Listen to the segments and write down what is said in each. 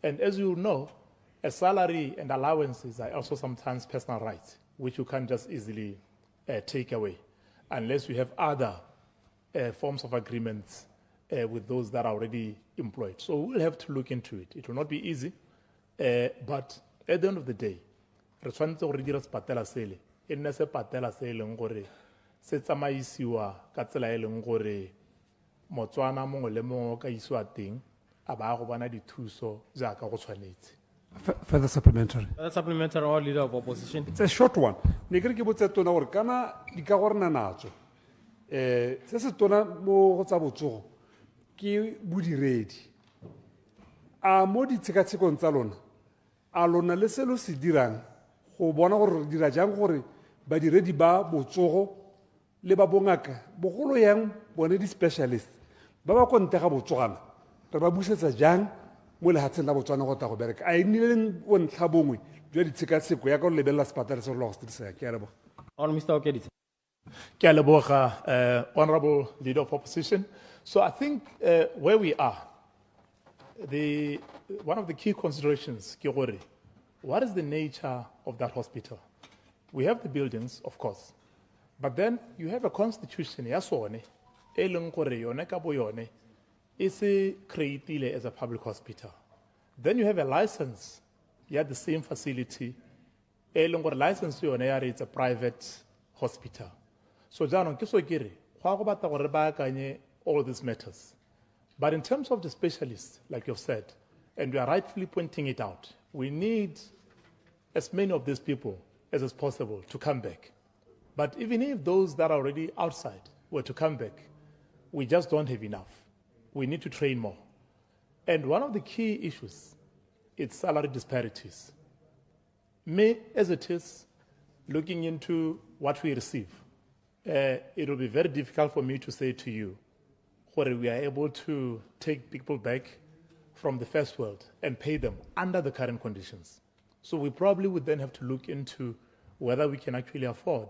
And as you know, a salary and allowances are also sometimes personal rights, which you can't just easily take away unless you have other forms of agreements with those that are already employed. So we'll have to look into it. It will not be easy, but at the end of the day, re tshwanetse gore dira se patela sele e nne se patela se leng gore se tsamaisiwa ka tsela e leng gore Motswana mongwe le mongwe ka isiwa teng a ba go bona dithuso jaaka go tshwanetse. Further supplementary. Supplementary or leader of opposition. It's a short one. Ne ke re ke botse tona gore kana di ka gorena natso. Se se tona mo go tsa botsogo ke bodiredi. A mo ditshekatshekong tsa lona a lona le se lo se dirang go bona gore re dira jang gore badiredi ba botsogo le ba bongaka bogolo yang bone di-specialist ba ba konte ga botsogana re ba busetsa jang mo lehatsheng la Botswana go ta go bereka a nnileng o ntlha bongwe jwa ditshekatsheko ya ka go lebelela sepatale se lo go se ke a leboga. On Mr. Okedit. Ke a leboga, Honorable Leader of Opposition. So I think where we are, one of the key considerations, ke gore, what is the nature of that hospital? We have the buildings, of course, but then you have a constitution, ya sone, e leng gore yone ka bo yone, e se creatile as a public hospital. Then you have a license, you have the same facility, e leng gore license yone ya re it's a private hospital. So jaanong ke so kere, go batla gore ba akanye all these matters. But in terms of the specialists, like you've said, and we are rightfully pointing it out, we need as many of these people as is possible to come back. But even if those that are already outside were to come back, we just don't have enough. We need to train more. And one of the key issues is salary disparities. Me, as it is, looking into what we receive, it will be very difficult for me to say to you whether we are able to take people back from the first world and pay them under the current conditions. So we probably would then have to look into whether we can actually afford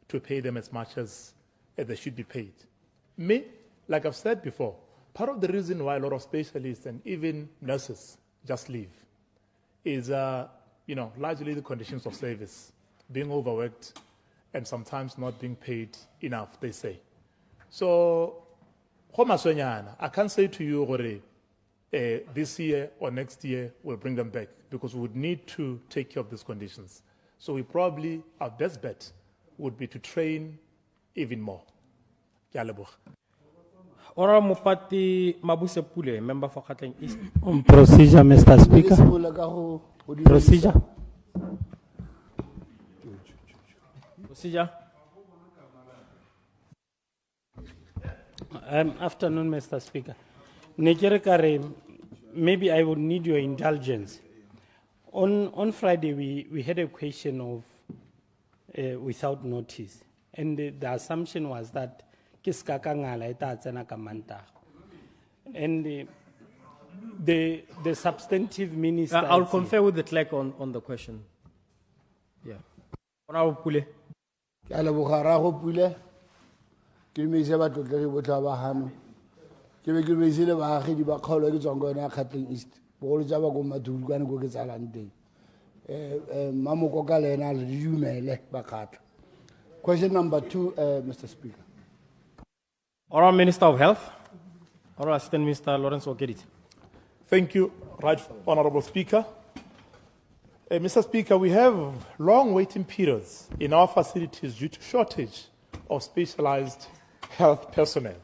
to pay them as much as they should be paid. Me, like I've said before, part of the reason why a lot of specialists and even nurses just leave is, largely the conditions of service, being overworked and sometimes not being paid enough, they say. So, I can't say to you, this year or next year we'll bring them back because we would need to take care of these conditions. So we probably, our best bet would be to train even more. Ora Mupati Mabuse Pule, member for Gauteng East. On procedure, Mr. Speaker. Procedure. Procedure. Afternoon, Mr. Speaker. Nigeria, maybe I would need your indulgence. On Friday, we had a question of without notice, and the assumption was that and the substantive minister. I'll confer with the clerk on the question. Yeah. Honorable Pule. Ke me se ba tlotlege botla ba hano ke be ke be se le baagedi ba kgaolo ke tswang go yona Gauteng East bogolo tsa ba go Madulu ka go ke tsalang teng mamoko ka lena le dumele ba kgatla. Question number 2, Mr. Speaker. Honorable Minister of Health. Honorable Assistant Minister Lawrence Okedit. Thank you, Right Honorable Speaker. Mr. Speaker, we have long waiting periods in our facilities due to shortage of specialized health personnel.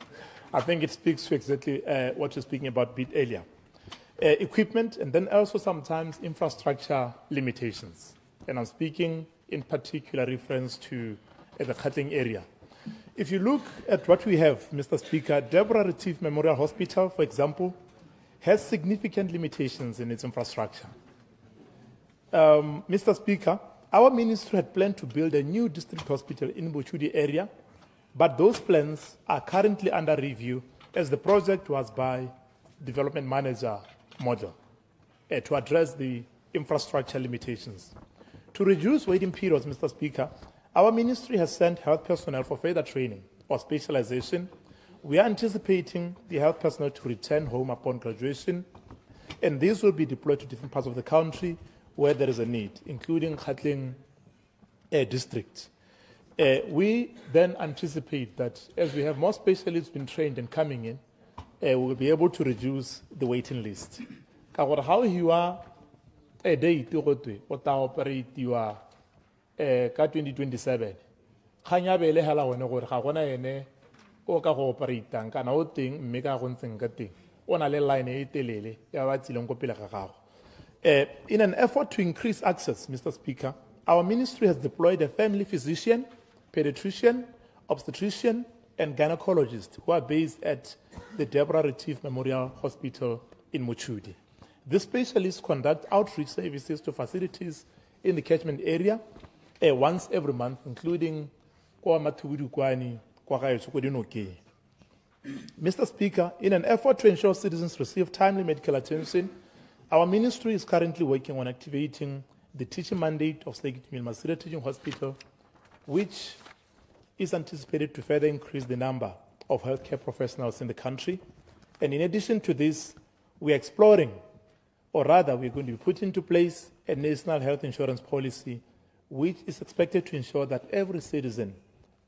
I think it speaks to exactly what you're speaking about a bit earlier. Equipment and then also sometimes infrastructure limitations. And I'm speaking in particular reference to the Gauteng area. If you look at what we have, Mr. Speaker, Deborah Retief Memorial Hospital, for example, has significant limitations in its infrastructure. Mr. Speaker, our ministry had planned to build a new district hospital in Bochudi area, but those plans are currently under review as the project was by development manager model to address the infrastructure limitations. To reduce waiting periods, Mr. Speaker, our ministry has sent health personnel for further training or specialization. We are anticipating the health personnel to return home upon graduation. And these will be deployed to different parts of the country where there is a need, including Gauteng district. We then anticipate that as we have more specialists being trained and coming in, we will be able to reduce the waiting list. How you are a day to operate you are 2027. Kanya bele hala wena gore ga gona ene o ka go operatang kana o teng mme ka go ntseng ka teng ona le line e telele ya ba tsileng go pele ga gago. In an effort to increase access, Mr. Speaker, our ministry has deployed a family physician, pediatrician, obstetrician, and gynecologist who are based at the Deborah Retief Memorial Hospital in Muchudi. These specialists conduct outreach services to facilities in the catchment area once every month, including Mr. Speaker, in an effort to ensure citizens receive timely medical attention, our ministry is currently working on activating the teaching mandate of Sekiti Masira Teaching Hospital, which is anticipated to further increase the number of healthcare professionals in the country. And in addition to this, we are exploring, or rather we're going to be putting into place a national health insurance policy, which is expected to ensure that every citizen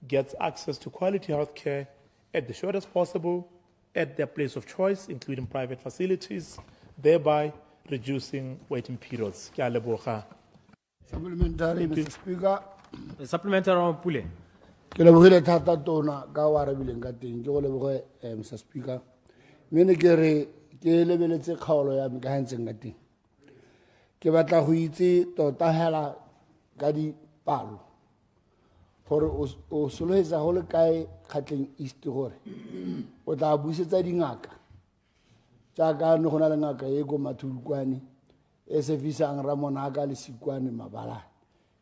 gets access to quality healthcare at the shortest possible, at their place of choice, including private facilities, thereby reducing waiting periods. Supplementary, Mr. Speaker. Supplementary on Pule. Ke lebogile thata tona ka wa arabileng ka teng ke go leboge Mr. Speaker. Mme ke re ke lebeletse kgaolo ya me ka hantseng ka teng. Ke batla go itse tota hela ka di palo gore o solohetsa go le kae Gauteng East gore o tla busetsa dingaka jaaka ne go na le ngaka e go Mathulukwane e se visang Ramonaka le Sikwane Mabala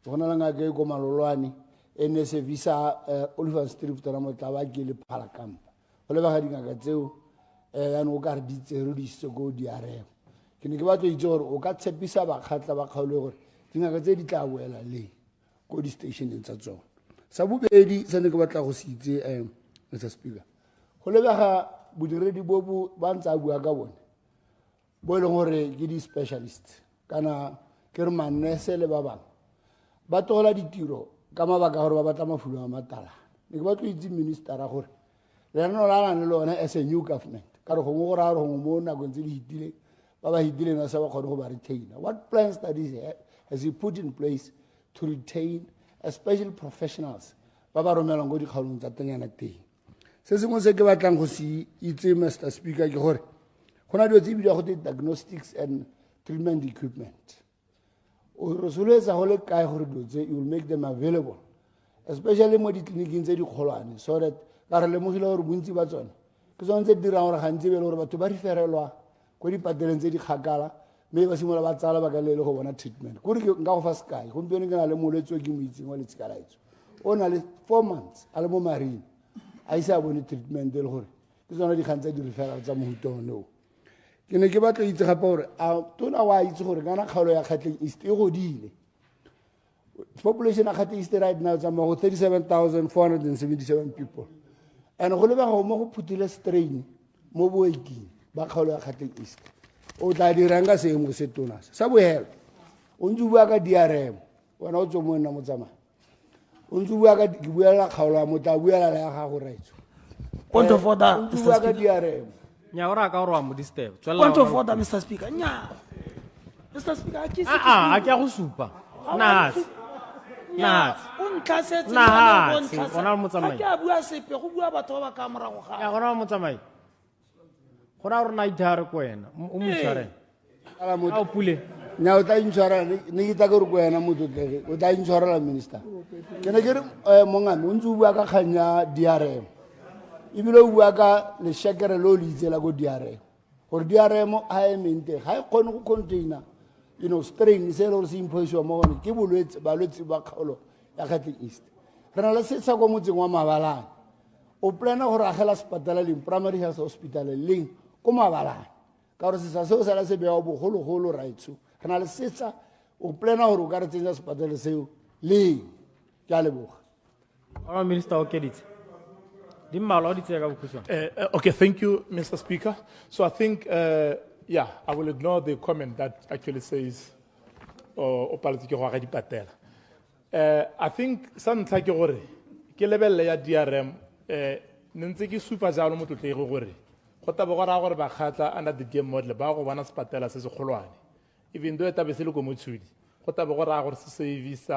go na le ngaka e go Malolwane e ne se visa Oliver Strip tona mo tla ba ke le Phalakamba go le ba ga dingaka tseo ya no ka re ditsero di se go di arema ke ne ke batla itse gore o ka tshepisa ba khatla ba kgaole gore dingaka tse di tla boela le go di stationeng tsa tsona sa bobedi se ne ke batla go se itse Mr. Speaker go lebega bodiredi bo ba ntse a bua ka bone bo le gore ke di specialist kana ke re manese le ba bang ba tola ditiro ka mabaka gore ba batla mafulo a matala ne ke batla itse minister a gore le rena la le lona as a new government ka re go mo go ra go mo na go ntse di hitile ba ba hitile na sa ba kgone go ba retain. What plan studies has he put in place to retain special professionals ba ba romelang go dikgaolong tsa tengana teng? Se sengwe se ke batlang go se itse Mr. Speaker ke gore go na dilo tse bile go te diagnostics and treatment equipment o re soletsa go le kae gore dilo tse you will make them available especially mo ditleliniking tse di kgolwane so that ka re lemogile gore bontsi ba tsone ke tsone tse di dirang gore gantsi be le gore batho ba referelwa go dipateleng tse di kgakala mme ba simola ba tsala ba ka le go bona treatment gore nka go fa sky gompieno ke na le molwetse ke mo itseng wa letsikalaitso o na le 4 months a le mo marine a isa bone treatment le gore ke tsona di khantsa di referral tsa mohutono ke ne ke batla itse gape gore a tona wa itse gore kana kgaolo ya Gauteng East e godile population of Gauteng East right now tsa mo 37,477 people and go le ba go mo go phutile strain mo boeking ba kgaolo ya Gauteng East o tla diranga se mo se tona sa bohelo o ntse bua ka DRM wena o tsoma nna mo tsama o ntse bua ka di buela kgaolo mo tla buela la ga go raitso point of order o bua ka DRM Nya ora ka ora mo disturb. point of order Mr. Speaker nya Mr. Speaker a ke se a ke go supa. Nats. o ntlhasetse Ona mo tsamai. ke a bua sepe go bua batho ba ba ka morago ga Ya gona mo tsamai. Gona re na itare ko wena. O mo tshware. ala mo A o Pule. nya o tla intshwara ne ke tla go re go wena mo totlege o tla intshwara la minister ke ne ke re mongame o ntse o bua ka khanya DRM ibile o bua ka le shekere lo le itsela go DRM gore DRM a emente ga e kgone go container strain se le se impose mo gone ke bolwetse balwetse ba kgaolo ya Gauteng East re na le setsa go motseng wa Mabalane o plana gore agela sepatala le primary health hospital leng go Mabalane ka gore se sa seo sa la se bea bogologolo raitso re na le setsa o plana gore o ka re tsenya sepatala seo leng ke a leboga Ora minister o keditse. Di mmalo di tsega go khuswa. Okay, thank you, Mr. Speaker. So I think Yeah, I will ignore the comment that actually says, I think some like gore, ke level ya DRM, nntse ke supa jalo mo tlotlego gore, go taba gore gore ba khatla under the game model ba go bana spatela se se kgolwane. Even though tabe se le go motshudi, go taba gore se service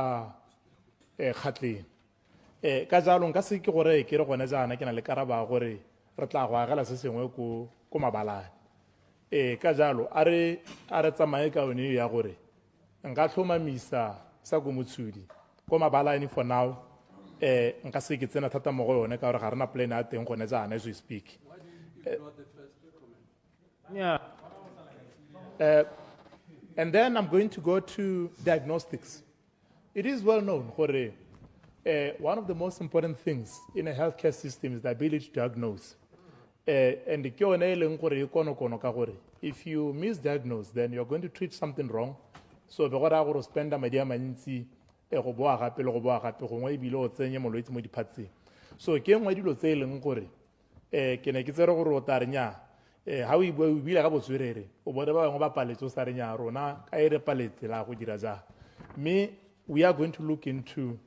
khatleng. Ka jalo nka se ke gore ke re gone jana ke na le karaba gore re tla go agela se sengwe ko mabalane. Ka jalo a re tsamaye ka one ya gore nka tlhomamisa sa go motshudi ko mabalane for now nka se ke tsena thata mo go yone ka gore ga rena plan a teng gone jana as we speak. Yeah. And then I'm going to go to diagnostics. It is well known gore one of the most important things in a healthcare system is the ability to diagnose. And if you misdiagnose, then you're going to treat something wrong. So be gore go spend madi a mantsi go boa gape le go boa gape gongwe ebile o tsenye molwetse mo diphatseng. So ke engwe dilo tse leng gore ke ne ke tsere gore o tla re nya ha o ibile ka botswerere o bone ba bangwe ba paletse o sa re nya rona ka ere paletse la go dira ja. Me, we are going to look into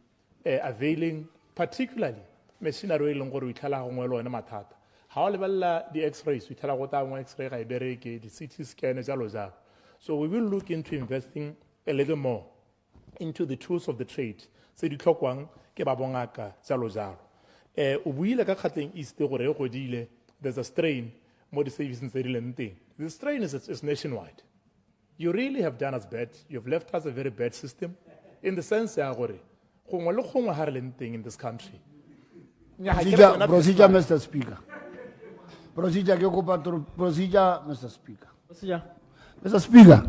availing particularly machinery e leng gore o itlhala gongwe le one mathata. Ha o lebella di x-rays o itlhala go ta ngwe x-ray ga e bereke di CT scan jalo jalo. So we will look into investing a little more into the tools of the trade. Se di tlhokwang ke ba bongaka jalo jalo. O buile ka khatleng East gore e godile, there's a strain mo di services tse di leng teng. The strain is nationwide. You really have done us bad. You've left us a very bad system in the sense ya gore gongwe le gongwe ha re leng teng in this country. Procedure, Mr. Speaker. Procedure, Mr. Speaker. Mr. Speaker,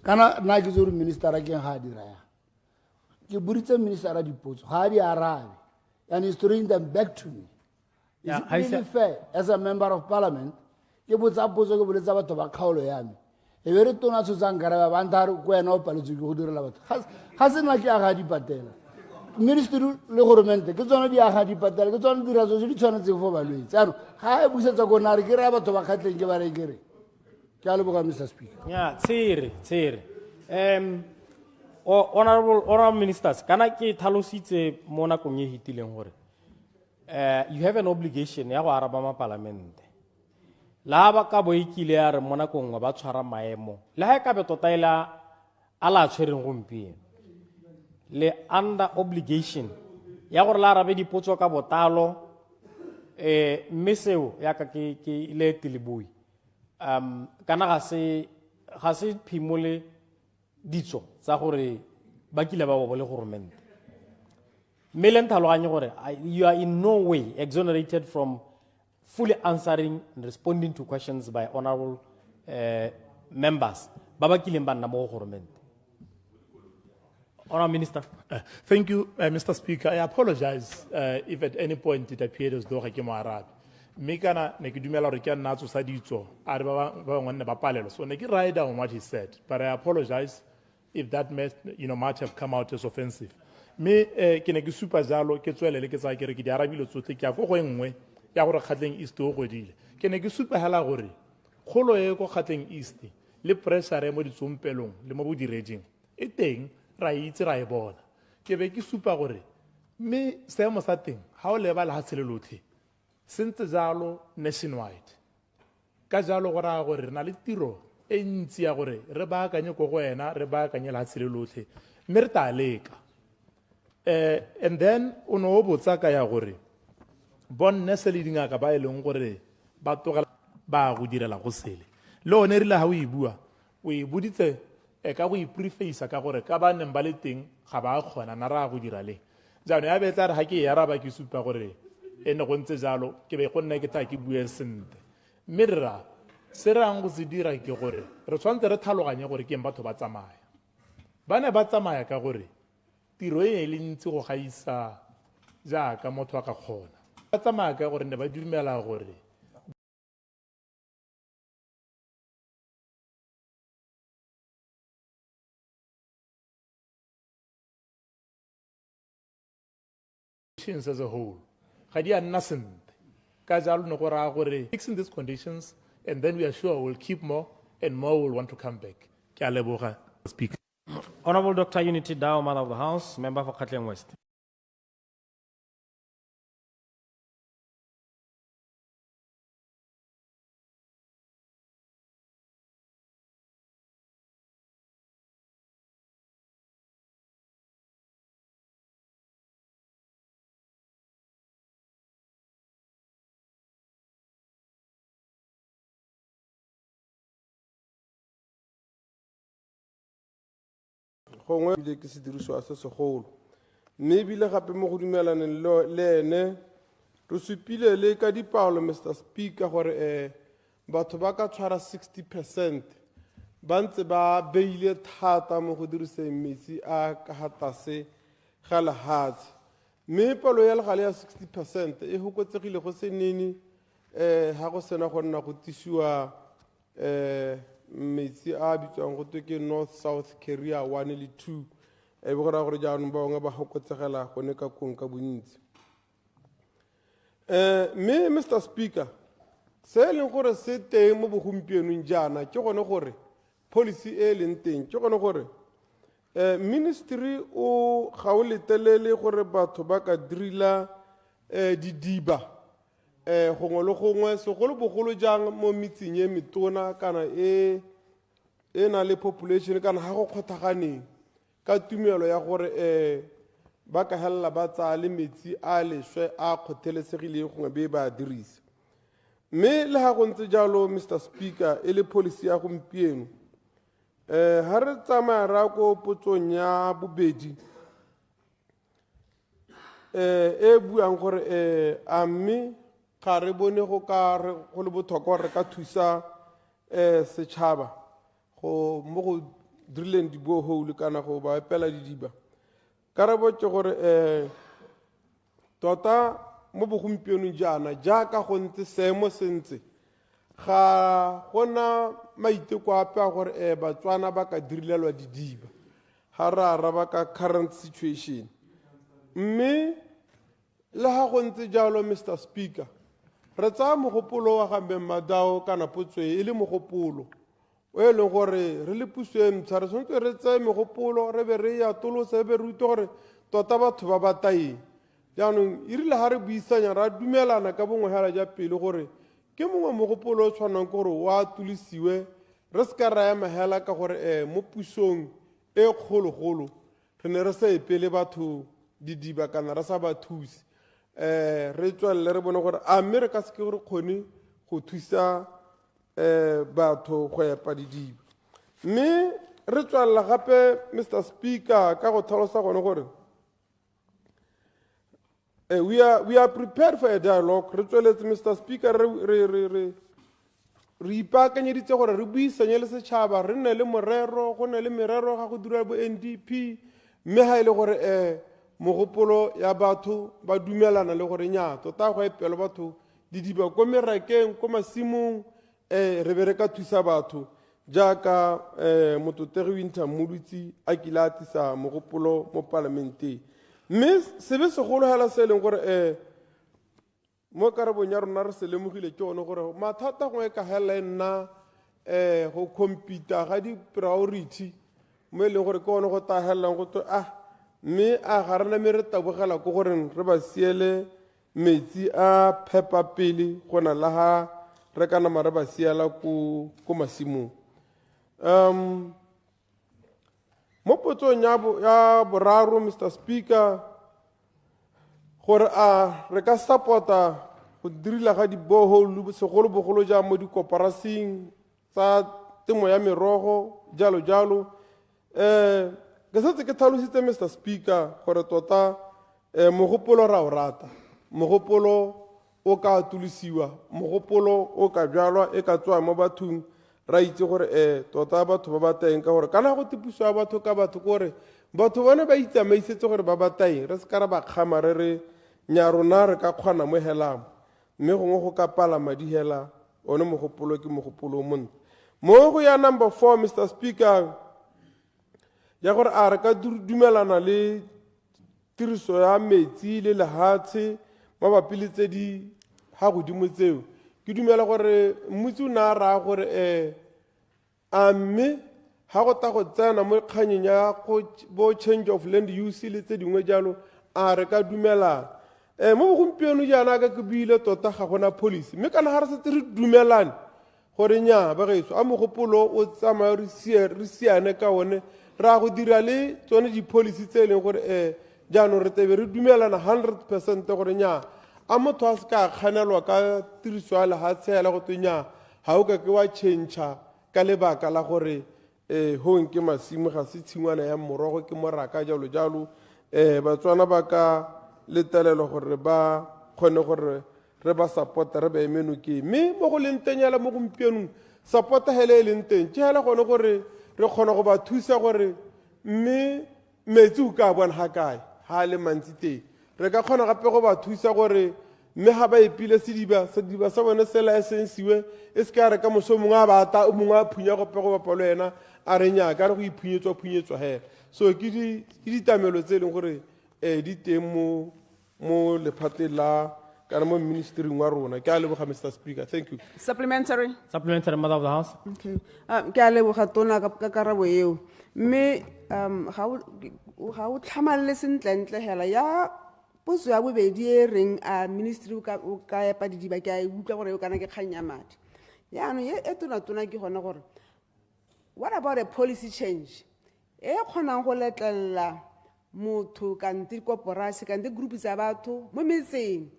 kana na ke zuru minister a ke ha dira ya. Ke buritse minister a dipotso, ha di arabe. And he's throwing them back to me. Is it really fair as a member of parliament? Ke botsa potso ke boletsa batho ba kgaolo ya me. E be re tona tsotsang karaba ba ntare go ena o paletse go direla batho. Ha se na ke aga di patela. Ministry le government ke tsona di aga di patela ke tsona dira tso di tshwanetse go balwetse. Ano ha e busetsa go nare ke re batho ba khatleng ke ba re kere. Ke a leboga Mr. Speaker. Yeah, tsere. Honorable ministers, kana ke tlhalositse mo nakong e hitileng gore you have an obligation ya go araba ma parliament. La ba ka boikile ya re mo nakong ba tshwara maemo. La ha ka be tota ila ala tshwereng gompieno. Le under obligation ya gore la arabe dipotso ka botalo mme seo ya ka ke ile tilibui kana ga se phimole ditso tsa gore ba kile ba bo le government mme le nthaloganye gore you are in no way exonerated from fully answering and responding to questions by honorable members ba ba kileng ba nna mo government. Honourable Minister. Thank you, Mr. Speaker. I apologize if at any point it appeared as though I came Arab. Mikana nekidumela rikia natsu sadito arba ba palelo. So neki write down what he said, but I apologize if that might have come out as offensive. Me ke ne ke super jalo ke tswelele ke tsa ke re ke di arabilo tsotlhe ke a go engwe ya gore khatleng East o godile. Ke ne ke super hala gore kholo e go khatleng East le pressure mo ditsompelong le mo bodiretseng e teng ra itse ra e bona ke be ke supa gore me seemo sa teng ha o leba le ha tselelothe sentse jalo nationwide ka jalo go ra gore re na le tiro e ntsi ya gore re baakanye go wena re baakanye le ha tselelothe mme re ta leka and then o no botsa ka ya gore bonne se le dingaka ba eleng gore ba togela ba go direla go sele le one rile ha o e bua o e buditse ka go ipreface ka gore ka ba neng ba le teng ga ba kgona na ra go dira le jano ya betla re ha ke ya raba ke supa gore ene go ntse jalo ke be go nna ke ta ke bue sente mme ra se rang go se dira ke gore re tshwantse re tlhaloganye gore ke batho ba tsamaya ba ne ba tsamaya ka gore tiro e le ntse go gaisa jaaka motho a ka kgona ba tsamaya ka gore ne ba dumela gore as a whole, fixing these conditions, and then we are sure we'll keep more and more will want to come back. Ke a leboga, Speaker. Honorable Dr. Unity Dao, Mother of the House, member for Katleng West. gongwe ebile ke sediriswa se segolo mme ebile gape mo go dumelaneng le ene re supile le ka dipalo Mr. Speaker gore batho ba ka tshwara 60% ba ntse ba beile thata mo go diriseng metsi a ka ga tlase ga lehatshe mme palo ya legale ya 60% e fokotsegile go se nene ga go sena go nna go tisiwa metsi a bitswang go twe ke North South Korea 1 le 2 e be go raya gore jaanong ba bangwe ba fokotsegela gone ka kong ka bontsi mme Mr. Speaker se e leng gore se teng mo bogompienong jaana ke gone gore policy e leng teng ke gone gore ministry o ga o letelele gore batho ba ka dirila didiba gongwe le gongwe segolobogolo jang mo metseng e metona kana e na le population kana ga go kgothaganeng ka tumelo ya gore ba ka helela ba tsaya le metsi a leswe a kgothelesegileng gongwe be ba dirisa mme le ga go ntse jalo Mr. Speaker e le policy ya gompieno ha re tsamaya ra ko potsong ya bobedi e buang gore a mme ga re bone go le botlhokwa re ka thusa setšhaba mo go dirileng di-borehole kana go ba epela didiba karabo ke gore tota mo bogompienong jaana jaaka go ntse seemo se ntse ga gona maiteko ape a gore Batswana ba ka dirilelwa didiba ga re araba ka current situation mme le ga go ntse jalo Mr. Speaker re tsaya mogopolo wa gambe Madao kana potso e le mogopolo o e leng gore re le puso e ntsha re tshwanetse re tseye megopolo re be re ya tolosa e be re rute gore tota batho ba bataeng jaanong e rile ga re buisanya ra dumelana ka bongwe hela ja pele gore ke mongwe mogopolo o tshwanang ke gore wa tulisiwe re se ka raya mahela ka gore mo pusong e kgologolo re ne re sa epele batho didiba kana re sa ba thusi re tswelele re bone gore a mme re ka se ke gore kgone go thusa batho go epa didiba mme re tswelela gape Mr. Speaker ka go tlhalosa gone gore we are prepared for a dialogue re tsweletse Mr. Speaker re ipaakanyeditse gore re buisanye le setšhaba re nne le morero go ne le merero ga go dira bo NDP mme ga e le gore mogopolo ya batho ba dumelana le gore nya tota go epela batho didiba ko merakeng ko masimong re be re ka thusa batho jaaka mototegi Winter Modutsi a kile a tlisa mogopolo mo parlamenteng mme sebe segolo hela se e leng gore mo karabong ya rona re se lemogile ke one gore mathata go e ka hela nna go compete ga di-priority mo e leng gore ke one go tahelelang go mme a ga rena me re tabogela ko gore re ba siele metsi a phepa pele go na la ga re ka nama re ba siela ko masimong mo potsong ya boraro Mr. Speaker gore re ka support-a go dirila ga di-borehole segolobogolo jang mo dikoporasing tsa temo ya merogo jalo jalo ke setse ke tlhalositse Mr. Speaker gore tota mogopolo ra o rata mogopolo o ka tulisiwa mogopolo o ka jalwa e ka tswa mo bathong ra itse gore tota batho ba bateng ka gore kana go tipuso ya batho ka batho gore batho bone ba itsamaisetse gore ba bateng re se ka ra ba kgama re nya rona re ka kgona mo helang mme gongwe go ka pala madi hela one mogopolo ke mogopolo montle mo go ya number 4 Mr. Speaker ya gore a re ka dumelana le tiriso ya metsi le lehatshe mabapi le tse di ga godimo tseo ke dumela gore mmusi o ne a raya gore a mme ha go ta go tsena mo kganyeng ya bo change of land use le tse dingwe jalo a re ka dumelana mo gompieno jaana ka ke buile tota ga gona policy mme kana ga re setse re dumelane gore nya ba gaetso a mogopolo o tsamaya re siane ka one ra go dira le tsone di-policy tse e leng gore jaanong re tebe re dumelana 100% gore nya a motho a se ka kganelwa ka tiriso ya lehatshe hela go twe nya ga o ka ke wa change ka lebaka la gore hong ke masimo ga se tshingwana ya morogo ke moraka jalo jalo Batswana ba ka letelelo gore ba kgone gore re ba support re ba emeno ke mme mo go leng teng yala mo gompienong support hele e leng teng ke hela gone gore re kgona go ba thusa gore mme metsi o ka bona ga kae ha le mantsi teng re ka kgona gape go ba thusa gore mme ga ba epile sediba sa bone se licensiwe e se ka re ka moso mongwe a bata o mongwe a phunya gope go bapa le wena a re nya ka re go iphunyetswa hela so ke ditamelo tse e leng gore di teng mo lephateng la kana mo ministry wa rona ke a leboga Mr. Speaker. Thank you. Supplementary, Mother of the House. okay. Ke a leboga tona ka karabo eo mme ga o tlhamalle sentlentle hela ya puso ya bobedi e reng a ministry o ka epa didiba ke a utlwa gore o kana ke kganya madi yaanong e tona ke gona gore what about a policy change e kgonang go letlelela motho kante koporasi kante group tsa batho mo metseng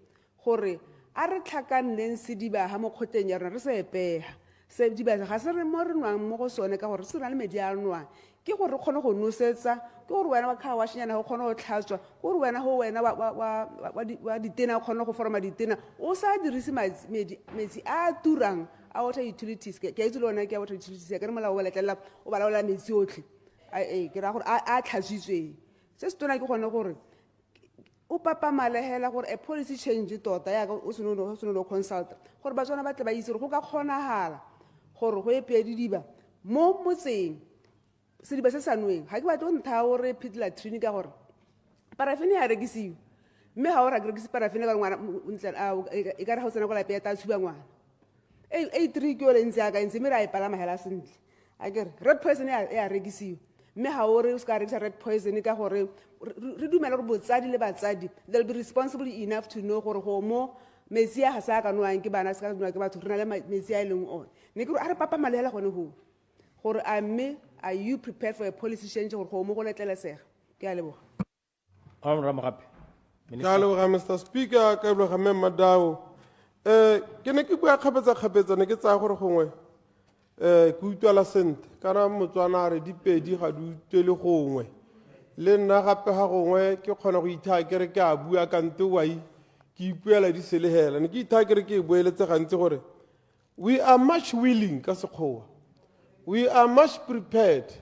gore a re tlhakaneng sediba ha mo kgoteng ya rona re se epega sediba ga se re mo re nwang mo go sone ka gore se na le medi a nwang ke gore re kgone go nosetsa ke gore wena wa khawashanyana go kgone go tlhatswa gore wena wa ditena o kgone go foroma ditena o sa dirise metsi a turang a water utilities ke itse le ona ke water utilities ke re molao wa letlela o balaola metsi otlhe ke ra gore a tlhatsitswe se se tona ke gone gore o papa malehela gore a policy change tota ya o sono consult gore Batswana ba tle ba itse gore go ka kgonahala gore go epedi diba mo motseng sediba se sanweng ga ke batla o ntha o re phitla trini ka gore parafene ya rekisiwa mme ga o ra rekisi parafene ka ngwana e ka re ga o tsena go lapeng ta tshuba ngwana e 3 ke o le ntse ya ka ntse mme ra e palama hela sentle a ke re red poison ya rekisiwa mme ga o re o ska rekisa red poison ka gore re dumela gore botsadi le batsadi they'll be responsible enough to know gore go mo metsi a ga sa ka nwang ke bana se ka nwa ke batho re na le metsi a leng on ne ke re a re papa malela gone go gore a mme are you prepared for a policy change gore go mo go letlelesega ke a leboga ke a leboga Mr. Speaker ka leboga mme Madao ke ne ke bua kgapetsa ne ke tsaya gore gongwe ke utlwala sente kana Motswana a re dipedi ga di utlwele gongwe le nna gape ga gongwe ke kgona go ithaa ke re ke a bua kante wai ke ipuela di selehela ne ke ithaa ke re ke e boeletse gantsi gore we are much willing ka sekgowa we are much prepared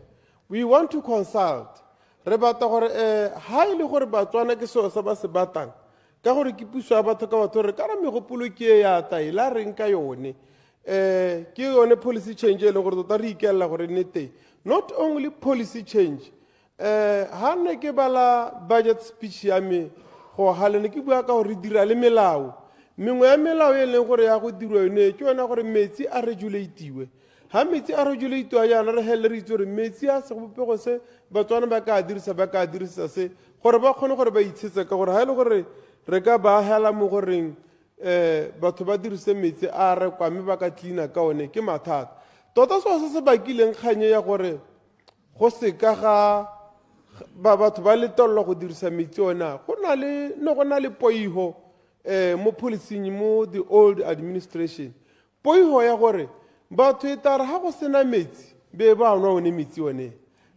we want to consult re bata gore ha ile gore Batswana ke seo sa ba se batang ka gore ke puso ya batho ka batho re kana megopolo ke ya taila reng ka yone ke yone policy change e leng gore tota re ikella gore nete not only policy change ha ne ke bala budget speech ya me go halene ke bua ka gore dira le melao mengwe ya melao e leng gore ya go dirwa yone ke yona gore metsi a regulatiwe ha metsi a regulatiwa yana re hele re itse gore metsi a segopego se Batswana ba ka dirisa se gore ba kgone gore ba itshetse ka gore ha ile gore re ka ba hela mo goreng batho ba dirise metsi a rekwa mme ba ka tlina ka one ke mathata tota se bakileng kganye ya gore go se ka ga batho ba letollo go dirisa metsi ona go na le poiho mo policing mo the old administration poiho ya gore batho e tare ha go sena metsi be ba nwa one metsi one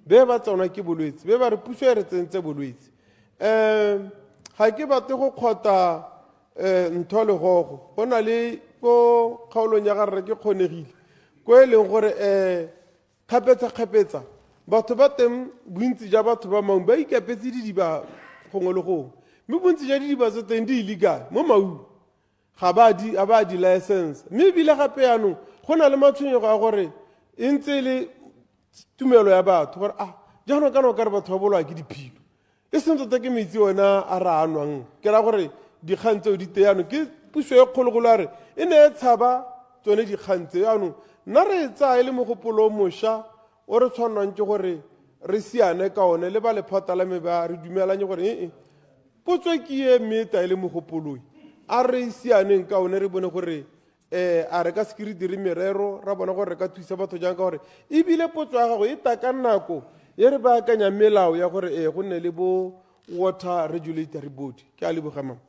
be ba tsona ke bolwetse be ba re puso e re tsentse bolwetse ga ke batle go kgota ntho le gogo go na le ko kgaolong ya gare ke kgonegile ko e leng gore kgapetsa batho ba teng bontsi ja batho ba mangwe ba ikapetse didiba gongwe le gongwe mme bontsi ja didiba tse teng di illegal mo maungo ga ba di license mme ebile gape yanong go na le matshwenyego a gore e ntse le tumelo ya batho gore jaanong ka no ka re batho ba bolwa ke diphilo e seng tota ke metsi ona a re a nwang ke ra gore dikgang tseo di teyanong ke puso e kgologolo a re e ne e tshaba tsone dikgang tseo yanong nna re tsaya le mogopolo o mošwa o re tshwanwang ke gore re siane ka one le ba lephata la meba re dumelanye gore potso ke ye meta le mogopoloi a re sianeng ka one re bone gore a re ka security re merero ra bona gore re ka thusa batho jang ka gore ebile potso ya gago e taka nako ye re baakanya melao ya gore go nne le bo water regulatory body ke a leboga mama.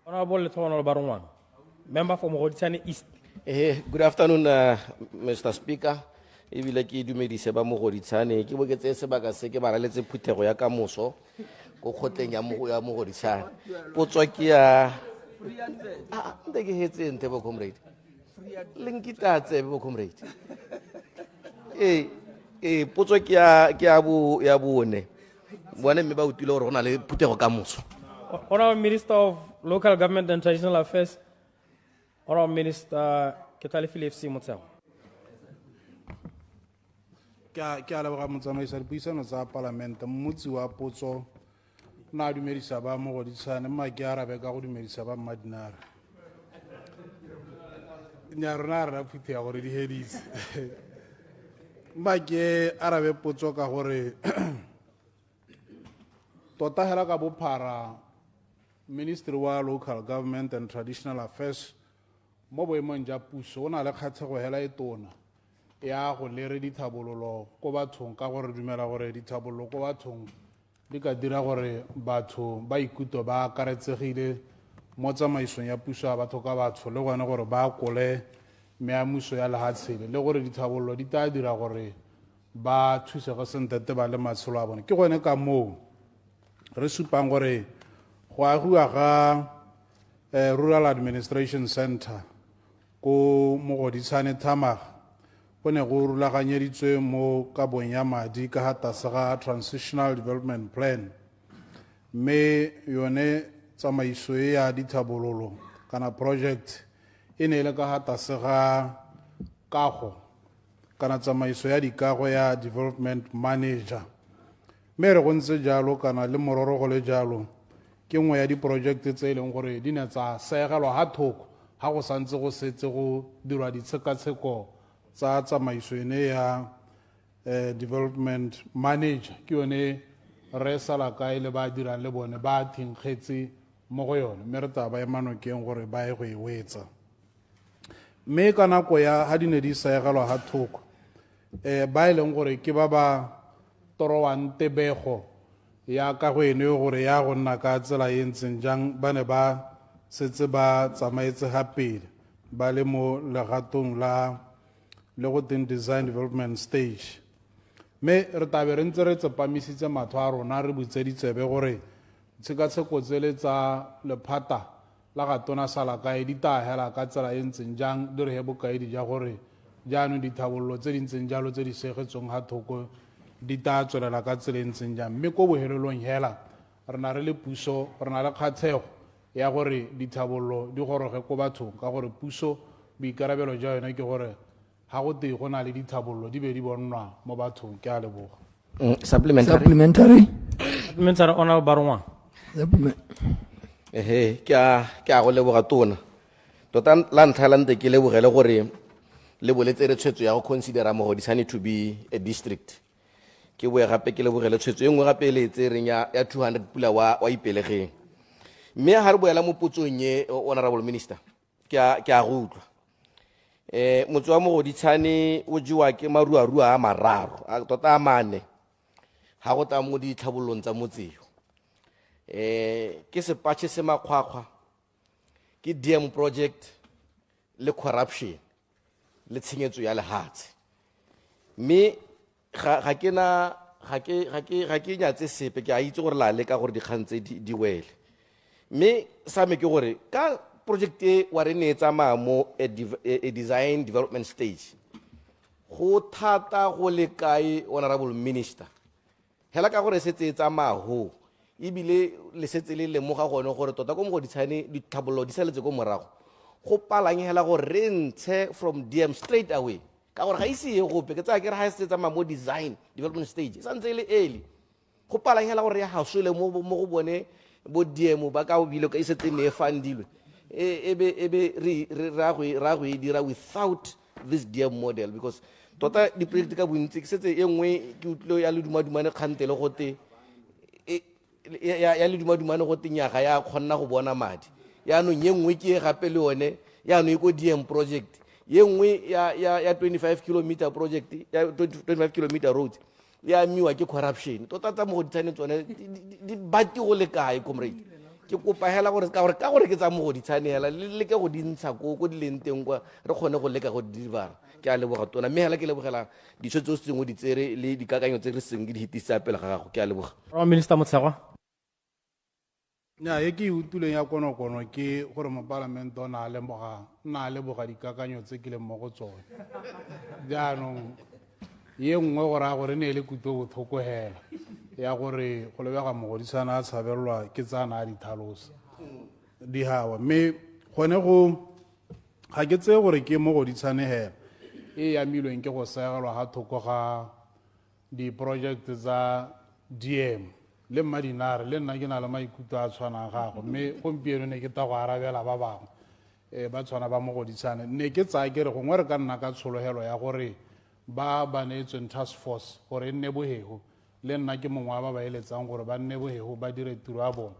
Honorable Lethono Barongwana, member for Mogoditshane East. Good afternoon, Mr. Speaker. Ebile ke dumedise ba Mogoditshane ke boketse sebaka se ke ba letse phuthego ya ka moso go khotleng ya Mogoditshane. Potso ke ya nte ke hetse nte bo comrade. Lenkitatse bo comrade. Potso ke ya bone. Bone me ba utile gore gona le phuthego ka moso. Honorable Minister of Local Government and Traditional Affairs, Honorable Minister Ketale Philip C. Motsao. Ke a leboga motsamaisi dipuisano tsa palamente mmotsi wa potso na dumedisa ba Mogoditshane mma ke arabe ka go dumedisa ba Madinara. Nya rona ra phuthi ya gore di heditse. Mma ke arabe potso ka gore tota hela ka bophara Ministry wa Local Government and Traditional Affairs mo boemong ja puso o na le kgatlhego hela e tona ya go lere dithabololo ko bathong ka gore dumela gore dithabololo ko bathong di ka dira gore batho ba ikutlwe ba akaretsegile mo tsamaisong ya puso ya batho ka batho le gone gore ba kole meamuso ya lehatshele le gore dithabololo di tla dira gore ba thusege sentete ba le matshelo a bone ke gone ka moo re supang gore go agiwa ga Rural Administration Center ko Mogoditshane Tamaga go ne go rulaganyeditswe mo kabong ya madi ka ga tlase ga Transitional Development Plan mme yone tsamaiso e ya dithabololo kana project e ne le ka ga tlase ga kago kana tsamaiso ya dikago ya Development Manager mme re go ntse jalo kana le mororo go le jalo ke nngwe ya di-project tse e leng gore di ne tsa segelwa ga thoko ga go santse go setse go dirwa ditshekatsheko tsa tsamaiso ene ya Development Manager ke yone re sala kae le ba dirang le bone ba thinkgetse mo go yone mme re taba ba emanokeng gore ba e go e wetsa mme ka nako ya ga di ne di segelwa ga thoko ba e leng gore ke ba ba torowang tebego ya ka go ene gore ya go nna ka tsela e ntseng jang ba ne ba setse ba tsamaetse ga pele ba le mo legatong la le go teng design development stage mme re tabe re ntse re tsepamisitse matho a rona re butse ditsebe gore tshekatsheko tsele tsa lephata la ga tona sala kae di ta hela ka tsela e ntseng jang di re he bokaedi ja gore jaanong dithabololo tse di ntseng jalo tse di segetsweng ga thoko di ta tswelela ka tsela e ntseng jang mme ko bohelelong hela re na re le puso re na le kgatlhego ya gore dithabololo di goroge ko bathong ka gore puso boikarabelo ja yone ke gore ga go te go na le dithabololo di be di bonnwa mo bathong ke a leboga. Supplementary. Honorable Barongwana. Ke a go leboga tona tota la ntlha la nte ke lebogele gore le boletse re tshwetso ya go considera Mogoditshane to be a district ke boe gape ke lebogele tshwetso e nngwe gape le tse reng ya 200 pula wa ipelegeng mme ga re boela mo potsong ye Honorable Minister ke a go utlwa motse wa Mogoditshane o jewa ke maruarua a mararo tota a mane ga go tla mo ditlhabololong tsa motseo ke sepatšhe se makgwakgwa ke DM project le corruption le tshenyetso ya lehatshe mme ga ke nyatse sepe ke a itse gore la le ka gore dikgang tse di wele mme sa me ke gore ka project e wa re ne e tsamaya mo a design development stage go thata go le kae Honorable Minister hela ka gore setse e tsamaya ho ebile le setse le lemoga gone gore tota ko Mogoditshane dithabololo di saletse ko morago go palangela gore re ntshe from DM straight away ka gore ga ise e gope ke tsaya ke re ga se tsamaya mo design development stage sa ntse le early go palangela gore ya hasole mo go bone bo DM ba ka o bile ka isetse ne fundilwe ebe ra go e dira without this dear model because tota di-project ka bontsi ke setse e nngwe ke utlwile ya ledumadumane kgante le gote ya ledumadumane gote nyaga ya kgonna go bona madi yaanong ye nngwe ke e gape le yone yaanong e ko DM project ye nngwe ya 25 kilometer project ya 25 kilometer road ya miwa ke corruption tota tsa mo go ditshane tsone di bati go le kae comrade ke kopa hela gore ka gore ke tsa mo go ditshane hela le ke go dintsha ko di leng teng kwa re kgone go leka go deliver ke a leboga tona mme hela ke lebogela ditshwetso tse tsengwe di tsere le dikakanyo tse re seng di hitisa pele ga gago ke a leboga Minister Motshegwa. nya ye ke utuleng ya konokono ke gore mo parliament o na leboga dikakanyo tse ke leng mo go tsone jaanong ye nngwe gore a gore ne le kuto botlhoko hela ya gore go lebega mogodisana a tshabelelwa ke tsana a dithalosa di hawa mme gone go ga ke tseye gore ke mogodisane hela e yamilweng ke go segelwa ga thoko ga di-project tsa DM le Madinare le nna ke na le maikutlo a tshwanang gago mme gompieno ne ke ta go arabela ba bangwe ba tshwana ba mogodisane ne ke tsaya ke re gongwe re ka nna ka tshologelo ya gore ba neetsweng task force gore e nne bogego le nna ke mongwe wa ba ba eletsang gore ba nne bogego ba dire tiro ya bona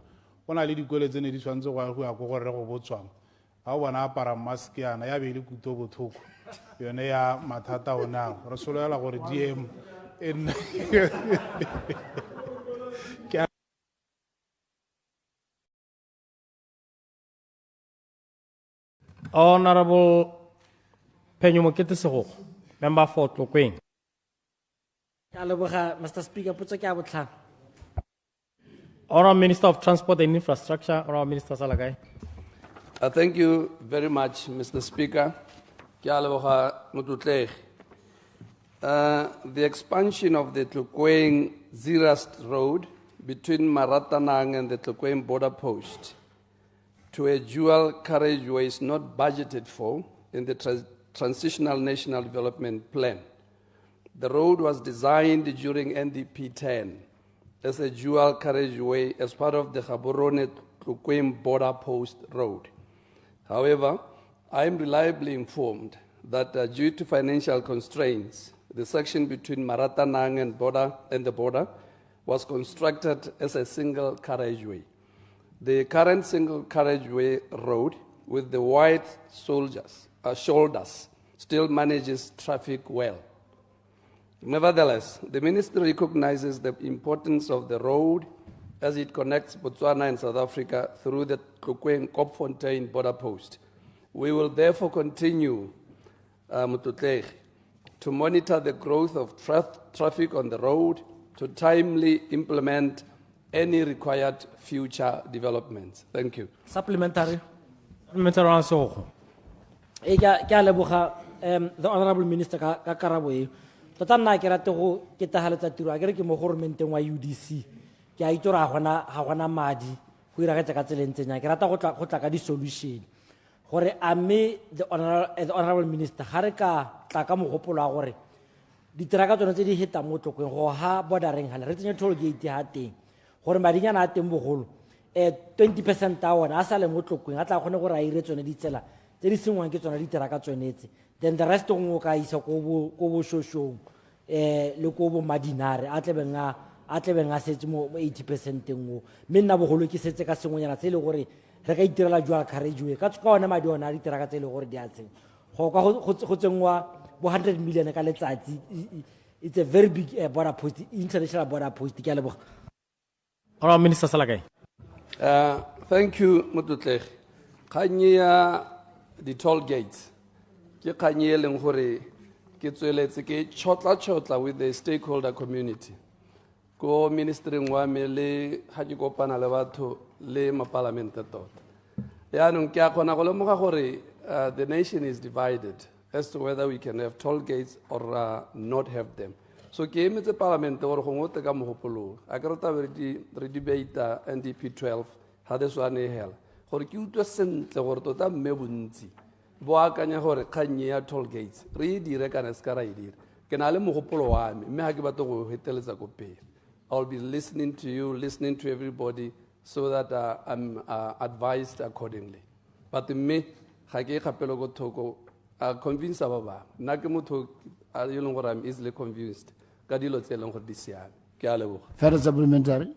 go na le dikwele tse ne di tshwanetse go ya ko gore re go Botswana ga o bona apara mask yana ya be le kuto botlhoko yone ya mathata one ao re sologela gore DM e nne Honorable Penyo Mokete Segogo, member for Tlokweng. Mr. Speaker, potso ke a botlhano. Honorable Minister of Transport and Infrastructure, Honorable Minister Salagai. Thank you very much, Mr. Speaker. Ke a leboga Motlotleg. The expansion of the Tlokweng Zirast Road between Maratanang and the Tlokweng border post to a dual carriageway is not budgeted for in the Transitional National Development Plan. The road was designed during NDP 10 as a dual carriageway as part of the Gaborone-Tlokweng border post road. However, I am reliably informed that due to financial constraints, the section between Maratanang and the border was constructed as a single carriageway. The current single carriageway road with the wide shoulders still manages traffic well. Nevertheless, the ministry recognizes the importance of the road as it connects Botswana and South Africa through the Tlokweng-Kopfontein border post. We will therefore continue, to monitor the growth of traffic on the road to timely implement any required future developments. Thank you. Supplementary. Supplementary answer. The Honorable Minister ka karabo e. Tota nna ke rate go ke tahaletsa tiro a ke re ke mo gormenteng wa UDC. Ke a itse ra gona madi go ira ka tseleng tsenya. Ke rata go tla ka di solution. Gore ame the Honorable Minister ga re ka tla ka mogopolo wa gore diteraka tsone tse di heta mo Tlokweng go ha bordering ha re tsenye toll gate ha teng. Gore madinyana a teng bogolo 20% a ona a sa le mo Tlokweng a tla kgone gore a ire tsone ditsela tse di sengwang ke tsone diteraka tsonetse then the rest go ka isa ko bo shoshong le ko bo Madinare a tlebeng a setse mo 80% ngo mme nna bogolo ke setse ka sengwenyana tse le gore re ka itirela dual carriageway ka tsaka ona madi ona diteraka tse le gore di a tseng go tsengwa bo 100 million ka letsatsi. It's a very big border post, international border post. Ke a leboga. Honorable Minister Salagai. Thank you, Motlotleg. Kanye the toll gates. Ke kanye leng gore ke tsweletse ke chotla with the stakeholder community. Ko ministering wa me le ha ke kopana le batho le ma parliament tota. Ya nong ke a kgona go lemoga gore the nation is divided as to whether we can have toll gates or not have them. So ke emetse parliament gore go ngote ka mogopolo a ke rata re debate NDP 12 ha this one e hela gore ke utlwe sentle gore tota mme bontsi bo akanya gore kganye ya toll gates re dire kana ska ra dire ke na le mogopolo wa me mme ha ke batla go heteletsa go pele. I'll be listening to you, listening to everybody so that I'm advised accordingly. But me ga ke gapelo go thoko convince ba bang. Nna ke motho a e leng gore I'm easily convinced ka dilo tse e leng gore di siame. Ke a leboga. Further supplementary.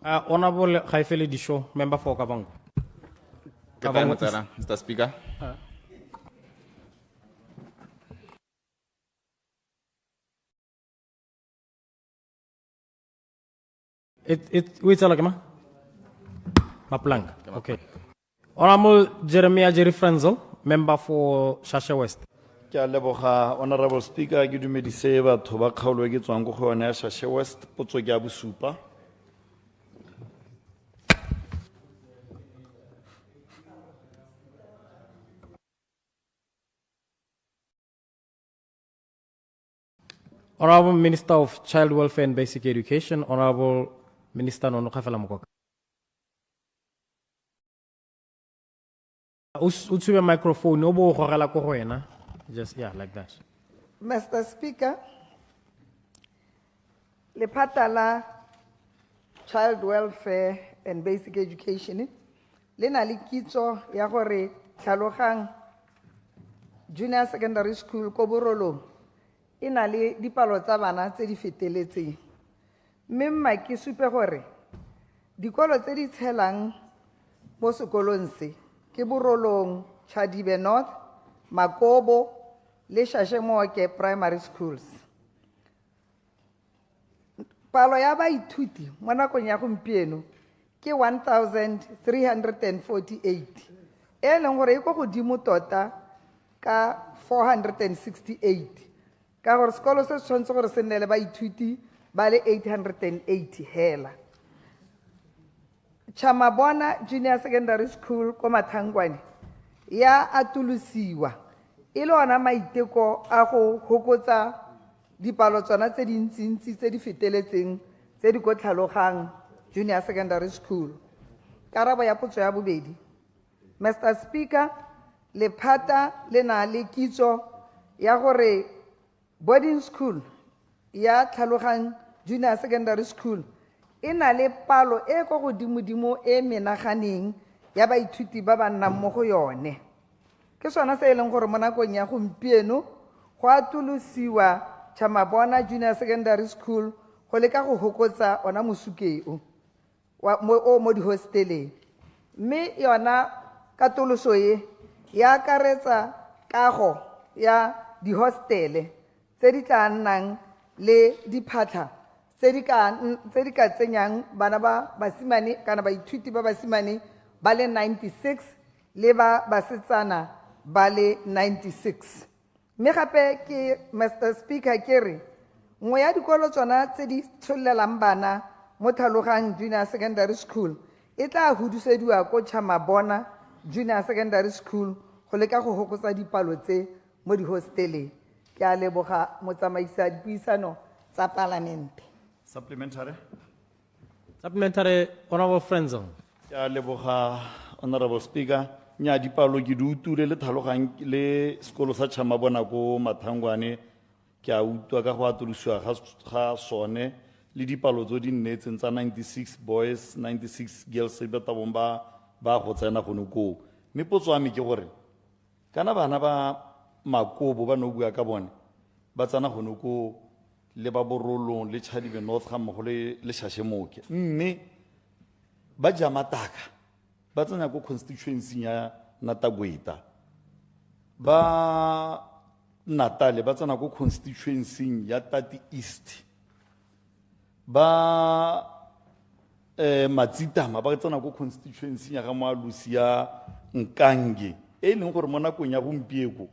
Honorable Khaifele Disho, member for Kavango. Mr. Speaker. Wait, Salakema? Maplang. Okay. Honorable Jeremiah Jerry Frenzel, member for Shasha West. Ke a leboga Honorable Speaker ke dumedise batho ba kgaolo ke tswang go yone ya Shasha West potso ke a bosupa. Honorable Minister of Child Welfare and Basic Education, Honorable Minister Nono Khafela Mokoka. Utsube microphone, obo khogela ko go wena. Just like that. Mr. Speaker, lephata la Child Welfare and Basic Education le na le kitso ya gore tlhalogang junior secondary school ko borolong e na le dipalo tsa bana tse di feteletseng. Mme mma ke supe gore dikolo tse di tshelang mo sekolong se ke borolong Chadibe North, Makobo le Shashemoke primary schools. Palo ya baithuti mo nakong ya gompieno ke 1,348 e leng gore e go godimo tota ka 468 ka gore sekolo se tshwanetse gore se nne le baithuti ba le 880 hela. Chamabona Junior Secondary School ko Mathangwane ya atolosiwa e le ona maiteko a go hokotsa dipalo tsona tse dintsintsi tse di feteletseng tse di ko tlhalogang Junior Secondary School. Karabo ya potso ya bobedi. Mr. Speaker, lephata le na le kitso ya gore boarding school ya tlhalogang Junior Secondary School e na le palo e go godimo e menaganeng ya baithuti ba ba nnang mo go yone. Ke sona se e leng gore mo nakong ya gompieno go atolosiwa Chamabona Junior Secondary School go leka go hokotsa ona mosukeo mo di hosteleng. Mme yona katoloso e ya akaretsa kago ya di hostele tse di tla nnang le diphatlha tse di ka tsenyang bana ba basimane kana baithuti ba basimane ba le 96 le ba basetsana ba le 96. Mme gape ke Mr. Speaker ke re nngwe ya dikolo tsona tse di tsholelang bana mo tlhalogang Junior Secondary School e tla hudusediwa ko Chamabona Junior Secondary School go leka go hokotsa dipalo tse mo di hosteleng. Ke a leboga motsamaisa dipuisano tsa palamente. Supplementary. Supplementary, Honorable Frenzel. Ke a leboga Honorable Speaker. Nya dipalo ke di utlwile le tlhalogang le sekolo sa Chamabona ko Mathangwane ke a utlwa ka go atolosiwa ga sone le dipalo tso di nnetseng tsa 96 boys 96 girls se beta bomba ba go tsena gone ko. Mme potso ya me ke gore kana bana ba Makobo ba no bua ka bone ba tsena gone ko le ba borolong le Chadibe North ga mmogo le Shashemoke. Mme ba jamataka ba tsena go constituency ya Natagweta ba Natale ba tsena go constituency ya Tati East ba Matsitama ba tsena go constituency ya ga Moalusi ya Nkange e leng gore mo nakong ya gompieko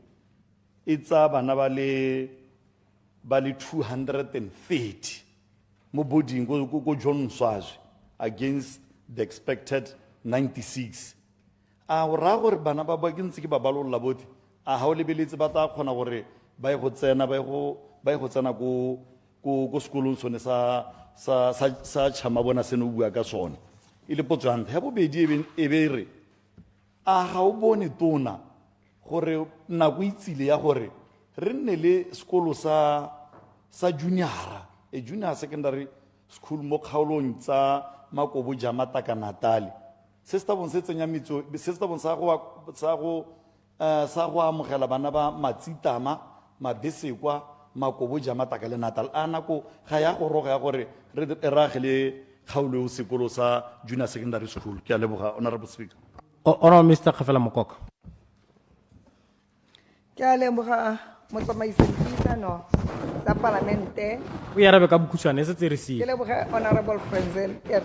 e tsa bana ba le 230 mo boarding go John Swazwe against the expected 96. A ra gore bana ba ba ke ntse ke ba balolla bote a ha o lebeletse ba tla khona gore ba go tsena ba go tsena go sekolong sone sa Chamabona se no bua ka sone ile potswanta ya bobedi e be re a ga o bone tona gore na go itsile ya gore re nne le sekolo sa junior junior secondary school mo kgaolong tsa Makobo Jamata ka Natale se sta bon se tsenya mitso se sta bon sa go sa go amogela bana ba Matsitama, Mabesekwa, Makoboja, Mataka le Natal. A nako ga ya go roga ya gore re rage le kgaolo sekolo sa junior secondary school. Ke a leboga, Honorable Speaker. Honorable Minister Kgafela Mokoko. Ke a leboga motsamaisi dipuisano tsa palamente. O arabe ka bokhutswane se tse re sie. Ke leboga Honorable Frenzel. Ke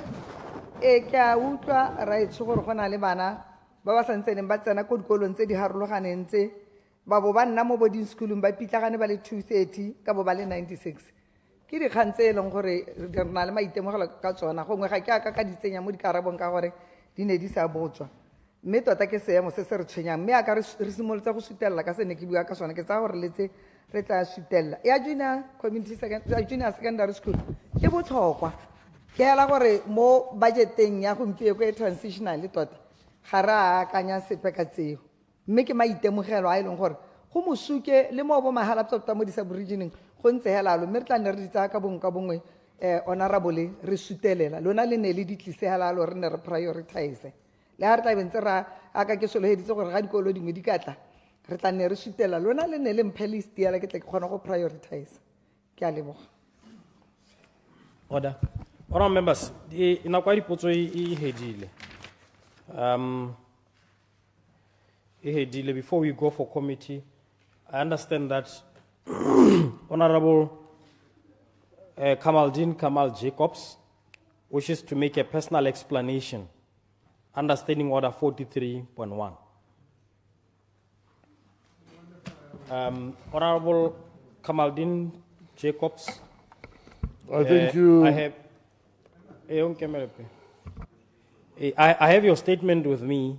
a utlwa ra itse gore go na le bana ba ba santseneng ba tsena ko dikolong tse di harologaneng tse ba bo ba nna mo boarding schoolong ba pitlagane ba le 230 ka bo ba le 96. Ke dikgang tse e leng gore re na le maitemogelo ka tsona gongwe ga ke ka di tsenya mo dikarabong ka gore di ne di sa botswa. Mme tota ke seemo se se re tshwenyang mme a ka re simolotse go sutelela ka se ne ke bua ka sona ke tsaya gore letse re tla sutelela ya junior secondary school ke botlhokwa ke hela gore mo budgeteng ya gompieno e transitional tota ga re akanya sepe ka tseo mme ke maitemogelo a e leng gore go mosuke le mo bo mahala tota mo di-subregioneng go ntse helalo mme re tla nne re di tsaya ka bongwe honorable re sutelela lona le ne le di tlise helalo re ne re prioritize le ha re tla bentse ra aka ke soloheditse gore ga dikolo dingwe di ka tla re tla nne re sutelela lona le ne le mphe list ya la ke tle ke kgona go prioritize ke a leboga. Order. Honorable members, nako ya dipotso e hedile. Before we go for committee, I understand that Honorable Kamal Jacobs wishes to make a personal explanation under Standing Order 43.1. Honorable Kamaldeen Jacobs. I think you. I have your statement with me.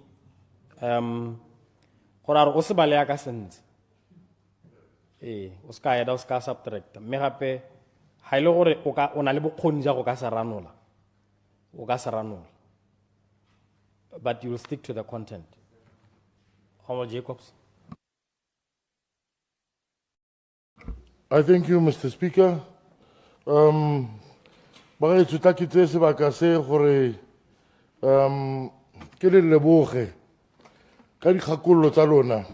Horar o se balea ka sense. O ska ya da o ska subtract. Me gape ha ile gore o na le bokgoni ja go ka sa ranola. O ka sa ranola. But you will stick to the content. Honorable Jacobs. I thank you, Mr. Speaker. Ba ke tshutakitse sebaka se gore ke le leboge ka dikgakollo tsa lona.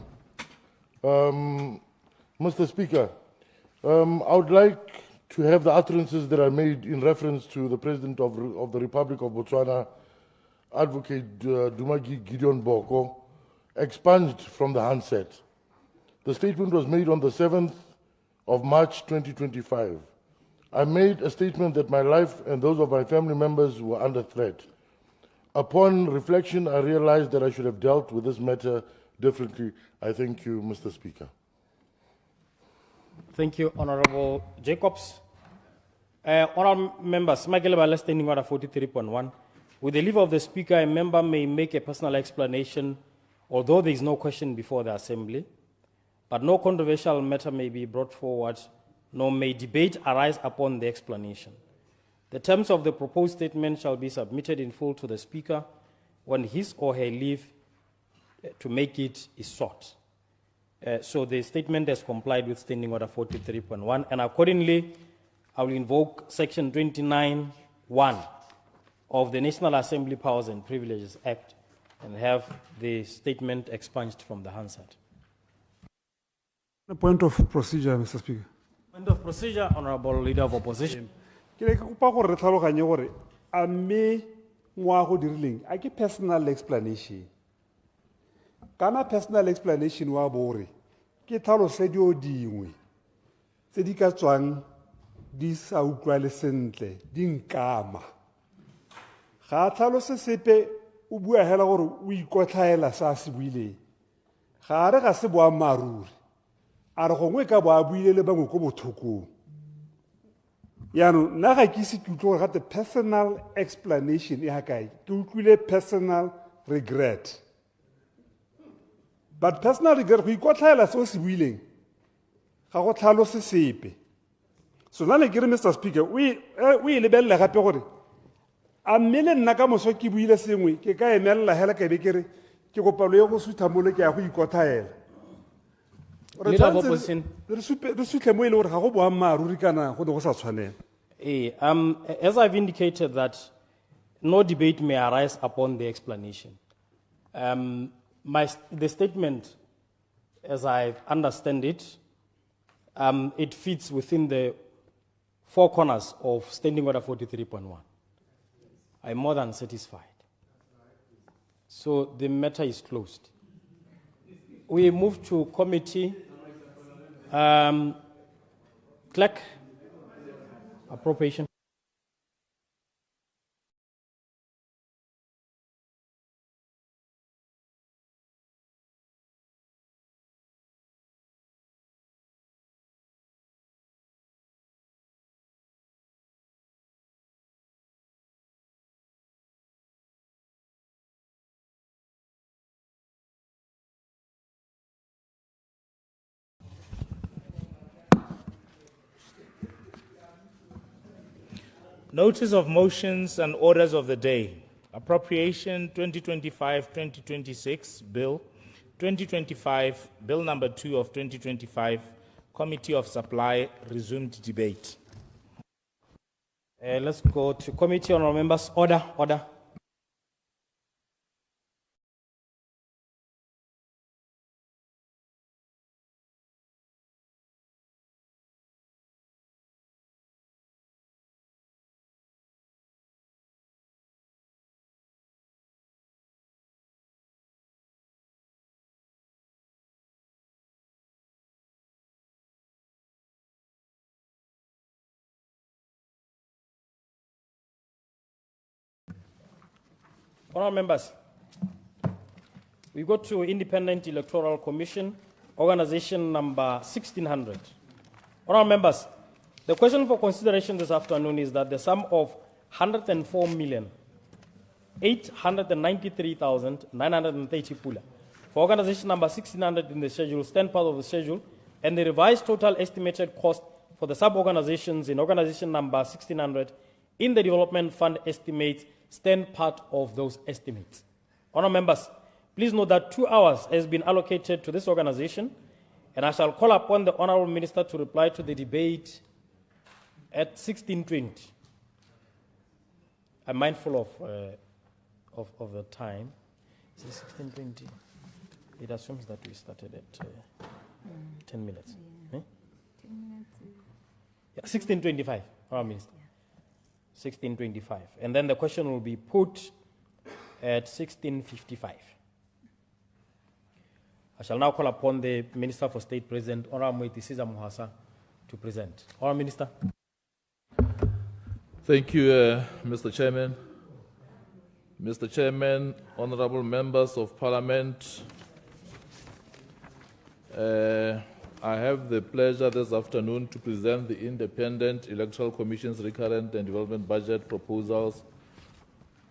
Mr. Speaker, I would like to have the utterances that I made in reference to the President of the Republic of Botswana, Advocate Dumagi Gideon Boko, expunged from the handset. The statement was made on the 7th of March 2025. I made a statement that my life and those of my family members were under threat. Upon reflection, I realized that I should have dealt with this matter differently. I thank you, Mr. Speaker. Thank you, Honorable Jacobs. Honorable members, Michael Standing Order 43.1. With the leave of the Speaker, a member may make a personal explanation, although there is no question before the Assembly, but no controversial matter may be brought forward, nor may debate arise upon the explanation. The terms of the proposed statement shall be submitted in full to the Speaker when his or her leave to make it is sought. So the statement has complied with Standing Order 43.1, and accordingly, I will invoke Section 29(1) of the National Assembly Powers and Privileges Act and have the statement expunged from the handset. A point of procedure, Mr. Speaker. Point of procedure, Honorable Leader of Opposition. Ke le ka kopa gore re tlhaloganye gore a mme ngwa go dirileng a ke personal explanation. Kana personal explanation wa bore ke tlhalose dio dingwe tse di ka tswang di sa utlwale sentle di nkama. Ga tlhalose sepe o bua hela gore o ikotlaela sa se buile. Ga re ga se boa maruri. A re gongwe ka boa buile le bangwe ko bothokong. Yaanong nna ga ke se ke utlwe gore gate personal explanation e ha kae ke utlwile personal regret. But personal regret go ikotlaela se o se buileng ga go tlhalose sepe. So nna ne ke re Mr. Speaker o e lebelele gape gore a mmele nna ka moso ke buile sengwe ke ka emelela hela ka be ke re ke kopalo ye go sutha mole ke ya go ikotlaela. Leader of Opposition. As I've indicated that no debate may arise upon the explanation. The statement as I understand it, it fits within the four corners of Standing Order 43.1. I'm more than satisfied. So the matter is closed. We move to committee. Clerk, appropriation. Notice of motions and orders of the day. Appropriation 2025-2026 Bill, 2025, Bill number 2 of 2025, Committee of Supply, resumed debate. Let's go to committee. Honourable members. Order. Honourable members, we go to Independent Electoral Commission, organization number 1600. Honourable members, the question for consideration this afternoon is that the sum of 104,893,930 pula for organization number 1600 in the schedule, stand part of the schedule, and the revised total estimated cost for the sub-organizations in organization number 1600 in the development fund estimates stand part of those estimates. Honourable members, please note that 2 hours has been allocated to this organization, and I shall call upon the Honourable Minister to reply to the debate at 16:20. I'm mindful of the time. Is it 16:20? It assumes that we started at 10 minutes. Yeah. Eh? 10 minutes. Yeah, 16:25, Honourable Minister. 16:25. And then the question will be put at 16:55. I shall now call upon the Minister for State President, Honourable Moitisiza Muhasa, to present. Honourable Minister. Thank you, Mr. Chairman. Mr. Chairman, honourable members of Parliament, I have the pleasure this afternoon to present the Independent Electoral Commission's recurrent and development budget proposals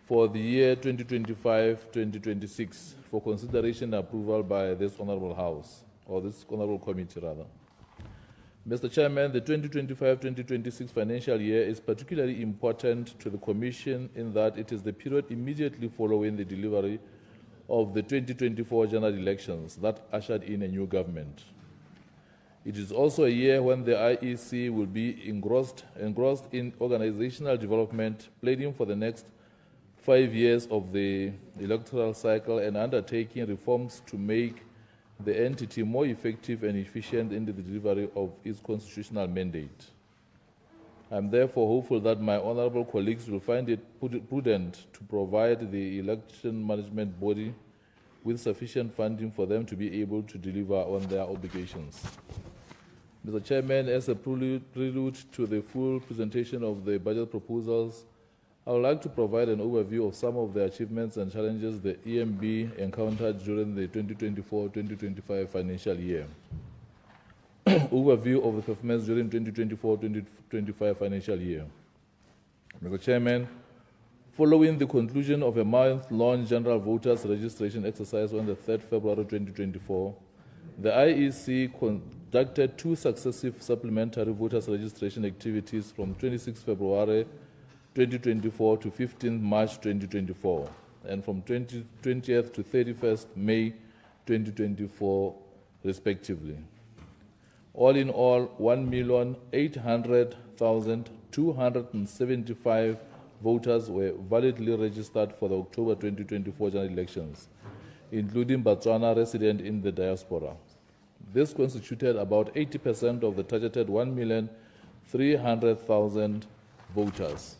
for the year 2025-2026 for consideration and approval by this Honourable House, or this Honourable Committee rather. Mr. Chairman, the 2025-2026 financial year is particularly important to the Commission in that it is the period immediately following the delivery of the 2024 general elections that ushered in a new government. It is also a year when the IEC will be engrossed in organizational development, planning for the next 5 years of the electoral cycle and undertaking reforms to make the entity more effective and efficient in the delivery of its constitutional mandate. I am therefore hopeful that my honourable colleagues will find it prudent to provide the election management body with sufficient funding for them to be able to deliver on their obligations. Mr. Chairman, as a prelude to the full presentation of the budget proposals, I would like to provide an overview of some of the achievements and challenges the EMB encountered during the 2024-2025 financial year. Overview of the performance during 2024-2025 financial year. Mr. Chairman, following the conclusion of a month-long general voters registration exercise on the 3rd February 2024, the IEC conducted 2 successive supplementary voters registration activities from 26 February 2024 to 15 March 2024, and from 20th to 31st May 2024, respectively. All in all, 1,800,275 voters were validly registered for the October 2024 general elections, including Botswana resident in the diaspora. This constituted about 80% of the targeted 1,300,000 voters.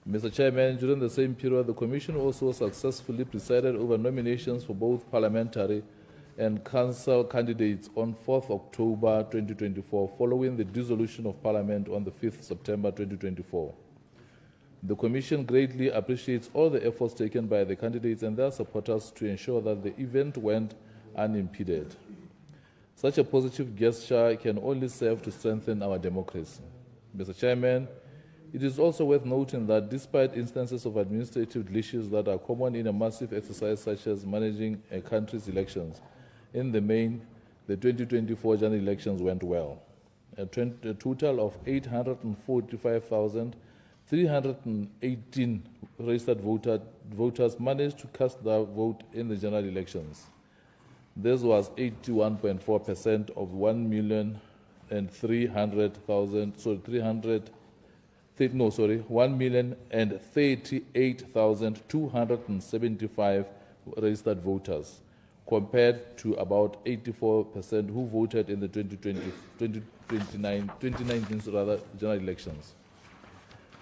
Mr. Chairman, during the same period, the Commission also successfully presided over nominations for both parliamentary and council candidates on 4th October 2024, following the dissolution of Parliament on the 5th September 2024. The Commission greatly appreciates all the efforts taken by the candidates and their supporters to ensure that the event went unimpeded. Such a positive gesture can only serve to strengthen our democracy. Mr. Chairman, it is also worth noting that despite instances of administrative glitches that are common in a massive exercise such as managing a country's elections, in the main, the 2024 general elections went well. A total of 845,318 registered voters managed to cast their vote in the general elections. This was 81.4% of 1,038,275 registered voters, compared to about 84% who voted in the 2019 general elections.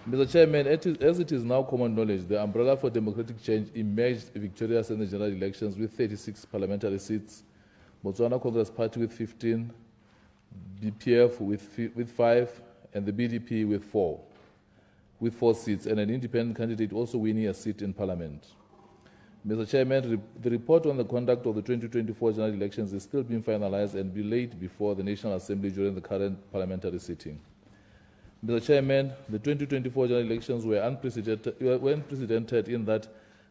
Mr. Chairman, as it is now common knowledge, the umbrella for democratic change emerged victorious in the general elections with 36 parliamentary seats, Botswana Congress Party with 15, BPF with 5, and the BDP with 4 seats, and an independent candidate also winning a seat in Parliament. Mr. Chairman, the report on the conduct of the 2024 general elections is still being finalized and be laid before the National Assembly during the current parliamentary sitting. Mr. Chairman, the 2024 general elections were unprecedented in that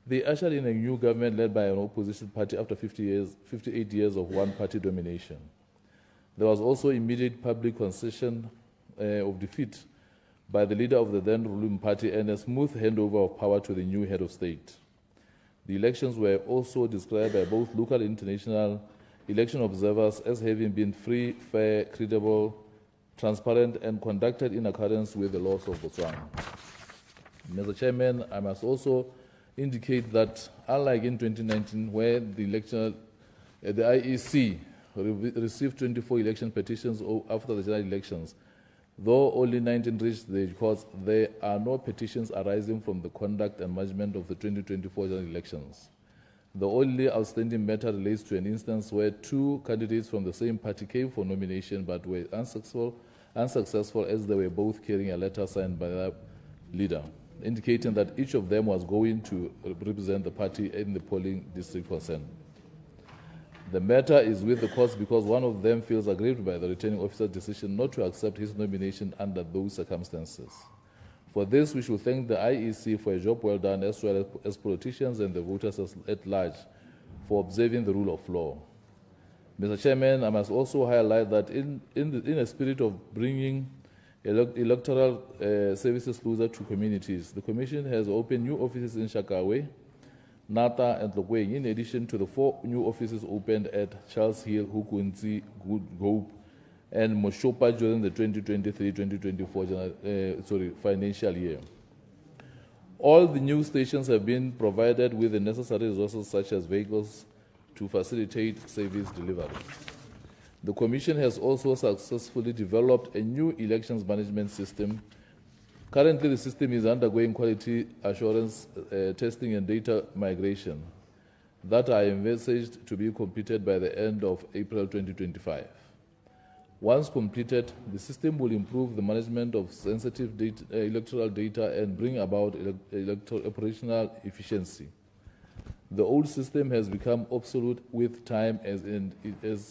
they ushered in a new government led by an opposition party after 58 years of one-party domination. There was also immediate public concession of defeat by the leader of the then ruling party and a smooth handover of power to the new head of state. The elections were also described by both local and international election observers as having been free, fair, credible, transparent, and conducted in accordance with the laws of Botswana. Mr. Chairman, I must also indicate that, unlike in 2019, where the IEC received 24 election petitions after the general elections, though only 19 reached the courts, there are no petitions arising from the conduct and management of the 2024 general elections. The only outstanding matter relates to an instance where two candidates from the same party came for nomination but were unsuccessful as they were both carrying a letter signed by their leader, indicating that each of them was going to represent the party in the polling district concerned. The matter is with the courts because one of them feels aggrieved by the returning officer's decision not to accept his nomination under those circumstances. For this, we should thank the IEC for a job well done, as well as politicians and the voters at large for observing the rule of law. Mr. Chairman, I must also highlight that in a spirit of bringing electoral services closer to communities, the Commission has opened new offices in Shakawe, Nata, and Lokweng, in addition to the 4 new offices opened at Charles Hill, Hukunzi, Gope, and Moshopa during the 2023-2024 financial year. All the new stations have been provided with the necessary resources such as vehicles to facilitate service delivery. The Commission has also successfully developed a new elections management system. Currently, the system is undergoing quality assurance testing and data migration that are envisaged to be completed by the end of April 2025. Once completed, the system will improve the management of sensitive electoral data and bring about operational efficiency. The old system has become obsolete with time as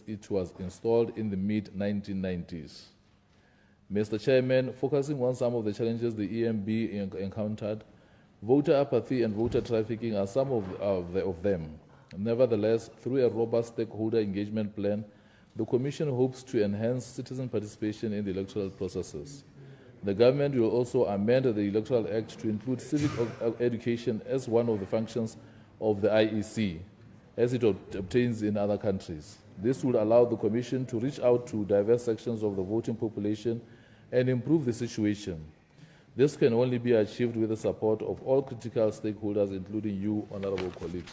it was installed in the mid-1990s. Mr. Chairman, focusing on some of the challenges the EMB encountered, voter apathy and voter trafficking are some of them. Nevertheless, through a robust stakeholder engagement plan, the Commission hopes to enhance citizen participation in the electoral processes. The government will also amend the Electoral Act to include civic education as one of the functions of the IEC, as it obtains in other countries. This will allow the Commission to reach out to diverse sections of the voting population and improve the situation. This can only be achieved with the support of all critical stakeholders, including you, honorable colleagues.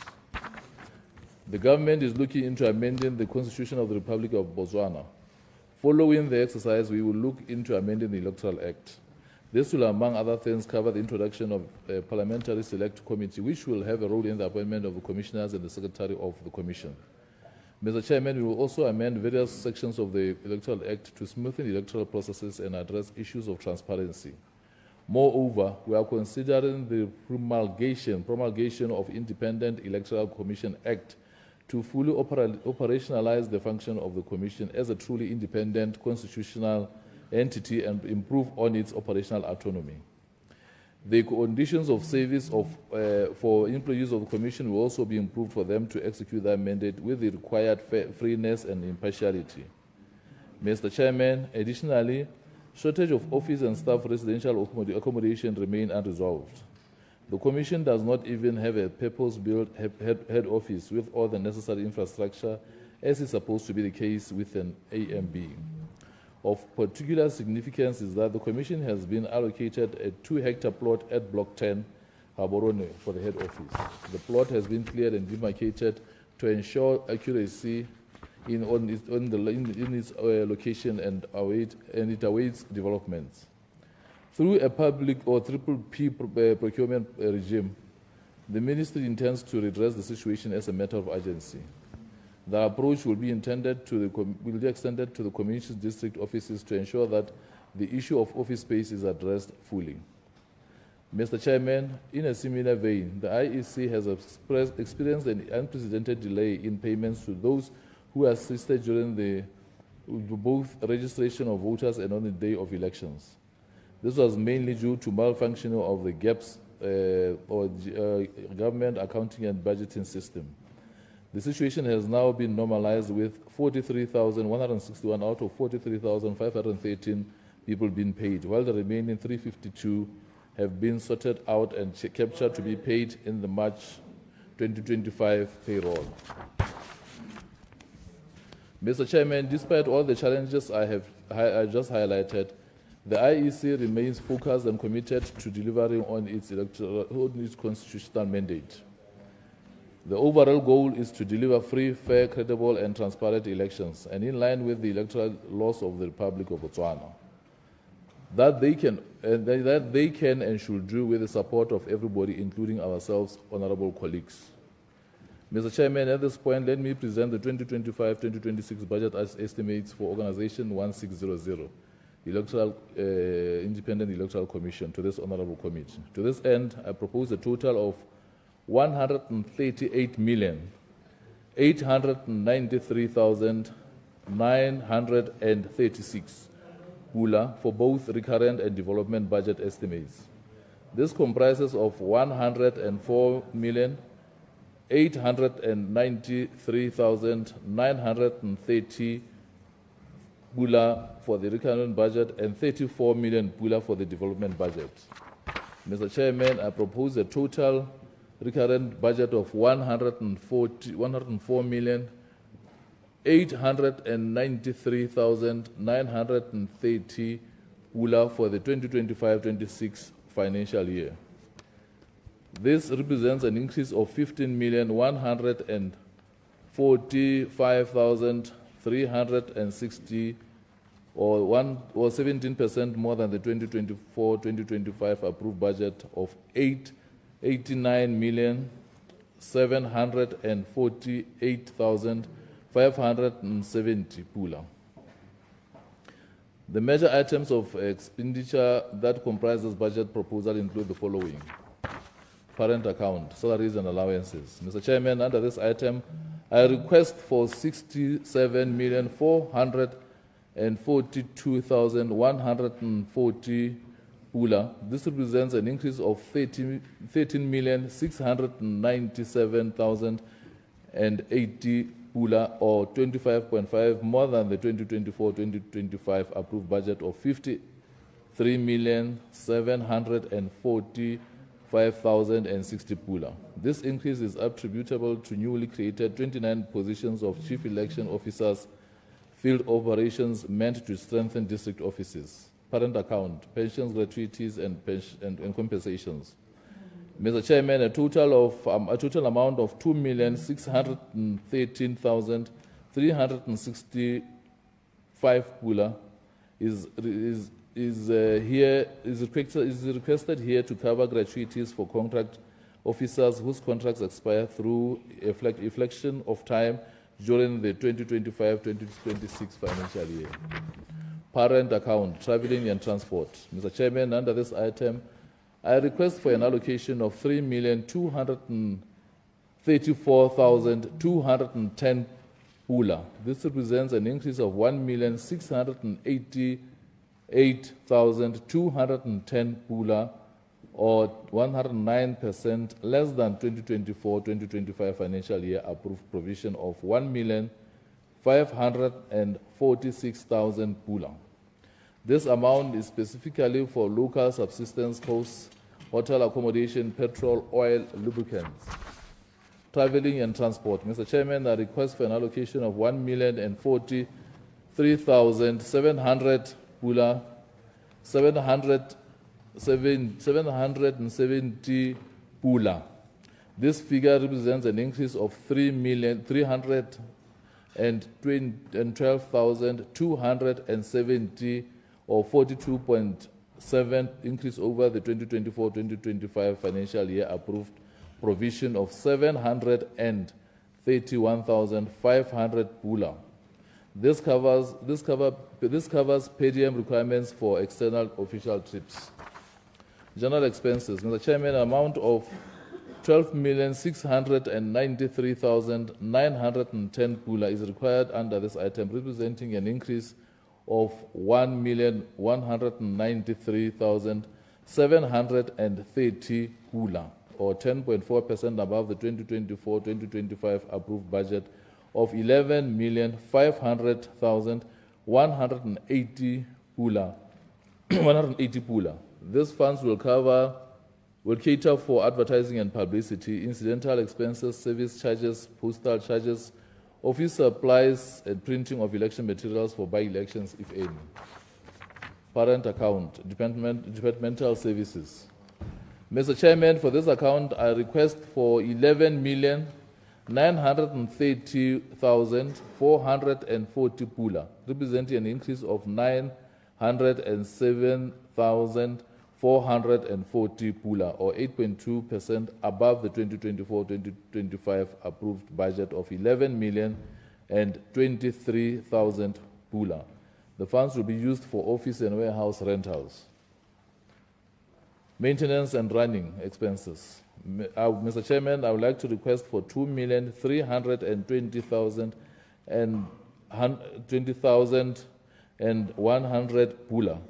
The government is looking into amending the Constitution of the Republic of Botswana. Following the exercise, we will look into amending the Electoral Act. This will, among other things, cover the introduction of a parliamentary select committee, which will have a role in the appointment of the commissioners and the secretary of the commission. Mr. Chairman, we will also amend various sections of the Electoral Act to smoothen electoral processes and address issues of transparency. Moreover, we are considering the promulgation of Independent Electoral Commission Act to fully operationalize the function of the Commission as a truly independent constitutional entity and improve on its operational autonomy. The conditions of service for employees of the Commission will also be improved for them to execute their mandate with the required freeness and impartiality. Mr. Chairman, additionally, shortage of office and staff residential accommodation remain unresolved. The Commission does not even have a purpose-built head office with all the necessary infrastructure, as is supposed to be the case with an AMB. Of particular significance is that the Commission has been allocated a 2-hectare plot at Block 10, Gaborone, for the head office. The plot has been cleared and demarcated to ensure accuracy in its location and it awaits developments. Through a public or P procurement regime, the Ministry intends to redress the situation as a matter of urgency. The approach will be extended to the Commission's district offices to ensure that the issue of office space is addressed fully. Mr. Chairman, in a similar vein, the IEC has experienced an unprecedented delay in payments to those who assisted during both registration of voters and on the day of elections. This was mainly due to malfunctioning of the GAPS government accounting and budgeting system. The situation has now been normalized with 43,161 out of 43,513 people being paid, while the remaining 352 have been sorted out and captured to be paid in the March 2025 payroll. Mr. Chairman, despite all the challenges I just highlighted, the IEC remains focused and committed to delivering on its constitutional mandate. The overall goal is to deliver free, fair, credible, and transparent elections, and in line with the electoral laws of the Republic of Botswana. That they can and should do with the support of everybody, including ourselves, honorable colleagues. Mr. Chairman, at this point, let me present the 2025-2026 budget as estimates for Organization 1600, Independent Electoral Commission, to this honorable committee. To this end, I propose a total of 138,893,936 pula for both recurrent and development budget estimates. This comprises of 104,893,930 pula for the recurrent budget and 34 million pula for the development budget. Mr. Chairman, I propose a total recurrent budget of 104,893,930 pula for the 2025-26 financial year. This represents an increase of 15,145,360 or 17% more than the 2024-2025 approved budget of 89,748,570 pula. The major items of expenditure that comprise this budget proposal include the following. Parent account, salaries and allowances. Mr. Chairman, under this item, I request for 67,442,140 pula. This represents an increase of 13,697,080 pula, or 25.5 more than the 2024-2025 approved budget of 53,745,060 pula. This increase is attributable to newly created 29 positions of chief election officers, field operations meant to strengthen district offices, parent account, pensions, gratuities, and compensations. Mr. Chairman, a total amount of 2,613,365 pula is requested here to cover gratuities for contract officers whose contracts expire through a reflection of time during the 2025-2026 financial year. Parent account, traveling and transport. Mr. Chairman, under this item, I request for an allocation of 3,234,210 pula. This represents an increase of 1,688,210 pula, or 109% less than 2024-2025 financial year approved provision of 1,546,000 pula. This amount is specifically for local subsistence costs, hotel accommodation, petrol, oil, lubricants, traveling and transport. Mr. Chairman, I request for an allocation of 1,043,700 pula, 770 pula. This figure represents an increase of 3,312,270, or 42.7% increase over the 2024-2025 financial year approved provision of 731,500 pula. This covers per diem requirements for external official trips. General expenses. Mr. Chairman, an amount of 12,693,910 pula is required under this item, representing an increase of 1,193,730 pula, or 10.4% above the 2024-2025 approved budget of 11,500,180 pula. 180 pula. These funds will cater for advertising and publicity, incidental expenses, service charges, postal charges, office supplies, and printing of election materials for by-elections, if any. Parent account, departmental services. Mr. Chairman, for this account, I request for 11,930,440 pula, representing an increase of 907,440 pula, or 8.2% above the 2024-2025 approved budget of 11,023,000 pula. The funds will be used for office and warehouse rentals. Maintenance and running expenses. Mr. Chairman, I would like to request for 2,320,100 pula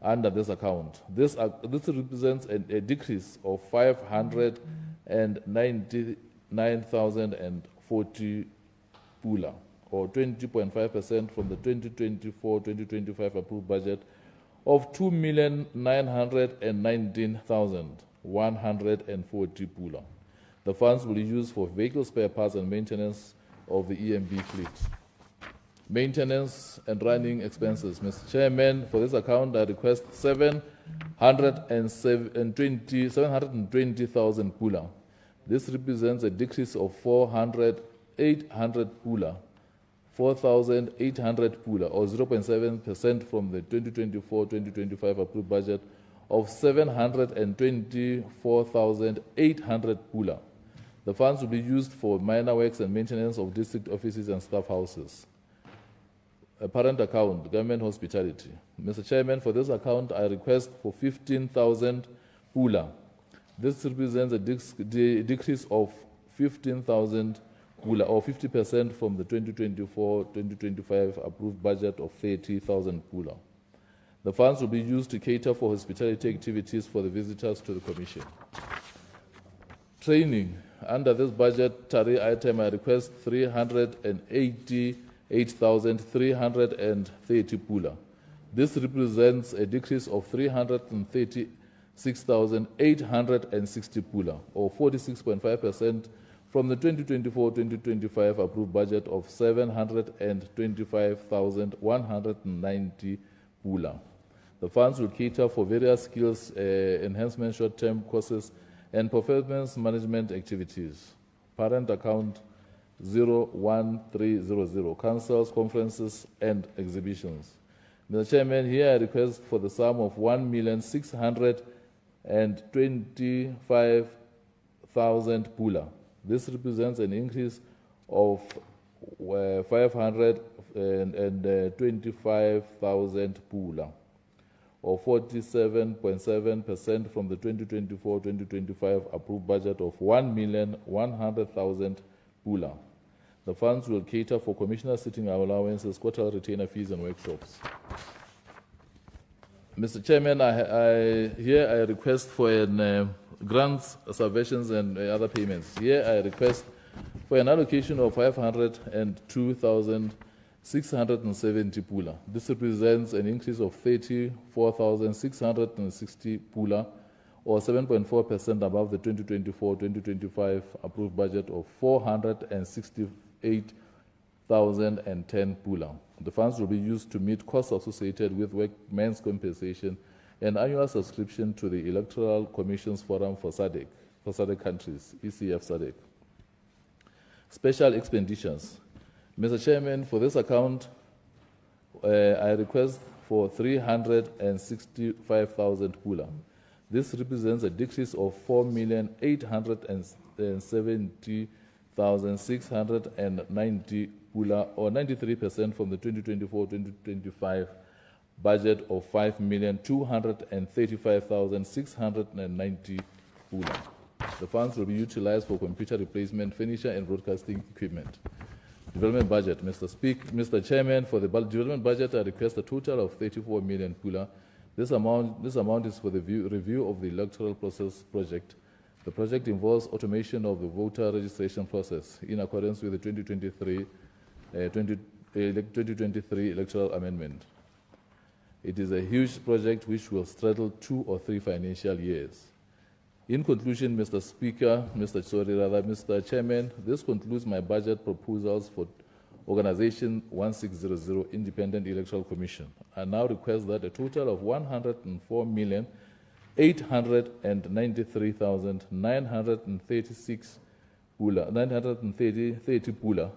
under this account. This represents a decrease of 599,040 pula, or 20.5% from the 2024-2025 approved budget of 2,919,140 pula. The funds will be used for vehicle spare parts and maintenance of the EMB fleet. Maintenance and running expenses. Mr. Chairman, for this account, I request 720,000 pula. This represents a decrease of 800 pula, 4,800 pula, or 0.7% from the 2024-2025 approved budget of 724,800 pula. The funds will be used for minor works and maintenance of district offices and staff houses. A parent account, government hospitality. Mr. Chairman, for this account, I request for 15,000 pula. This represents a decrease of 15,000 pula, or 50% from the 2024-2025 approved budget of 30,000 pula. The funds will be used to cater for hospitality activities for the visitors to the Commission. Training. Under this budgetary item, I request 388,330 pula. This represents a decrease of 336,860 pula, or 46.5% from the 2024-2025 approved budget of 725,190 pula. The funds will cater for various skills enhancement short-term courses and performance management activities. Parent account 01300, councils, conferences, and exhibitions. Mr. Chairman, here I request for the sum of 1,625,000 pula. This represents an increase of 525,000 pula, or 47.7% from the 2024-2025 approved budget of 1,100,000 pula. The funds will cater for commissioner sitting allowances, quota retainer fees, and workshops. Mr. Chairman, here I request for grants, subventions, and other payments. Here I request for an allocation of 502,670 pula. This represents an increase of 34,660 pula, or 7.4% above the 2024-2025 approved budget of 468,010 pula. The funds will be used to meet costs associated with workmen's compensation and annual subscription to the Electoral Commission's Forum for SADC countries, ECF SADC. Special expenditures. Mr. Chairman, for this account, I request for 365,000 pula. This represents a decrease of 4,870,690 pula, or 93% from the 2024-2025 budget of 5,235,690 pula. The funds will be utilized for computer replacement, furniture, and broadcasting equipment. Development budget, Mr. Chairman, for the development budget, I request a total of 34 million pula. This amount is for the review of the electoral process project. The project involves automation of the voter registration process in accordance with the 2023 electoral amendment. It is a huge project which will straddle 2 or 3 financial years. In conclusion, Mr. Chairman, this concludes my budget proposals for Organization 1600 Independent Electoral Commission. I now request that a total of 104,893,936 pula, 930 pula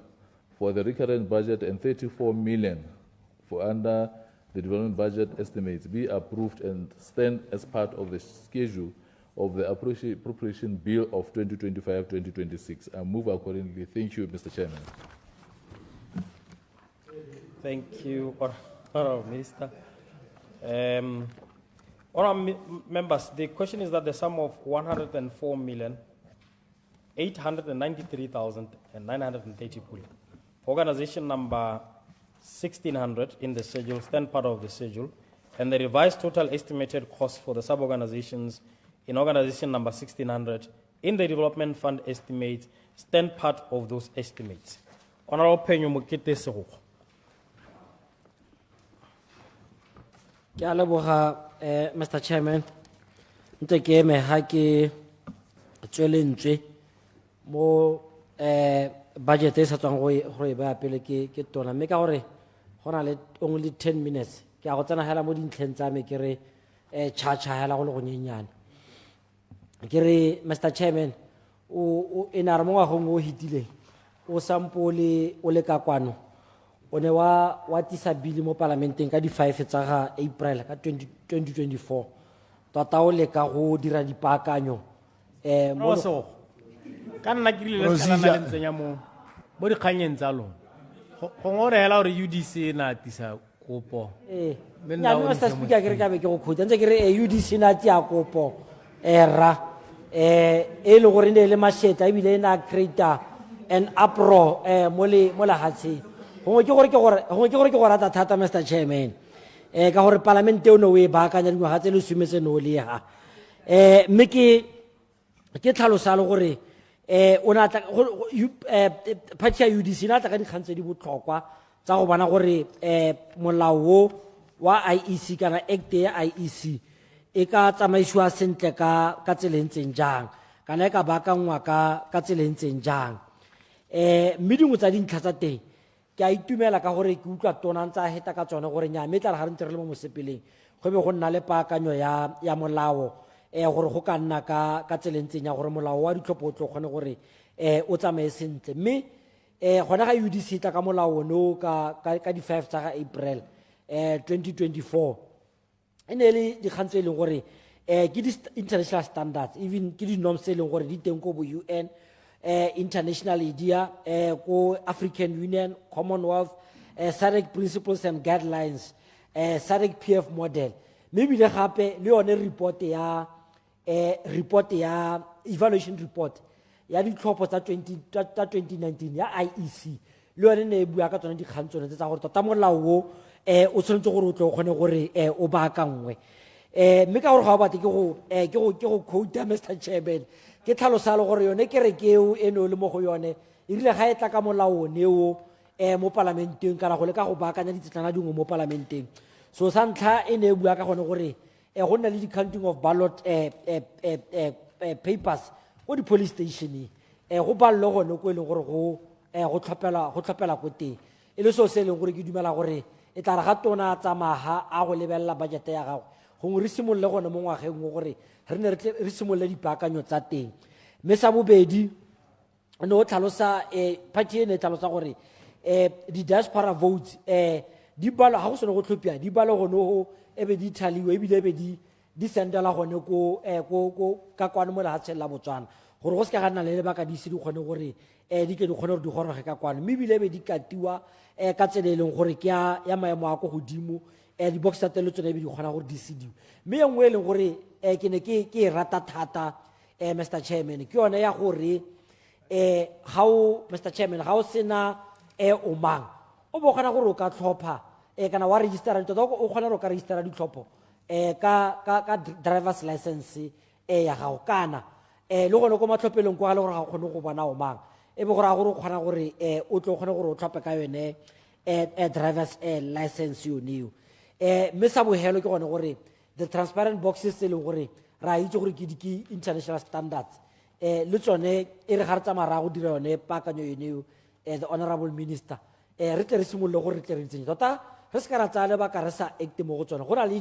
for the recurrent budget and 34 million for under the development budget estimates be approved and stand as part of the schedule of the Appropriation Bill of 2025-2026. I move accordingly. Thank you, Mr. Chairman. Thank you, Honourable Minister. Honourable members, the question is that the sum of 104,893,930 pula for organization number 1600 in the schedule, stand part of the schedule, and the revised total estimated cost for the sub-organizations in organization number 1600 in the development fund estimates stand part of those estimates. Honourable Penyo Mokete Seroko. Mr. Chairman, ntse ke eme ha ke tswelentswe mo budget e sa tswang go e baya pele ke tona, mme ka gore go na le only 10 minutes ke a go tsena hela mo dintlheng tsa me ke re cha hela go le go nyenyane ke re Mr. Chairman o ena re mo ngwagong o hitileng o sampole o le ka kwano o ne wa tisa bili mo parlamenteng ka di 5 tsa ga April ka 2024 tota o le ka go dira dipaakanyo mo ka nna ke rile le kana le ntsenya mo di kganyeng tsa lona go ngorela gore UDC na tisa kopo nna Mr. Speaker ke re ka be ke go khutsa ntse ke re UDC na tia kopo era le gore ne le masheta ebile na creator an uproar mo la hatsi go ke gore ke go rata thata Mr. Chairman ka gore parlamente o no e baakanya dingwaga tse le sumetse no le ha mme ke tlhalosa le gore o na tla party ya UDC na tla ka dikgantse di botlhokwa tsa go bona gore molao wa IEC kana act ya IEC e ka tsamaisiwa sentle ka tselentseng jang kana e ka baakangwa ka tselentseng jang mme dingwe tsa dintlha tsa teng ke a itumela ka gore ke utlwa tona ntsa heta ka tsone gore nya metla ga re ntse re le mo mosepeleng go be go nna le paakanyo ya molao gore go ka nna ka tselentseng ya gore molao wa ditlhopho o tlo kgone gore o tsamaye sentle mme gona ga UDC tla ka molao no ka di 5 tsa April 2024 ene le dikgang tse e leng gore ke di international standards even ke di norms tse e leng gore di teng ko bo UN international idea ko African Union Commonwealth SADC principles and guidelines SADC PF model maybe le gape le yone report ya evaluation report ya ditlhopho tsa 2019 ya IEC le yone ne e bua ka tsone dikgang tsone tsa gore tota molao o o tshwanetse gore o tle o kgone gore o baakangwe mme ka gore ga o batle ke go quote Mr. Chairman ke tlhalosa le gore yone kerekeo eno le mo go yone e rile ga e tla ka molao neo mo parlamenteng kana go le ka go baakanya ditsetlana dingwe mo parlamenteng so sa ntlha e ne e bua ka gone gore go nna le di-counting of ballot papers ko di-police stationeng go ballo gone ko e leng gore go tlhopela ko teng e le so se e leng gore ke dumela gore e tla re ga tona tsamaga a go lebelela budget ya gago gongwe re simolole gone mo ngwageng o gore re ne re simolole dipaakanyo tsa teng mme sa bobedi ne o tlhalosa party e ne e tlhalosa gore di-diaspora votes di balwa ga go sone go tlhopia di balwa gone go ebe di thaliwe ebile ebe di sendela gone ka kwano mo lehatsheng la Botswana gore go se ka ga nna le lebaka di ise di kgone gore di ke di kgone gore di goroge ka kwano mme ebile ebe di katiwa ka tsela e leng gore ke ya maemo a go godimo di-box tsa telo tsone ebe di kgona gore di sediwe mme e nngwe e leng gore ke ne ke e rata thata Mr. Chairman ke yone ya gore Mr. Chairman ga o sena o mang o bo kgona gore o ka tlhopha kana wa registera tota o kgona gore o ka registera ditlhopho ka driver's license ya gago kana le gone ko matlhophelong kwa le gore ga o kgone go bona o mang e be gore a gore o kgona gore o tlo kgone gore o tlhophe ka yone driver's license yoneo mme sa bogelo ke gone gore the transparent boxes tse e leng gore ra itse gore ke international standards le tsone e re ga re tsamaya go dira yone paakanyo yoneo the honorable minister re tle re simolole gore re tle re ntsenye tota re se ka ra tsaya lebaka re sa acte mo go tsone go na le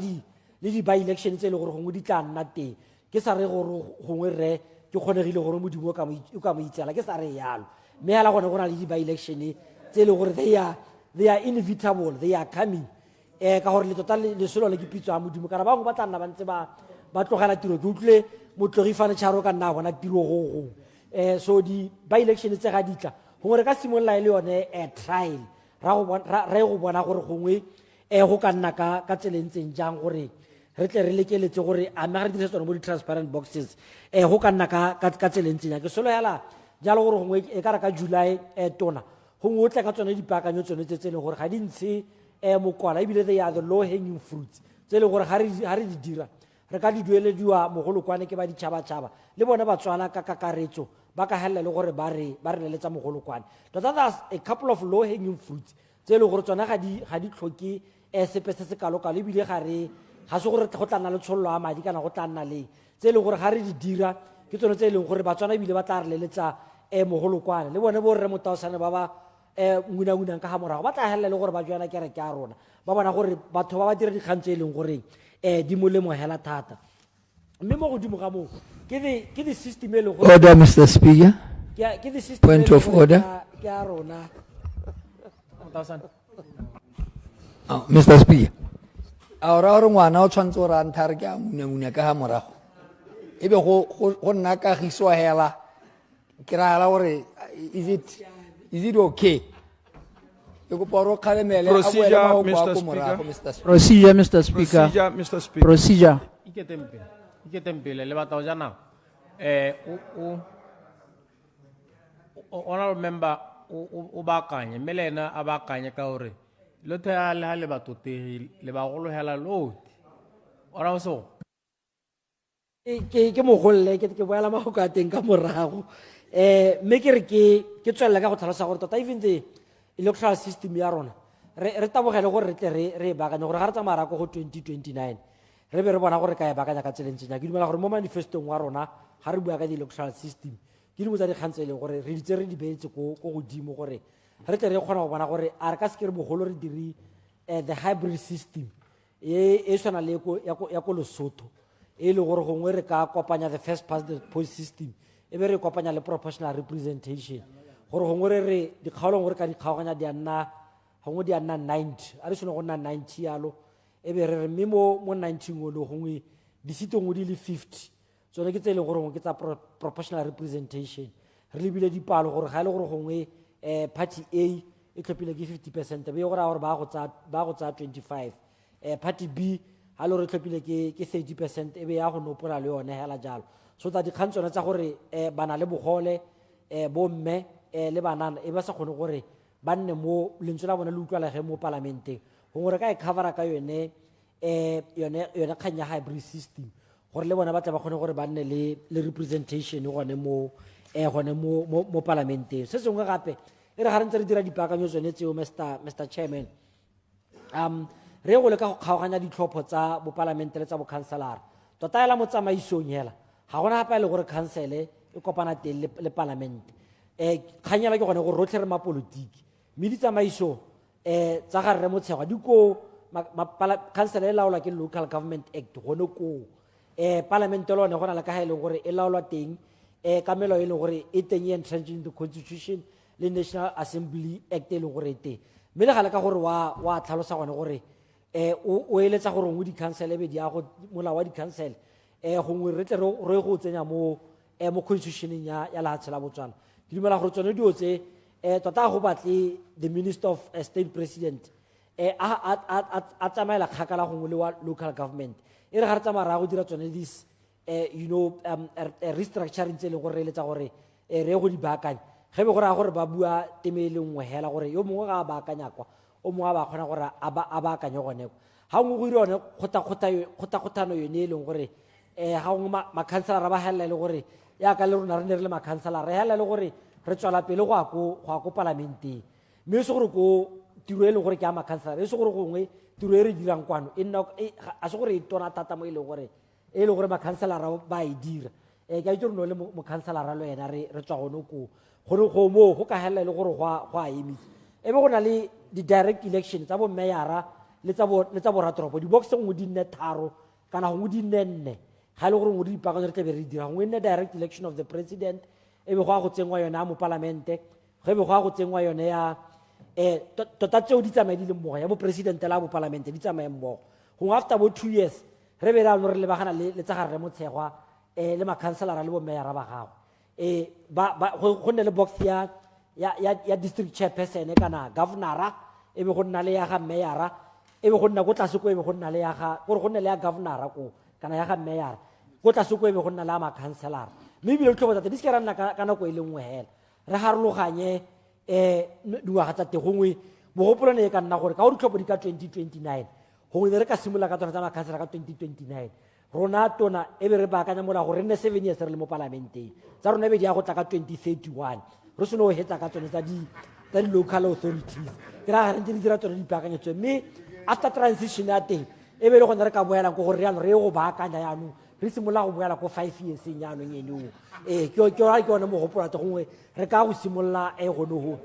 di-by-election tse e le gore gongwe di tla nna teng ke sa re gore gongwe re ke kgonegile gore modimo o ka mo itsela ke sa re yalo mme hela gone go na le di-by-election tse e le gore they are inevitable they are coming ka gore le tota lesolo le ke pitso ya modimo kana bangwe ba tla nna ba ntse ba tlogela tiro ke utlwile motlogifane tšharo ka nna a bona tiro go so di-by-election tse ga ditla gongwe re ka simolola e le yone trial re go bona gore gongwe go ka nna ka tselentseng jang gore re tle re lekeletse gore a mme ga re dirisa tsone mo di-transparent boxes go ka nna ka tselentseng jang ke solo yala jalo gore gongwe e ka re ka July tona gongwe o tle ka tsone dipaakanyo tsone tse e leng gore ga di ntshe mokwala ebile they are the low hanging fruits tse e leng gore ga re di dira re ka di duelediwa mogolokwane ke ba ditšhabatšhaba le bone Batswana ka kakaretso ba ka helela le gore ba re neletsa mogolokwane tota there's a couple of low hanging fruits tse e leng gore tsona ga di tlhoke sepe se se kalokalo ebile ga se gore go tla nna le tshololo a madi kana go tla nna leng tse e leng gore ga re di dira ke tsone tse e leng gore Batswana ebile ba tla re leletsa mogolokwane le bone bo rre motaosane ba ba ngunangunang ka ga morago ba tla helela le gore ba joana kereke ya rona ba bona gore batho ba ba dira dikgang tse e leng gore di molemo hela thata mme mo godimo ga moo ke the system e leng gore order Mr. Speaker ke the system point of order ke a rona Mr. Speaker a ora gore ngwana o tshwantse gore a nthare ke a ngunanguna ka ga morago ebe go nna kagiso hela ke ragala gore is it okay Procedure, Mr. Speaker. Procedure. Iketempele le batao jana. Honorable member o bakanye melena a bakanye ka hore lo thea le ha le batotegi le bagolo hela lo. Ora so. Ke mogolle ke boela ma go ka teng ka morago. Me ke re ke tswela ka go tlhalosa gore tota even the electoral system ya rona re tabogele gore re tle re bakanya gore ga re tsamaya rako go 2029 re be re bona gore ka e bakanya ka tselentseng ke dumela gore mo manifestong wa rona ga re bua ka di-electoral system ke dingwe tsa dikgang tse e leng gore re ditse re di beetse ko godimo gore re tle re kgona go bona gore a re ka se ke re bogolo re dire the hybrid system e tshwana le ya ko Lesotho e le gore gongwe re ka kopanya the first past the post system e be re kopanya le proportional representation gore gongwe re re dikgaolo gore ka dikgaoganya di a nna gongwe di a nna 90 a re sone go nna 90 yalo e be re re mme mo 19 o le gongwe di sitongwe di le 50 tsone ke tse e leng gore gongwe ke tsa proportional representation re lebile dipalo gore ga e le gore gongwe party A e tlhophile ke 50% be gore a gore ba go tsa 25 party B ha lo re tlhophile ke 30% e be ya go nopola le yone hela jalo so tsa dikgang tsone tsa gore bana le bogole bo mme le banana e ba sa kgone gore ba nne mo lentswe la bona le utlwalege mo parlamenteng gongwe re ka e covera ka yone kgang ya hybrid system gore le bona ba tla ba kgone gore ba nne le representation gone mo parlamenteng se sengwe gape e re ga re ntse re dira dipaakanyo tsone tseo Mr. Chairman re go le ka go kgaoganya ditlhopho tsa bopalamente le tsa bokhanselara tota ela mo tsamaisong hela ga gona gape le gore khansele e kopana teng le parlamente kganyela ke gone gore rotlhe re mapolotiki mme ditsamaiso tsa ga rre motshegwa di ko khansele e laolwa ke local government act gone koo parlamente le one go na le ka ga e leng gore e laolwa teng ka melao e leng gore e teng e entrenched in the constitution le National Assembly Act e leng gore e teng mme le gale ka gore wa tlhalosa gone gore o eletsa gore ngwe di-council be di ya go molao wa di-council gongwe re tle re go tsenya mo constitutioneng ya lehatshe la Botswana ke dumela gore tsone dio tse tota go batle the Minister of State President a tsamaela kgakala gongwe le wa local government e re ga re tsamaya go dira tsone this restructuring tse e leng gore re eletsa gore re go di baakanya ge be gore a gore ba bua teme e le nngwe hela gore yo mongwe ga a baakanya kwa o mongwe a ba kgona gore a baakanye goneko ga ngwe go ile one kgotakgotano yone e leng gore ga ngwe makhanselara ba helela e le gore yaka le rona re ne re le makhanselara re helela le gore re tswala pele go ya ko parlamenteng mme e se gore ko tiro e leng gore ke ya makhanselara e se gore gongwe tiro e re dirang kwano a se gore e tona thata mo e leng gore makhanselara ba e dira ke a itse re no le mokhanselara le ena re tswa gone koo gore go mo go ka helela le gore go a emise e be go na le di-direct election tsa bo meyara le tsa boratoropo di-box ngwe di nne tharo kana gongwe di nne nne ga e le gore ngwe di dipaakanyo re tlabe re dira gongwe nne direct election of the president e be go ya go tsengwa yone ya mo parlamente ge be go ya go tsengwa yone ya tota tseo di tsamaye di le mmogo ya bopresidente la bo parlamente di tsamaye mmogo gongwe after bo 2 years re be rano re lebagana le tsa gare re motshegwa le makhanselara le bo meyara ba gago go nne le box ya district chairperson kana governora e be go nna le ya ga meyara e be go nna go tlase ko e be go nna le ya ga gore go nne le ya governora ko kana ya ga meyara go tlase ko e be go nna le ya makhanselara mme ebile le tlhobo tsa di se ke ra nna ka nako e le nngwe hela re harologanye dingwaga tsa teng gongwe mogopolo ne e ka nna gore ka go ditlhopho di ka 2029 gongwe ne re ka simolola ka tsona tsa makhanselara ka 2029 rona tona e be re baakanya mola gore re nne 7 years re le mo parlamenteng tsa rona e be di ya go tla ka 2031 re seno go hetsa ka tsone tsa di-local authorities ke raga re ntse di dira tsone dipaakanyetso mme after transition ya teng e be le gone re ka boelang ko gore yanong re ye go baakanya yanong re simolola go boela ko 5 yearseng yanong eneo ke yone mogopolate gongwe re ka go simolola gone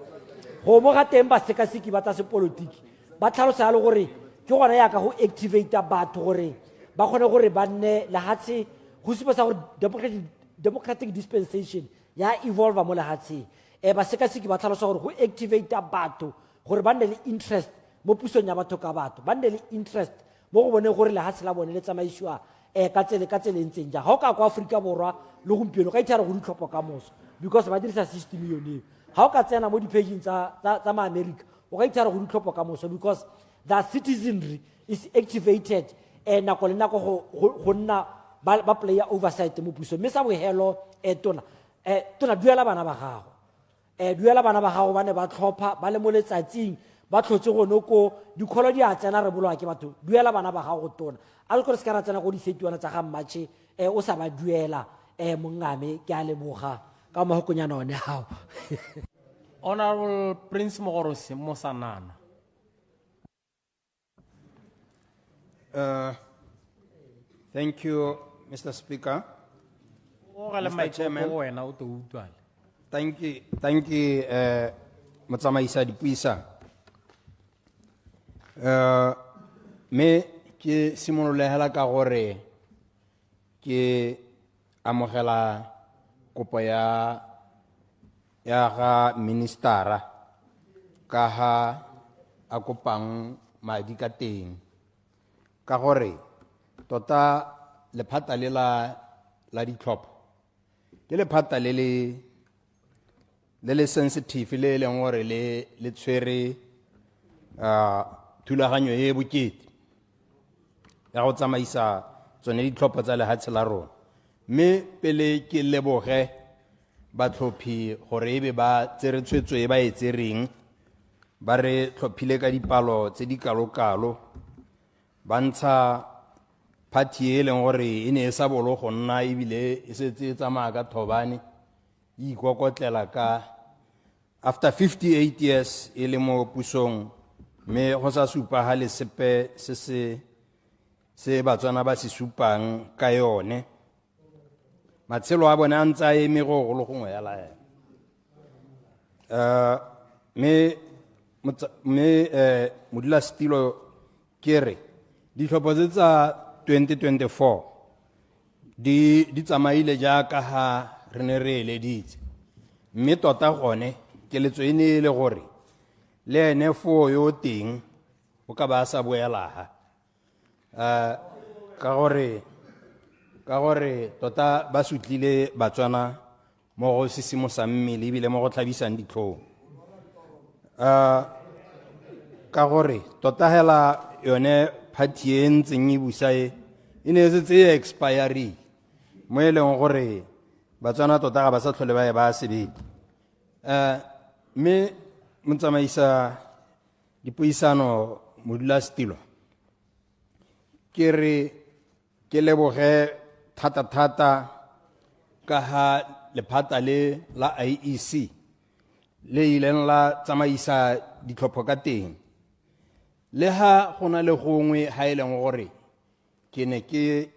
go mo ga teng basekaseki ba tsa sepolotiki ba tlhalosa ya le gore ke gona yaka go activate batho gore ba kgone gore ba nne lehatshe go supetsa gore democratic dispensation ya evolve mo lehatsheng basekaseki ba tlhalosa gore go activate batho gore ba nne le interest mo pusong ya batho ka batho ba nne le interest mo go bone gore lehatshe la bone le tsamaisiwa ka tsele e ntseng ja ga o ka kwa Aforika Borwa le gompieno ka ithara go ditlhopho ka moso because ba dirisa system yone ga o ka tsena mo di-pageng tsa ma-America o ka ithara go ditlhopho ka moso because the citizenry is activated nako le nako go nna ba playa oversight mo pusong mme sa bohelo tona duela bana ba gago ba ne ba tlhopha ba le mo letsatsing ba tlhotse gone ko dikgolo di a tsena re bolwa ke batho duela bana ba gago tona a le gore se ka ra tsena go di-31 tsa ga mmatšhe o sa ba duela mongame ke a leboga ka mahokonyana one gago Honorable Prince Mogorosi Mosanana. Thank you, Mr. Speaker. Mr. Chairman. Thank you, Motsamaisa Dipuisa. Me ke simolole hela ka gore ke amogela kopo ya ga ministera ka ha a kopang madi ka teng ka gore tota lephata le la ditlhopho ke lephata le le sensitive le leng gore le tshwere thulaganyo e bokete ya go tsamaisa tsone ditlhopho tsa lehatshe la rona mme pele ke leboge batlhophi gore ebe ba tsere tshwetso e ba e tsereng ba re tlhophile ka dipalo tse di kalo-kalo ba ntsha party e leng gore e ne e sa bolo go nna ebile e setse e tsamaya ka thobane e ikokotlela ka after 58 years e le mo pusong mme go sa supagale sepe se Batswana ba se supang ka yone matshelo a bone a ntse a eme go gongwe yala mme modulasetilo ke re ditlhopho tse tsa 2024 di tsamaile jaaka ha re ne re eleditse mme tota gone keletso e ne e le gore le ene fo yo teng o ka ba sa boelaga ka gore tota ba sutlile Batswana mo go sisimosa mmele ebile mo go tlhabisang ditlhong ka gore tota hela yone party e ntseng e busa e ne setse e expiring mo e leng gore Batswana tota ga ba sa tlhole ba sebedi mme motsamaisa dipuisano modulasetilo ke re ke leboge thata ka ha lephata le la IEC le ileng la tsamaisa ditlhopho ka teng le ha go na le gongwe ha e leng gore ke ne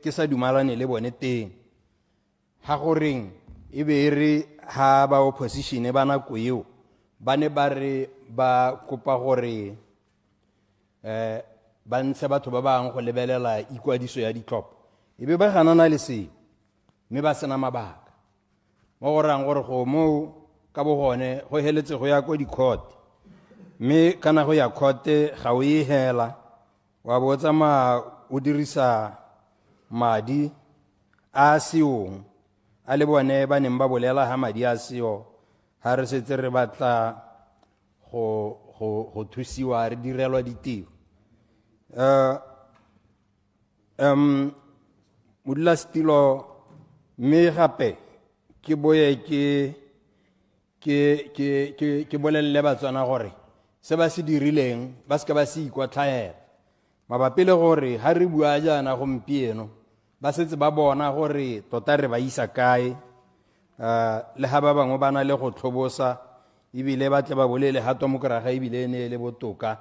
ke sa dumalane le bone teng ha goreng e be re ha ba opposition ba nako eo ba ne ba re ba kopa gore ba ntshe batho ba bang go lebelela ikwadiso ya ditlhopho e be ba ganana le se mme ba sena mabaka mo go rang gore go mo ka bogone go heletse go ya ko di-court mme kana go ya court ga o e hela wa bo tsamaya o dirisa madi a seong a le bone ba neng ba bolela ha madi a seo ha re setse re batla go thusiwa re direlwa ditiro modulasetilo mme gape ke boye ke bolelele Batswana gore se ba se dirileng ba se ka ba se ikwatlhaela mabapi le gore ha re bua jaana gompieno ba setse ba bona gore tota re ba isa kae le ha ba bangwe ba na le go tlhobosa ebile ba tle ba bolele ha tomokeraga ebile ne le botoka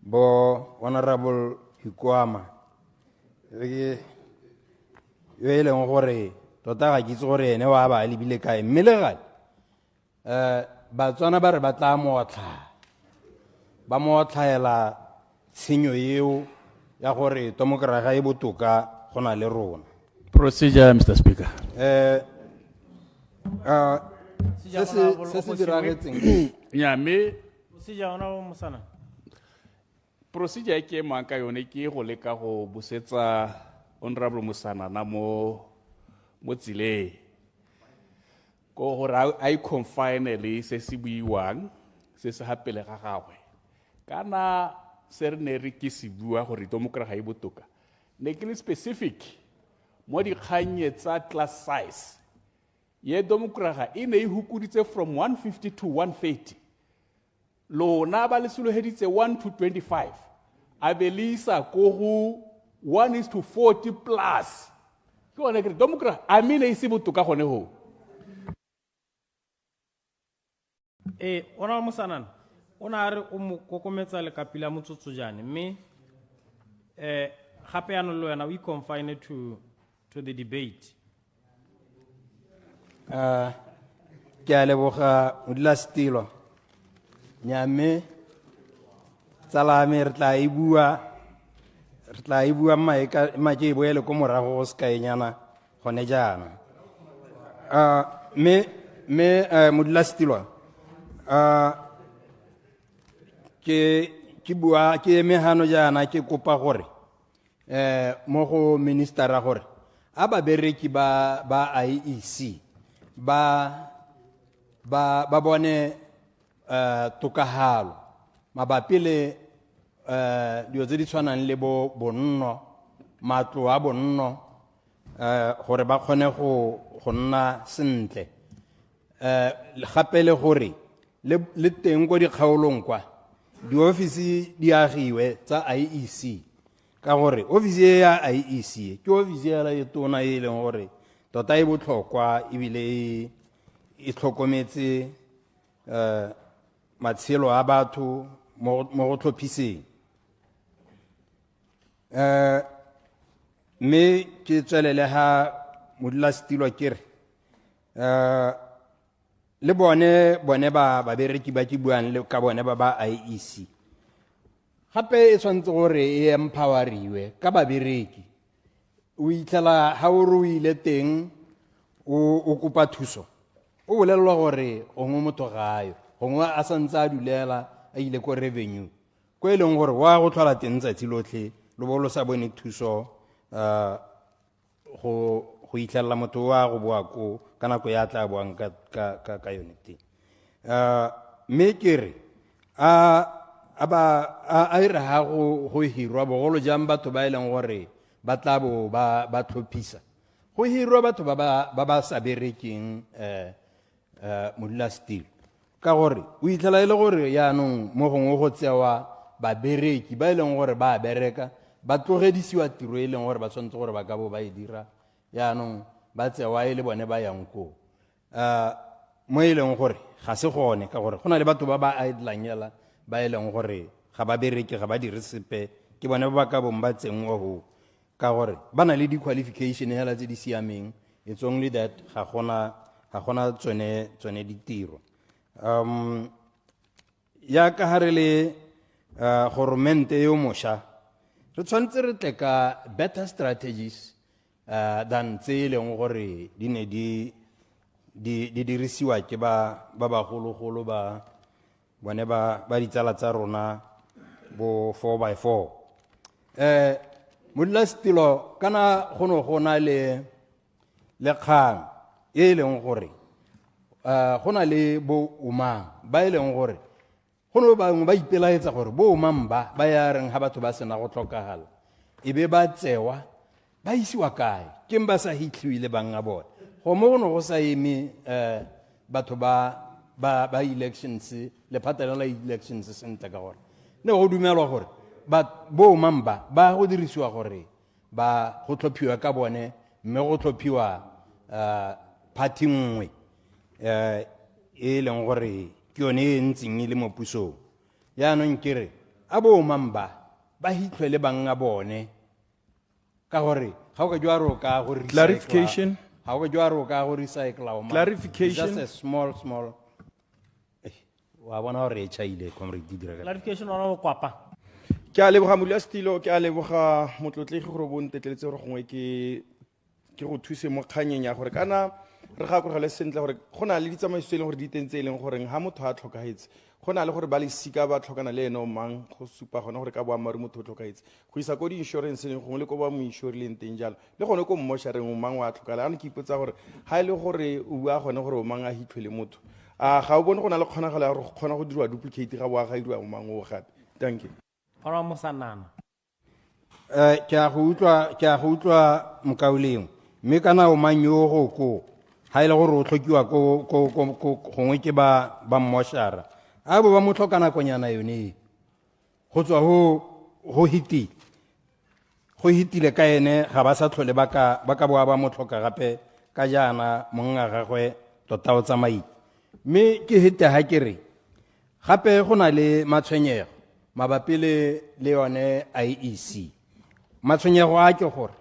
bo honorable Hikwama yo e leng gore tota ga ke itse gore ene wa ba lebile kae mme le gale Batswana ba re ba tla ba mo tlhaela tshenyo eo ya gore tomokeraga e botoka go na le rona. Procedure, Mr. Speaker. Se se diragetseng nya me Musana procedure e ke ema ka yone ke go leka go busetsa honorable Musana na mo tsileng ko gore a confine le se se buiwang se se hapele ga gagwe kana se re ne re ke se bua gore tomokeraga e botoka ne ke le specific mo dikganye tsa class size ye tomokeraga e ne e hukuditse from 150 to 130 lona ba le soloheditse 1 to 25 a belisa ko go 1:40 plus ke one ke tomokeraga a mine e se botoka gone ho ona Musanana ona re o mo kokometsa le kapila motsotso jane mme gape ya no le wena we confine to the debate ke a leboga modulasetilo nyame tsala me re tla e bua mae ke boele ko morago go sekaenyana gone jaana me modulasetulo ke bua ke eme hano jaana ke kopa gore mo go ministera gore a babereki ba IEC ba bone tokahalo mabapi le dilo tse di tshwanang le bonno matlo a bonno gore ba kgone go nna sentle gape le gore le teng go dikgaolong kwa diofisi di agiwe tsa IEC ka gore ofisi ya IEC ke ofisi ya e tona e leng gore tota e botlhokwa ebile e tlhokometse matshelo a batho mo go tlhophiseng mme ke tswelele ha modulasetulo ke re le bone ba bereki ba ke buang le ka bone ba IEC gape e tshwanetse gore e empoweriwe ka babereki o itlela ha o re o ile teng o kopa thuso o bolelwa gore gongwe motho gayo gongwe a santse a dulela a ile ko revenue ko e leng gore wa go tlhola teng tsatsi lotlhe lo bo lo sa bone thuso go itlhelela motho wa go boa ko ka nako ya tla boang ka yone teng mme ke re a ire ha go hirwa bogolo jang batho ba e leng gore ba tla bo ba tlhophisa go hirwa batho ba ba sa berekeng modulasetulo ka gore o itlhela e le gore yaanong mo gongwe go tsewa babereki ba e leng gore ba bereka ba tlogedisiwa tiro e leng gore ba tshwanetse gore ba ka bo ba e dira yaanong ba tsewa e le bone ba yang koo mo e leng gore ga se gone ka gore go na le batho ba ba idlanyela ba e leng gore ga ba bereke ga ba dire sepe ke bone ba ka bong ba tsengwa go ka gore ba na le di-qualification hela tse di siameng it's only that ga gona tsone ditiro ya ka ha re le goromente yo mošwa re tshwanetse re tle ka better strategies than tse e leng gore di ne di dirisiwa ke ba bagologolo ba bone ba ditsala tsa rona bo 4x4 modulasetulo kana go na le kgang e leng gore go na le bo umang ba e leng gore go no bangwe ba ipelaetsa gore bo umang ba ya reng ha batho ba sena go tlhokagala e be ba tsewa ba isiwa kae ke ba sa hitlhile banga bone go mo no go sa eme batho ba elections le phatela la elections sentle ka gore ne go dumelwa gore bo umang ba go dirisiwa gore ba go tlhophiwa ka bone mme go tlhophiwa party nngwe e leng gore ke yone e ntseng le mo pusong yaanong ke re a bo umang ba hitlhwe le banga bone ka gore ga o ka jwa ro ka go clarification ha o ka jwa ro ka go recycle clarification just a small wa bona gore e chaile comrade didira clarification ona o kwapa ke a leboga modulasetulo ke a leboga motlotlegi gore bo ntetleletse gore gongwe ke go thuse mo kganyeng ya gore kana re gakologele sentle gore go na le ditsamaiso e leng gore di teng tse e leng goreng ga motho a tlhokagetse go na le gore ba lesika ba tlhokana le ene o mang go supa gona gore ka boammaaruri motho o tlhokagetse go isa ko di-insurance gongwe le ko ba mo insurileng teng jalo le gone ko mmošareng o mang wa tlhokala ano ke ipotsa gore ga e le gore o bua gone gore o mang a hitlhwe le motho ga o bone go na le kgonagalo ya gore go kgona go diriwa duplicate ga boaga diriwa o mang o gape thank you ora mosanana ke a go utlwa mokaoleng mme kana o mang yo go ko ha ile gore o tlhokiwa ko gongwe ke ba mmošara a bo ba mo tlhokana konyana yone go tswa go hitile ka ene ga ba sa tlhole ba ka boa ba mo tlhoka gape ka jaana monna gagwe tota o tsamaile mme ke hete ha ke re gape go na le matshwenyego mabapi le yone IEC matshwenyego a ke gore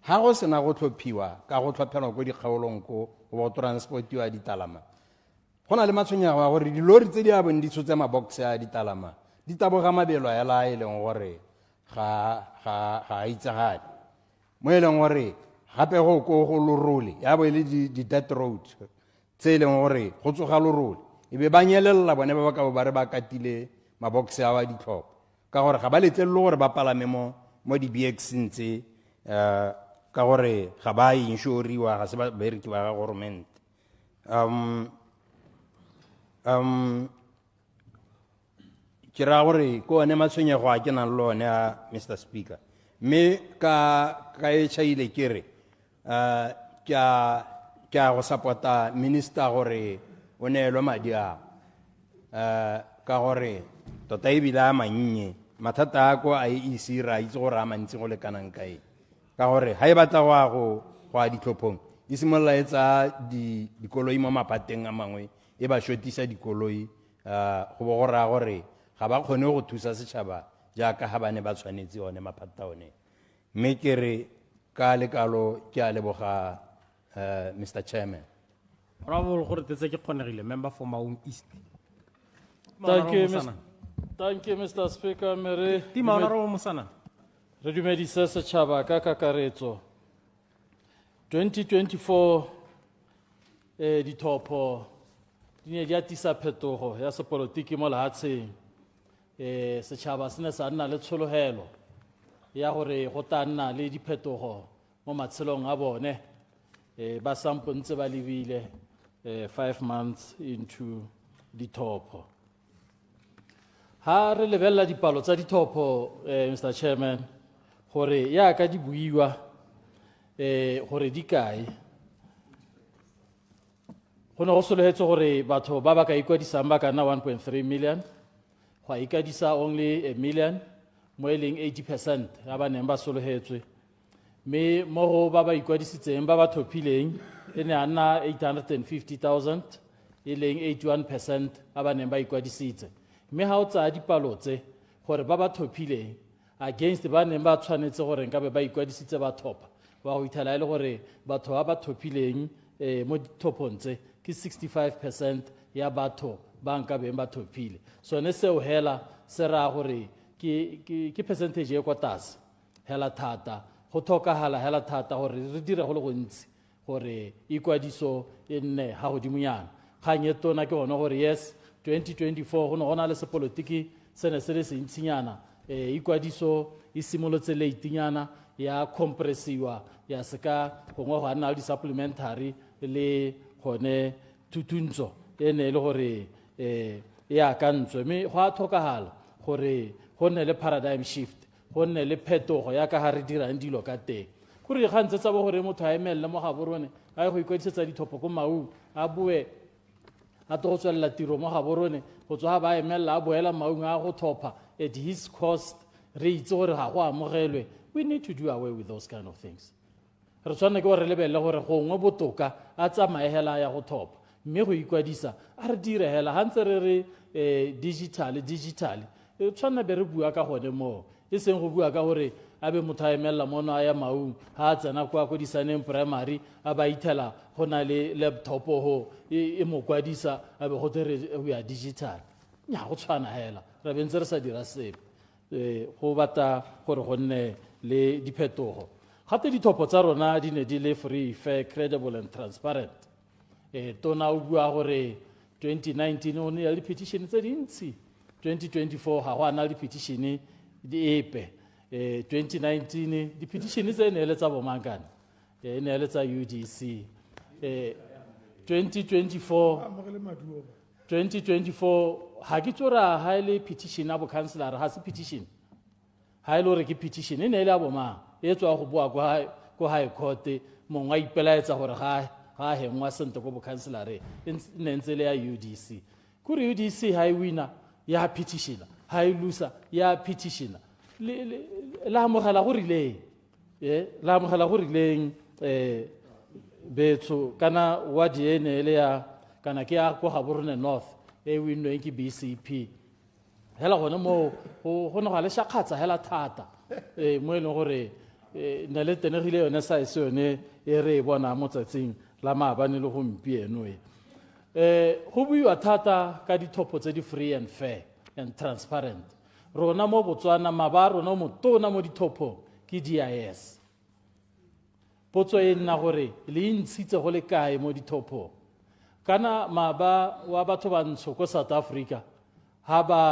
ha go sena go tlhophiwa ka go tlhophelwa ko dikgaolong ko go transportiwa ditalama go na le matshwenyego a gore dilori tse di a bone di tshotse mabox a ditalama di taboga mabelo a ela e leng gore ga itsagane mo e leng gore gape go lorole ya bo le di-death road tse e leng gore go tsoga lorole e be ba nyelelela bone ba ba ka bo ba re ba katile mabokse a wa ditlhopho ka gore ga ba letlelele gore ba palame mo di-bxng tse ka gore ga ba inšoriwa ga se babereki ba ga government ke ra gore ko one matshwenyego a ke nang le one a Mr Speaker mme ka e tšhaile ke re ke a go support-a minister gore o neelwe madi a ka gore tota ebile a mannye mathata a ko a ise ra itse gore a mantsi go lekanang kae ka gore ga e batla go a ditlhophong e simolola e tsa dikoloi mo mapateng a mangwe e ba shotisa dikoloi go bo go raya gore ga ba kgone go thusa setšhaba jaaka ga ba ne ba tshwanetse one maphata one mme ke re ka lekalo ke a leboga Mr Chairman. Honorable gore tse ke kgonegile member for Maun East. Thank you Mr Speaker. Mere Tima Honorable Musana. Re dumedisa setšhaba ka kakaretso 2024 dithopo di ne di atisa phetogo ya sepolotiki mo lehatsheng setšhaba se ne sa nna le tshologelo ya gore go tla nna le diphetogo mo matshelong a bone ba sampo ntse ba lebile 5 months into dithopo ha re lebella dipalo tsa dithopo Mr Chairman gore ya ka di buiwa gore di kae go ne go sologetse gore batho ba ba ka ikwadisang ba ka nna 1.3 million go ikwadisa only a million mo e leng 80% ya ba neng ba sologetswe mme mo go ba ba ikwadisitseng ba ba thopileng e ne a nna 850,000 e leng 81% a ba neng ba ikwadisitse mme ha o tsaya dipalo tse gore ba ba thopileng against ba neng ba tshwanetse gore nka be ba ikwadisitse ba thopa ba go ithela ile gore batho ba ba thopileng mo dithopong tse ke 65% ya batho ba nka beng ba thopile so ne seo hela se ra gore ke percentage e kwa tlase hela thata go tlhokagala hela thata gore re dire go le gontsi gore ikwadiso e nne ga godimonyana kgang e tona ke gone gore yes 2024 go ne go na le sepolotiki se ne se le se ntšinyana ikwadiso e simolotse leitinyana ya compressiwa ya seka gongwe go a nna le di-supplementary le gone thutuntso e ne e le gore e akantswe mme go a tlhokagala gore go nne le paradigm shift go nne le phetogo ya ka ga re dirang dilo ka teng kore dikgantse tsa bo gore motho a emelele mo ga borone a ye go ikwadisetsa dithopho ko maung a boe a to go tswelela tiro mo ga borone go tswa ba emelela a boela maung a go thopa at his cost re itse gore ga go amogelwe we need to do away with those kind of things re tshwanne ke gore lebelele gore gongwe botoka a tsamaye hela ya go thopa mme go ikwadisa a re dire hela ha ntse re re digital tshwanne be re bua ka gone moo e seng go bua ka gore a be motho a emelela mono a ya maung ha a tsena kwa kwadisaneng primary a ba ithela go na le laptop ho e mo kwadisa a be go tere we are digital nya go tshwana hela re bentse re sa dira sepe go bata gore go nne le diphetogo gape dithopo tsa rona di ne di le free fair credible and transparent tona o bua gore 2019 o ne ya di-petition tse dintsi 2024 ga go ana le di-petition di epe 2019 di-petition tse ne le tsa bomangane e ne le tsa UDC 2024 ha ke tsora ha ile petition a bo councilor ha se petition ha ile re ke petition e ne le a bomang e tswa go bua ko high court mongwe a ipelaetsa gore ga hengwa sente ko bo councilor e ne ntse le ya UDC kuri UDC ha e wina ya petition ha e loser ya petition la mogala go rileng la mogala go rileng betso kana wadi ene le ya kana ke ya go ga borone north e winno ke BCP hela gone mo go no ga le shakhatsa hela thata mo ene gore na le tenegile yone sa e sone e re bona mo tsatsing la maabane le gompieno go buiwa thata ka dithopo tse di free and fair and transparent rona mo Botswana mabaro no mo tona mo dithopo ke DIS potso e nna gore le ntshitse go le kae mo dithopong kana maba wa batho bantsho ko South Africa ha ba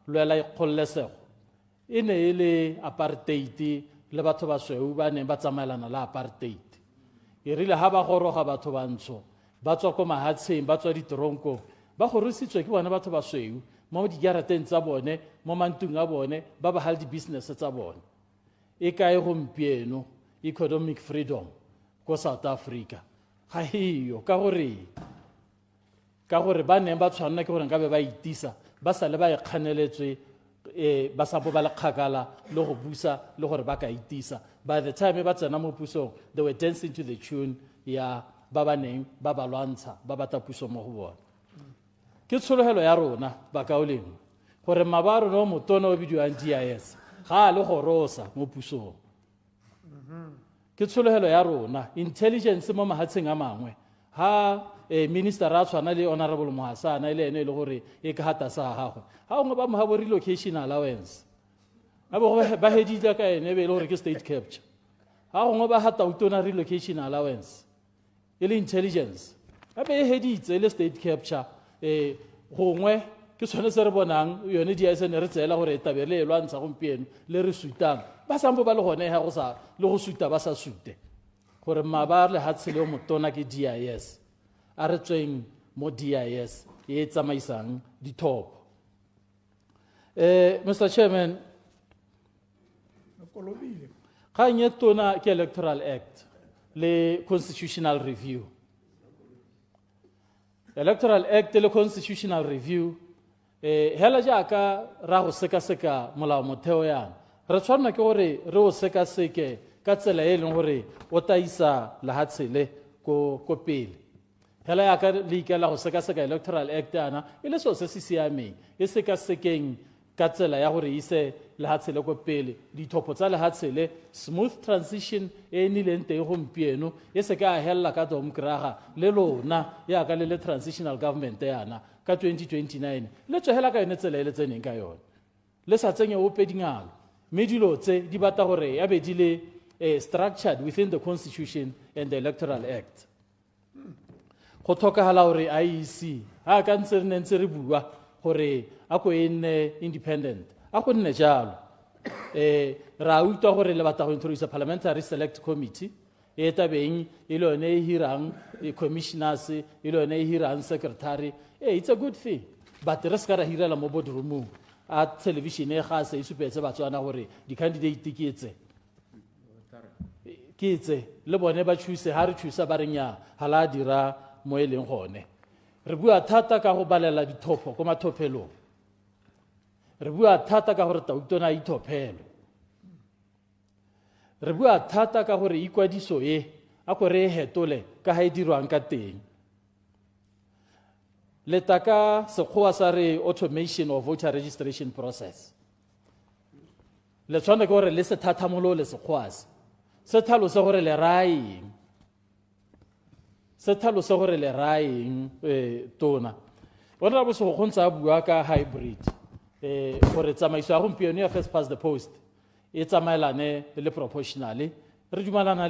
lwela ikgollesego e ne e le apartheid le batho ba sweu ba ne ba tsamaelana le apartheid e rile ha ba goroga batho bantsho ba tswa ko mahatsheng ba tswa ditoronko ba gorisitswe ke bona batho ba sweu mo dijarateng tsa bone mo mantung a bone ba ba hal di business tsa bone e kae gompieno economic freedom ko South Africa ga hiyo ka gore ba ne ba tshwanna ke gore nka be ba itisa ba sa le ba ikganeletswe ba sa bo ba le kgakala le go busa le gore ba ka itisa by the time ba tsena mo pusong they were dancing to the tune ya ba ba neng ba ba lwantsha ba batla puso mo go bona ke tshologelo ya rona ba kaoleng gore mabaro no motona o bidiwang DIS ga le gorosa mo pusong ke tshologelo ya rona intelligence mo mahatsheng a mangwe ha minister a tshwana le honorable Mohasana ile ene le gore e ka hata sa gagwe ha ngwe ba mo ha bo relocation allowance a bo ba heditla ka ene be le gore ke state capture ha ngwe ba hata utona relocation allowance ile intelligence a be heditse le state capture gongwe ke tshwane se re bonang yone DSN re tsela gore tabele e lwantsha gompieno le re sutang ba sambo ba le gone ha go sa le go suta ba sa sute gore mabar le hatshele o motona ke DIS a re tsweng mo DIS e tsamaisang dithopo Mr. Chairman ga nye tona ke Electoral Act le Constitutional Review Electoral Act le Constitutional Review hela jaaka ra go seka molao motheo yana re tshwanna ke gore re o seka-seke ka tsela e leng gore o taisa lahatshele ko pele hela jaaka le ikela go seka-seka Electoral Act yana e le seo se se siameng e seka-sekeng ka tsela ya gore ise lahatshele ko pele dithopo tsa lahatshele smooth transition e nileng teng gompieno e se ka hella ka domkraga le lona ya ka le transitional government yana ka 2029 le tswela ka yone tsela le tseneng ka yone le sa tsenya ope dingalo mme dilo tse di bata gore ya be di le structured within the Constitution and the Electoral Act go tlhokagala gore IEC ha ka ntse re ntse re bua gore a ko ene independent a go nne jalo ra utlwa gore le batla go introduce parliamentary select committee e tabeng e le yone e hirang commissioners e le yone e hirang secretary it's a good thing but re ska ra hirela mo boardroom a television e ga se isupetse Batswana gore di candidate ke itse le bone ba choose ha re choose ba renya hala dira mo eleng gone re bua thata ka go balela dithopo ko mathopelong re bua thata ka gore tautona ithopelo re bua thata ka gore ikwadiso e a go re hetole ka ha e dirwang ka teng letaka sekgowa sa re automation of voter registration process le tshwane ke gore le se thathamolo le sekgowa se tlhalose gore le raeng se tlhalose gore le raeng tona bona bo se go ntsa bua ka hybrid gore tsamaiso ya gompieno ya first past the post e tsamaelane le proportionally re dumalana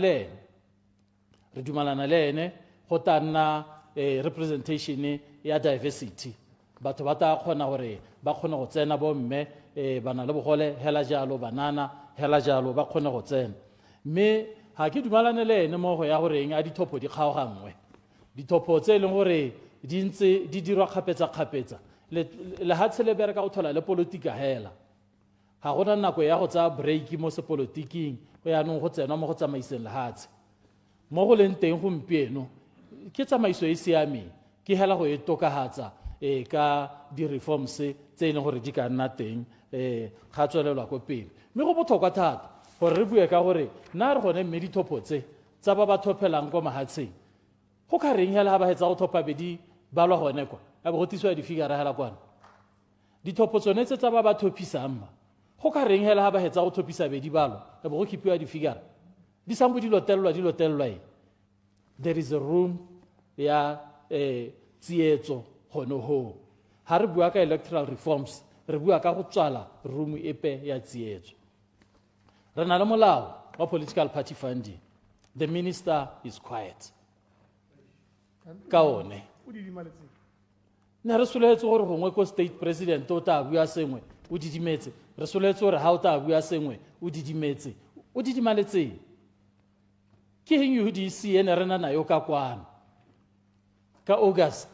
le ene go tanna representation ya diversity batho ba ta kgona gore ba kgone go tsena bo mme bana le bogole hela jalo banana hela jalo ba kgone go tsena mme ha ke dumalane le ene mo go ya gore eng a dithopo di kgaogangwe dithopo tse leng gore di ntse di dirwa kgapetsa le hatshele bereka o thola le politika hela ga gona nako ya go tsa break mo sepolotiking go ya nong go tsena mo go tsamaiseng lehatshe mo go leng teng gompieno ke tsamaiso e siameng ke hela go e tokahatsa ka di-reforms tse e leng gore di ka nna teng ga tswelelwa ko pele mme go botlhokwa thata gore re bue ka gore nna re gone mme dithopo tse tsa ba ba thophelang ko mahatsheng go ka reng hela ga ba hetsa go thopa bedi ba lwa gone kwa a bo go tisiwa di-figure hela kwana dithopo tsone tse tsa ba ba thopisang ba go ka reng hela ga ba hetsa go thopisa bedi balo a bo go keepiwa di-figure di sambo di lotelelwa there is a room ya tsietso gone ho ha re bua ka electoral reforms re bua ka go tswala room epe ya tsietso re na le molao wa political party funding the minister is quiet. Kaone. Ne re soletse gore gongwe ko state president o ta bua sengwe o didimetse re soletse gore ha o ta bua sengwe o didimetse o didimaletse ke eng UDC ene re na nayo ka kwana ka August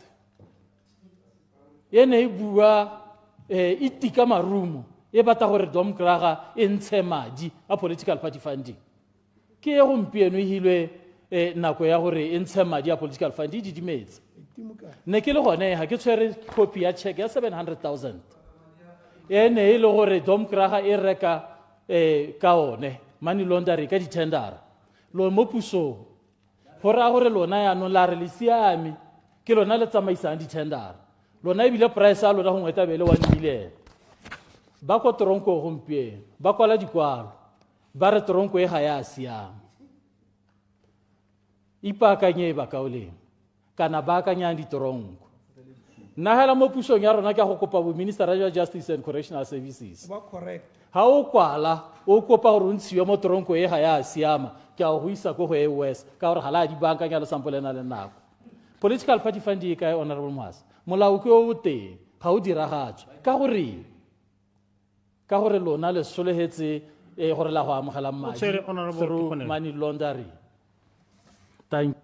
ene e bua e tika marumo e bata gore domkraga e ntshe madi a political party funding ke e gompieno e hilwe nako ya gore e ntshe madi a political fund e didimetse ne ke le gone ha ke tshwere copy ya check ya 700,000 ene e le gore domkraga e reka ka one money laundering ka ditendera lo mo puso hora gore lona ya no la re le siame ke lona le tsamaisang ditendera lona e bile price a lona go ngweta bele 1 million ba ko tronko gompie ba kwala dikwalo ba re tronko e ga ya siama ipaakanye ba kaoleng kana ba akanya ditronko nna hela mo pusong ya rona ke go kopa bo minister of justice and correctional services ba correct ha o kwala o kopa gore o ntshiwe mo tronko e ga ya siama ke a go isa ko go e west ka gore hala di bankanya le sample na le nako political party fund e kae honorable Moas molao ke o teng ga o diragatswe ka gore lona le solehetse gore la go amogela madi through money laundering. Thank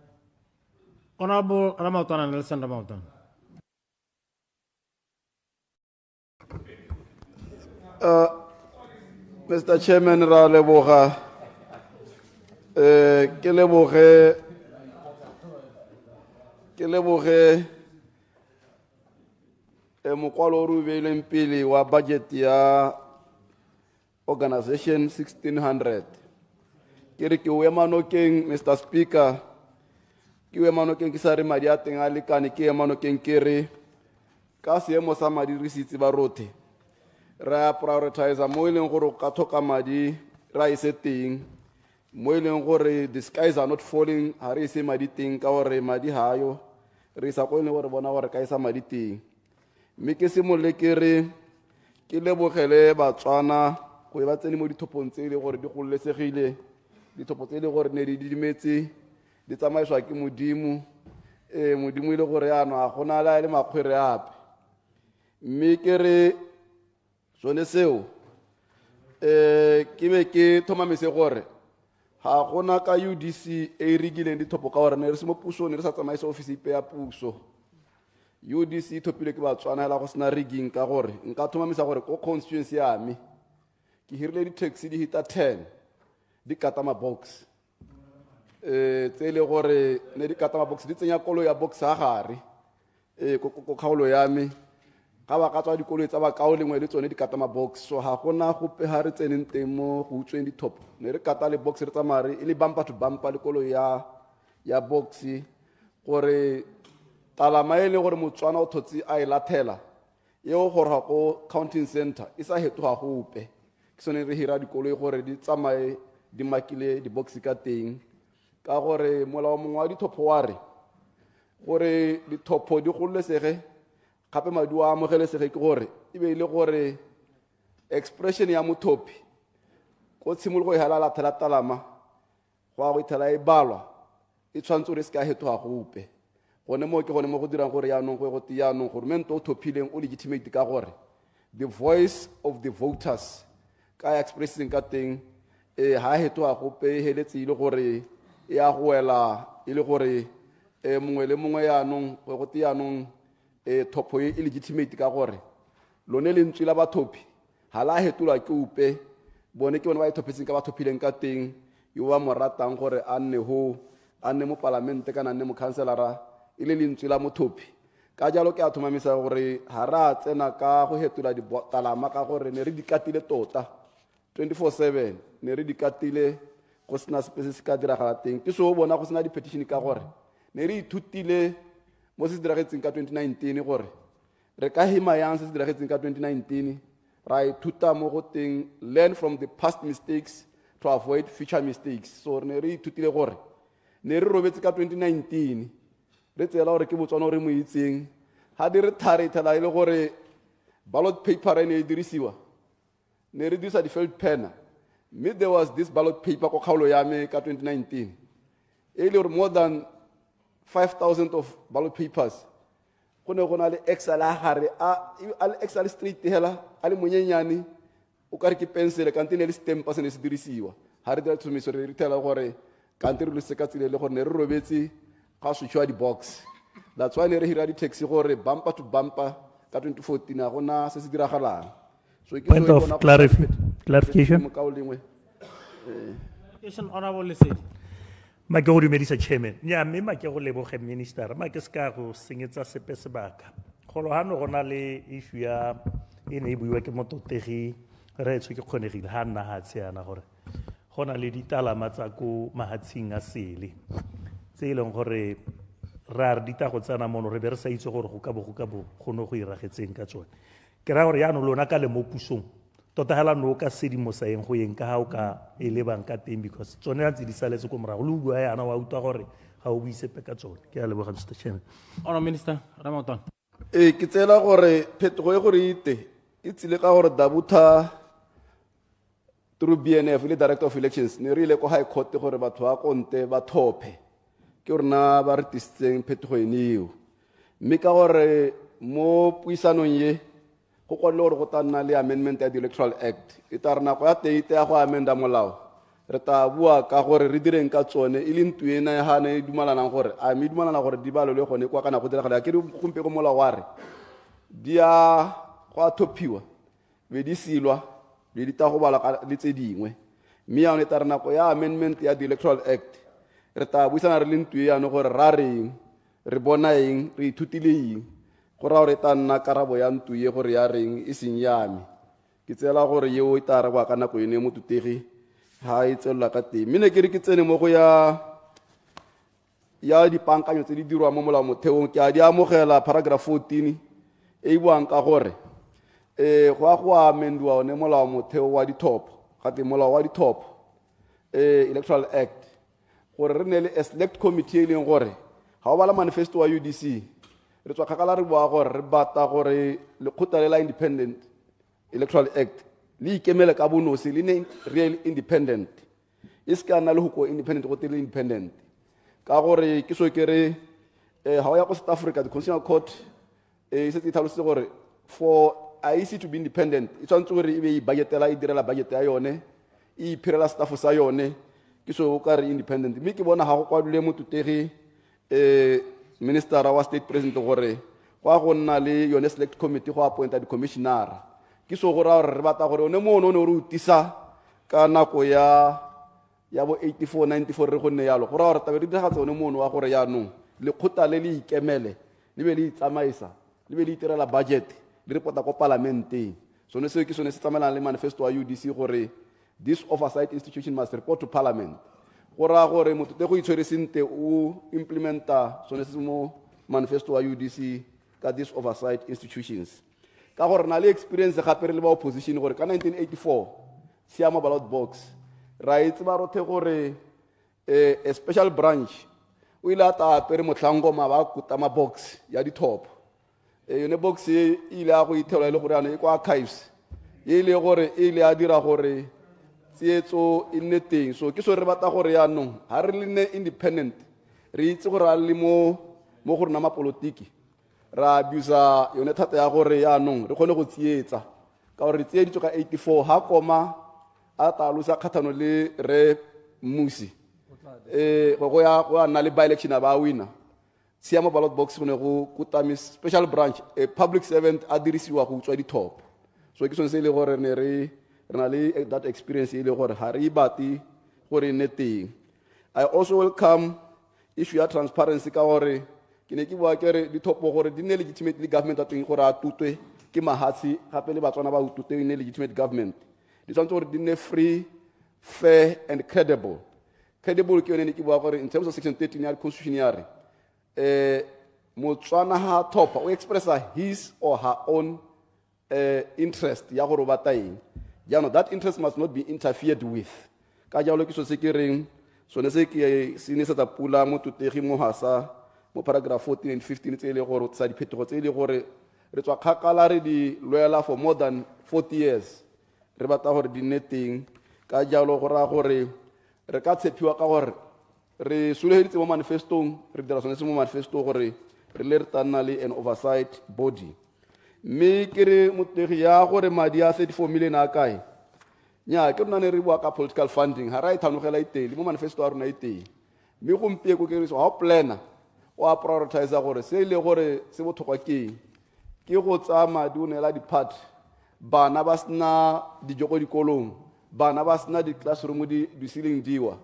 Honorable Ramautana Nelson Ramautana. Mr. Chairman, ra leboga ke leboge mokwalo o re beileng pele wa budget ya organization 1600 ke re ke o ema nokeng Mr. Speaker ke o ema nokeng ke sa re madi a teng a lekane ke ema nokeng ke re ka seemo sa madi re sitse ba rothe ra prioritize mo e leng gore ka thoka madi ra ise teng mo e leng gore the skies are not falling ha re ise madi teng ka gore madi hayo re sa go le gore bona gore ka isa madi teng mme ke se molle ke re ke lebogele Batswana go ba tsene mo dithopong tse le gore di gollesegile dithopo tse le gore ne di didimetse di tsamaiswa ke modimo modimo ile gore ya no a gona la le makgwere ape mme ke re sone seo ke be ke thomamise gore ha gona ka UDC e rigileng dithopo ka gore ne re se mo pusong ne re sa tsamaisa office ipe ya puso UDC thopile ke Batswana la go sena rigging ka gore nka thomamisa gore ko constituency ya me ke hirile di taxi di hita 10 di katama box tse le gore ne di katama box di tsenya kolo ya box ha gare ko kgaolo ya me ga ba ka tswa dikolo tsa ba kao lengwe le tsone di katama box so ha gona gope ha re tseneng teng mo go utsweng dithopo ne re kata le box re tsamare e le bumper to bumper le kolo ya box gore talama e le gore Motswana o thotse a e lathela eo gore go counting center e sa hetoga gope ke sone re hira dikolo gore di tsamaye di makile di box ka teng ka gore molao mongwe wa dithopo wa re gore dithopo di gollesege gape madi a amogelesege ke gore e be ile gore expression ya mothopi ko tshimologo e halala thela talama go a go ithela e balwa e tshwantse gore se ka hetoga gope gone mo ke gone mo go dirang gore yaanong go te yaanong gore mento o thopileng o legitimate ka gore the voice of the voters ka expressing ka teng ha hetoga gope e heletse ile gore e a go wela ile gore mongwe le mongwe yaanong go te yaanong thopo e legitimate ka gore lone le ntswila bathopi ha la hetolwa ke upe bone ke bona ba ithopetseng ka bathopileng ka teng yo ba mo ratang gore a nne mo parlamente kana nne mo councilora ile le ntswila mothopi ka jalo ke a thomamisa gore ha ra tsena ka go hetola ditalama ka gore ne re dikatile tota 24/7 ne re dikatile go sena space se ka diragala teng ke so bona go sena di petition ka gore ne re ithutile mo se diragetseng ka 2019 gore re ka hima yang se diragetseng ka 2019 ra ithuta mo go teng learn from the past mistakes to avoid future mistakes so ne re ithutile gore ne re robetse ka 2019 re tsela gore ke Botswana re mo itseng ha di re tharetela ile gore ballot paper ne e dirisiwa ne re dirisa di felt pen mme there was this ballot paper ko kgaolo ya me ka 2019 or more than 5,000 of ballot papers. Kone Excel Excel street hela ali monyenyane o ka re ke pencil ka ntene le stamp se ne se dirisiwa ha re dira tsomiso re tela gore ka ntere le se ka tsile le gore ne re robetse ga switchwa di box. That's why ne re hira di taxi gore bumper to bumper ka 2014 a gona se se diragalang. So point of clarification. Honorable Lesedi. Ma ke go dumedisa chairman. Nya mme ma ke go leboge minister. Ma ke ska go senyetsa sepe sebaka. Golo ha no gona le issue ya ene e buiwa ke mototegi re tswe ke kgonegile ha nna ha tseana gore gona le ditalama tsa go mahatshing a sele. Tse ileng gore ra re dita go tsana mono re be re sa itse gore go ka bo go no go iragetseng ka tsone. Ke ra gore ya no lona ka le mo pusong tota hela no ka sedimo sa eng go yeng ka ha o ka ele bang ka teng because tsone a tse di saletse go morago le bua yana wa utlwa gore ga o buisepe ka tsone ke a leboga Mr. Chairman. Honorable Minister Ramadan. Ke tsela gore phetogo e gore e tsile ka gore Dabuta through BNF le Director of Elections ne re ile ko High Court gore batho ba konte ba thophe ke gore na ba re tisitseng phetogo eno mme ka gore mo puisanong ye go kwale gore go tana le amendment ya the Electoral Act e tla re nako ya teite ya go amenda molao re ta bua ka gore re direng ka tsone e le ntwe ena ya hane e dumalanang gore a me dumalana gore di balo le gone kwa kana go diragala ke re gompe go molao wa re di a go a thopiwa be di silwa be di ta go bala le tse dingwe mme ya ne tla re nako ya amendment ya the Electoral Act re ta buisana re le ntwe ya no gore ra reng re bona eng re ithutile eng gore gore ta nna karabo ya ntwe ye gore ya reng e seng yame ke tsela gore yeo e tla re ba ka nako ene mo tutegi ha e tsela ka teng mme ke re ke tsene mo go ya dipankanyo tse di dirwa mo molao motheong ke a di amogela paragraph 14 e buang ka gore go amendiwa one molao motheo wa dithopo gate molao wa dithopo Electoral Act gore re ne le a select committee e leng gore ga o bala manifesto wa UDC re tswa kgakala re bua gore re bata gore lekgotla le la Independent Electoral Act le ikemele ka bonosi le ne real independent e se ka nna le go independent go tele independent ka gore ke so ke re ga o ya go South Africa the Constitutional Court e se tlhalositse gore for IEC to be independent e tshwanetse gore e be e budgetela e direla budget ya yone e iphirela staff sa yone ke so o ka re independent mme ke bona ga go kwadile mo tutegi minister wa state president gore go nna le yone select committee go appointa di commissioner ke so go ra re bata gore one mo one re utisa ka nako ya bo 84 94 re go nne yalo go ra gore tabe di ga tsone mo wa gore ya no le khota le le ikemele le be le tsamaisa le be le itirela budget le reporta ko parlamenteng so ne se ke sone se tsamayana le manifesto wa UDC gore this oversight institution must report to parliament gora gore motho te go itshwere sente o implementa sone se mo manifesto wa UDC ka this oversight institutions ka gore na le experience gape re le ba opposition gore ka 1984 siama ballot box ra itse ba rothe gore a special branch o ile ata apere motlhango ma ba kutama box ya di top yone box e ile a go ithela le gore ana e kwa archives e ile gore e ile a dira gore tsietso e nne teng so ke so re bata gore ya no ha re le ne independent re itse gore a le mo gore na mapolitiki ra abusa yone thata ya gore ya no re kgone go tsietsa ka gore tsieditse ka 84 ha koma a talusa khathano le re musi go ya na le by election ba wina siama ballot box gone go kutami special branch a public servant a dirisiwa go tswa di top so ke sone se ile gore ne re na le that experience ile gore ha re bati gore ne teng. I also welcome issue ya transparency ka gore ke ne ke bua ke re di top gore di ne legitimate government at gore a tutwe ke mahatsi gape le Batswana ba ututwe ne legitimate government di tsantse gore di ne free fair and credible ke yone ne ke bua gore in terms of section 13 ya constitution ya re Motswana ha top o expressa his or her own interest ya gore ba taeng ya no that interest must not be interfered with ka jalo ke so se ke reng sone se ke se ne sa pula mo tutegi mo hasa mo paragraph 14 and 15 tse ile gore tsa diphetogo tse ile gore re tswa kgakala re di loyala for more than 40 years re bata gore di neteng ka jalo go ra gore re ka tshepiwa ka gore re solegeditse mo manifestong re dira sone se mo manifesto gore re le re tana le an oversight body mme ke re motlegi ya gore madi a 34 million a kae nya ke rona ne re bua ka political funding ha ra ithanogela itele mo manifesto a rona itele mme gompieko ke re so ha plana o a prioritize gore se le gore se botlhokwa ke go tsa madi o nela di-part bana ba sena dijo ko dikolong bana ba sena di-classroom di-ceiling diwa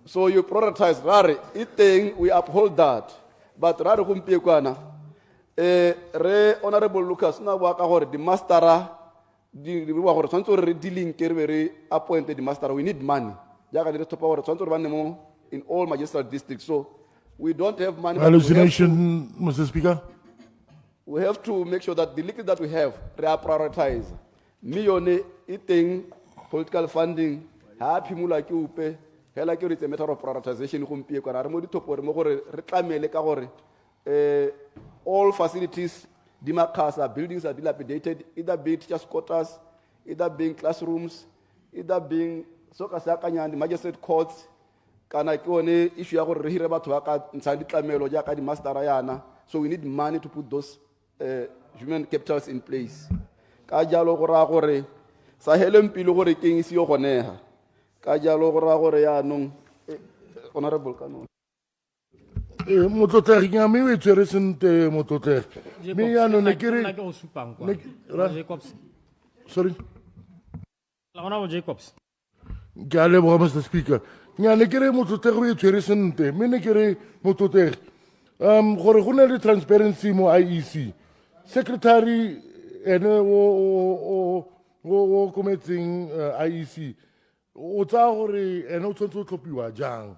so you prioritize rare iteng we uphold that but rare gompiekwana re honorable Lucas na bua ka gore di-mastera di bua gore tshwanetse gore re dealing ke re be re appointed di-mastera we need money jaaka dire topa gore tshwanetse gore ba nne mo in all magistrate districts so we don't have money. Hallucination, Mr. Speaker. We have to make sure that the liquid that we have, we are prioritize. Million eating political funding, happy mula ki upe, hela ki it's a matter of prioritization. Kumpie kwa armo di topo mo gore reclame le ka gore all facilities, dimakasa buildings are dilapidated, either being teachers' quarters, either being classrooms, either being sokasakanya the magistrate courts. Kana kione issue ya gore re hire batho ba ka ntsha ditlamelo ja ka di mastera yana so we need money to put those human capitals in place ka jalo go ra gore sa heleng pile gore keng isi yo goneha ka jalo go ra gore ya nong honorable kanon motlotegi nya me we tsere sente motlotegi me ya no ne kere sorry la honorable Jacobs ke a leboga Mr. Speaker nya ne kere motlotegi we tsere sente me ne kere motlotegi gore go ne le transparency mo IEC secretary ene wo kometseng IEC o tsa gore ene o tshwanetse o tlhophiwa jang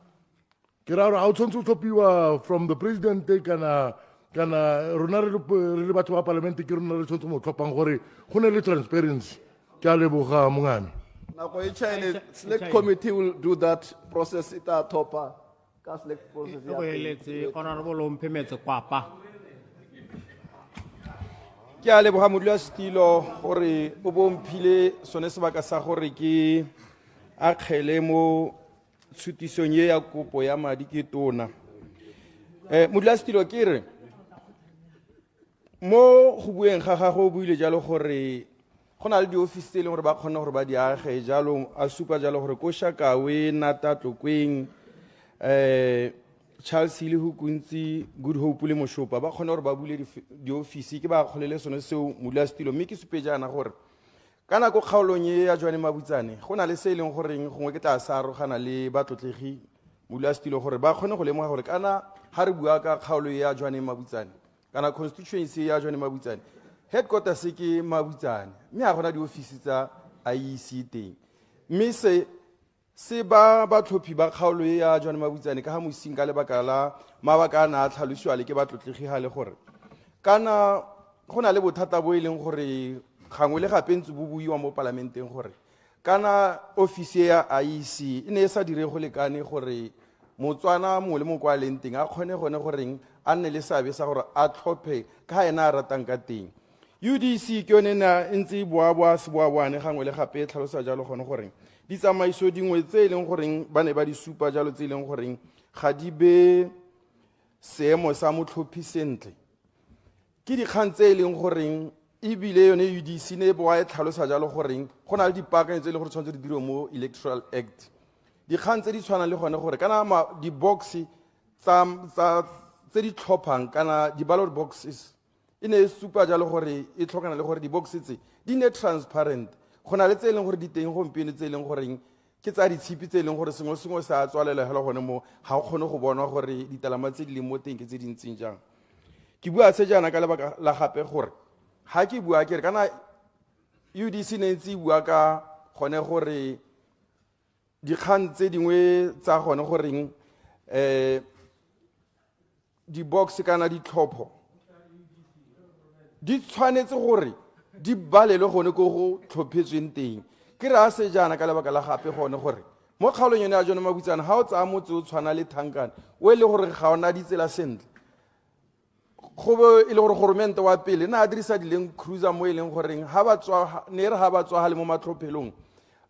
ke ra gore ga o tshwanetse o tlhophiwa from the president kana rona re le batho ba parlamente ke rona re tshwanetse mo tlhophang gore go ne le transparency ke a leboga mongane nako e China select committee will do that process ita topa ka select process ya boeletse honorable Ompemetse kwapa ke a leboga modulasetilo gore o bomphile sone sebaka sa gore ke a kgele mo tshutisong ya kopo ya madi ke tona modulasetilo ke re mo go bueng ga gago o buile jalo gore go na le di-office tse e leng gore ba kgona gore ba di age jalo a supa jalo gore ko Shakawe Nata Tlokweng Charles Hill ho kuntsi Good Hope le Moshopa ba kgona gore ba bule di-office ke ba kgolele sone seo modulasetilo mme ke supe jana gore kana go kgaolong ya Jwane Mabutsane go na le se e leng gore gongwe ke tla sa arogana le batlotlegi modulasetilo gore ba kgone go lemoga gore kana ha re bua ka kgaolo ya Jwane Mabutsane kana constituency ya Jwane Mabutsane headquarters ke Mabutsane mme a gona di-office tsa IEC teng mme se ba tlhophi ba kgaolo ya Jwane Mabutsane ka ha mosing ka lebaka la mabaka a na a tlhalosiwa le ke batlotlegi ga le gore kana go na le bothata bo e leng gore gangwe le gape ntse bo buiwa mo parlamenteng gore kana office ya IEC e ne e sa dire go lekane gore Motswana mo le mo kwa leng teng a kgone gone goreng a nne le seabe sa gore a tlhophe ka ena a ratang ka teng UDC ke yone na ntse boa seboaboane gangwe le gape tlhalosa jalo gone goreng di tsamaiso dingwe tse e leng goreng ba ne ba di supa jalo tse e leng goreng ga di be seemo sa motlhophi sentle ke dikgang tse e leng goreng ebile yone UDC ne boa e tlhalosa jalo goreng go na le dipaakanyo tse e leng gore tshwanetse di dirwe mo Electoral Act dikgang tse di tshwanang le gone gore kana di-box tse di tlhophang kana di-ballot boxes e ne e supa jalo gore e tlhokana le gore di-box tse di ne transparent go na le tse e leng gore di teng gompieno tse e leng goreng ke tsa ditshipi tse e leng gore sengwe se a tswalela hela gone mo ga o kgone go bonwa gore ditalama tse di leng mo teng ke tse di ntseng jang ke bua se jana ka lebaka la gape gore ha ke bua ke re kana UDC ne ntse bua ka gone gore dikgang tse dingwe tsa gone goreng di-box kana ditlhopho di tshwanetse gore di balelwe gone ko go tlhophetsweng teng ke re a se jana ka lebaka la gape gone gore mo kgaolong yone ya Jwane Mabutsane ga o tsaya motse o tshwana le Thankane o e le gore ga ona ditsela sentle go be e le gore goromente wa pele na a dirisa di-Land Cruiser mo e leng goreng ne re ga ba tswa le mo matlhophelong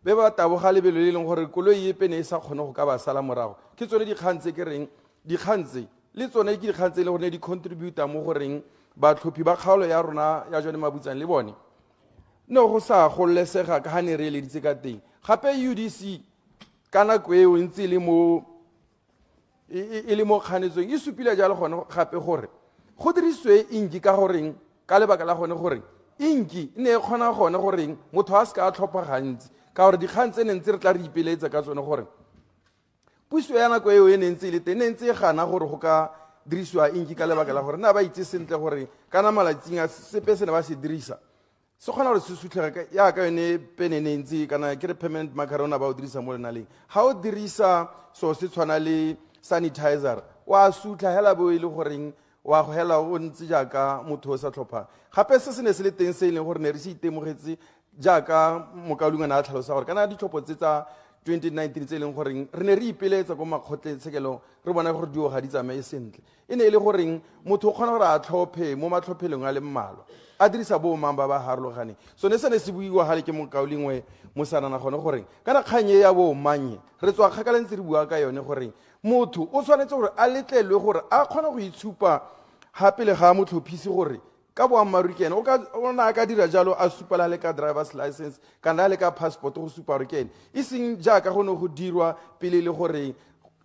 be ba taboga lebelo le leng gore koloi e pene e sa kgone go ka ba sala morago ke tsone dikgang tse ke reng dikgang tse le tsone ke dikgang tse le gore di contributa mo goreng batlhophi ba kgaolo ya rona ya John Mabutsane le bone no go sa gollesega ka hane re eleditse ka teng gape UDC kana kweo ntse le mo le mo kganetsong e supile jalo gone gape gore go diriswe inki ka goreng ka lebaka la gone gore inki ne e kgona gone goreng motho a se ka tlhopha gantsi ka gore dikgang tse ne ntse re tla re ipeletsa ka tsone gore puso ya nako eo e ne ntse le teng ne ntse e gana gore go ka dirisiwa inki ka lebaka la gore na ba itse sentle gore kana malatsing a sepe se ne ba se dirisa se kgona gore se sutlhega yaka yone pene ne ntse kana ke re permanent macarona ba o dirisa mo lenaleng ga o dirisa so se tshwana le sanitizer wa sutla hela bo ile goreng wa go hela o ntse jaaka motho o sa tlhopha gape se se ne se le teng se ile gore ne re se itemogetse jaaka mokaulungwana a tlhalosa gore kana ditlhopho tse tsa 2019 tse leng goreng re ne re ipeletsa go makgotletshekelo re bona gore dio ga di tsamaye sentle e ne e le goreng motho o kgona gore a tlhophe mo matlhophelong a le mmalwa a dirisa bo mang ba ba harologaneng so ne se ne se buiwa ga le ke mokaulingwe mosanana gone goreng kana kganye ya bo manye re tswa kgakala ntse re bua ka yone goreng motho o tshwanetse gore a letlelwe gore a kgona go itshupa gape le ga motlhophisi gore ka boammaaruri ke ene o na a ka dira jalo a supela le ka driver's license kana le ka passport go supa gore ke ene e seng jaaka go ne go dirwa pele le gore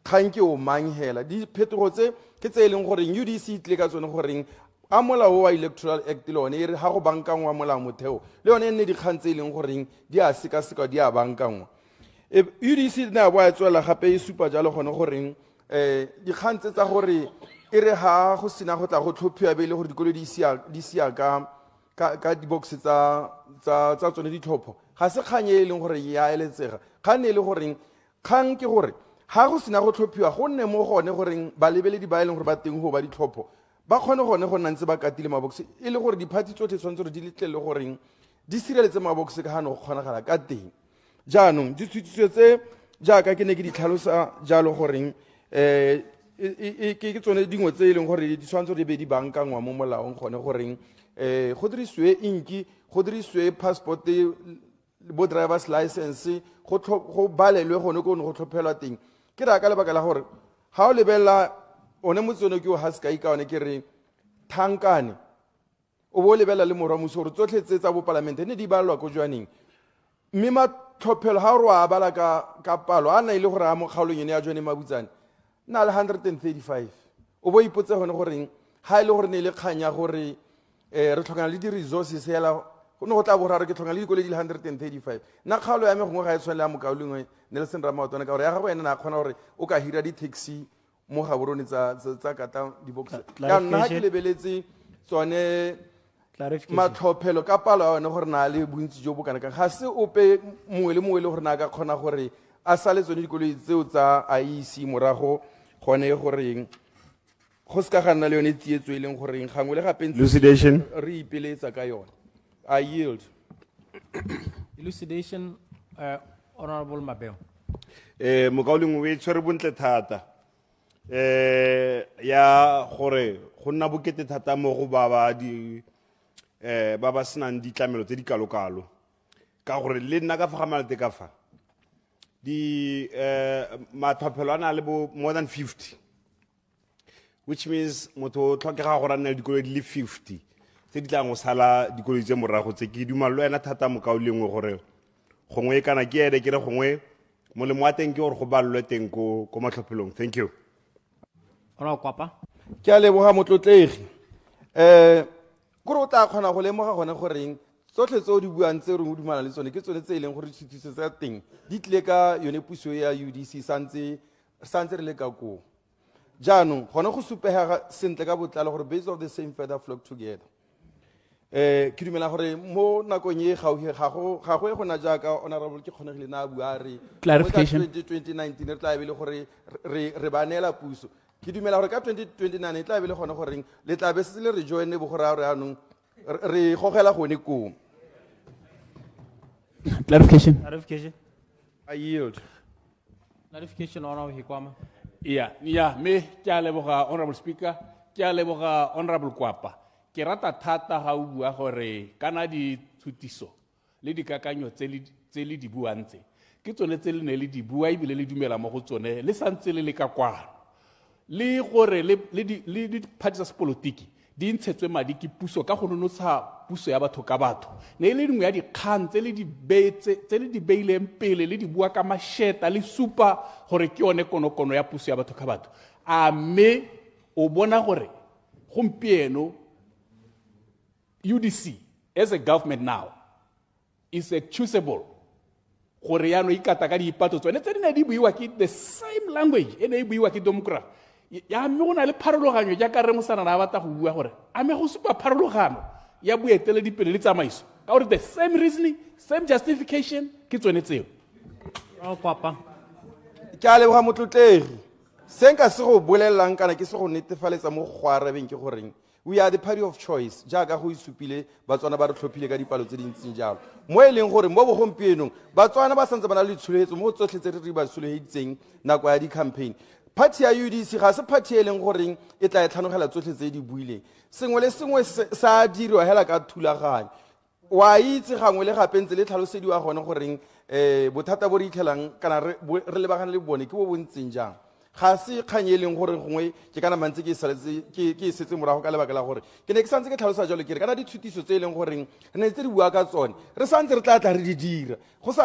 kgang ke o mang hela diphetogo tse ke tse e leng goreng UDC tle ka tsone goreng a molao wa electoral act le one e re ga go bankangwa molao motheo le yone e nne dikgang tse e leng goreng di a sekaseka di a bankangwa UDC ne a boa tswela gape e supa jalo gone goreng dikgang tse tsa gore e re ga go sena go tla go tlhophiwa be le gore dikolo di sia ka dibox tsa tsone ditlhopho ga se kgang e leng gore ya eletsega kgang e le goreng kgang ke gore ga go sena go tlhophiwa go nne mo gone goreng ba lebeledi ba e leng gore ba teng go ba ditlhopho ba kgone gone go nna ntse ba katile mabox e le gore diphathi tsotlhe tshwanetse gore di letlele goreng di sireletse mabox ka gane go kgonagala ka teng jaanong ditshutiso tse jaaka ke ne ke di tlhalosa jalo goreng ke tsone dingwe tse e leng gore di tshwanetse gore di be di bankangwa mo molaong gone goreng go dirisiwe inki go dirisiwe passport bo driver's license go balelwe gone ko go tlhophelwa teng ke ra ka lebaka la gore ga o lebelela one motsone ke o haskai ka one ke re thankane o bo lebelela le moramuso gore tsotlhe tse tsa bo parlamente ne di balwa ko jwaneng mme matlhophelo ga gore a bala ka palo a na ile gore a mo kgaolong ene ya John Mabutsane na le 135 o bo ipotse gone goreng ga e le gore ne le kganya gore re tlhokana le di-resources hela go ne go tla boraro ke tlhokana le dikole di le 135 nna kgaolo ya me gongwe ga e tshwane le ya mokaulingwe Nelson Ramaotwana ka gore ya gago ene na kgona gore o ka hira di-taxi mo ga borone tsa kata dibox ya nna ga ke lebeletse tsone matlhophelo ka palo ya one gore na le bontsi jo bo kana kang ga se ope mongwe le mongwe le gore na a ka kgona gore a sale tsone dikoloi tseo tsa IEC morago gone goreng go se ka ga nna le yone tsietso e leng goreng gangwe le gape re ipeletsa ka yone. I yield. Elucidation, Honorable Mabeo. Mokaulingwe o e tshwere bontle thata ya gore go nna bokete thata mo go ba ba senang ditlamelo tse di kalokalo ka gore le nna ka fa ga malete ka fa di matlhophelo a na le bo more than 50 which means motho o tlhokega gore a nne le dikoloi di le 50 tse di tlang go sala dikoloi tse morago tse ke dumalo le wena thata mokaulingwe gore gongwe kana ke ere ke re gongwe molemo wa teng ke gore go balwe teng ko matlhophelong. Thank you. Ona kwapa ke a leboga motlotlegi gore o tla kgona go lemoga gone goreng tsotlhe tseo di buang tse re mo dumala le tsone ke tsone tse e leng gore ditshutiso tsa teng di tlile ka yone puso ya UDC santse re le ka koo jaanong gone go supega sentle ka botlalo gore birds of the same feather flock together. Ke dumela gore mo nakong e gauhe ga go e gona jaaka honorable ke kgonegile na bua re clarification 2019 re tla be le gore re ba neela puso ke dumela gore ka 2029 e tla be le gone goreng le tla be se le re joine bo gore a re anong re gogela gone koo. Clarification. I yield. Clarification ona hikwama. Yeah, me ke a leboga Honorable Speaker, ke a leboga Honorable Kwapa. Ke rata thata ga o bua gore kana di thutiso le dikakanyo tse le di buang tse ke tsone tse le ne le di bua ebile le dumela mo go tsone le santse le ka kwano le gore le di-party tsa sepolotiki di ntshetswe madi ke puso ka go nonotsha puso ya batho ka batho ne le dingwe ya dikgang tse le di beileng pele le di bua ka masheta le supa gore ke yone konokono ya puso ya batho ka batho a mme o bona gore gompieno UDC as a government now is accusable gore yano ikata ka diipato tsone tse di ne di buiwa ke the same language e ne e buiwa ke democrat ya mme go na le pharologanyo jaaka re mosanana a batla go bua gore a me go supa pharologano ya boeteledipele le tsamaiso ka gore the same reasoning same justification ke tsone tseo ke a leboga motlotlegi se nka se go bolelelang kana ke se go netefaletsa mo go arabeng ke goreng we are the party of choice jaaka go isupile batswana ba re tlhophile ka dipalo tse dintseng jalo mo e leng gore mo bogompienong batswana ba santse ba na le tsholetso mo tsotlhe tse re ba solegeditseng nako ya di-campaign party ya UDC ga se party e leng goreng e tla e tlhanogela tsotlhe tse di buileng sengwe le sengwe sa diriwa hela ka thulaganyo wa itse gangwe le gape ntse le tlhalosediwa gone goreng bothata bo re itlhelang kana re lebagane le bone ke bo bontseng jang ga se kgang e leng gore gongwe ke kana mantse ke e setse morago ka lebaka la gore ke ne ke santse ke tlhalosa jalo ke re kana dithutiso tse e leng goreng re ne tse di bua ka tsone re santse re tla re di dira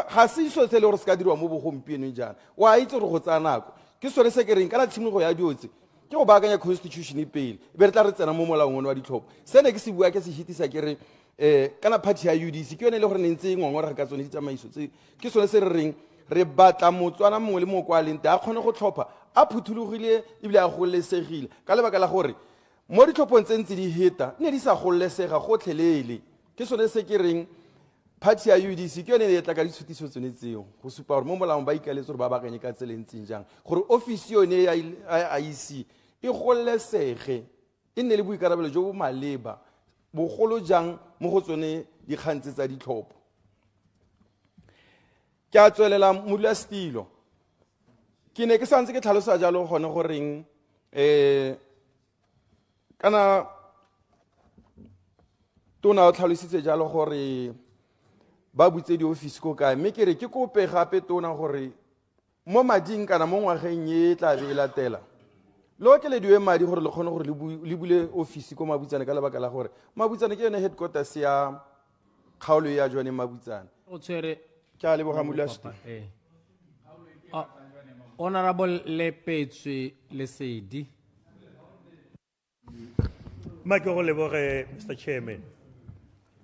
ga se iso tse e le gore se ka dirwa mo bogompienong jaana wa itse gore go tsaya nako ke sone se ke reng kana tshimologo ya diotse ke go baakanya constitution pele e be re tla re tsena mo molaong one wa ditlhopho se ne ke se bua ke se hitisa ke re kana party ya UDC ke yone e le gore ne ntse e ngongora ka tsone ditsamaiso tse ke sone se re reng re batla motswana mongwe le mongwe kwa lente a kgone go tlhopha a phuthulogile ebile a gololesegile ka lebaka la gore mo ditlhophong tse ntse di heta ne di sa gololesega gotlhelele ke sone se ke reng party ya UDC ke yone e tla ka ditshutiso tsone tseo go supa gore mo molaong ba ikaletse gore ba bakanye ka tsela ntseng jang gore ofisi yone ya IEC e gololesege e nne le boikarabelo jo bo maleba bogolo jang mo go tsone dikgantse tsa ditlhopho ke a tswelela modulasetilo ke ne ke santse ke tlhalosa jalo gone goreng kana tona o tlhalositse jalo gore ba butse di-office ko kae mme ke re ke kope gape tona gore mo mading kana mo ngwageng e tla be e latela le okelediwe madi gore le kgone gore le bule office ko Mabutsane ka lebaka la gore Mabutsane ke yone headquarters ya kgaolo ya jone Mabutsane ke a leboga modulasetilo Honorable Lepetswe Lesedi. Ma ke go leboge Mr. Chairman.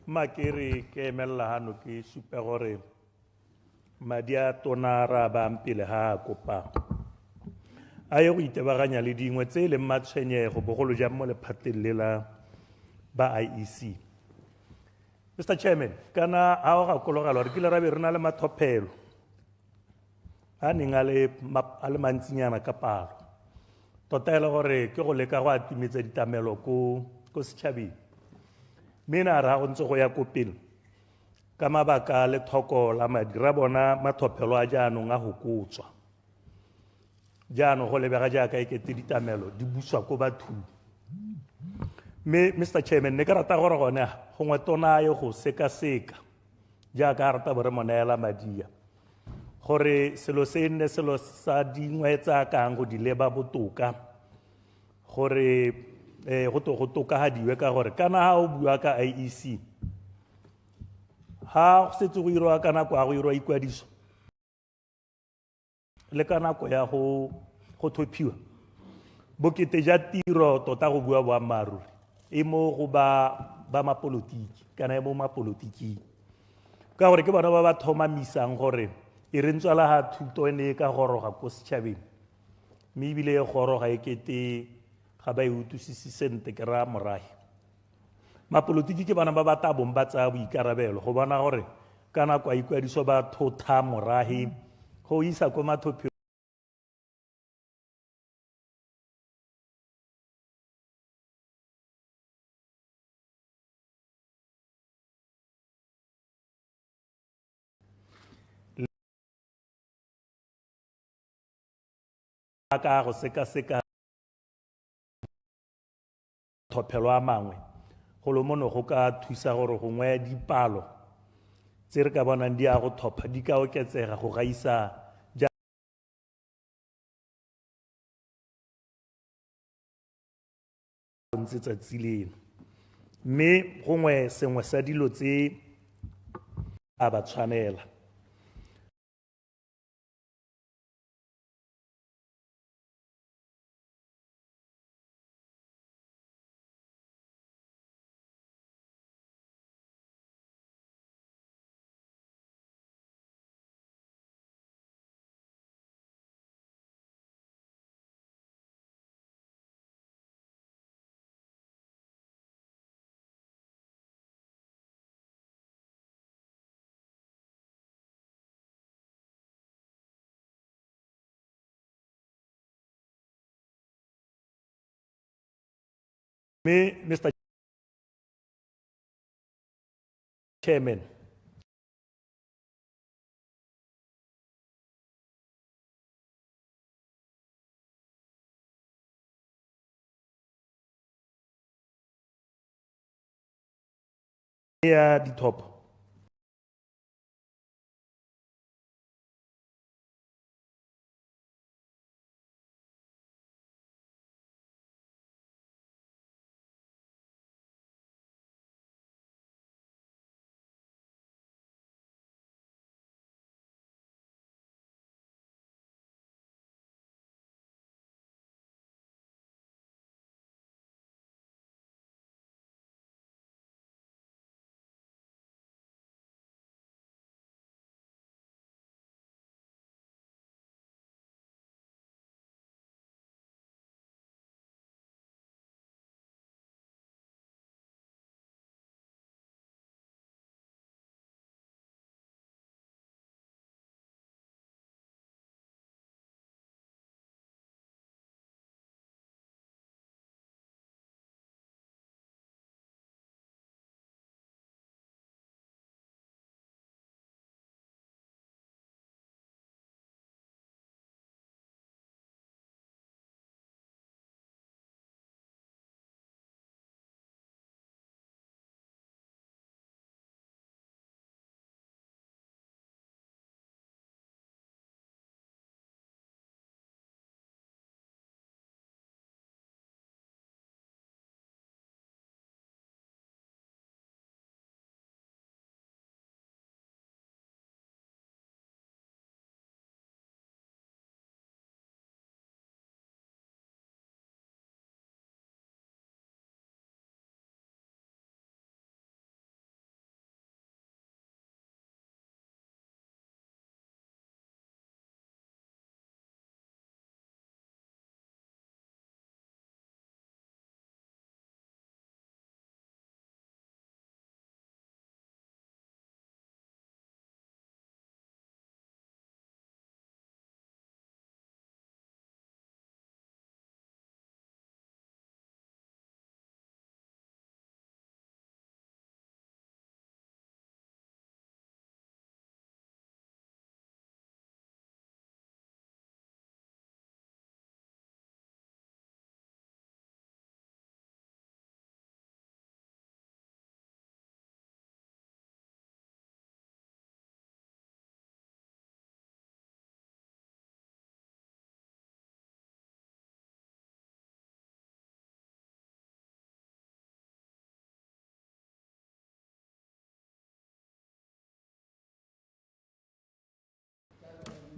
Ma ke re ke emella hano ke supe gore madi a tona ra ba mpile ha kopa a ye go itebaganya le dingwe tse e leng matshwenyego bogolo jang mo lephateng le la ba IEC. Mr. Chairman, kana a o gakologela gore ke le rabe re na le mathopelo a neng a le mantsinyana ka palo tota e le gore ke go leka go atimetsa ditamelo ko setšhabeng mme na ra go ntse go ya ko pele ka mabaka le thoko la madi ra bona mathopelo a jaanong a go kotswa jaanong go lebega jaaka e kete ditamelo di buswa ko bathong mme Mr. Chairman ne ke rata gore gone gongwe tona ye go sekaseka jaaka a rata bore mo neela madia gore selo se nne selo sa dingwe tsa kang go di leba botoka gore go tokafadiwe ka gore kana ha o bua ka IEC ha go setse go irwa kana kwa go irwa ikwadiso le kana ko ya go thophiwa bokete ja tiro tota go bua boammaaruri e mo go ba mapolotiki kana e mo mapolotiki ka gore ke bona ba thomamisang gore e re ntswala ha thuto ene ka goroga ko setšhabeng mme ebile e goroga e kete ga ba e utlwisisi sente ke ra morahe mapolotiki ke bana ba ba tabong ba tsaya boikarabelo go bona gore ka nako a ikwadiso ba thotha morahe go isa ko mathophi ka go seka thopelo a mangwe go lo mono go ka thusa gore gongwe dipalo tse re ka bonang di a go thopa di ka oketsega go gaisa ntse tsatsi leno mme gongwe sengwe sa dilo tse a ba tshwanela Mr. Chairman, ya dithopo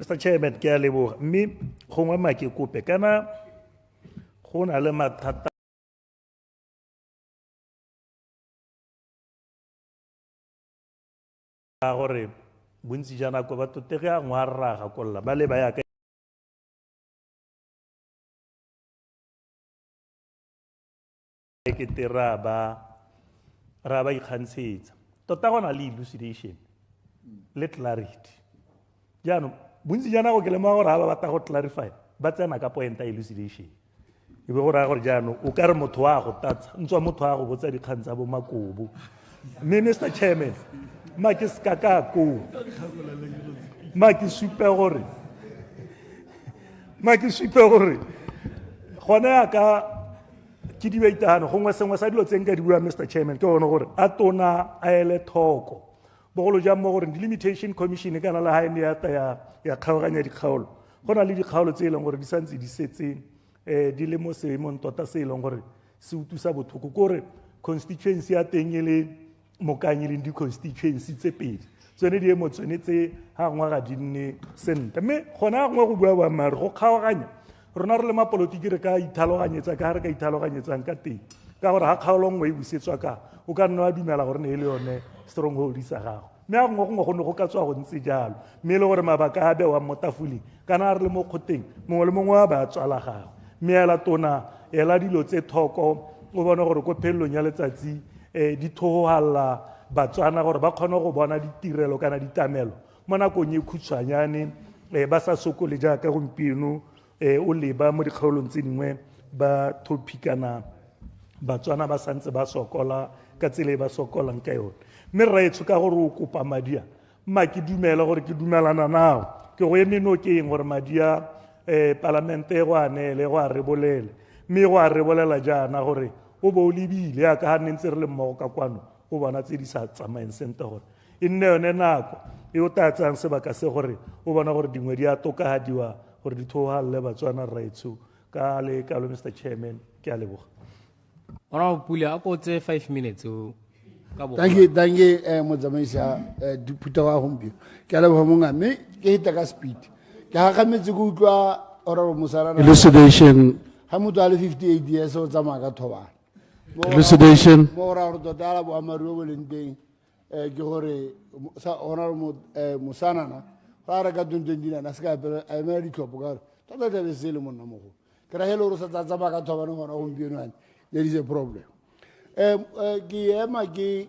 Mr. Chairman, ke a leboga mme gongwe make kope kana go na le mathata a gore bontsi ja nako ba totege a ngwarraga kolla ba le ba ya ka ke ra ba ikgantshetsa tota go na le elucidation le clarity jaanong bontsi ja nako ke lemoga gore ga ba batla go clarify ba tsena ka point a elucidation e be go raya gore jaanong o ka re motho wa go tatsa ntswa motho wa go botsa dikgang tsa bo makobo mme Mr. Chairman ma ke ska ka ko ma ke supe gore gone ya ka ke dibeitano gongwe sengwe sa dilo tseng ka di bua Mr. Chairman ke gone gore a tona a ele thoko bogolo jang mo gore delimitation commission e kana la ha ene ya kgaoganya dikgaolo go na le dikgaolo tse e leng gore di santse di setse di le mo seemong tota se e leng gore se utlwisa botlhoko kore constituency ya teng e le mokanyi le di-constituency tse pedi tsone di emo tsone tse ga ngwe ga di nne sentle mme gona gongwe go bua boammaare go kgaoganya rona re le mapolotiki re ka ithaloganyetsa ka ga re ka ithaloganyetsang ka teng ka gore ga kgaolo nngwe e busetswa ka o ka nne wa dumela gore ne e le yone stronghold sa gago mme ga gongwe gongwe go ne go ka tswa go ntse jalo mme e le gore mabaka a bewang mo tafoleng kana re le mo kgoteng mongwe le mongwe wa ba tswala gago mme ela tona ela dilo tse thoko o bone gore ko phelelong ya letsatsi di thogogalela Batswana gore ba kgone go bona ditirelo kana ditamelo mo nakong e khutshwanyane ba sa sokole jaaka gompieno o leba mo dikgaolong tse dingwe ba thophikana Batswana ba santse ba sokola ka tsela e ba sokolang ka yone mme raetsho ka gore o kopa madia mma ke dumela gore ke dumelana nao ke go eme nokeng gore madia parlamente go a neele go a rebolele mme go a rebolela jaana gore o bo o lebile ya ka ga nne ntse re le mmogo ka kwano o bona tse di sa tsamayeng sente gore e nne yone nako e o tatsang sebaka se gore o bona gore dingwe di a tokagadiwa gore di thogalele Batswana raetsho ka le kalo Mr. Chairman ke a leboga Honorable Pula, a ko tse 5 minutes o ka bo. Thank you motsamaisa diputa wa gompieno ke a leboga monga mme ke hita ka speed ke ga gametse go utlwa Honorable Musarana Elucidation. ha motho a le 58 years o tsamaya ka thobana Elucidation. mo ra gore tota la boammaaruri bo leng teng ke gore Honorable Musanana ga re ka 2029 a se ka a emela ditlhopho ka gore tota tlabe se le monna mogolo ke ra hele gore sa tsamaya ka thobane gona gompieno ane there is a problem ke ema ke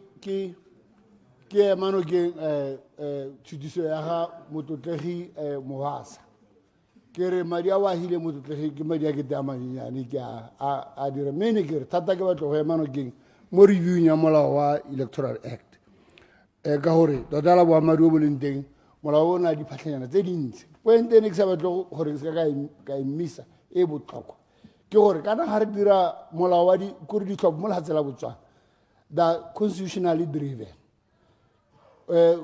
ema no ke tshutiso ya ga motlotlegi Mohasa ke re madi a wa hile motlotlegi ke madi a ke tama nyane ke a dire mene ke re thata ke batlo go ema no ke mo review ya molao wa Electoral Act ka gore tota la boammaaruri bo leng teng molao o na di phatlhanyana tse dintsi poente ne ke sa batlo gore se ka emisa e botlhokwa ke gore kana ga re dira molao wa kore ditlhopho mo lefatshe la Botswana the constitutionally driven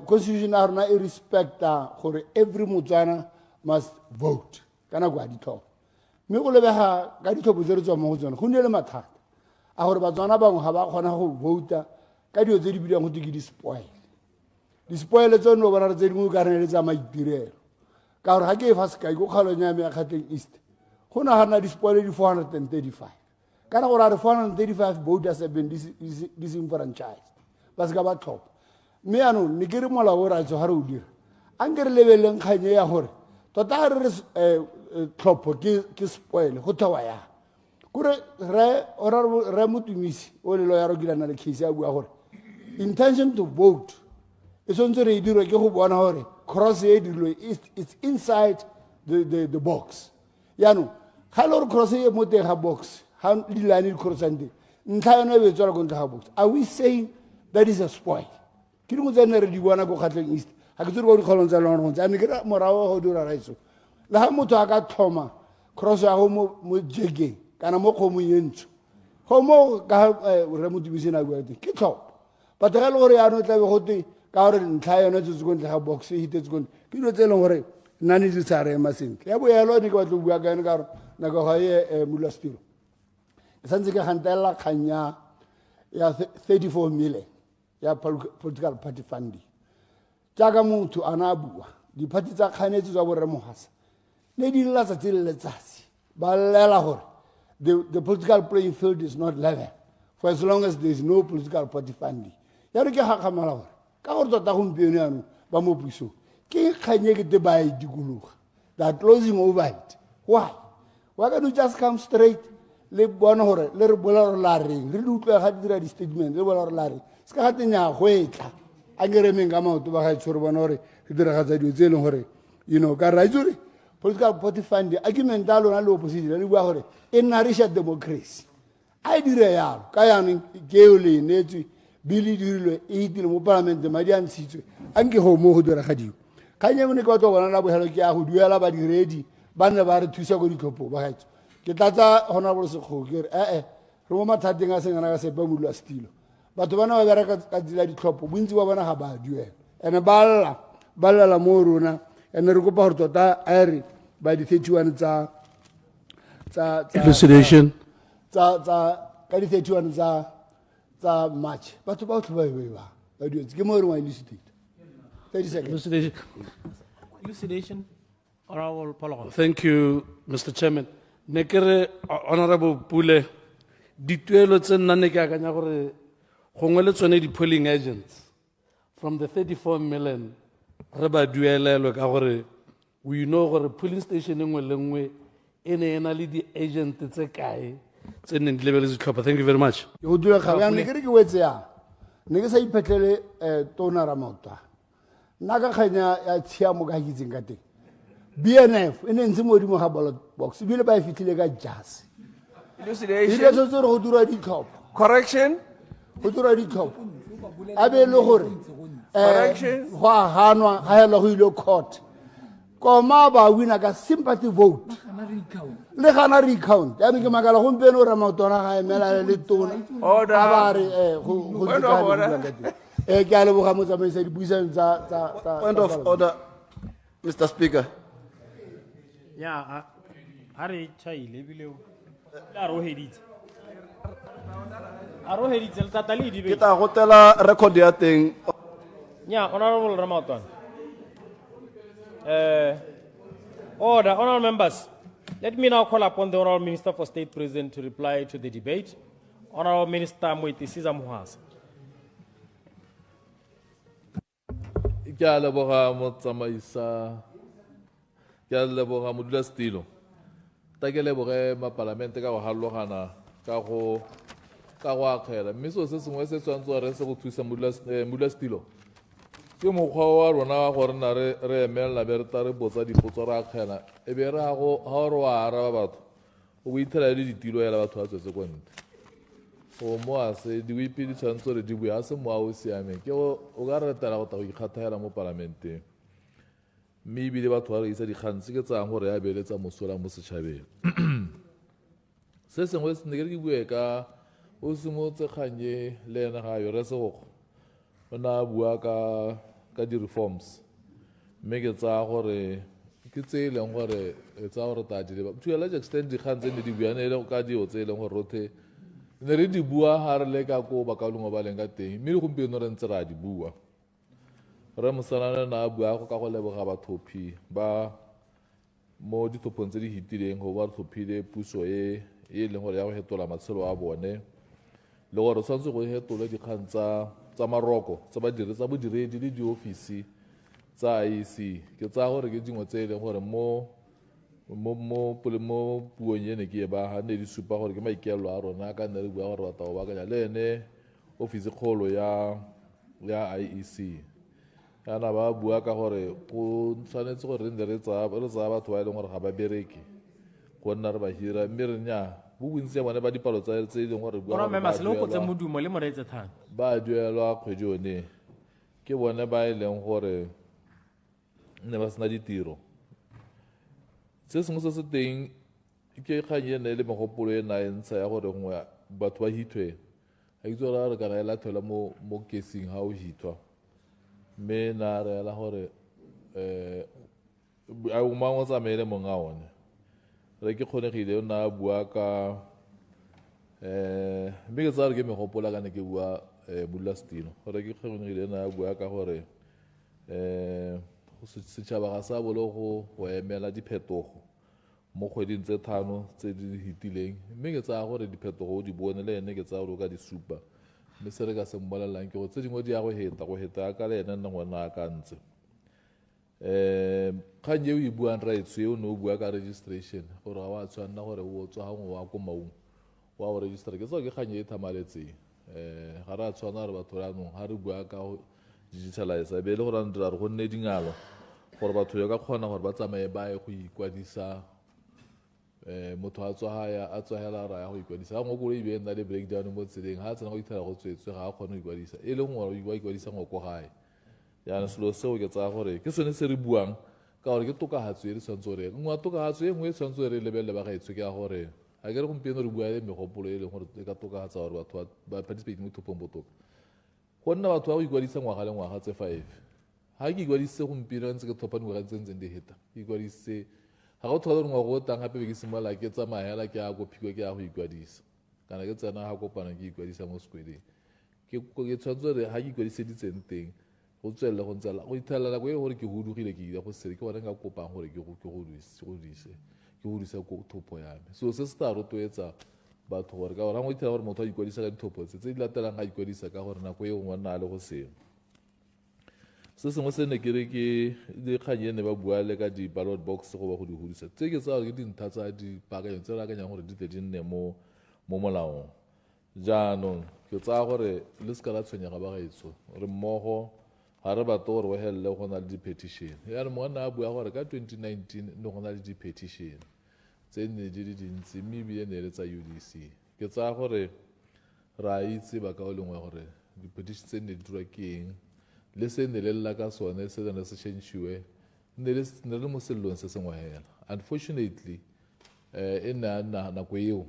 constitution ya rona e respecta gore every Motswana must vote kana go a ditlhopho mme go lebega ka ditlhopho tse re tswang mo go tsone go nne le mathata a gore Batswana bangwe ga ba kgona go vouta ka dilo tse di bidiwang go ke di-spoil tsone o bona re tse dingwe o ka rene le tsa maitirelo ka gore ga ke e fa sekai ko kgaolong ya me ya Gauteng East go nagana di-spoil di 435 kana gore a re 435 voters have been disenfranchised ba se ka ba tlhopha mme yaanong ne ke re molao o ratso ga re o dira a nke re lebeleng kganye ya gore tota ga re re tlhopho ke spoil go thewa yang kore re Motumisi o le lawyer o kilana le case ya bua gore intention to vote e tshwanetse re e dirwe ke go bona gore cross e dirilwe it's inside the box yaanong ga e le gore cross e mo teng ga box ga di-line di crossang teng ntlha yone e be tswela ko ntle ga box are we saying that is a spoil ke dingwe tse nne re di bona ko Gauteng East ga ke tsere ko dikgaolong tsa lona gontse a ne ke morago go dira raitso le ga motho a ka tlhoma cross ya go mo jekeng kana mo kgomong e ntsho kgomo ka re Motumisi na bua teng ke tlhopho but ga e le gore yaanong tlabe gote ka gore ntlha yone tsetse ko ntle ga box e hitetse kone ke dilo tse e leng gore nane di sa re ema sentle ya boelo ne ke batlo bua ka yone ka gore nako ga e Mulastiro ke santse ke gantelela kgang ya 34 million ya political party funding jaaka motho a na bua diphati tsa kganetse tsa borre Mohasa ne di lla tsatsi le letsatsi ba lela gore the political playing field is not level for as long as there is no political party funding ya re ke gagamala gore ka gore tota gompieno yaanong ba mo pusong ke kganye ke te ba e dikologa they are closing over it why can't you just come straight le bona gore le re bola gore la reng re le utlwa ga dira di-statement le bola gore la reng se ka ga tenya go etla a ke remeng ka maoto ba gaetsho re bona gore re diragatsa dilo tse e leng gore ka re aitsore political party funding argument a lona le opposition le bua gore e nourisha democracy a e dire yalo ka yaanong ke eo le enetswe bili dirilwe e itile mo parlamente madi a ntshitswe a nke go mo go diragadiwa kganye ne ke batlo bona la bogelo ke ya go duela badiredi ba ne ba re thusa ko ditlhopho ba gaetso ke tlatsa Honorable Sekgogo ke re re mo mathateng a sengana ka sepe Mulastilo batho ba ne ba bereka ka dila ditlhopho bontsi ba bona ga ba duela ene ba lla mo rona ene re kopa gore tota a re by the 31 tsa Elucidation. ka di 31 tsa March batho ba otlhe ba duetse ke mo re wa elucidate 30 seconds. Elucidation. Honorable Pologolo. Thank you, Mr. Chairman. Nekere Honorable Pule, dituelo tse nna ne ke akanya gore gongwe le tsone di-polling agents from the 34 million re ba duelelwe ka gore we know gore polling station nngwe le nngwe e ne e na le di-agent tse kae tse neng di lebele ditlhopha. Thank you very much. Ke go dula ga ne ke re ke wetse ya ne ke sa iphetlele tona Ramotwa nna ka kganya ya tshiamo ka hitseng ka teng BNF e ne ntse mo dimo ga ballot box bile ba e fitlhile ka jazz Elucidation. go dura ditlhopha Correction. go dura ditlhopha a be le gore Correction. go a ganwa ga hela go ile court koma ba wina ka sympathy vote le gana recount ya ke makala gompieno Ramotona ga emela le tona Order. ba re go Point of order. ke a leboga motsamaisa dipuisano tsa Point of order, Mr. Speaker. Yeah, Harry Chaile below. Arohedit. Arohedit, Tatali. Kita hotela record ya teng. Yeah, Honorable Ramatan. Order, honorable members. Let me now call upon the Honorable Minister for State President to reply to the debate. Honorable Minister Mwiti Siza Muhasa. Ke a leboga motsamaisa ke a leboga modulasetilo ta ke leboge mapalamente ka go halogana ka go akgela mme seo se sengwe se tshwanetse gore se go thusa modulasetilo ke mokgwa wa rona wa gore na re emelela be re ta re botsa dipotso re akgela e be re ga o re wa araba batho o bo ithela le ditilo hela batho ba tswetse ko ntle o mo a se diwipi di tshwanetse gore di bue a se moa o siameng ke o ka retela go ta go ikgathagela mo palamenteng mme ebile batho ba re isa dikgang tse ke tsayang gore ya beeletsa mosola mo setšhabeng se sengwe se ne ke bue ka o simotse kganye le ene ga yore segogo o ne a bua ka di-reforms mme ke tsaya gore ke tse e leng gore e tsaya gore ta dileba to a large extent dikgang tse ne di buane e le ka dio tse e leng gore rothe ne re di bua ga re le ka ko bakalongwe ba leng ka teng mme le gompieno re ntse re a di bua re mosanane na a bua go ka go leboga bathophi ba mo dithophong tse di hitileng go ba re thophile puso e leng gore ya go hetola matshelo a bone le gore tshwanetse go hetole dikgang tsa maroko tsa badiri tsa bodiredi le diofisi tsa IEC ke tsaya gore ke dingwe tse e leng gore mo puong ene ke e baga ne di supa gore ke maikaelelo a rona ka nne re bua gore batao baakanya le ene ofisi kgolo ya IEC yana ba bua ka gore go tshwanetse gore re ne re tsaya batho ba e leng gore ga ba bereke go nna re ba hira mme re nya bo bontsi ya bone ba dipalo tse e leng gore ba duelwa kgwedi yone ke bone ba e leng gore ne ba sena ditiro se sengwe se se teng ke kgang ene le megopolo e na e ntsha ya gore gongwe batho ba hithwe ga itse gore re kana e latlhela mo casing ga o hithwa mme na re ela gore a umang o tsamaele mong a one re ke kgonegile o na a bua ka mme ke tsaya re ke megopola ka ne ke bua modulasetilo gore ke kgonegile o na a bua ka gore setšhaba ga sa bole go emela diphetogo mo kgweding tse 5 tse di hitileng mme ke tsaya gore diphetogo o di bone le ene ke tsaya gore o ka di supa mme se re ka se mmolelelang ke gore tse dingwe di ya go heta ka le ene nne ngwana a ka ntse kgang e o e buang raetsho e o ne o bua ka registration gore ga wa tshwanela gore o tswa gangwe wa ko maung wa go registra ke tsao ke kgang e thamaletseng ga re a tshwana gore batho ranong ga re bua ka go digitalize be e le gore re dira re go nne dingalo gore batho yo ka kgona gore ba tsamaye ba ye go ikwadisa motho a tswagela ra ya go ikwadisa ga ngwe koloi be e nna le breakdown mo tseleng ga a tsena go ithela go tswetswe ga a kgone go ikwadisa e leng gore wa ikwadisa ngo ko gae yana selo seo ke tsaya gore ke sone se re buang ka gore ke tokagatso e re tshwanetse gore nngwe ya tokagatso e nngwe e tshwanetse gore re lebelele ba gaetsho ke ya gore ga ke re gompieno re bua le megopolo e leng gore e ka tokagatsa gore batho ba participate mo thophong botoka go nna batho ba go ikwadisa ngwaga le ngwaga tse 5 ha ke ikwadise gompieno ntse ke thopa dingwaga tse ntseng di heta ke ikwadise ga go thola dingwaga go tang gape be ke simolola ke tsamaya hela ke ya go phiko ke ya go ikwadisa kana ke tsena ga kopana ke ikwadisa mo sekweleng ke tshwanetse gore ga ke ikwadiseditseng teng go tswelele go ntsela go ithelela nako e gore ke hudugile ke ile go sele ke gone nka kopang gore ke godise ko thopo ya me so se se tla rotloetsa batho gore ka gore ga go ithela gore motho a ikwadisa ka dithopo tse di latelang ga ikwadisa ka gore nako e nngwe nna le go sengwe se sengwe se ne ke re ke dikgang ne ba bua le ka di-ballot box go ba go di godisa tse ke tsaya ke dintlha tsa dipaakanyo tse re akanyang gore di tle di nne mo molaong jaanong ke tsaya gore le se ka la tshwenyega ba gaetsho re mmogo ga re bato gore o helele go na le di-petition yaanong monna a bua gore ka 2019 ne go na le di-petition tse nne di le dintsi mme ebile ne le tsa UDC ke tsaya gore re a itse ba ka o lengwe gore di-petition tse nne di dirwa ke eng le se ne le lla ka sone se ne se changiwe ne le mo sellong se sengwe hela unfortunately e na nako eo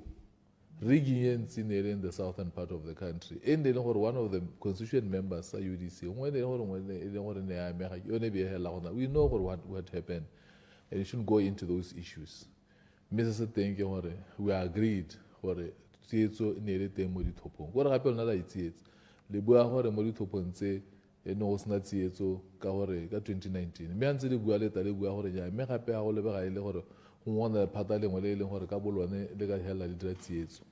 rigging e ntsi ne le in the southern part of the country e ne le gore one of the constituent members sa UDC ngwe ne le gore ne ya mega yone be hela gona we know what happened and you shouldn't go into those issues Mrs. Thank you gore we agreed gore tsietso ne le teng mo dithopong gore gape lona la itsietse le bua gore mo dithopong tse e no go sena tsietso ka gore ka 2019 mme antse le bua le bua gore ja mme gape ga go lebega ile gore go ngwana phata lengwe le leng gore ka bolwane le ka hela le dira tsietso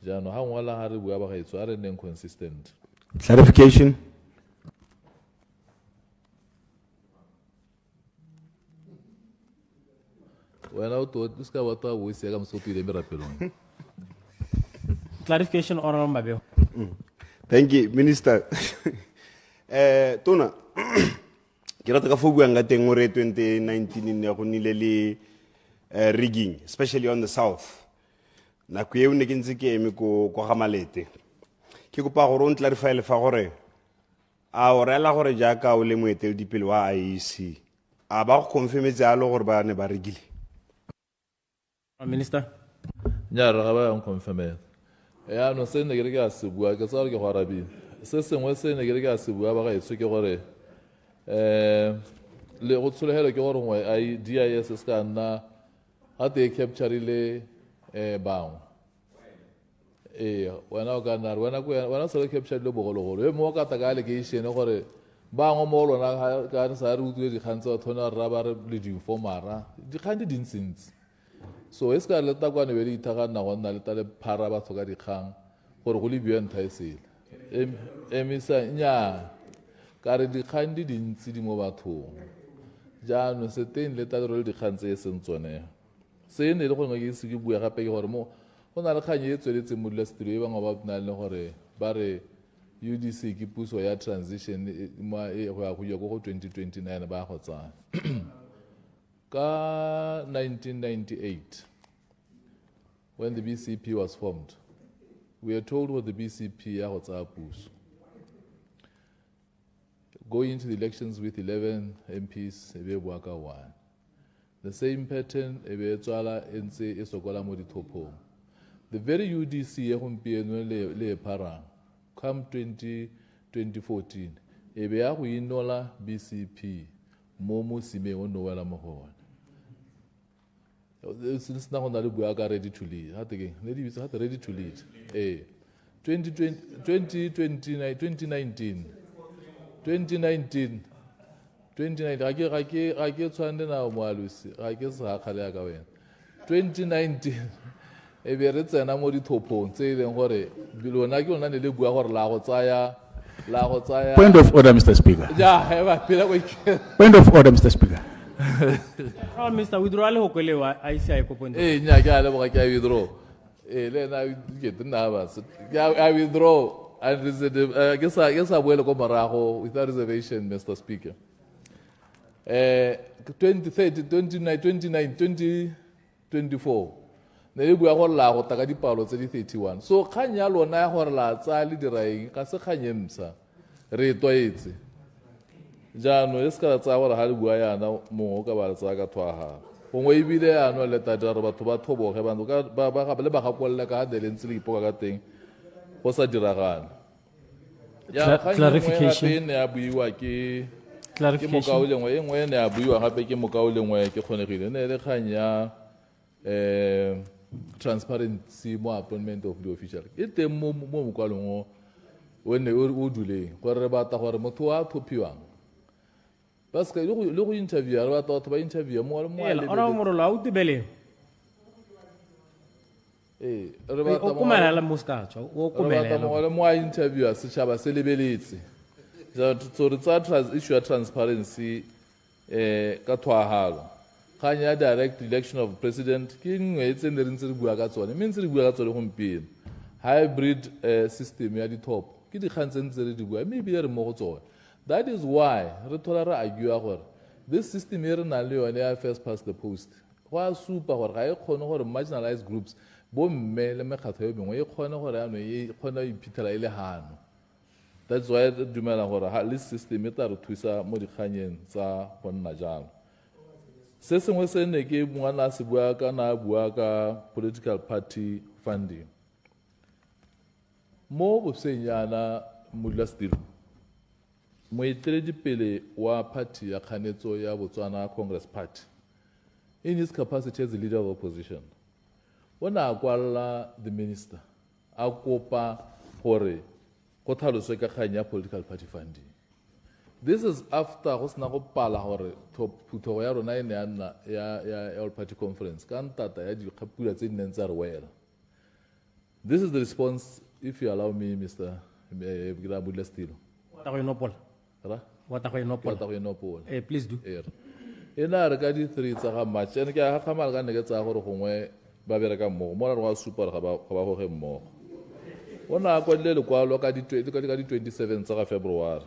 jaanong ga ngwala ga re bua ba gaetso a re nneng consistent clarification wena o to ska wa ta wo se ka msoto ile merapelong clarification oral mabeo thank you minister tona ke rata ka fo buang ga teng gore 2019 ne go nile le rigging especially on the south nako eo ne ke ntse ke eme ko ga malete ke kopa gore o clarify le fa gore a o rela gore jaaka o le moeteledipele wa IEC a ba go confirmetse a le gore ba ne ba rigile minister nya re ga ba yang confirm ya no se ne ke re ka se bua ke tsara ke go arabi se sengwe se ne ke re ka se bua ba ga etso ke gore le go tsholegelo ke gore ngwe ai DIS se ka nna a te capture le bang wena o ka nna wena se le capture le bogologolo e mo ka ta ka le ke ishene gore bang mo lona ka sa re utwe di khantsa thona ra ba re le di informara di khandi dintsintsi so es ka le ta kwa ne be di thagana go nna le tale phara ba thoka dikgang gore go le buen thaisele emisa nya ka re dikgang di dintsi di mo bathong jaanong se teng le tale re dikgang tse e seng tsone se ne le go ngwe ke se ke bua gape ke gore mo go na le kgang e tsweletse mo dula studio e bangwe ba bna le gore ba re UDC ke puso ya transition ma e go ya go 2029 ba go tsaya ka 1998 when the BCP was formed we are told what the BCP ya go tsaya puso going into the elections with 11 MPs ebe bua ka 1 the same pattern ebe tswala entse e sokola mo dithopong the very UDC ya gompieno le parang come 2014 ebe ya go inola BCP mo simeng o no wela mo gona since na go na le bua ka ready to lead ha teng ne di bitsa ha ready to lead 2019 ga ke tshwane na mo alusi ga ke sa khale ya ka wena 2019 e be re tsena mo dithopong tse ileng gore bilona ke lona ne le bua gore la go tsaya Point of order, Mr. Speaker. Point of order, Mr. Speaker. Mr. Withdraw le hokolewa ICI ko point. Nya ke ale boka ke withdraw. Le na ke tna ba. I withdraw and ke sa boele ko morago without reservation, Mr. Speaker. 2024 ne le bua gore la go taka dipalo tse di 31 so kganya lona ya gore la tsa le diraeng ka se kganyemsa re toetse jaanong e se ka tsa gore ga le bua yana mongwe ka ba le tsa ka thwaga gongwe ebile yana le tata re batho ba thoboge bantu ba le ba gakolle ka ga le ntse le ipoka ka teng go sa diragana Clarification. ne ya buiwa ke Clarification. Ke mokao le nngwe, e nngwe ne a buiwa gape ke mokao le nngwe ke kgonegile. Ne le kgang ya transparency mo appointment of the official. E teng mo mokwalong o ne o duleng gore re batla gore motho wa thopiwang. Parce que le go interview re batla batho ba interview mo le mo a lebeletse. Ona morolo a o tebeleng. Re batla O kumelela moskatso, o kumelela. mo a interview a setšhaba se lebeletse. So re tsa issue ya transparency ka thwahalo. Kgang ya direct election of president ke nngwe e tse ne re ntse re bua ka tsone. Mme ntse re bua ka tsone gompieno. Hybrid system ya di-top ke dikgang tse ntse re di bua mme ebile re mo go tsone. That is why re thola re argue gore this system e re nang le yone ya first past the post go a supa gore ga e kgone gore marginalized groups bo mme le mekgatlho e mengwe e kgone gore ano e kgone go iphitlhela e le gano. That's why re dumela gore this system e tla re thusa mo dikganyeng tsa go nna jalo. Se sengwe se ne ke ngwana a se bua ka na bua ka political party funding. Mo bosenyana modulasetulo moeteledipele wa party ya kganetso ya Botswana Congress Party in his capacity as the leader of opposition o na kwalla the minister a kopa gore go tlhaloswe ka kgang ya political party funding. This is after go sena go pala gore phuthogo ya rona e ne nna ya all party conference ka ntata ya dikgapula tse di neng tsa re wela. This is the response, if you allow me, Mr. Budlestilo. Please do. Ena re ka di 3 tsa ga match ene ke ga gamal ka neke tsa gore gongwe ba bereka mmogo mo re wa super ga ba go ge mmogo. Ona kwa le lekwalo ka di 27 tsa ga February.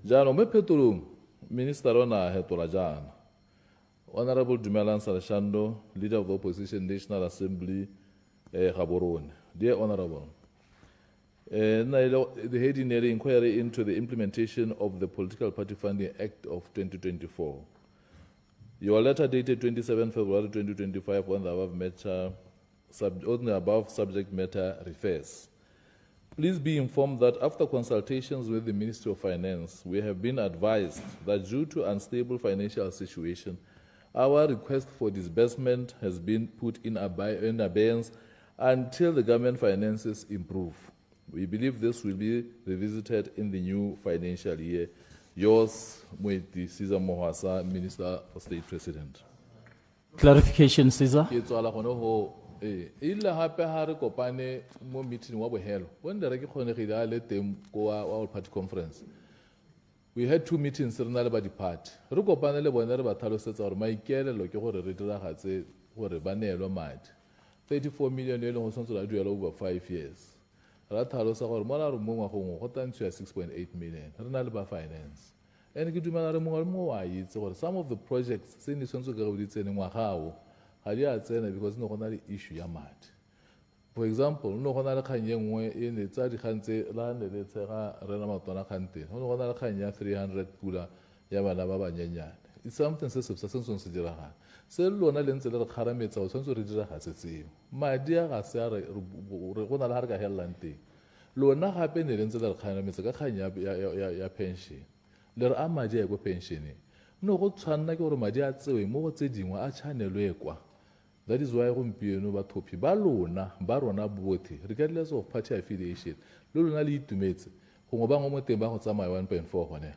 Jano me phetolong minister ona hetola jana. Honorable Dumelang Salashando, leader of the opposition National Assembly Gaborone. Dear Honorable, the heading inquiry into the implementation of the Political Party Funding Act of 2024. Your letter dated 27 February 2025 on the above subject matter refers. Please be informed that after consultations with the Ministry of Finance, we have been advised that due to unstable financial situation, our request for disbursement has been put in abeyance until the government finances improve. We believe this will be revisited in the new financial year. Yours, Moeti Caesar Mohasa, Minister for State President. Clarification, Caesar. Illa hape ha re kopane mo meeting wa bohelo when the re ke kgonegile a le teng ko all party conference. We had 2 meetings re na le ba di party re kopane le bone re ba tlhalosetsa gore maikeelelo ke gore re diragatse gore ba neelwa madi 34 million e leng go santse la duela over 5 years. Ra tlhalosa gore mo na re mongwa gongwe go tantswe 6.8 million re na le ba finance ene ke dumela re mongwe mo wa itse gore some of the projects se ne sentse ka go di tsene ngwagago because no gonna issue ya madi. For example, no gonna kgang ye nngwe e ne tsa di gantse la ne le tsega rena matona kgante no gonna kgang ya 300 pula ya bana ba banyenyane. It's something se se se diraga se lona le ntse le re kharametsa o tshwanetse re dira ga tsetseo madi a ga se a re go na le ha re ka hellang lona gape ne le ntse le re kharametsa ka kgang ya pension le re a madi a go pension no go tshwanna ke gore madi a tsewe mo go tse dingwe a channelwe kwa. That is why gompieno ba thopi ba lona ba rona botlhe regardless of party affiliation le lona le itumetse gongwe ba ngwe mo teng ba go tsamaya 1.4 gone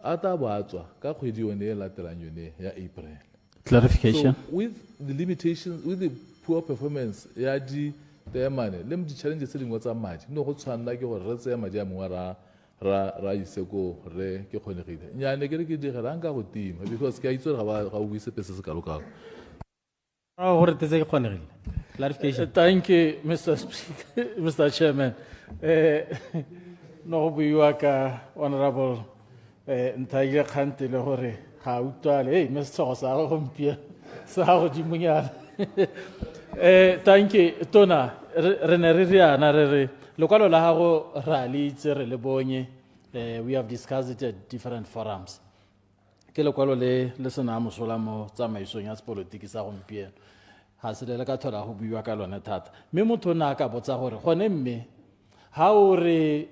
a ta batswa ka kgwedi yone e latelang yone ya April. Clarification. So with the limitations, with the poor performance ya di temane le di challenges tse dingwe tsa madi no go tshwanna ke gore re tsaya madi a mongwe ra iseko re ke kgonegile nyane ke re ke digela nka go tima because ke a itse ga o buise pese se kalokalo. Clarification. Thank you, Mr. Speaker, Mr. Chairman. No buiwaka Honorable Ntaige Kante le hore ha utwale hey Mr. Sa go mpia sa go dimunyana. Thank you Tona re ne re riana re lokalo la hago rally tse re le bonye. We have discussed it at different forums. Ke lekwalo le sena mosola mo tsamaisong ya sepolotiki sa gompieno ga se le ka thola go buiwa ka lone thata mme motho na ka botsa gore gone mme ha o re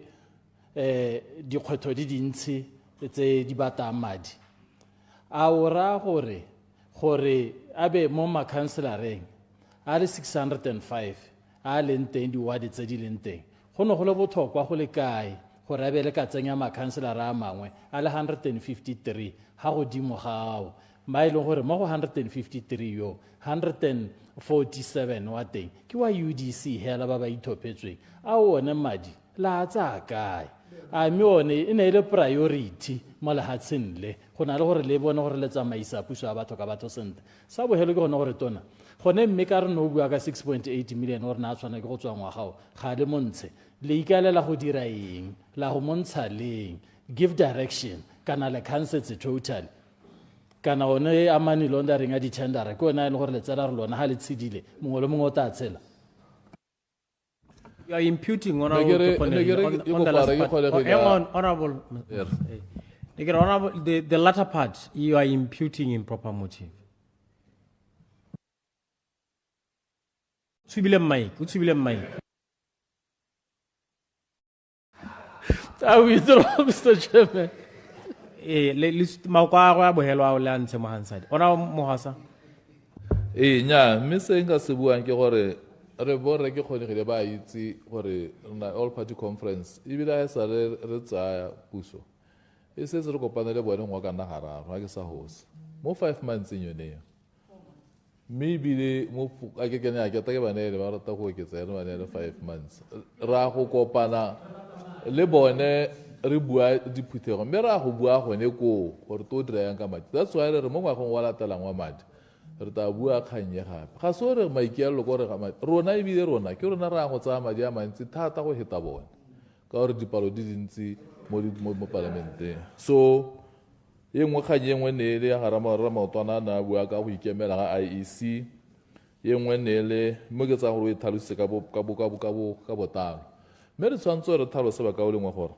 dikgwetho di dintsi tse di batang madi. A o ra gore abe mo ma-counciloreng a le 605 a leng teng di-ward tse di leng teng go ne go le botlhokwa go le kae gore a be le ka tsenya ma-councilora a mangwe a le 153 ga godimo gao ma e leng gore mo go 153 yo 147 wa teng ke wa UDC hela ba ba ithopetsweng a one madi la tsa kae a mme one e ne e le priority mo lehatsheng le go na le gore le bone gore le tsamaisa puso ya batho ka batho sentle sa bogelo ke gone gore tona gone mme ka re no bua ka 6.8 million gore na a tshwana ke go tswa ngwagao ga le montshe le ikalela go dira eng la go montsha leng give direction kana le cancels total kana one a money laundering a di-tendera ke one a e le gore le tsela re lona ga le tshedile mongwe le mongwe o ta tsela. You are imputing on Negere- the negere- last ke part. kgole Oh, ke hang ka- on, honorable. Yes. Negere, honorable, the latter part, you are imputing improper motive. Tsubile mic. I withdraw, Mr. Chairman. Maokwa a bohelo a o le a ntshe mo hansadi. Honorable Mohasa. nya mme se nka se buang ke gore re borre ke kgonegile ba itse gore all party conference ebile a sa re tsaya puso e setse re kopane le bone ngwa ka nna gararo ga ke sa hose mo 5 months yone mme ebile a ke kene a ke ta ke banele ba rata go oketsa ene banele 5 months ra go kopana le bone re bua diphuthego mme ra go bua gone ko gore to dira yang ka madi that's why re mo ngwageng wa latelang wa madi re ta bua kganye gape ga se gore maikeelo gore rona ebile rona ke rona ra go tsaya madi a mantsi thata go heta bone ka gore dipalo di dintsi mo parlamenteng so ye nngwe kganye e nngwe ne e le ya ga maotwana na bua ka go ikemela ga IEC ye nngwe ne e le mo ke tsaya gore o e tlhalositse ka botalo mme re tshwanetse re tlhalose ba ka o lengwe gore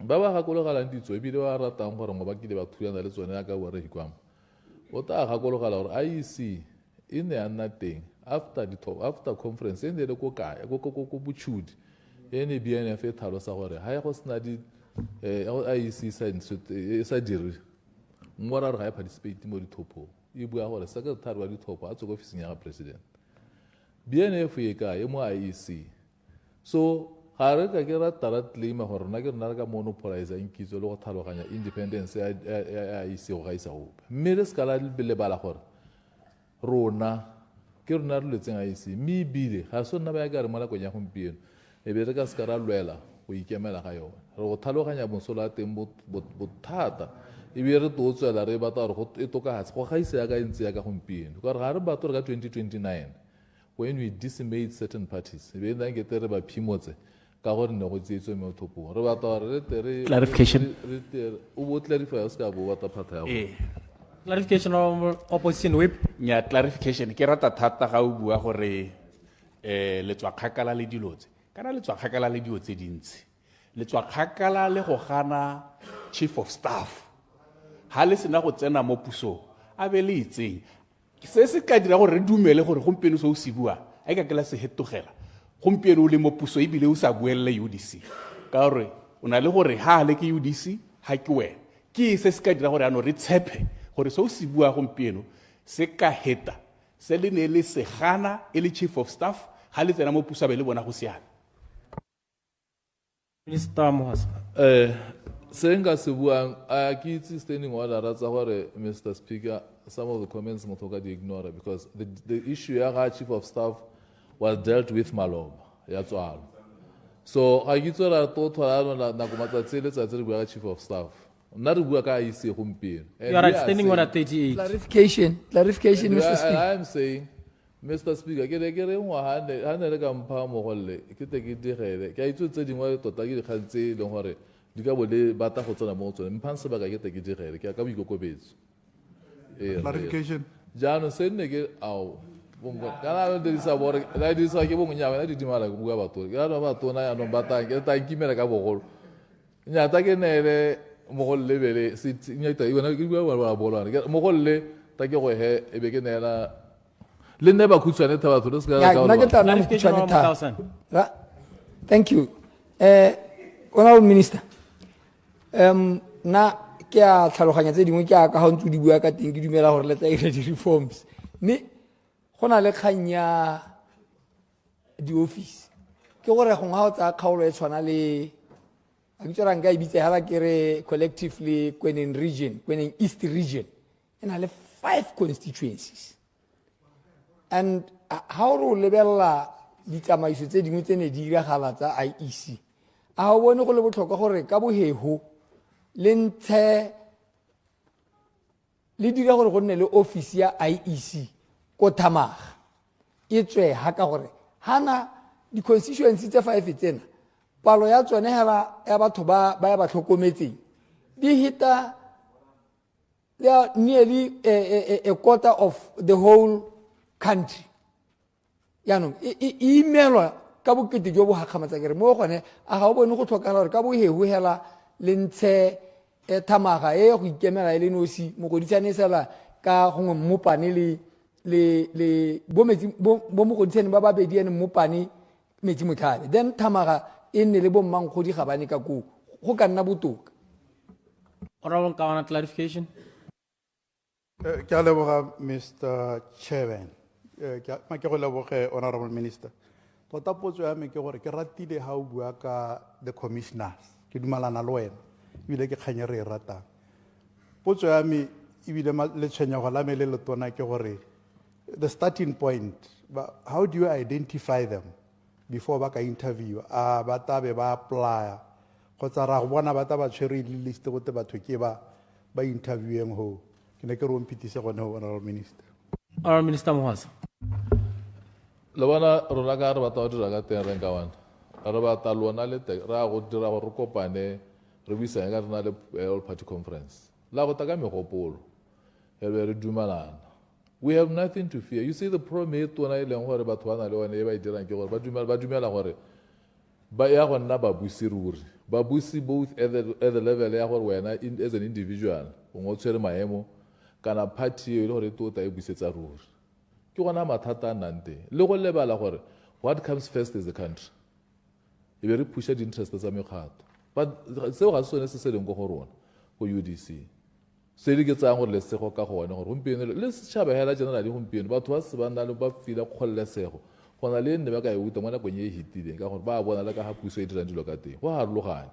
ba ba gakologalang ditso ebile ba ratang gore mo ba kile ba thulana le tsone ya ka bore hikwamo o ta gakologala gore IEC e ne ya nna teng after conference e ne le ko kae ko botšhudi e ne BNF e tlhalosa gore ga ya go sena IEC e sa dire ngwe ra re ga e participate mo dithopong e bua gore secretary wa dithopo a tswe ko ofising ya ga president BNF e kae mo IEC so ga re ka ke ratara claima gore rona ke rona re ka monopolizang kitso le go tlhaloganya independence ya IEC go gaisa gope mme re se ka lebala gore rona ke rona re lwetseng IEC mme ebile ga se rona ba ya ka re mo nakong ya gompieno e be re ka se ka ra lwela go ikemela ga yone re go tlhaloganya mosola a teng bothata ebile re to tswela re batla gore e tokagatse go gaisa ya ka e ntse ya ka gompieno ka gore ga re bato re ka 2029 when we decimate certain parties e be nna nkete re ba phimotse ka gore ne go tsietswe mo thopong re batla gore re Clarification. o bo clarify o se ka bo batla phata ya go Clarification of opposition whip. nya clarification ke rata thata ga o bua gore le tswa kgakala le dilo tse kana le tswa kgakala le dilo tse dintsi le tswa kgakala le go gana chief of staff ha le sena go tsena mo pusong a be le itseng se se ka dira gore re dumele gore gompieno se o se bua a ka kela se hetogela gompieno o le mo puso ebile o sa buelle UDC ka gore o na le gore ha le ke UDC ha ke wena ke se se ka dira gore ano re tshepe gore se o se bua gompieno se ka heta se le ne le se gana e le chief of staff ha le tsena mo puso ba le bona go siana. Minister Mohasa. se nka se buang a ke itse standing order ra tsa gore Mr. Speaker some of the comments motho ka di ignore because the issue ya ga chief of staff was dealt with maloba ya tswalo so ga ke tswela to thola nako matsatsi le tsatsi re bua ka chief of staff nna re bua ka IEC gompieno. You are standing order 38. Clarification, Mr. Speaker. I am saying Mr. Speaker ke re ngwa ha ne re ka mpha mogolle ke te ke digele ke a itse tse dingwe tota ke dikgantse le gore di ka bole bata go tsena mo tsone mphang sebaka ke te ke digele ke ka boikokobetso Clarification. jaanong se nne ke ao kana le dirisa bore la dirisa ke bonnya wena di dimala go bua batho ke ba batona ya no batang ke ta nkimela ka bogolo nya ta ke nele mogolle bele se nya ta yona ke bua ba bolana mogolle ta ke go he e be ke nela le nne ba khutshwane tha batho le se ka Thank you. Honorable Minister, na ke a tlhaloganya tse dingwe ke a ka ntse di bua ka teng ke dumela gore le tla ira di-reforms mme go na le kgang ya di-office ke gore gongwe ga o tsaya kgaolo e tshwana le a ke tsora nka e bitse hala ke re collectively Kweneng region, Kweneng East region e na le 5 constituencies and ha o re o lebella ditsamaiso tse dingwe tse ne di diragala tsa IEC a o bone go le botlhokwa gore ka boheho le ntshe le dira gore go nne le office ya IEC ko Thamaga e tswe ha ka gore hana di constituency tse 5 tsena palo ya tsone hela ya batho ba ya ba tlhokometseng di hita they are nearly a quarter of the whole country yaanong e imelwa ka bokete jo bo hakamatsa kere mo gone a ga o bone go tlhokala gore ka bohehu hela le ntshe Thamaga e go ikemela ile nosi mo go ditsanesela ka gongwe mmopane le bo metsi bo mo go ditsene ba babedi ene mmopane metsi motlhabe then Thamaga e nne le bo mmangkgodi ga bane ka go ka nna botoka. Honorable Kawana, clarification. Ke a leboga Mr. Chairman. Ma ke go leboge Honorable Minister. Tota potso ya me ke gore ke ratile ha o bua ka the commissioners. Ke dumalana le wena. Ebile ke kganya re e ratang. Potso ya me ebile le tshwenyego la me le letona ke gore the starting point, how do you identify them before ba ka interview? Ba tabe ba apply kgotsa ra go bona ba taba tshwere le list go te batho ke ba intervieweng ho. Ke ne ke re o mpitise gone ho Honorable Minister. Honorable Minister Mohasa. Le bona rona ka re batla go dira ka teng renka wana re batla lona le ra go dira gore re kopane re buisane ka rena le all party conference la go ta ka megopolo e be re dumalana. We have nothing to fear. You see, the problem is tona e leng gore batho ba na le one e ba e dirang ke gore ba dumela gore ba ya go nna ba busi ruri ba busi both at the level ya gore wena as an individual o ngo tshwere maemo kana party e le gore tota e busetsa ruri ke gona mathata a nnang teng le go lebala gore what comes first is the country e be re pusha di-interest tsa mekgato but seo ga se sone se se leng ko go rona go UDC se di ke tsang gore le sego ka gone gore gompieno le setšhaba hela generally gompieno batho ba se ba nna le ba fila kgololesego go na le nne ba ka e uta mo nakong e e hitileng ka gore ba bona le ka ga puso e dirang dilo ka teng go harologane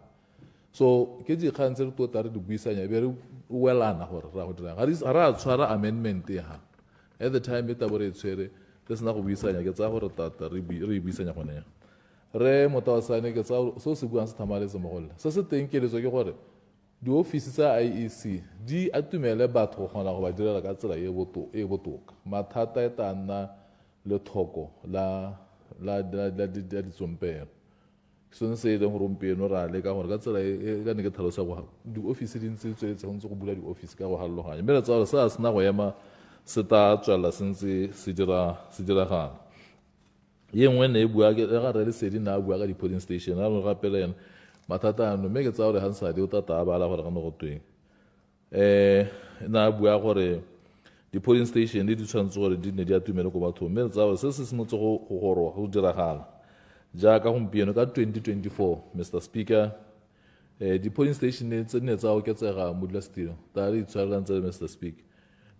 so ke dikgang tse re tota re di buisanya e be re welana gore ra go dirang ga re a tshwara amendment ha at the time e tabo re e tshwere re sena go buisanya ke tsaya gore tata re e buisanya gone re Motawasane ke tsaya seo se buang se thamaletse mo golle se se teng keletso ke gore di-office tsa IEC di atumele batho go kgona go ba direla ka tsela e botoka mathata e tla nna le thoko la ditsompelo sone se e leng gore gompieno ra leka gore ka tsela e ka ne ke tlhalosa go di-office di ntse di tsweletse go ntse go bula di-office ka go halologanya mme re tsaya gore se a sena go ema se tla tswelela se ntse se diragala ye nngwe ne e bua ga re le sedi na a bua ka di-polling station a re gapela ena mathata ano mme ke tsaya gore gansadi o tata a bala gore ga no go tweng na a bua gore di-polling station di tshwanetse gore di ne di atumele ko bathong mme re tsaya gore se se simotse go diragala jaaka gompieno ka 2024 Mr. Speaker di-polling station tse ne tsa oketsega modulasetilo ta re itshwarelang tse Mr. Speaker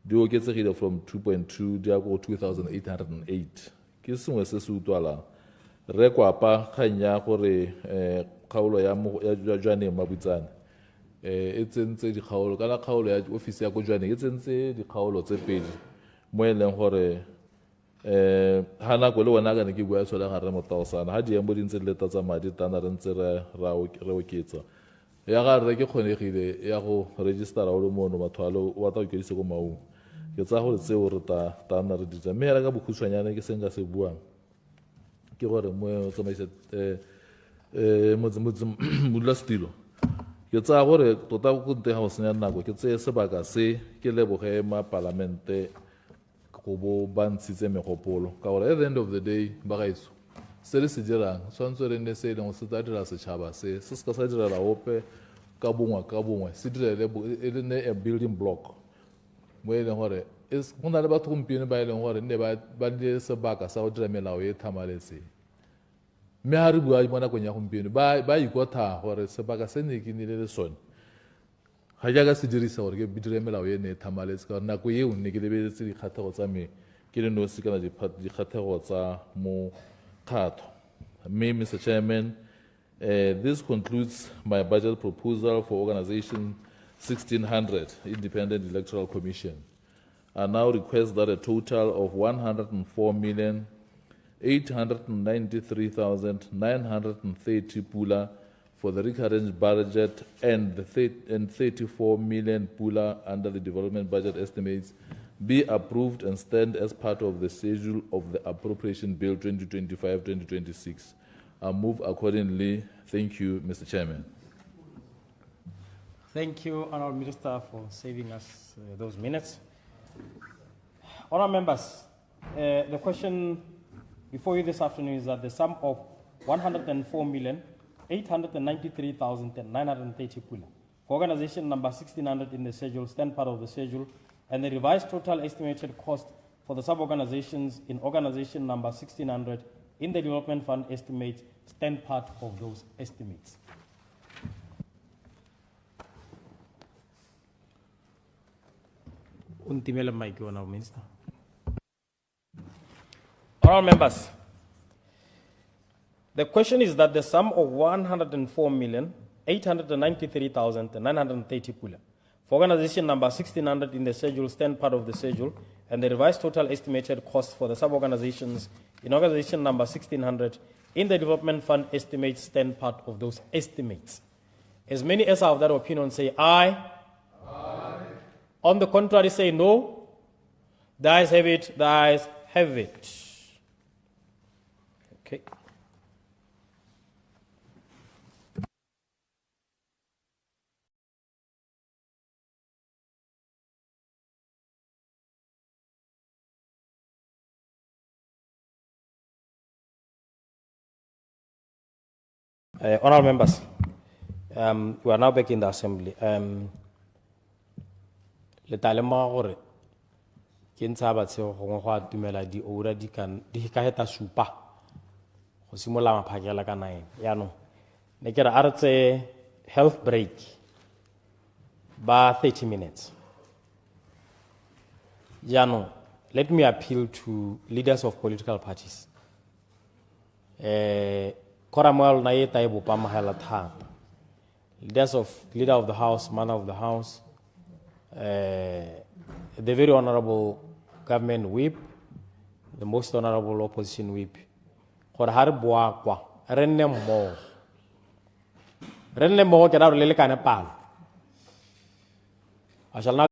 di oketsegile from 2.2 di ya go 2,808 ke sengwe se se utlwalang re kwapa kgang ya gore kgaolo ya Jwaneng Mabutsane e tsentse dikgaolo kana kgaolo ya office ya go Jwaneng e tsentse dikgaolo tse pedi mo e leng gore ha nako le wona ka ne ke bua tshola ga re Motawasane ha di embo di ntse leta tsa madi tana re ntse re oketsa ya ga re ke kgonegile ya go register o le mono mathwalo wa ta ke go maung ke tsa gore tseo re ta nna re ditsa mme ka bokhutshwanyane ke senga se buang ke gore mo tsamaise modulasetilo ke tsaya gore tota go nte ga go senya nako ke tseye sebaka se ke leboge mapalamente go bo ba ntshitse megopolo ka gore at the end of the day ba gaetso se le se dirang tshwanetse re nne se e leng go se tla dira setšhaba se se ka sa direla ope ka bongwe se direle e le ne a building block mo e leng gore go na le batho gompieno ba e leng gore nne ba le sebaka sa go dira melao e thamaletseng mme ha re bua mo nakong ya gompieno ba ikotha gore sebaka se ne ke nile le sone ga jaaka se dirisa gore ke dire melao e ne e thamaletse ka gore nako eo ne ke lebeletse dikgatlhego tsa me ke le nosi kana dikgatlhego tsa mokgatlho. Me, Mr. Chairman, this concludes my budget proposal for Organization 1600, Independent Electoral Commission. I now request that a total of 104,893,930 pula for the recurrent budget and 34 million pula under the development budget estimates be approved and stand as part of the schedule of the Appropriation Bill 2025-2026. I move accordingly. Thank you, Mr. Chairman. Thank you, Honourable Minister, for saving us those minutes. Honourable members, the question before you this afternoon is that the sum of 104,893,930 pula for organization number 1600 in the schedule stand part of the schedule, and the revised total estimated cost for the sub-organizations in organization number 1600 in the development fund estimates stand part of those estimates. Untimele mic, Honourable Minister. Honourable members, the question is that the sum of 104,893,930 pula for organization number 1600 in the schedule stand part of the schedule, and the revised total estimated cost for the sub-organizations in organization number 1600 in the development fund estimates stand part of those estimates. As many as are of that opinion say aye. Aye. On the contrary say no. The ayes have it. The ayes have it. Okay. Honourable members, we are now back in the assembly. Le talema gore ke ntsha batshego gongwe go atumela di ora di ka heta supa go simola maphakela ka 9 yaanong ne ke re a re tse health break ba 30 minutes. Yaanong let me appeal to leaders of political parties. Koramoel na ye tae bopa mahela thata. Leader of the House, man of the House, the very honorable government whip, the most honorable opposition whip. Gore ha re boa kwa re nne mmogo ke ra re le lekane palo. I shall now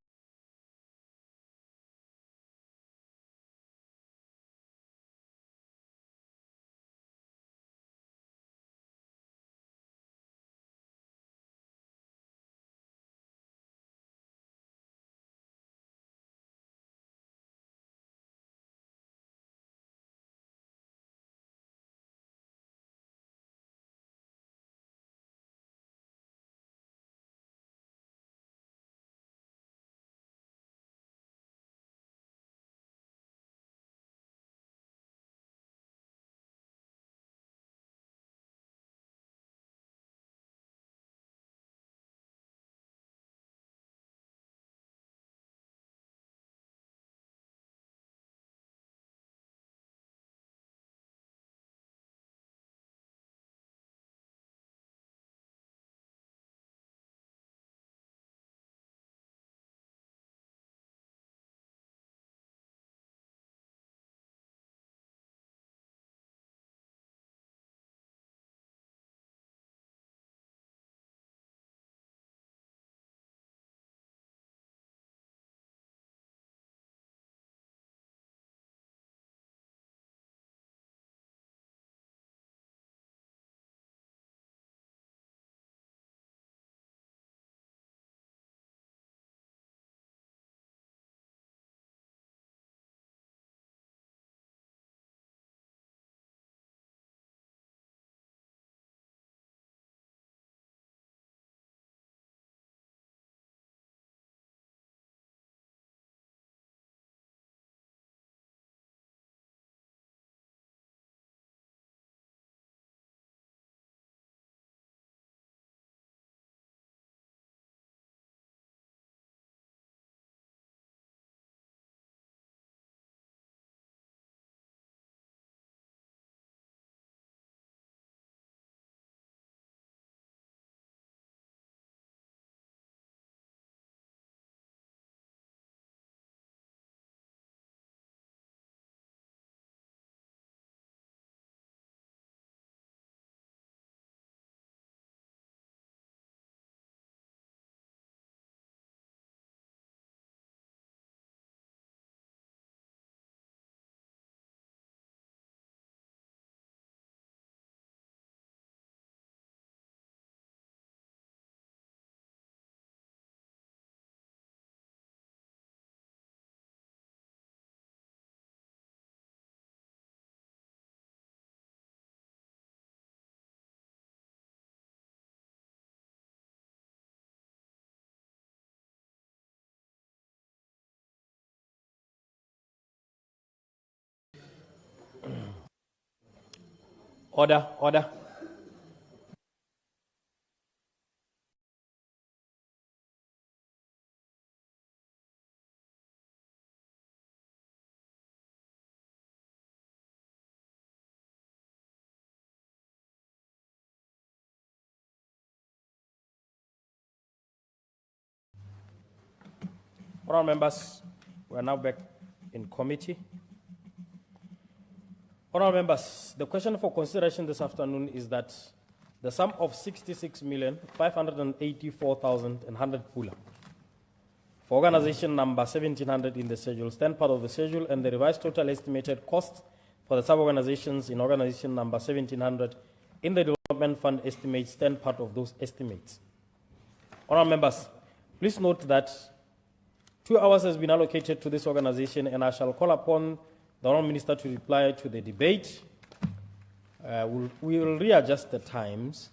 Order, order. Honourable members, we are now back in committee. Honourable members, the question for consideration this afternoon is that the sum of 66,584,100 pula for organization number 1700 in the schedule stand part of the schedule, and the revised total estimated cost for the sub-organizations in organization number 1700 in the development fund estimates stand part of those estimates. Honourable members, please note that 2 hours has been allocated to this organization, and I shall call upon the Honourable Minister to reply to the debate. We will readjust the times,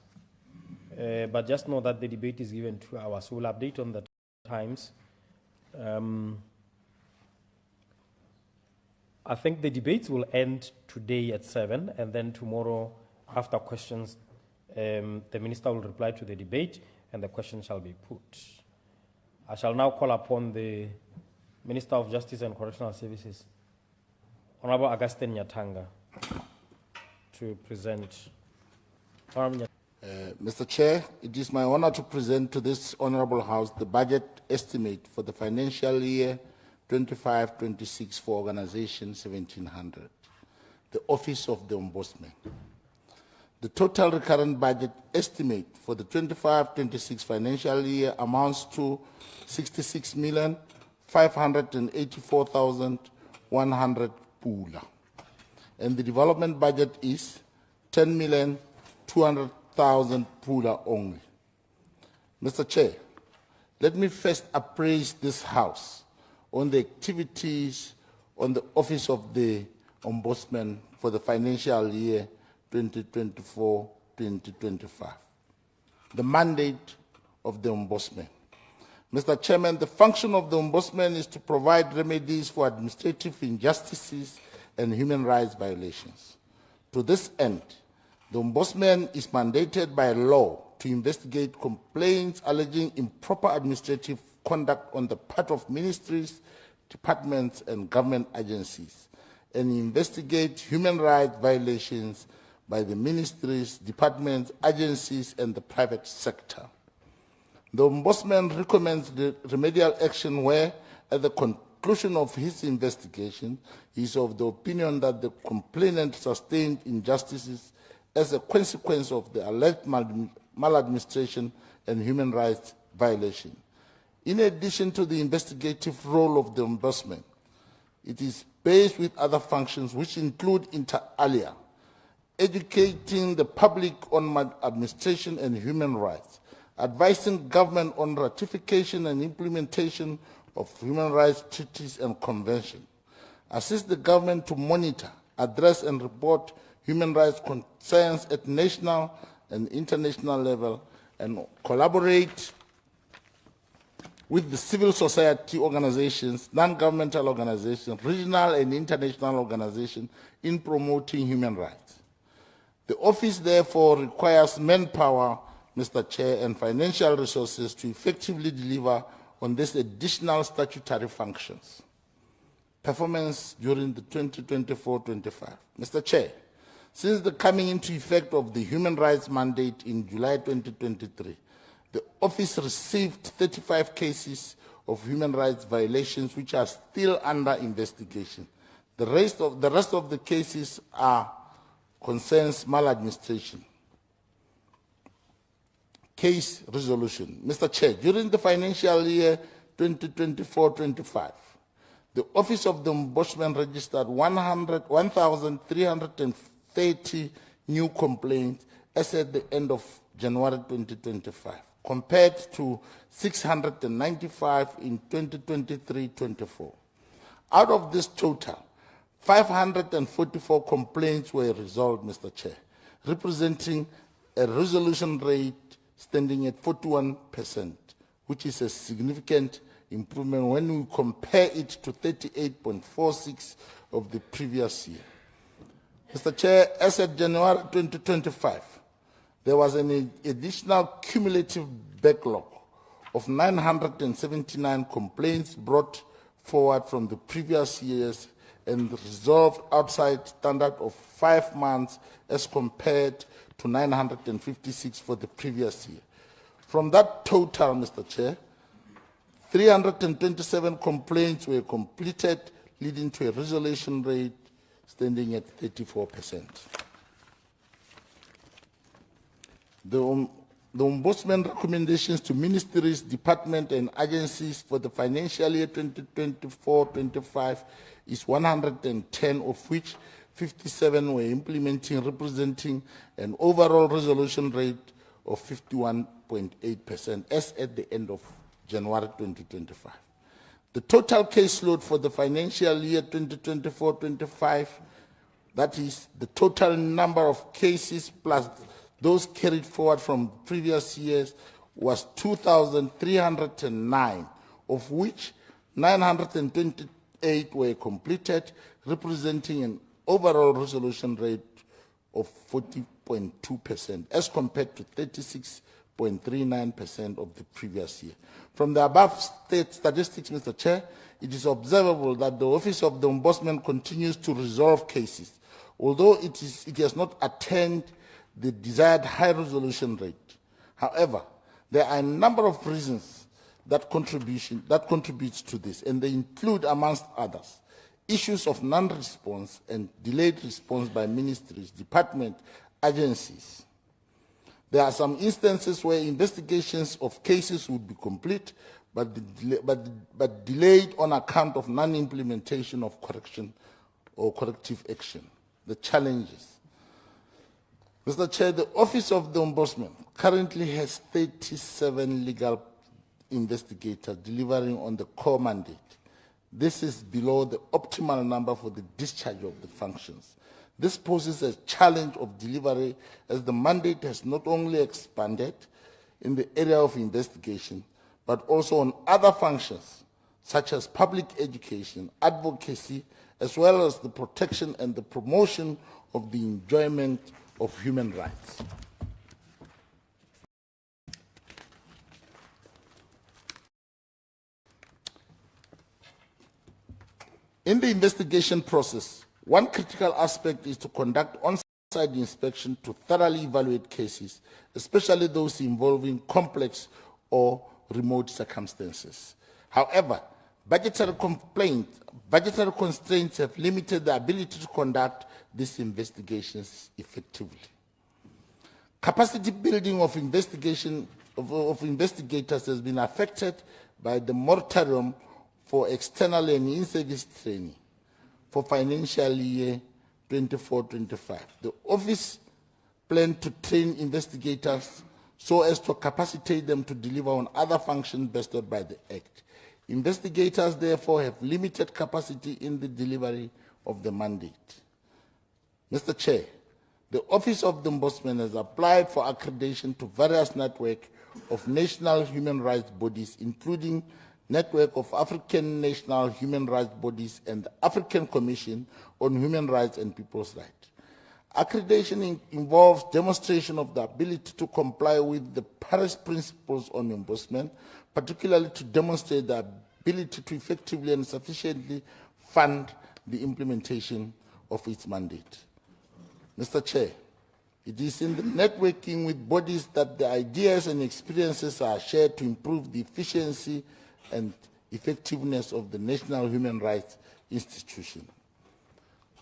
but just know that the debate is given 2 hours. So we'll update on the times. I think the debates will end today at 7, and then tomorrow, after questions, the Minister will reply to the debate, and the question shall be put. I shall now call upon the Minister of Justice and Correctional Services, Honorable Augustine Nyatanga, to present. Mr. Chair, it is my honor to present to this Honorable House the budget estimate for the financial year 25-26 for Organization 1700, the Office of the Ombudsman. The total recurrent budget estimate for the 25-26 financial year amounts to 66,584,100 pula. And the development budget is 10,200,000 pula only. Mr. Chair, let me first appraise this House on the activities on the Office of the Ombudsman for the financial year 2024-2025. The mandate of the Ombudsman. Mr. Chairman, the function of the Ombudsman is to provide remedies for administrative injustices and human rights violations. To this end, the Ombudsman is mandated by law to investigate complaints alleging improper administrative conduct on the part of ministries, departments, and government agencies, and investigate human rights violations by the ministries, departments, agencies, and the private sector. The Ombudsman recommends the remedial action where, at the conclusion of his investigation, he is of the opinion that the complainant sustained injustices as a consequence of the alleged maladministration and human rights violation. In addition to the investigative role of the Ombudsman, it is based with other functions which include inter alia, educating the public on maladministration and human rights, advising government on ratification and implementation of human rights treaties and conventions, assist the government to monitor, address, and report human rights concerns at national and international level, and collaborate with the civil society organizations, non-governmental organizations, regional and international organizations in promoting human rights. The office therefore requires manpower, Mr. Chair, and financial resources to effectively deliver on these additional statutory functions. Performance during the 2024-25. Mr. Chair, since the coming into effect of the human rights mandate in July 2023, the office received 35 cases of human rights violations which are still under investigation. The rest of the cases concerns maladministration. Case resolution. Mr. Chair, during the financial year 2024-25, the Office of the Ombudsman registered 1,330 new complaints as at the end of January 2025, compared to 695 in 2023-24. Out of this total, 544 complaints were resolved, Mr. Chair, representing a resolution rate standing at 41%, which is a significant improvement when we compare it to 38.46% of the previous year. Mr. Chair, as at January 2025, there was an additional cumulative backlog of 979 complaints brought forward from the previous years and resolved outside standard of 5 months as compared to 956 for the previous year. From that total, Mr. Chair, 327 complaints were completed, leading to a resolution rate standing at 34%. The Ombudsman recommendations to ministries, departments, and agencies for the financial year 2024-25 is 110, of which 57 were implementing, representing an overall resolution rate of 51.8%, as at the end of January 2025. The total caseload for the financial year 2024-25, that is the total number of cases plus those carried forward from previous years, was 2,309, of which 928 were completed, representing an overall resolution rate of 40.2%, as compared to 36.39% of the previous year. From the above statistics, Mr. Chair, it is observable that the Office of the Ombudsman continues to resolve cases, although it has not attained the desired high resolution rate. However, there are a number of reasons that contributes to this, and they include, amongst others, issues of non-response and delayed response by ministries, departments, agencies. There are some instances where investigations of cases would be complete, but delayed on account of non-implementation of correction or corrective action. The challenges. Mr. Chair, the Office of the Ombudsman currently has 37 legal investigators delivering on the core mandate. This is below the optimal number for the discharge of the functions. This poses a challenge of delivery, as the mandate has not only expanded in the area of investigation, but also on other functions such as public education, advocacy, as well as the protection and the promotion of the enjoyment of human rights. In the investigation process, one critical aspect is to conduct on-site inspection to thoroughly evaluate cases, especially those involving complex or remote circumstances. However, budgetary constraints have limited the ability to conduct these investigations effectively. Capacity building of investigators has been affected by the moratorium for external and in-service training for financial year 24-25. The office planned to train investigators so as to capacitate them to deliver on other functions bestowed by the Act. Investigators, therefore, have limited capacity in the delivery of the mandate. Mr. Chair, the Office of the Ombudsman has applied for accreditation to various networks of national human rights bodies, including Network of African National Human Rights Bodies and the African Commission on Human Rights and People's Rights. Accreditation involves demonstration of the ability to comply with the Paris Principles on Ombudsman, particularly to demonstrate the ability to effectively and sufficiently fund the implementation of its mandate. Mr. Chair, it is in the networking with bodies that the ideas and experiences are shared to improve the efficiency and effectiveness of the national human rights institution.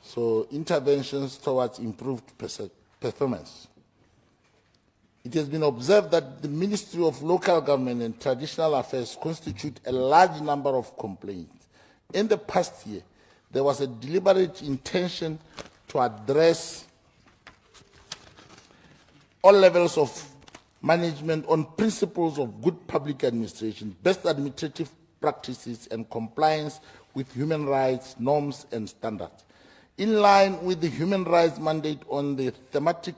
So interventions towards improved performance. It has been observed that the Ministry of Local Government and Traditional Affairs constitute a large number of complaints. In the past year, there was a deliberate intention to address all levels of management on principles of good public administration, best administrative practices, and compliance with human rights norms and standards. In line with the human rights mandate on the thematic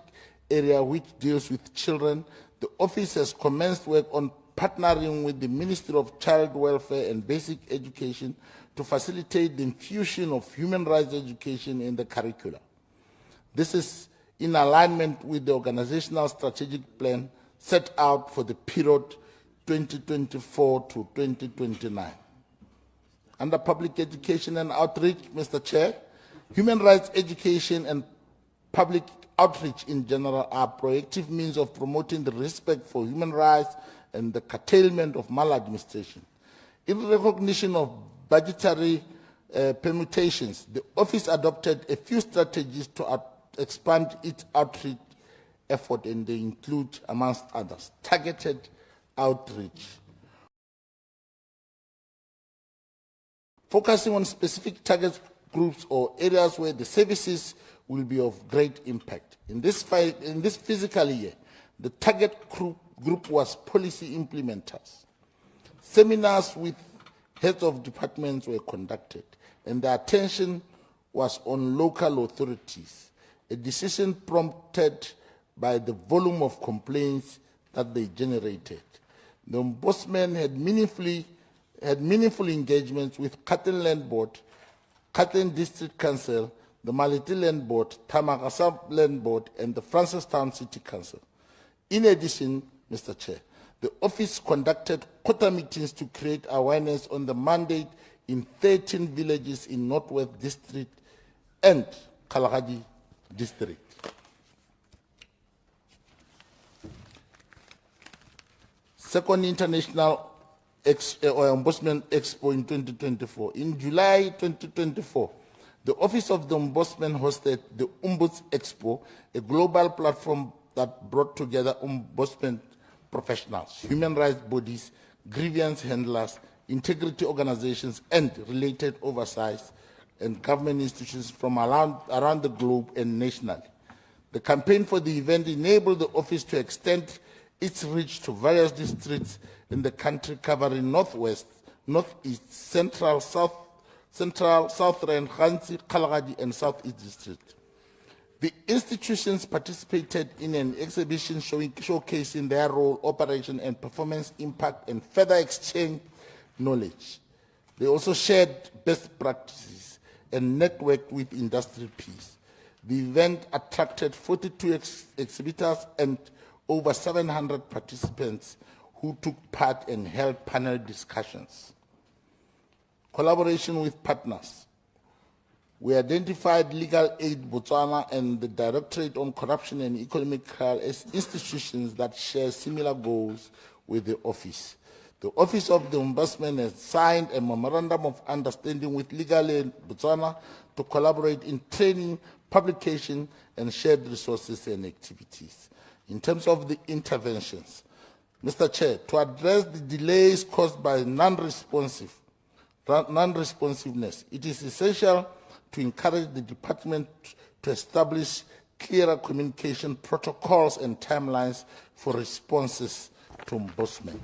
area which deals with children, the office has commenced work on partnering with the Ministry of Child Welfare and Basic Education to facilitate the infusion of human rights education in the curriculum. This is in alignment with the organizational strategic plan set out for the period 2024 to 2029. Under public education and outreach, Mr. Chair, human rights education and public outreach in general are proactive means of promoting the respect for human rights and the curtailment of maladministration. In recognition of budgetary permutations, the office adopted a few strategies to expand its outreach effort, and they include, amongst others, targeted outreach, focusing on specific target groups or areas where the services will be of great impact. In this fiscal year, the target group was policy implementers. Seminars with heads of departments were conducted, and the attention was on local authorities, a decision prompted by the volume of complaints that they generated. The Ombudsman had meaningful engagements with Kateng Land Board, Kateng District Council, the Maliti Land Board, Tamakasa Land Board, and the Francistown City Council. In addition, Mr. Chair, the office conducted quota meetings to create awareness on the mandate in 13 villages in Northwest District and Kalahari District. Second International Ombudsman Expo in 2024. In July 2024, the Office of the Ombudsman hosted the Ombuds Expo, a global platform that brought together ombudsman professionals, human rights bodies, grievance handlers, integrity organizations, and related oversight and government institutions from around the globe and nationally. The campaign for the event enabled the office to extend its reach to various districts in the country, covering Northwest, Northeast, Central, Southern, Khansi, Kalahari, and Southeast district. The institutions participated in an exhibition showcasing their role, operation, and performance impact, and further exchanged knowledge. They also shared best practices and networked with industry peers. The event attracted 42 exhibitors and over 700 participants who took part and held panel discussions. Collaboration with partners. We identified Legal Aid Botswana and the Directorate on Corruption and Economic Crime as institutions that share similar goals with the office. The Office of the Ombudsman has signed a memorandum of understanding with Legal Aid Botswana to collaborate in training, publication, and shared resources and activities. In terms of the interventions, Mr. Chair, to address the delays caused by non-responsiveness, it is essential to encourage the department to establish clearer communication protocols and timelines for responses to ombudsmen.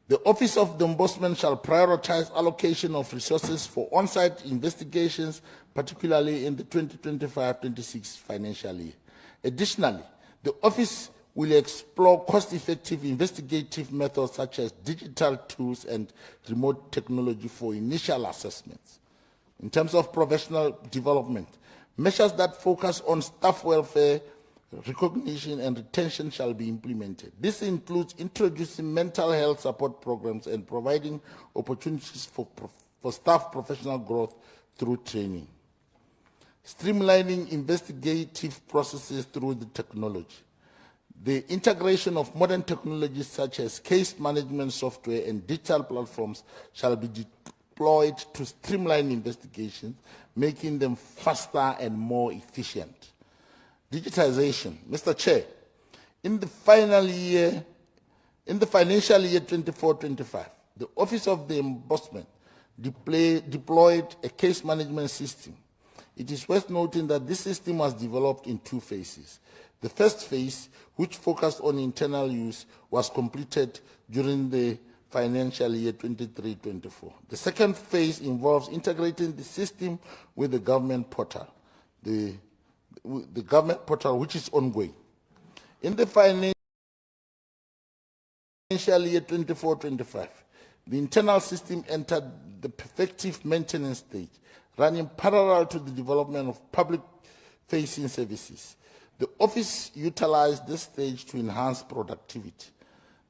The Office of the Ombudsman shall prioritize allocation of resources for on-site investigations, particularly in the 2025-26 financial year. Additionally, the Office will explore cost-effective investigative methods such as digital tools and remote technology for initial assessments. In terms of professional development, measures that focus on staff welfare, recognition, and retention shall be implemented. This includes introducing mental health support programs and providing opportunities for staff professional growth through training. Streamlining investigative processes through the technology. The integration of modern technologies such as case management software and digital platforms shall be deployed to streamline investigations, making them faster and more efficient. Digitization. Mr. Chair, in the financial year 24-25, the Office of the Ombudsman deployed a case management system. It is worth noting that this system was developed in two phases. The first phase, which focused on internal use, was completed during the financial year 23-24. The second phase involves integrating the system with the government portal, the government portal which is ongoing. In the financial year 24-25, the internal system entered the effective maintenance stage. running parallel to the development of public-facing services. The office utilized this stage to enhance productivity.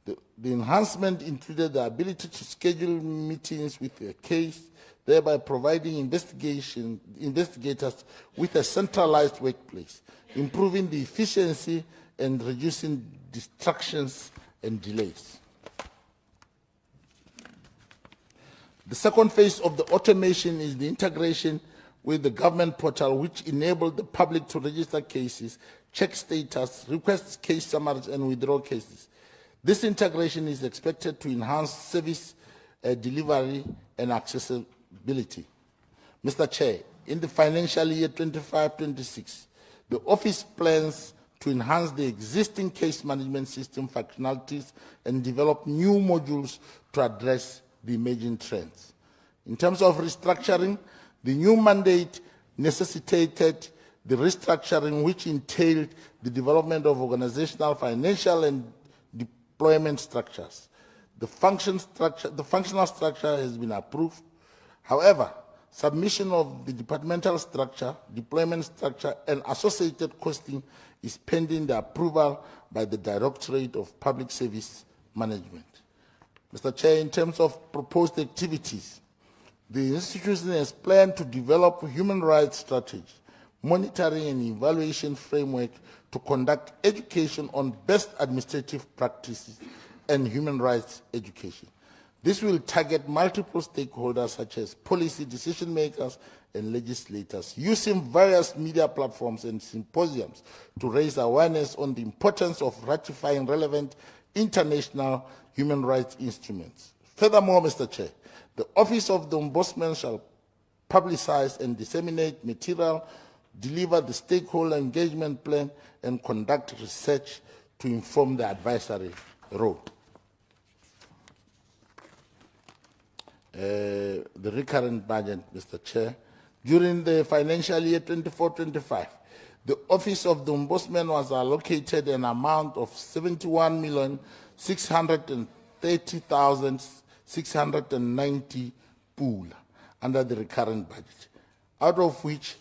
The enhancement included the ability to schedule meetings with a case, thereby providing investigators with a centralized workplace, improving the efficiency and reducing distractions and delays. The second phase of the automation is the integration with the government portal, which enabled the public to register cases, check status, request case summaries, and withdraw cases. This integration is expected to enhance service delivery and accessibility. Mr. Chair, in the financial year 25-26, the office plans to enhance the existing case management system functionalities and develop new modules to address the emerging trends. In terms of restructuring, the new mandate necessitated the restructuring, which entailed the development of organizational, financial, and deployment structures. The functional structure has been approved. However, submission of the departmental structure, deployment structure, and associated costing is pending the approval by the Directorate of Public Service Management. Mr. Chair, in terms of proposed activities, the institution has planned to develop a human rights strategy, monitoring and evaluation framework to conduct education on best administrative practices and human rights education. This will target multiple stakeholders such as policy decision makers and legislators, using various media platforms and symposiums to raise awareness on the importance of ratifying relevant international human rights instruments. Furthermore, Mr. Chair, the Office of the Ombudsman shall publicize and disseminate material, deliver the stakeholder engagement plan, and conduct research to inform the advisory role. The recurrent budget, Mr. Chair. During the financial year 24-25, the Office of the Ombudsman was allocated an amount of 71,630,690 pool under the recurrent budget, out of which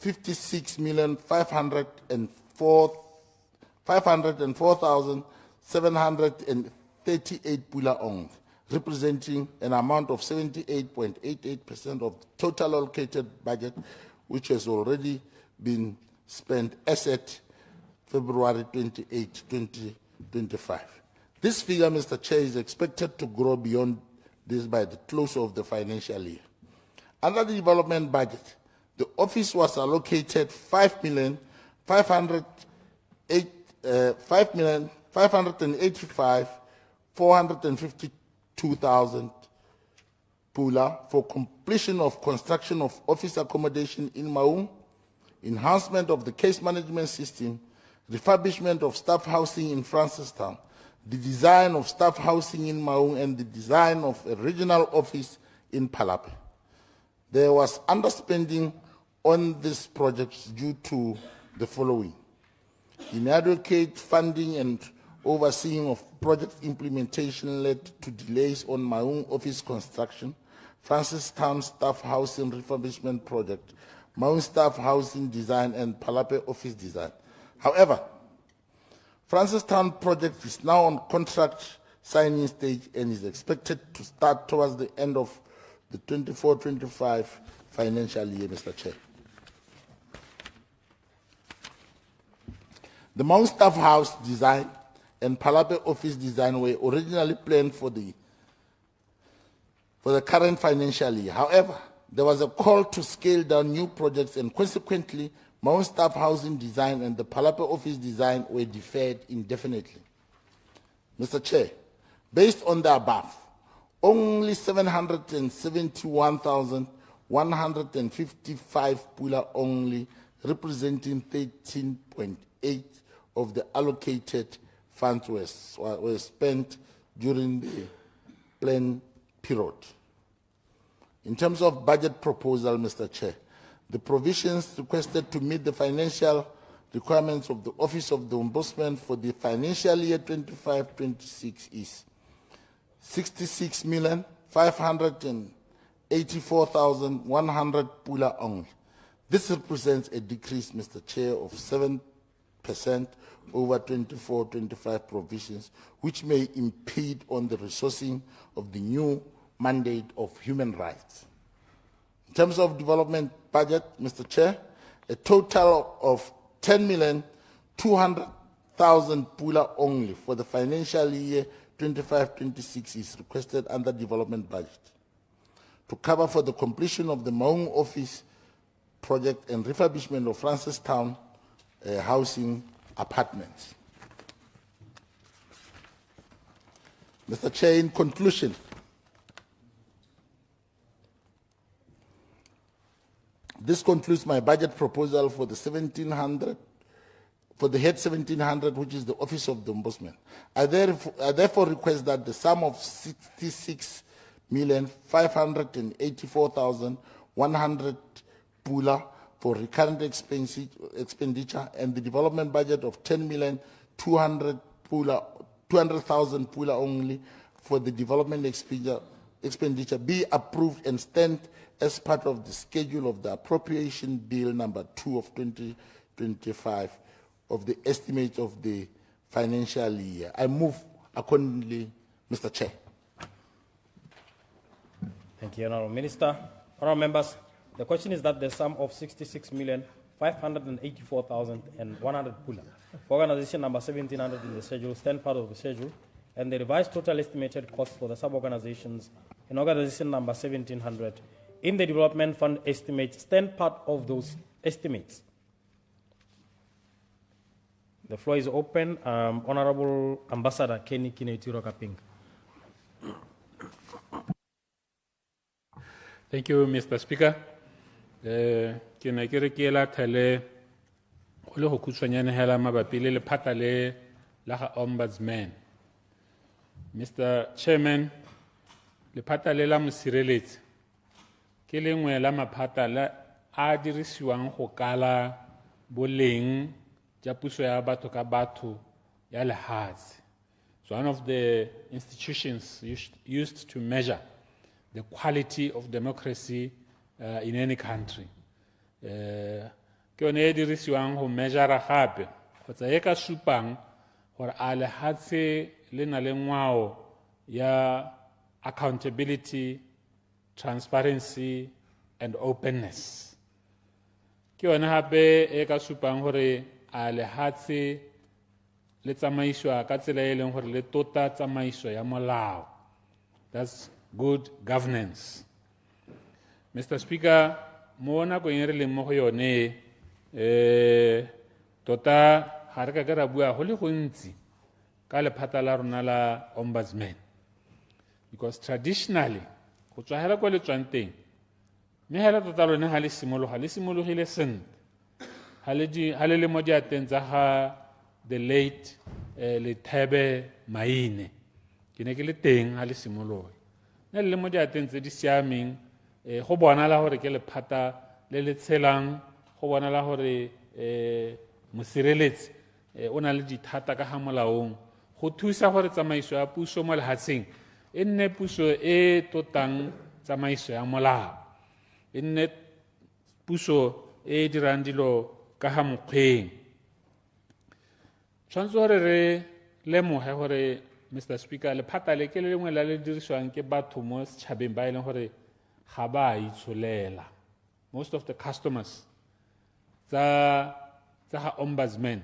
56,504,738 pula owned, representing an amount of 78.88% of the total allocated budget, which has already been spent as at February 28, 2025. This figure, Mr. Chair, is expected to grow beyond this by the close of the financial year. Under the development budget, the office was allocated 5,585,452,000 pula for completion of construction of office accommodation in Maung, enhancement of the case management system, refurbishment of staff housing in Francistown, the design of staff housing in Maung, and the design of a regional office in Palape. There was underspending on these projects due to the following: inadequate funding and overseeing of project implementation led to delays on Maung office construction, Francistown staff housing refurbishment project, Maung staff housing design, and Palape office design. However, Francistown project is now on contract signing stage and is expected to start towards the end of the 24-25 financial year, Mr. Chair. The Maung staff house design and Palape office design were originally planned for the current financial year. However, there was a call to scale down new projects, and consequently, Maung staff housing design and the Palape office design were deferred indefinitely. Mr. Chair, based on the above, only 771,155 pula only, representing 13.8% of the allocated funds were spent during the planned period. In terms of budget proposal, Mr. Chair, the provisions requested to meet the financial requirements of the Office of the Ombudsman for the financial year 25-26 is 66,508,000 84,100 pula only. This represents a decrease, Mr. Chair, of 7% over 24-25 provisions, which may impede on the resourcing of the new mandate of human rights. In terms of development budget, Mr. Chair, a total of 10,200,000 pula only for the financial year 25-26 is requested under development budget to cover for the completion of the Maung office project and refurbishment of Francistown housing apartments. Mr. Chair, in conclusion, this concludes my budget proposal for the 1,700, for the head 1,700, which is the Office of the Ombudsman. I therefore request that the sum of 66,584,100 pula for recurrent expenditure and the development budget of 10,200,000 pula only for the development expenditure be approved and stand as part of the schedule of the Appropriation Bill number 2 of 2025 of the estimates of the financial year. I move accordingly, Mr. Chair. Thank you, Honourable Minister. Honourable members, the question is that the sum of 66,584,100 pula for organization number 1,700 in the schedule stand part of the schedule, and the revised total estimated cost for the sub-organizations in organization number 1,700 in the development fund estimates stand part of those estimates. The floor is open. Honourable Ambassador Kenny Kinetiro Kaping. Thank you, Mr. Speaker. Ke ne ke re ke ela thele go le go khutshwanyane hela mabapi le lephata le la ga Ombudsman. Mr. Chairman, lephata le la mosireletsi ke lengwe la maphata la a dirisiwang go kala boleng ja puso ya batho ka batho ya lehatshe. It's one of the institutions used to measure the quality of democracy in any country. Ke yone e dirisiwang go measure gape kgotsa e ka supang gore a lehatshe le na le ngwao ya accountability, transparency and openness. Ke yone gape e ka supang gore a lehatshe le tsamaiswa ka tsela e leng gore le tota tsamaiso ya molao. That's good governance. Mr. Speaker, mo nakong e re leng mo go yone tota ga re ka ke ra bua go le gontsi ka lephata la rona la Ombudsman, because traditionally go tswa hela kwa le tswang teng mme hela tota lone ga le simologile sentle ha le le mo diateng tsa ga the late Lethebe Maine. Ke ne ke le teng ha le simologa ne le mo diateng tse di siameng. Go bonala gore ke lephata le le tshelang, go bonala gore mosireletsi o na le dithata ka ga molaong go thusa gore tsamaiso ya puso mo lehatsheng e nne puso e totang tsamaiso ya molao, e nne puso e dirang dilo ka ga mokgweng. Tshwanetse gore re lemoge gore, Mr. Speaker, lephata le ke le lengwe la le dirisiwang ke batho mo setšhabeng ba e leng gore ga ba itsholela. Most of the customers tsa ga Ombudsman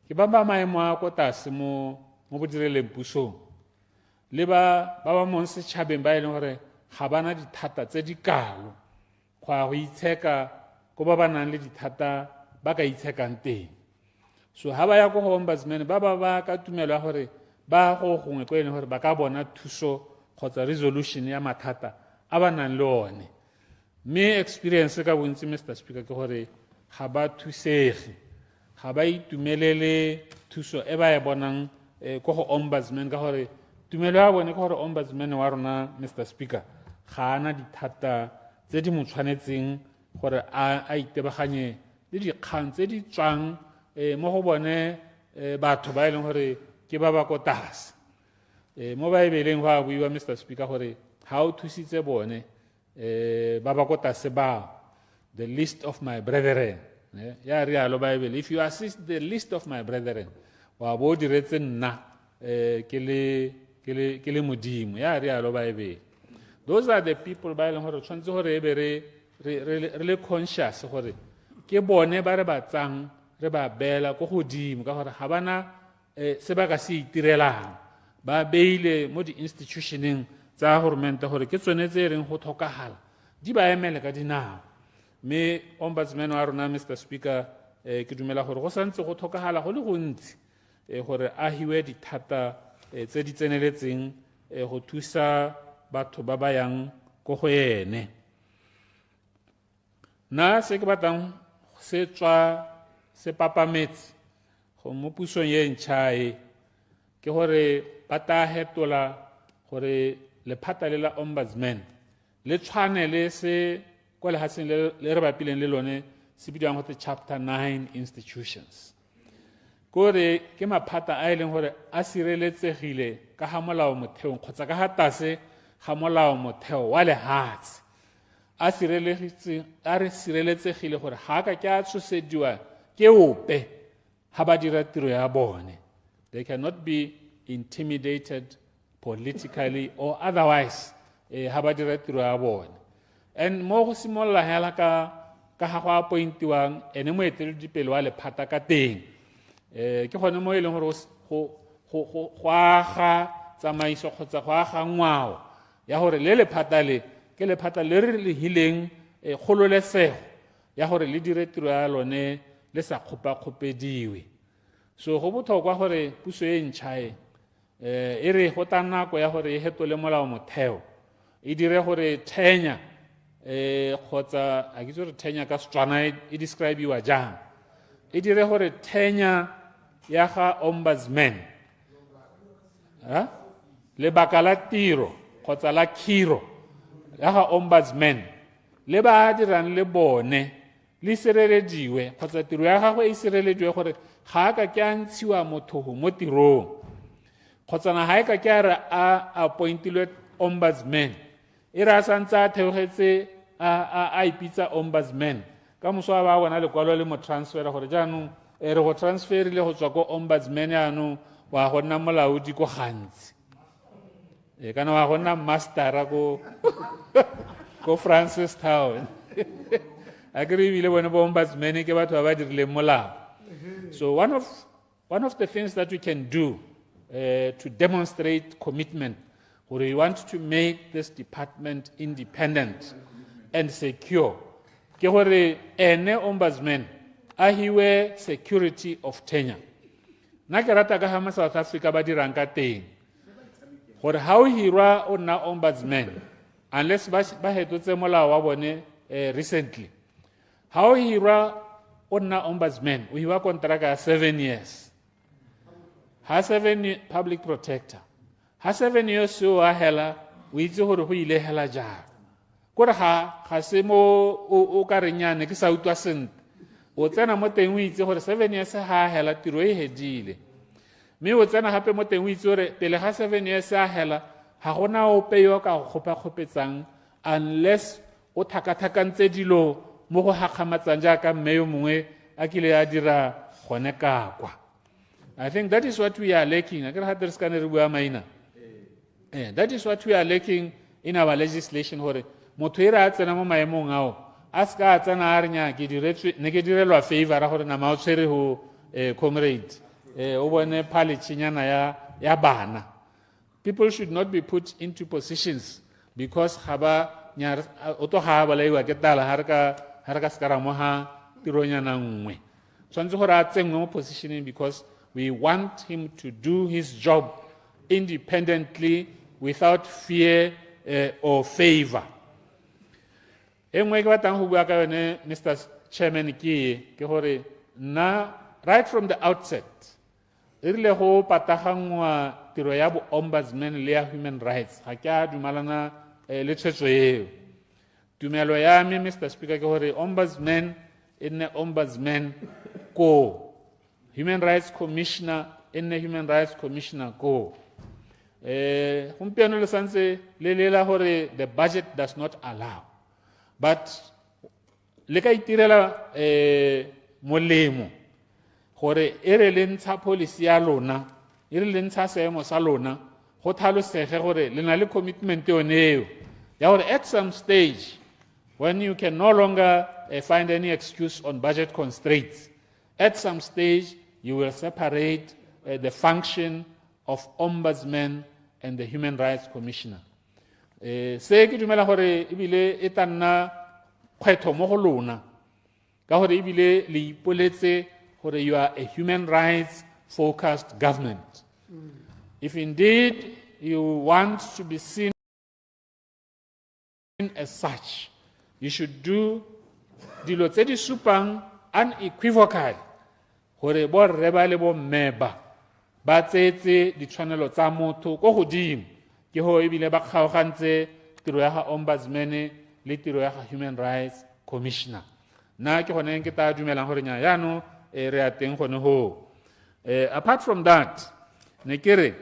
ke ba maemo a ko tlase mo bodireleng pusong le ba mo setšhabeng ba e leng gore ga ba na dithata tse di kalo go a go itsheka ko ba nang le dithata ba ka itshekang teng. So ha ba ya go Ombudsman ba ka tumelo ya gore ba go gongwe ko e leng gore ba ka bona thuso kgotsa resolution ya mathata a ba nang le one. Mme experience ka bontsi, Mr. Speaker, ke gore ga ba thusege, ga ba itumelele thuso e ba e bonang ko go Ombudsman, ka gore tumelo ya bone ke gore Ombudsman wa rona, Mr. Speaker, ga ana dithata tse di mo tshwanetseng gore a itebaganye le dikgang tse di tswang mo go bone batho ba e leng gore ke ba ba ko tlase. Mo baebeleng go a buiwa, Mr. Speaker, gore ga o thusitse bone babakota seba, the list of my brethren. Ya rialo Bible, if you assist the list of my brethren, wa bo diretse nna ke le modimo. Ya rialo Bible. Those are the people ba leng hore tshwantse hore e be re le conscious hore ke bone ba re batsang re ba bela go godimo ka gore ha bana se ba ka se itirelang ba beile mo di institutioneng tsa government gore ke tsone tse reng go tlhokagala di ba emele ka dinao. Me ombudsman wa rona Mr. Speaker ke dumela gore go santse go tlhokagala go le gontsi gore a hiwe dithata tse di tseneletseng go thusa batho ba ba yang go go ene. Na se ke batang se tswa se papametse go mo pusong ye ntšha e ke gore ba ta hetola gore lephata le la ombudsman le tshwane le se kwa lehatsheng le re bapileng le lone se bidiwang gote chapter 9 institutions. Kore ke maphata a e leng gore a sireletsegile ka ga molao motheong kgotsa ka ga tase ga molao motheo wa lehatshe a re sireletsegile gore ga ka ke a tshosediwa ke ope ha ba dira tiro ya bone. They cannot be intimidated politically or otherwise ha ba dira tiro ya bone. And mo go simolola hela ka ga go appointiwang ene moeteledipele wa lephata ka teng ke gone mo e leng gore go aga tsamaiso kgotsa go aga ngwao ya gore le lephata le ke lephata le re le hileng kgololesego ya gore le dire tiro ya lone le sa kgopakgopediwe. So go botlhokwa gore puso e ntšha e re go ta nako ya gore e hetole molao motheo e dire gore thenya kgotsa a ke itse gore thenya ka Setswana e describe-iwa jang e dire gore thenya ya ga ombudsman lebaka la tiro kgotsa la khiro ya ga ombudsman le ba dirang le bone le sirelediwe kgotsa tiro ya gagwe e sirelediwe gore ga ka ke a ntshiwa motho mo tirong kgotsa na ga e ka ke a re a appointilwe ombudsman e re a santse a theogetse a ipitsa ombudsman ka moso ba bona lekwalo le mo transfera gore jaanong re go transferile go tswa ko ombudsman yaanong wa go nna molaodi ko gantsi kana wa go nna mastera ko Francis Town a ke re ebile bone bo ombudsman ke batho ba ba dirileng molao. So one of the things that we can do to demonstrate commitment, where we want to make this department independent and secure, ke gore ene ombudsman a hiwe security of tenure. Na ke rata ka ha South Africa ba dirang ka teng gore ha o hirwa o nna ombudsman unless ba hetotse molao wa bone recently, ha o hirwa o nna ombudsman o hiwa kontraka ya 7 years, ha 7 public protector, ha 7 years o a hela o itse gore go ile hela jang kore ga se mo o ka renyane ke sa utwa sent o tsena mo teng o itse gore 7 years ha hela tiro e hedile, mme o tsena gape mo teng o itse gore pele ga 7 years a hela ga gona ope yo ka go kgopakgopetsang unless o thakathakantse dilo mo go gakgamatsang jaaka mme yo mongwe a kile a dira gone ka kwa. I think that is what we are lacking. That is what we are lacking in our legislation. Hore motho ira a tsena mo maemong ao a ska a tsena a re nya ke direlwa favor gore na ma o tshwere ho comrade o bone phalechinyana ya bana. People should not be put into positions because haba nya o to ha ba leiwa ke tala har ka skara mo ha tironyana nngwe tshwantse gore a tsengwe mo positioning because we want him to do his job independently without fear or favor. Engwe ke batang go bua ka yone Mr. Chairman ke gore na right from the outset e rile go patagangwa tiro ya bo ombudsman le ya human rights ga ke a dumalana le tshwetso eo. Tumelo ya me Mr. Speaker ke gore ombudsman ene ombudsman ko human rights commissioner ene human rights commissioner ko gompieno le santse le lela gore the budget does not allow but le ka itirela molemo gore e re le ntsha policy ya lona e re le ntsha seemo sa lona go tlhalosege gore le na le commitment yoneo ya gore at some stage when you can no longer find any excuse on budget constraints, at some stage you will separate the function of Ombudsman and the Human Rights Commissioner. Se ke dumela gore ebile e tanna kgwetho mo go lona ka gore ebile le ipoletse gore you are a human rights focused government. If indeed you want to be seen as such, you should do dilo tse di supang unequivocally gore bo rre ba le bo mme ba tsetse ditshwanelo tsa motho go godimo ke ho ebile ba kgaogantse tiro ya ga Ombudsman le tiro ya ga Human Rights Commissioner. Na ke gone ke ta dumelang gore nya yano re a teng gone ho. Apart from that, ne kere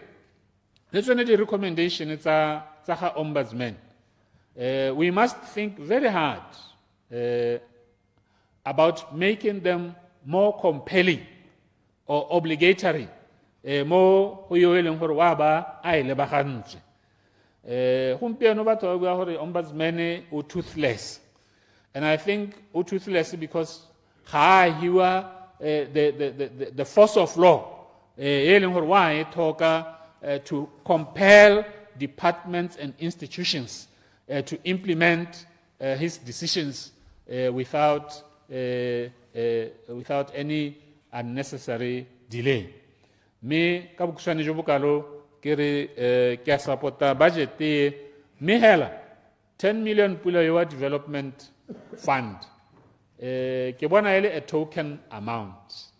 le tsone di recommendation tsa ga Ombudsman. We must think very hard about making them more compelling or obligatory mo go yo eleng gore wa ba a ile ba gantse. Gompieno batho ba bua gore Ombudsman o toothless, and I think o toothless because ga hiwa the force of law eleng gore wa e thoka to compel departments and institutions to implement his decisions without any unnecessary delay. Me ka bokshwane jo bokalo ke re ke supporta budget me hela 10 million pula yo development fund ke bona ele a token amount,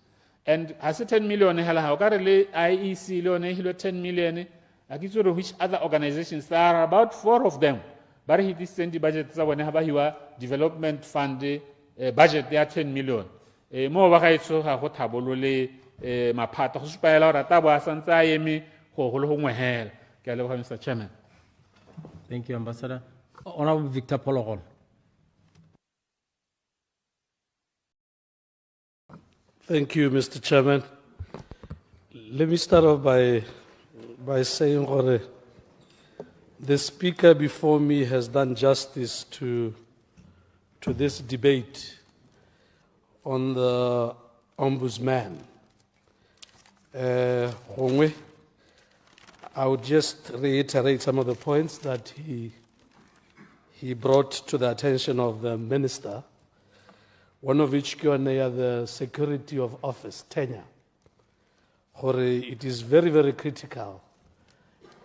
and has 10 million hela ha o ka re le IEC le one hilo 10 million a ke tsore which other organizations, there are about 4 of them ba re hitiseng di budget tsa bone ha ba hiwa development fund budget ya 10 million mo ba ga itso ga go thabolole maphata go supaela gore ta bo a santse a eme go go le go ngwehela. Ke a leboga Mr. Chairman. Thank you, Ambassador. Honorable Victor Pologol. Thank you, Mr. Chairman. Let me start off by saying gore the speaker before me has done justice to this debate on the Ombudsman. Gongwe, I would just reiterate some of the points that he brought to the attention of the minister, one of which the security of office tenure. It is very, very critical.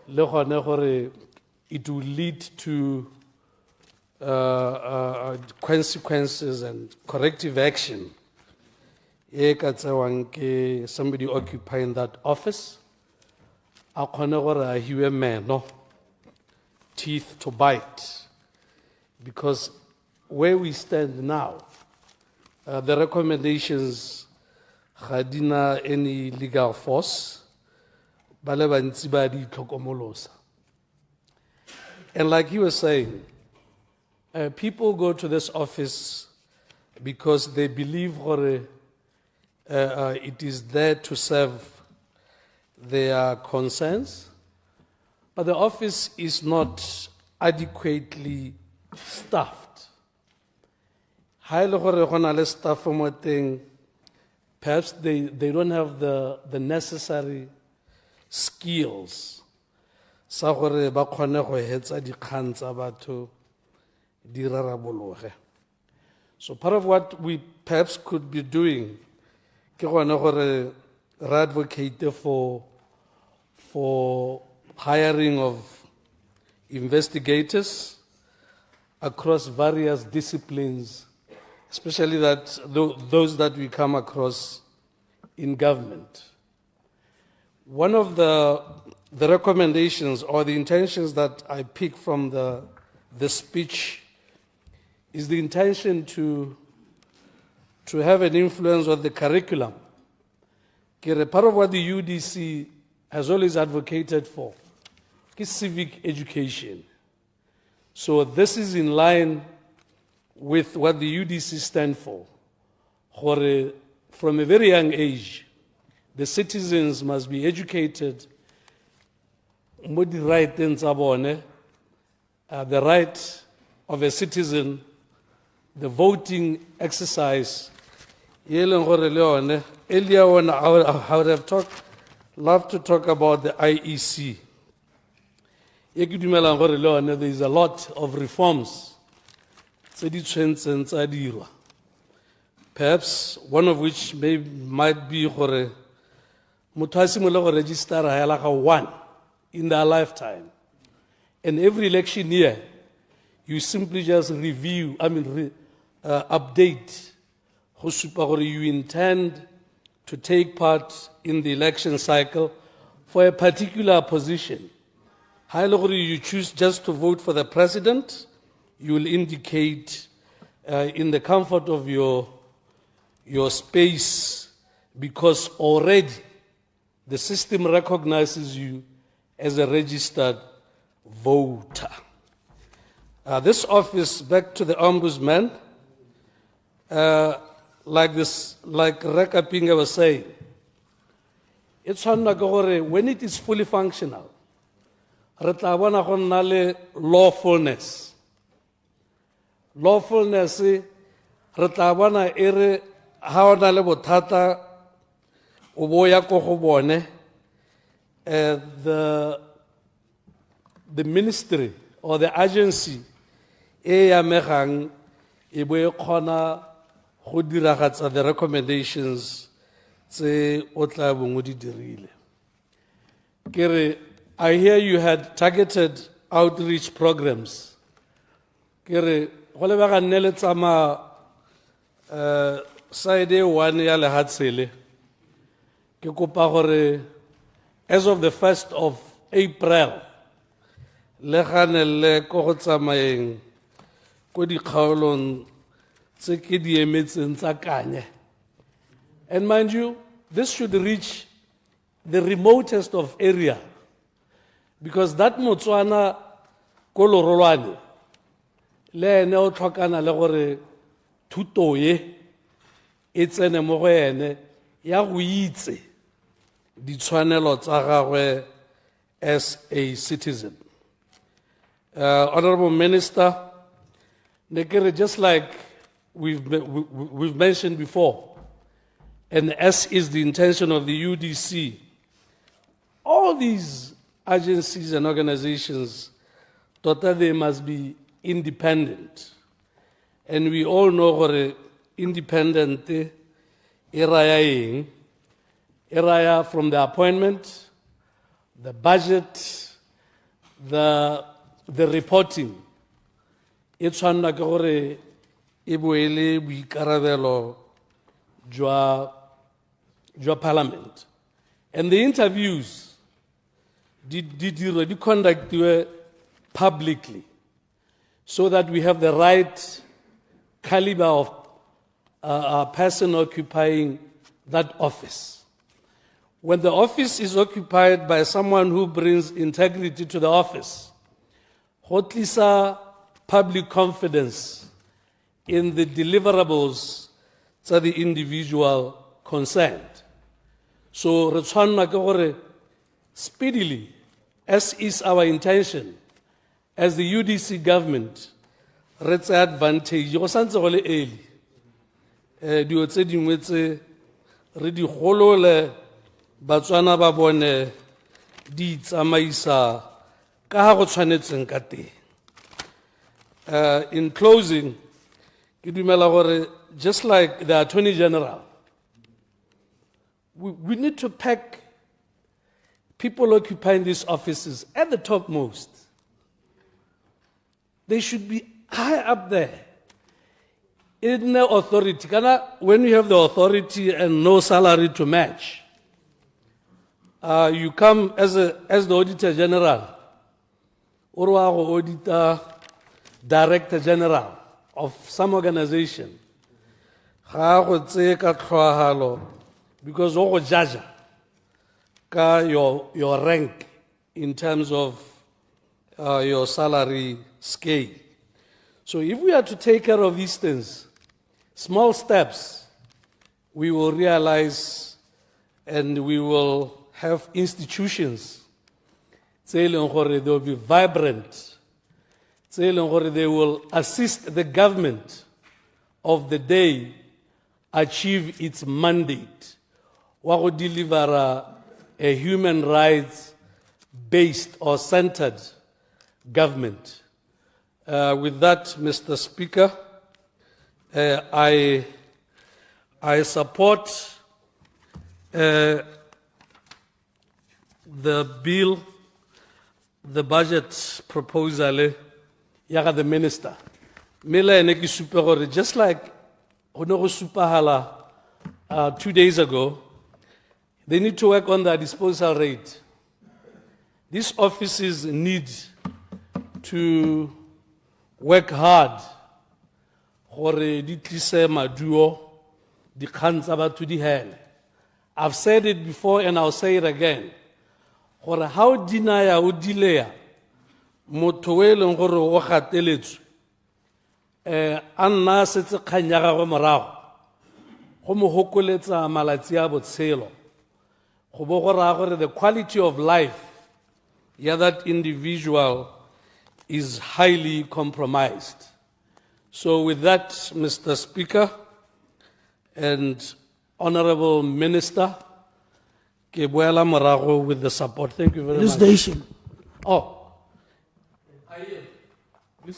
It will lead to consequences and corrective action. Somebody occupying that office, teeth to bite. Because where we stand now, the recommendations hadina any legal force, and like he was saying, people go to this office because they believe it is there to serve their concerns, but the office is not adequately staffed. Perhaps they don't have the necessary skills. So part of what we perhaps could be doing, advocate for hiring of investigators across various disciplines, especially those that we come across in government. One of the recommendations or the intentions that I pick from the speech is the intention to have an influence on the curriculum. Part of what the UDC has always advocated for is civic education. So this is in line with what the UDC stand for. From a very young age, the citizens must be educated mo di righteng tsa bone, the right of a citizen, the voting exercise. Earlier on, I would have loved to talk about the IEC. There is a lot of reforms. Perhaps one of which might be motho a simolola go register one in their lifetime. And every election year, you simply just review, update, you intend to take part in the election cycle for a particular position. You choose just to vote for the president, you will indicate in the comfort of your space, because already the system recognizes you as a registered voter. This office, back to the Ombudsman, like Reka Pinga was saying, it's when it is fully functional, lawfulness. Lawfulness, how na le bothata o boya ko go bone, the ministry or the agency e ya megang e bo e khona go diragatsa the recommendations tse o tla bong o di dirile. Kere, I hear you had targeted outreach programs. Kere, go le ba ga nne le tsama side one ya lehatsele, ke kopa gore as of the 1st of April, le ganelle ko go tsamayeng ko dikgaolong tse ke di emetseng tsa Kanye. And mind you, this should reach the remotest of area, because that Botswana ko Lorolwane le ene o tlhokana le gore thuto ye e tsene mo go ene ya go itse ditshwanelo tsa gagwe as a citizen. Honorable Minister, just like we've mentioned before, and as is the intention of the UDC, all these agencies and organizations, they must be independent. And we all know what independent area from the appointment, the budget, the reporting. It's one like gore ibuele boikarabelo jwa parliament. And the interviews did conduct publicly, so that we have the right caliber of person occupying that office. When the office is occupied by someone who brings integrity to the office, hotlisa public confidence in the deliverables to the individual concerned. So speedily, as is our intention, as the UDC government, let's advantage. Go santse go le early. Dio tse dingwe tse re di golole Batswana ba bone di tsamaisa ka ha go tshwanetseng ka teng. In closing, ke dumela gore just like the Attorney General, we need to pack people occupying these offices at the topmost. They should be high up there in the authority. When you have the authority and no salary to match, you come as the Auditor General or Auditor Director General of some organization. Because judge your rank in terms of your salary scale. So if we are to take care of these things, small steps, we will realize and we will have institutions. They will be vibrant. They will assist the government of the day achieve its mandate. What would deliver a human rights based or centered government. With that, Mr. Speaker, I support the bill, the budget proposal, yaga the minister. Just like Honorable Supahala 2 days ago, they need to work on their disposal rate. These offices need to work hard for di tlise maduo di kgang tsa batho di hele. I've said it before and I'll say it again. Gore how dinaya o dilea motho we leng gore o gateletswe anna setse kgang ya gagwe morago go mo hokoletsa malatsi a botshelo go bo go raya gore the quality of life ya that individual is highly compromised. So with that, Mr. Speaker and Honorable Minister, ke boela morago with the support. Thank you very much. Elucidation. Oh.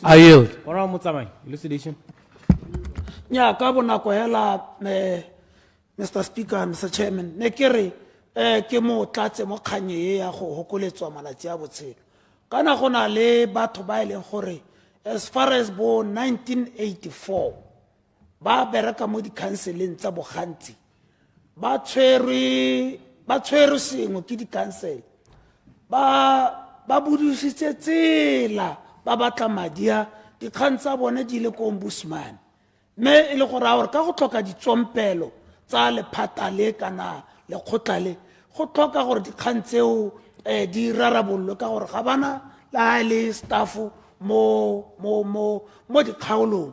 I yield. Honorable Mutsamai, elucidation. Yeah, ka bonako hela Mr. Speaker, Mr. Chairman. Ne kere ke mo tlatse mo kganye ya go hokoletswa malatsi a botshelo. Kana gona le batho ba ile gore as far as bo 1984 ba bereka mo di counseleng tsa bogantsi ba tshwerwe sengwe ke di council ba budusitse tsela ba batla madia di kgang tsa bone di le ko Ombudsman me ile gore a ka go tlhoka ditsompelo tsa lephata le kana le khotlale go tlhoka gore di kgang tseo di rarabollo ka gore ga bana la le staff mo di kgaolong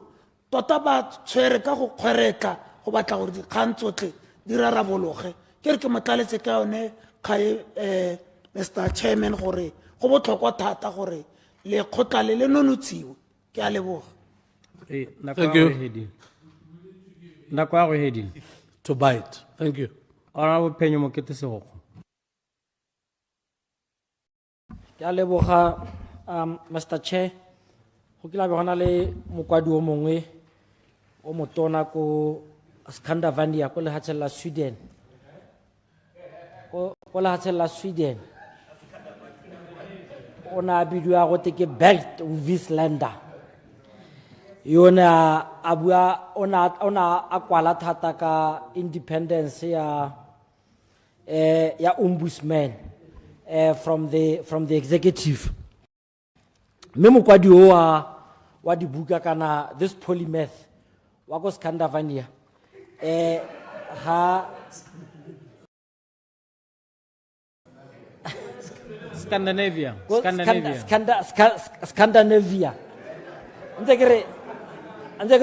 tota ba tshwere ka go kgweretla go batla gore di kgang tsotlhe di rarabologe ke re ke motlaletse ka yone kgae Mr. Chairman gore go botlhokwa thata gore le khotlale le nonotsiwe ke a leboga. Thank you. To bite. Thank you. Honorable Penyo Mokete Segoko. Ke a leboga Mr. Chair. Go kila be gona le mokwadi o mongwe o motona ko Scandinavia ko lehatsheng la Sweden. Ko lehatsheng la Sweden. Ona bidua go te ke Bert Wieslander. Yona abua ona akwala thata ka independence ya Ombudsman from the executive. Me mokwadi o wa dibuka kana this polymath wa go Scandinavia ha Scandinavia. Ante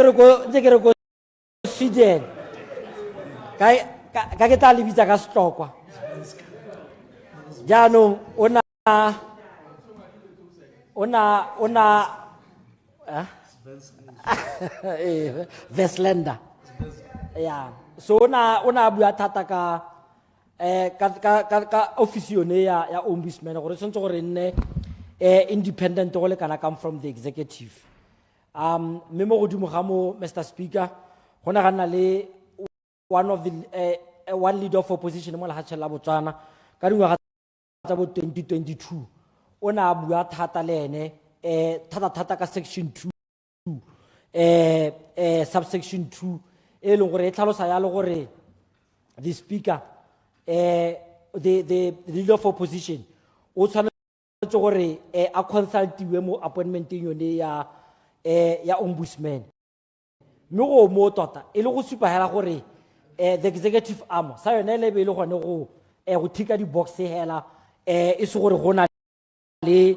kere ko Sweden. Ka ke ta lebitsa ka Stokwa. Jaanong ona Wieslander. Yeah. So ona bua thata ka office yone ya Ombudsman gore sentse gore nne independent go le kana come from the executive. Me mo godimo ga mo Mr. Speaker gona ga nna le one of the one leader of opposition mo lehatsheng la Botswana ka dingwaga tsa bo 2022 ona bua thata le ene thata ka section 2 subsection 2 e leng gore e tlhalosa ya le gore the speaker the leader of opposition o tshwanetse gore a consultiwe mo appointmenting yone ya Ombudsman me go mo tota e le go supa hela gore the executive arm sa yone le be le gone go thika di box hela e se gore gona le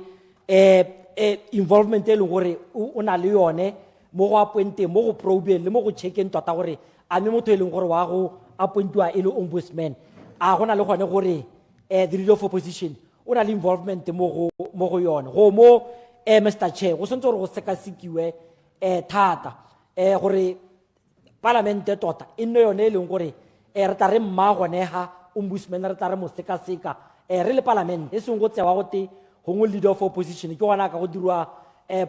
involvement e leng gore o na le yone mo go appointeng mo go probeng le mo go checkeng tota gore a mme motho e leng gore wa go appointiwa e le ombudsman a gona le gone gore the leader of opposition o na le involvement mo go yone go mo Mr. Chair go sentse gore go sekasekiwe thata gore parlamente tota e nne yone e leng gore re tla re mma gonega ombudsman re tla re mo sekaseka re le parlamente e seng go tsewa gote gongwe leader of opposition ke gona ka go dirwa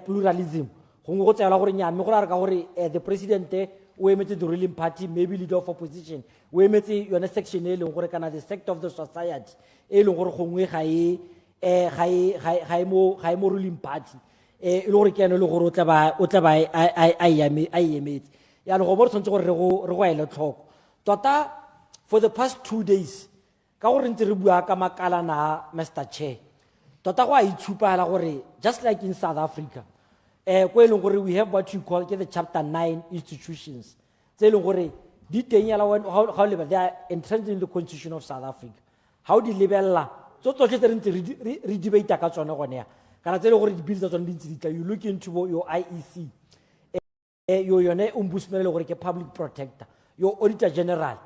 pluralism gongwe go tsewa gore nyame go ra re ka gore the president o emetse the ruling party maybe leader of opposition o emetse yone section e leng gore kana the sector of the society e leng gore gongwe ga e mo ruling party e le gore ke ene le gore o tla ba a emetse ya le go bo re tshwantse gore re go ele tlhoko tota for the past 2 days ka gore ntse re bua ka makalana Mr. Chair tota go a itshupala gore just like in South Africa ko e leng gore we have what you call the chapter 9 institutions tse e leng gore di teng ya how level they are entrenched in the constitution of South Africa how di lebella tsotlhe tse re ntse re debate ka tsone gone ya kana tse e leng gore di bill tsa tsone di ntse di tla you look into your IEC your yone ombudsman le gore ke public protector your auditor general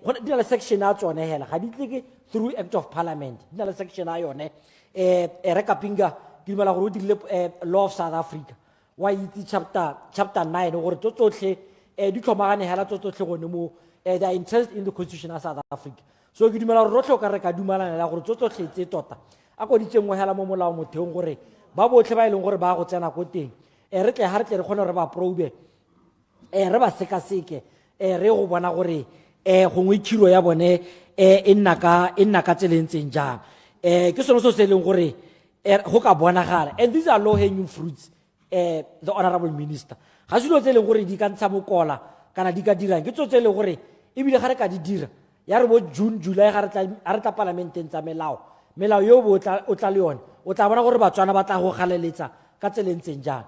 go di na le section a tsone hela ga di tle through act of parliament di na le section a yone re ka pinga ke dimela gore o dirile law of South Africa wa itse chapter 9 gore tsotlhe di tlhomagane hela tsotlhe gone mo they are interested in the constitution of South Africa so ke dimela gore rotlhe ka re ka dumalana la gore tsotlhe tse tota a go di tsengwe hela mo molao motheong gore ba botlhe ba ileng gore ba go tsena ko teng re tle ha re tle re kgone re ba probe re ba sekaseke re go bona gore gongwe khiro ya bone e nna ka tselentseng jang ke sone se leng gore go ka bonagala and these are low hanging fruits the honorable minister ga se dilo tse leng gore di ka ntsha mokola kana di ka dirang ke tse leng gore ebile ga re ka di dira ya re bo June July ga re tla parlamenteng tsa melao yo o tla le yone o tla bona gore Batswana ba tla go galeletsa ka tselentseng jang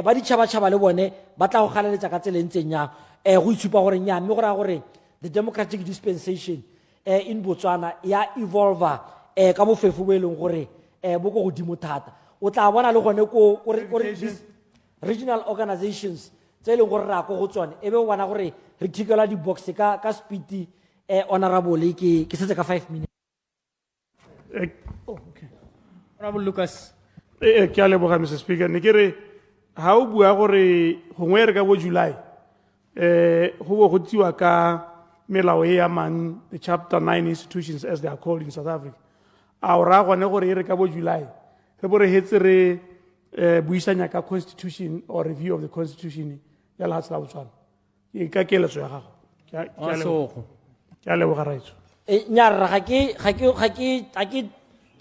ba di tšhaba le bone ba tla go galeletsa ka tselentseng jang go itshupa gore nya mme gore gore the democratic dispensation in Botswana ya evolve ka bofefo bo e leng gore bo go godimo thata o tla bona le gone ko regional organizations tse leng gore ra go go tsone ebe o bona gore re thikela di box ka speed honorable ke setse ka 5 minutes Honorable Lucas ke a leboga Mr. Speaker ne ke re ha o bua gore gongwe re ka bo July go bo go tsiwa ka melao e ya mang the chapter 9 institutions as they are called in South Africa a o ra gone gore e re ka bo July re bo re hetse re buisanya ka constitution or review of the constitution ya la tsala Botswana e ka keletso ya gago ke a leboga raitso nyarra ga ke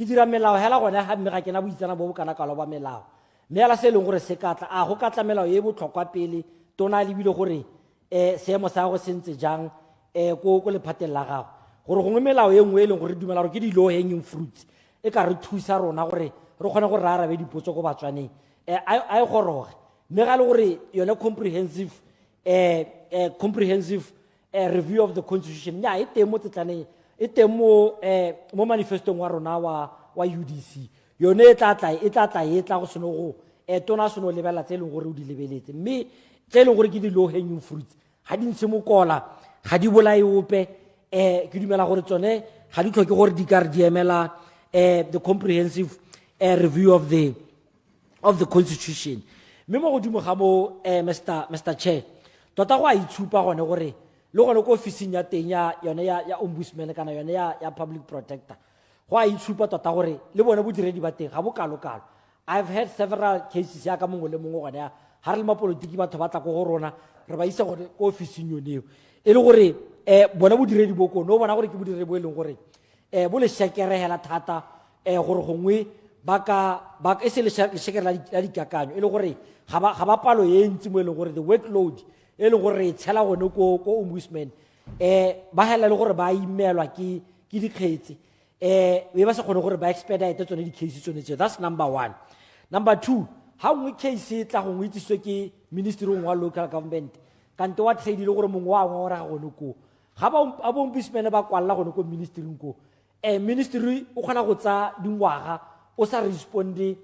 dira melao hela gone ha mme ga ke na buitsana bo kana kalo ba melao mme ala se leng gore se katla a go katla melao e botlhokwa pele tona le bile gore seemo sa go sentse jang ko lephateng la gago gore gongwe melao e nngwe e leng gore dumela gore ke di low hanging fruits e ka re thusa rona gore re kgone gore re arabe dipotso ko Batswaneng a e goroge mme ga le gore yone comprehensive review of the constitution nya e teng mo tletlaneng e teng mo manifestong wa rona wa UDC yone e tla go seno go tona seno lebela tse leng gore o di lebeletse mme tse leng gore ke di low hanging fruits ga di ntshe mokola ga di bolai ope ke dumela gore tsone ga di tlhoke gore di ka re di emela the comprehensive review of the constitution mme mo godimo ga mo Mr. Chair tota go a itshupa gone gore le gone ko officing ya teng ya yone ya ombudsman kana yone ya public protector go a itshupa tota gore le bone bodiredi ba teng ga bo kalo I've had several cases ya ka mongwe le mongwe gone ya ha re le mapolitiki batho ba tla go go rona re ba isa gore ko officing yoneo e le gore bona bodiredi bo ko no bona gore ke bodiredi bo e leng gore bo le shekere hela thata gore gongwe ba e se le shekere la dikakanyo e le gore ga ba palo e ntsi mo e leng gore the workload e leng gore re tshela gone ko ombudsman ba hela le gore ba imelwa ke dikgetsi be ba se kgone gore ba expedite tsone di-case tsone tseo that's number 1 number 2 ha nngwe case e tla gongwe itsiswe ke ministry wa local government kante wa trade le gore mongwe wa ngora ga gone ko ga ba ombudsman ba kwalla gone ko ministry ko ministry o kgona go tsa dingwaga o sa responde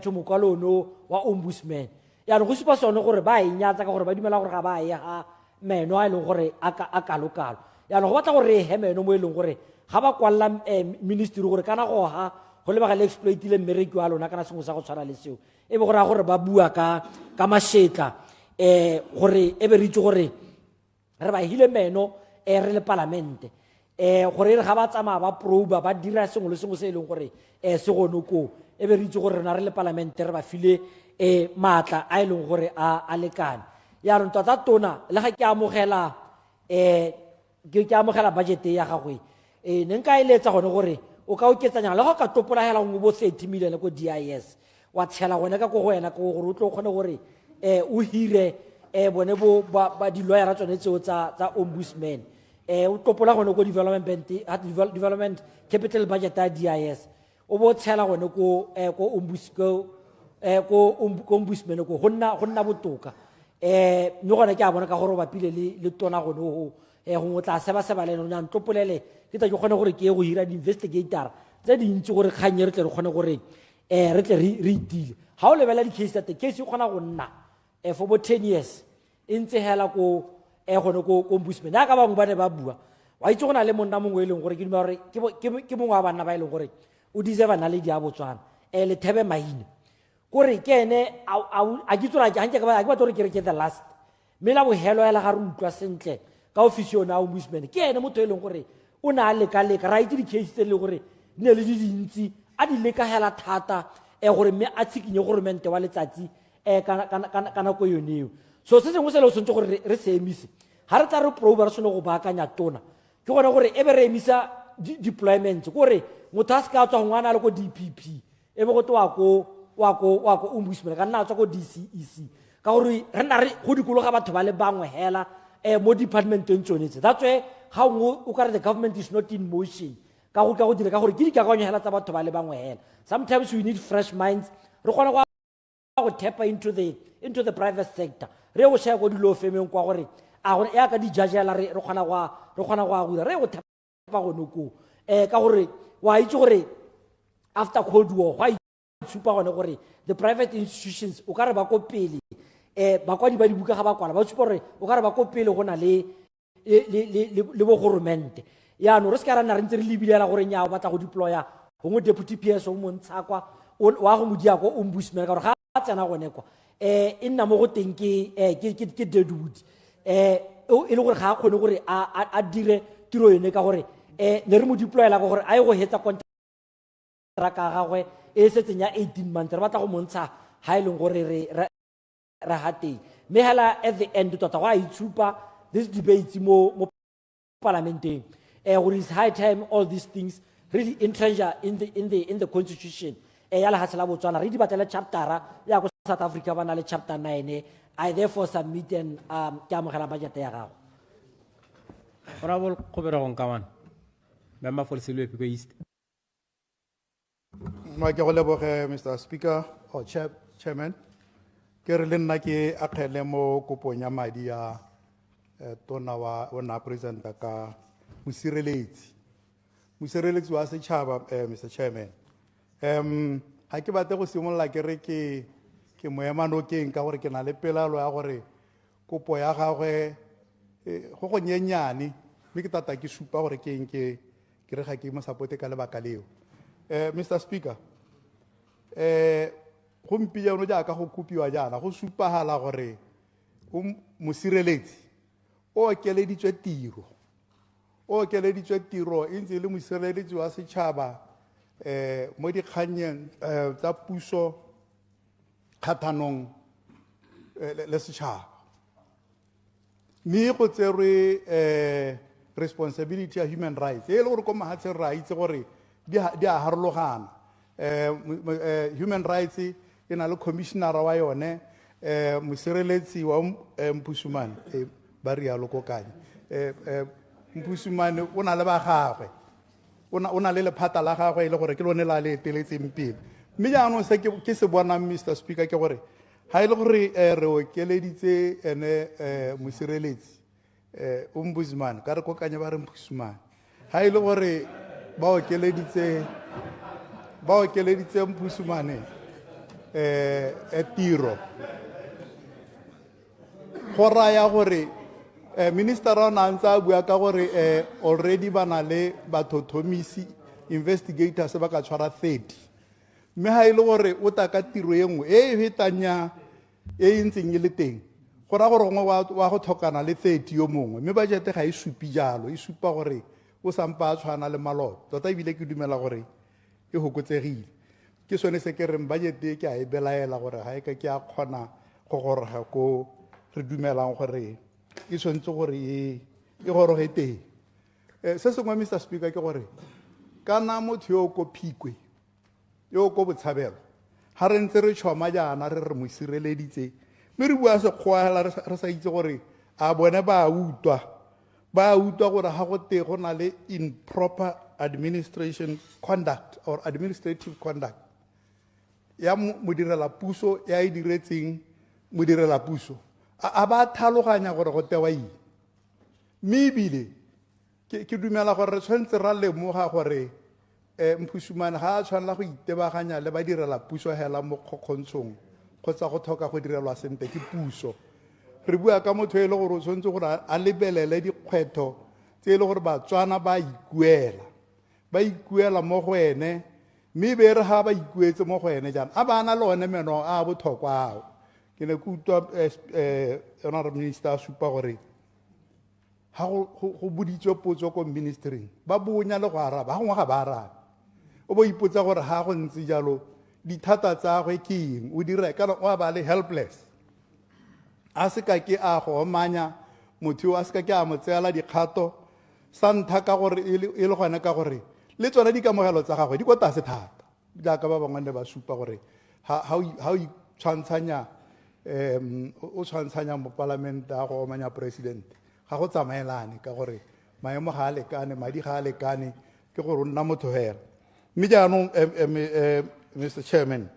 to mokwalo no wa ombudsman yaanong go supa sone gore ba e nyatsa ka gore ba dumela gore ga ba e ga meno a e leng gore a kalo-kalo yaanong go batla gore re he meno mo e leng gore ga ba kwalela ministry gore kana go ga go lebagale exploitile mmereki wa lona kana sengwe sa go tshwana le seo e be gore a gore ba bua ka mašetla gore e be re itse gore re ba hile meno re le parlamente gore re ga ba tsamaya ba proba ba dira sengwe le sengwe se e leng gore se gone koo e be re itse gore rena re le parlamente re ba file maatla a e leng gore a lekane yaanong tota tona le ga ke amogela budget ya gagwe ne nka eletsa gone gore o ka oketsanyana le ga ka topola hela ngwe bo 30 million ko DIS wa tshela gone ka ko go wena ko gore o tlo kgone gore o hire bone bo ba di lawyer tsone tseo tsa ombudsman o topola gone ko development capital budget ya DIS o bo tshela gone ko ombudsman ko go nna botoka mme gone ke a bona ka gore ba pile le tona gone go tla seba le nna ntopolele ke tla ke kgone gore ke go hira di-investigator tse dintsi gore kganye re tle re kgone gore re tle re itile ga o lebela di-case tsa teng case e kgona go nna for bo 10 years e ntse hela gone ko ombudsman yaka bangwe ba ne ba bua wa itse go na le monna mongwe e leng gore ke duma gore ke mongwe wa banna ba e leng gore o deserve na le di a Botswana le Thebe Maine kore ke ene a ke tsora ke hanke ka ba ke batla gore ke re ke the last mme la bohelo ya la ga re utlwa sentle ka ofisi yona ombudsman ke ene motho e leng gore o na leka ra itse di-case tse le gore di ne le di dintsi a di leka hela thata gore mme a tshikinye goromente wa letsatsi ka nako yoneo so se sengwe se le o tshwanetse gore re se emise ga re tla re proba re tshwane go baakanya tona ke gone gore e be re emisa deployments kore motho a se ka tswa gongwe a na le ko DPP e be gote wa ko ombudsman ka nna a tswa ko DCEC ka gore re na re go dikologa batho ba le bangwe hela mo departmenteng tsone tse that's why ga ngwe o ka re the government is not in motion ka go dira ka gore ke dikakanyo hela tsa batho ba le bangwe hela sometimes we need fresh minds re kgona go tap into the private sector re go shaya go dilo femeng kwa gore a gore ya ka di judgela re kgona go agura re go tapa go noko ka gore wa itse gore after Cold War wa itshupa gone gore the private institutions o ka re ba ko pele bakwadi ba dibuka ga ba kwala ba tshupa gore o ka re ba ko pele go na le bogoromente yaanong re se ka ra nna re ntse re lebilela gore nya o batla go deploya gongwe deputy PS o montsha kwa wa go modia ko ombudsman ka gore ga a tsena gone kwa e nna mo go teng ke deadwood e le gore ga a kgone gore a dire tiro yone ka gore ne re mo deployela ka gore a ye go hetsa kontraka ya gagwe e setseng ya 18 months re batla go montsha ga e leng gore re ha teng mme hela at the end tota go a itshupa this debates mo parlamenteng gore it's high time all these things really entrencher in the constitution ya lehatshe la Botswana re di batlele chaptera ya go South Africa ba na le chapter 9 I therefore submit and ke amogela budget ya gago Honorable Khoberong Kaman member for Silwepi East Ma ke go leboge Mr. Speaker or Chairman ke re le nna ke akgele mo kopong ya madi ya tona wa ona president ka mosireletsi wa setšhaba Mr. Chairman ha ke batle go simolola ke re ke moemanokeng ka gore ke na le pelalo ya gore kopo ya gagwe go go nyenyane mme ke tata ke supa gore ke eng ke re ga ke mo support ka lebaka leo Mr. Speaker gompieno jaaka go kopiwa jaana go supagala gore mosireletsi o okeleditswe tiro e ntse le mosireletsi wa setšhaba mo dikganyeng tsa puso kgathanong le setšhaba mme go tserwe responsibility ya human rights e le gore ko mahatsheng re a itse gore di a harologana human rights e na le commissionera wa yone mosireletsi wa Ombudsman ba rialo ko kanye Ombudsman o na le ba gagwe o na le lephata la gagwe e le gore ke lone la le eteletseng pele mme jaanong se ke se bonang Mr. Speaker ke gore ha e le gore re okeleditse ene mosireletsi Ombudsman ka re ko kanye ba re Ombudsman ha e le gore ba okeleditse Ombudsman tiro go raya gore minister o na ntse a bua ka gore already ba na le bathothomisi investigators ba ka tshwara 30 mme ha ile gore o ta ka tiro e nngwe e fetanya e ntseng e le teng go ra gore gongwe wa go tlhokana le 30 yo mongwe mme budget ga e supi jalo e supa gore o sampa a tshwana le maloto tota ebile ke dumela gore e hokotsegile ke sone se ke reng budget e ke a e belaela gore ga e ka ke a kgona go goroga ko re dumelang gore e tshwanetse gore e goroge teng se sengwe Mr. Speaker ke gore kana motho yo ko phikwe yo ko botshabelo ha re ntse re tshwama jana re mo sireleditse mme re bua sekgowa hela re sa itse gore a bone ba utwa gore ha go te go na le improper administration conduct or administrative conduct ya modirela puso ya e diretseng modirela puso a ba thaloganya gore go tewa eng mme ebile ke dumela gore re tshwanetse ra lemoga gore mphusumane ga a tshwanela go itebaganya le ba direla puso hela mo kgokgontshong kgotsa go tlhoka go direlwa sente ke puso re bua ka motho e le gore o tshwanetse gore a lebelele dikgwetho tse e le gore Batswana ba ikuela mo go ene mme be re ha ba ikuetse mo go ene jana a bana le one meno a botlhokwa ao ke ne ke utlwa honorable minister a supa gore ha go boditswe potso ko ministering ba bonya le go araba ha ngwa ga ba arabe o bo ipotsa gore ha go ntse jalo dithata tsa gwe ke eng o dira ka o ba le helpless a se ka ke a go manya motho a se ka ke a mo tseela dikgato sa ntha ka gore e le gone ka gore le tsona di kamogelo tsa gagwe di go tlase thata jaaka ba bangwe ba supa gore ha o tshwantshanya o tshwantshanya mo parlament a go manya president ga go tsamaelane ka gore maemo ga a lekane madi ga a lekane ke gore o nna motho hela mme jaanong Mr. Chairman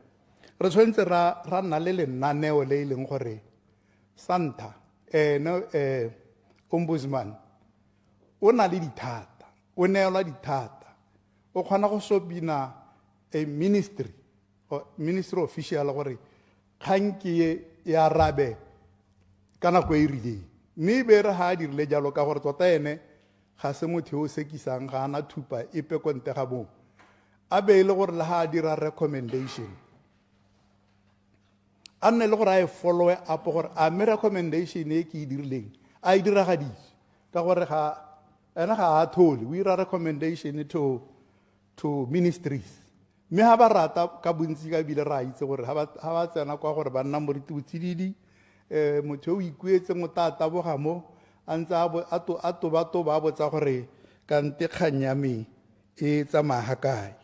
re tshwanetse ra nna le lenaneo le e leng gore santa ombudsman o na le dithata o neelwa dithata o kgona go sobina a ministry official gore kgang ke ya arabe ka nako e rileng mme be re ha a dirile jalo ka gore tota ene ga se motho o sekisang ga ana thupa epe konte ga moo a be le gore le ha a dira recommendation a nne le gore a e follow up gore a me recommendation e ke e dirileng a e diragadise ka gore ena ga a thole o ira recommendation to ministries mme ha ba rata ka bontsi ka bile ra itse gore ha ba tsena kwa gore ba nna moriti botsididi motho o ikuetse motata boga mo a ntse a toba a botsa gore kante kgang ya me e tsamaya kae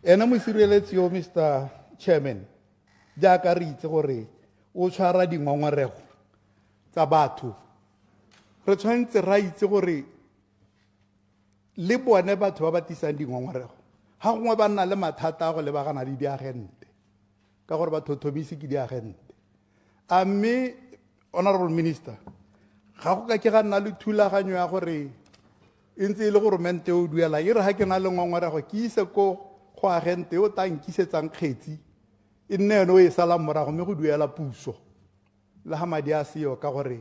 ena mosireletsi yo Mr. Chairman jaaka re itse gore o tshwara dingongorego tsa batho re tshwanetse ra itse gore le bone batho ba batisang dingongorego ha gongwe ba nna le mathata a go lebagana le diagente ka gore bathothomisi ke diagente a mme honorable minister ga go ka ke ga nna le thulaganyo ya gore e ntse e le gore mente o duela e re ha ke na le ngongorego ke ise ko go agente o tankisetsang kgetsi e nne yone o e salang morago mme go duela puso le ha madi a seo ka gore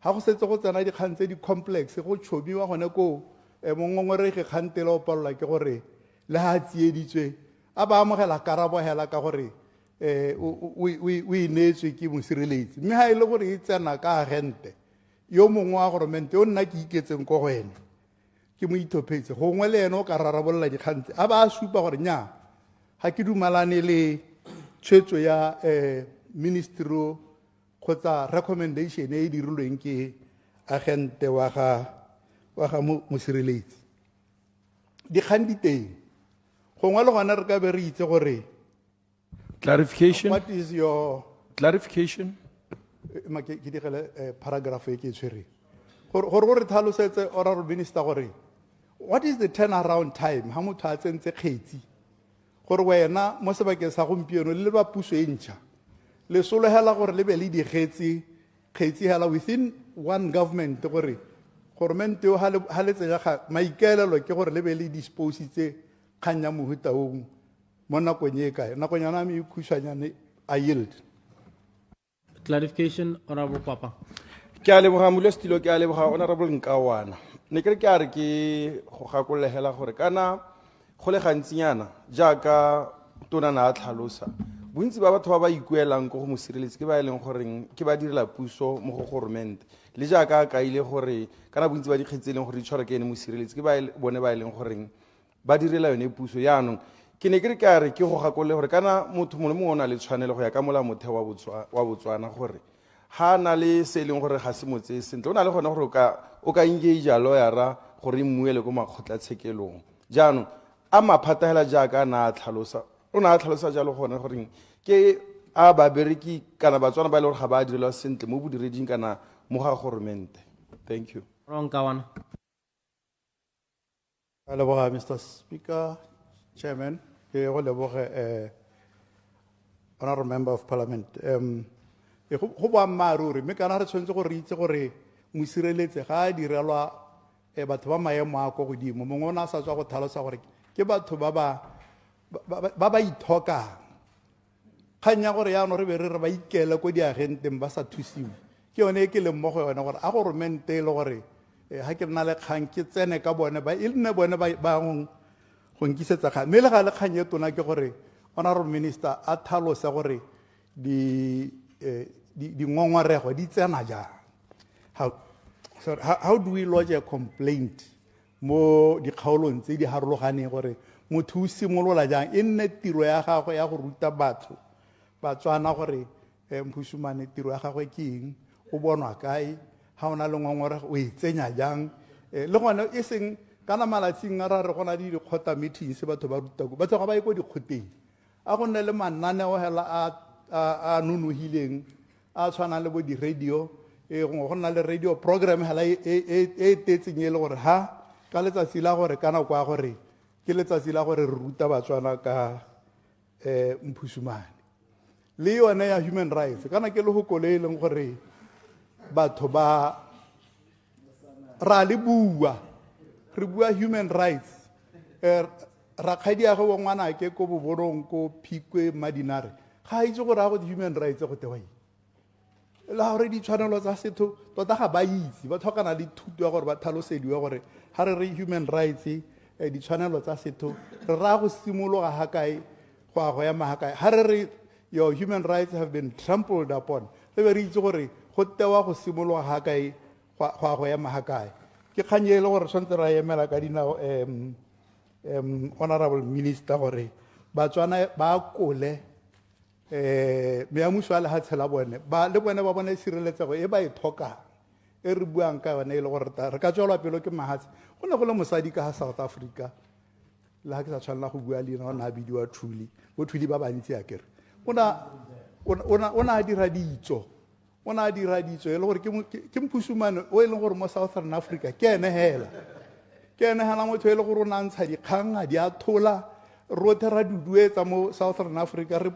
ha go setse go tsena dikgang tse di complex go tshomiwa gone ko mongongorege kgantele o palelwa ke gore le ha tsieditswe a ba amogela karabo hela ka gore o inetswe ke mosireletsi mme ha e le gore e tsena ka agente yo mongwe wa goromente o nna ke iketseng ko go ene ke mo ithopetse gongwe le ene o ka rarabolola dikgantse a ba a supa gore nya ga ke dumalane le tshwetso ya ministry kgotsa recommendation e e dirilweng ke agente wa ga mosireletsi dikgang di teng gongwe le gona re ka be re itse gore clarification what is your clarification ke digele paragraph e ke tshwereng gore tlhalosetse honorable minister gore what is the turnaround time ha motho a tsentse kgetsi gore wena mo sebakeng sa gompieno le ba puso e ntšha le sologela gore le be le dikgetsi hela within one government gore goromente o ha le tsenya maikaelelo ke gore le be le dispositse kgang ya mohuta ong mo nakong e kae nakong yana me e khushwanyane a yield Clarification, Honorable Papa. ke a leboga molestilo, ke a leboga honorable Nkawana. Ne ke re ke a re ke go gakologela gore kana go le gantsinyana jaaka tona na a tlhalosa bontsi ba batho ba ba ikuelang go mosireletsi ke ba e leng goreng ke ba direla puso mo go government le jaaka ka ile gore kana bontsi ba dikgetsi leng gore di tshwara ke ene mosireletsi ke ba bone ba e leng goreng ba direla yone puso yaanong ke ne ke re ke a re ke go gakole gore kana motho mongwe le mongwe o na le tshwanelo go ya ka mola motheo wa Botswana gore ha na le se leng gore ga se motse sentle o na le gona gore o ka engage lawyera gore mmuele go makgotlatshekelong jaanong a maphatahela jaaka na tlhalosa o na tlhalosa jalo gone gore ke a ba bereki kana Batswana ba ile gore ga ba direla sentle mo bodireding kana mo ga government. Thank you. Kawana. Leboga Mr. Speaker, Chairman, ke go leboge honorable member of parliament. Go ba maruri me kana re tshwentse go re itse gore mosireletse ga a direlwa batho ba maemo a go godimo mongwe o na sa tswa go tlhalosa gore ke batho ba ba ithoka kganya gore ya no re be re ba ikela ko diagenteng ba sa thusiwe ke yone ke le mmogo yone gore a government le gore ha ke nna le kgang ke tsene ka bone ba ile ne bone ba go nkisetsa kgang me le ga le kgang e tona ke gore honorable minister a tlhalosa gore di ngongorego di tsena jang. How do we lodge a complaint mo dikgaolong tse di harologaneng gore motho o simolola jang e nne tiro ya gagwe ya go ruta batho Batswana gore Mphusumane tiro ya gagwe ke eng o bonwa kae ha ona le ngongorego o e tsenya jang le gone e seng kana malatsing a ra re gona di khota meetings batho ba rutako batho ga ba go dikgoteng a go nne le mananeo hela a nunuhileng a tshwana le bo di radio go nna le radio program hela e tetseng e le gore ha ka letsatsi la gore kana kwa gore ke letsatsi la gore re ruta Batswana ka Mphusumane le yone ya human rights kana ke le go koleleng gore batho ba ra le bua re bua human rights ra khadi ya go ngwana ke ko boborong ko Phikwe Madinare ga itse gore a go human rights go tewa la gore di tshwanelo tsa setho tota ga ba itse ba tlhokana le thuto ya gore ba tlhalosediwe gore ha re re human rights di tshwanelo tsa setho re ra go simologa ha kae go a go ya mahakae ha re re your human rights have been trampled upon re be re itse gore go tewa go simologa ha kae go a go ya mahakae ke kganye le gore tshwantse ra emela ka dinao honorable minister gore Batswana ba kole me ya muso a le ha tshela bone ba le bone ba bone sireletsego e ba e thoka e re buang ka yone e le gore re ka tswela pelo ke mahatsi go ne go le mosadi ka South Africa le ha ke sa tshwanela go bua le yena o na bidiwa Thuli bo Thuli ba bantsi ya kere ona a dira ditso e le gore ke Mphusumane o e leng gore mo Southern Africa ke ene hela motho e le gore o na ntsha dikgang a di a thola rothe ra duduetsa mo Southern Africa re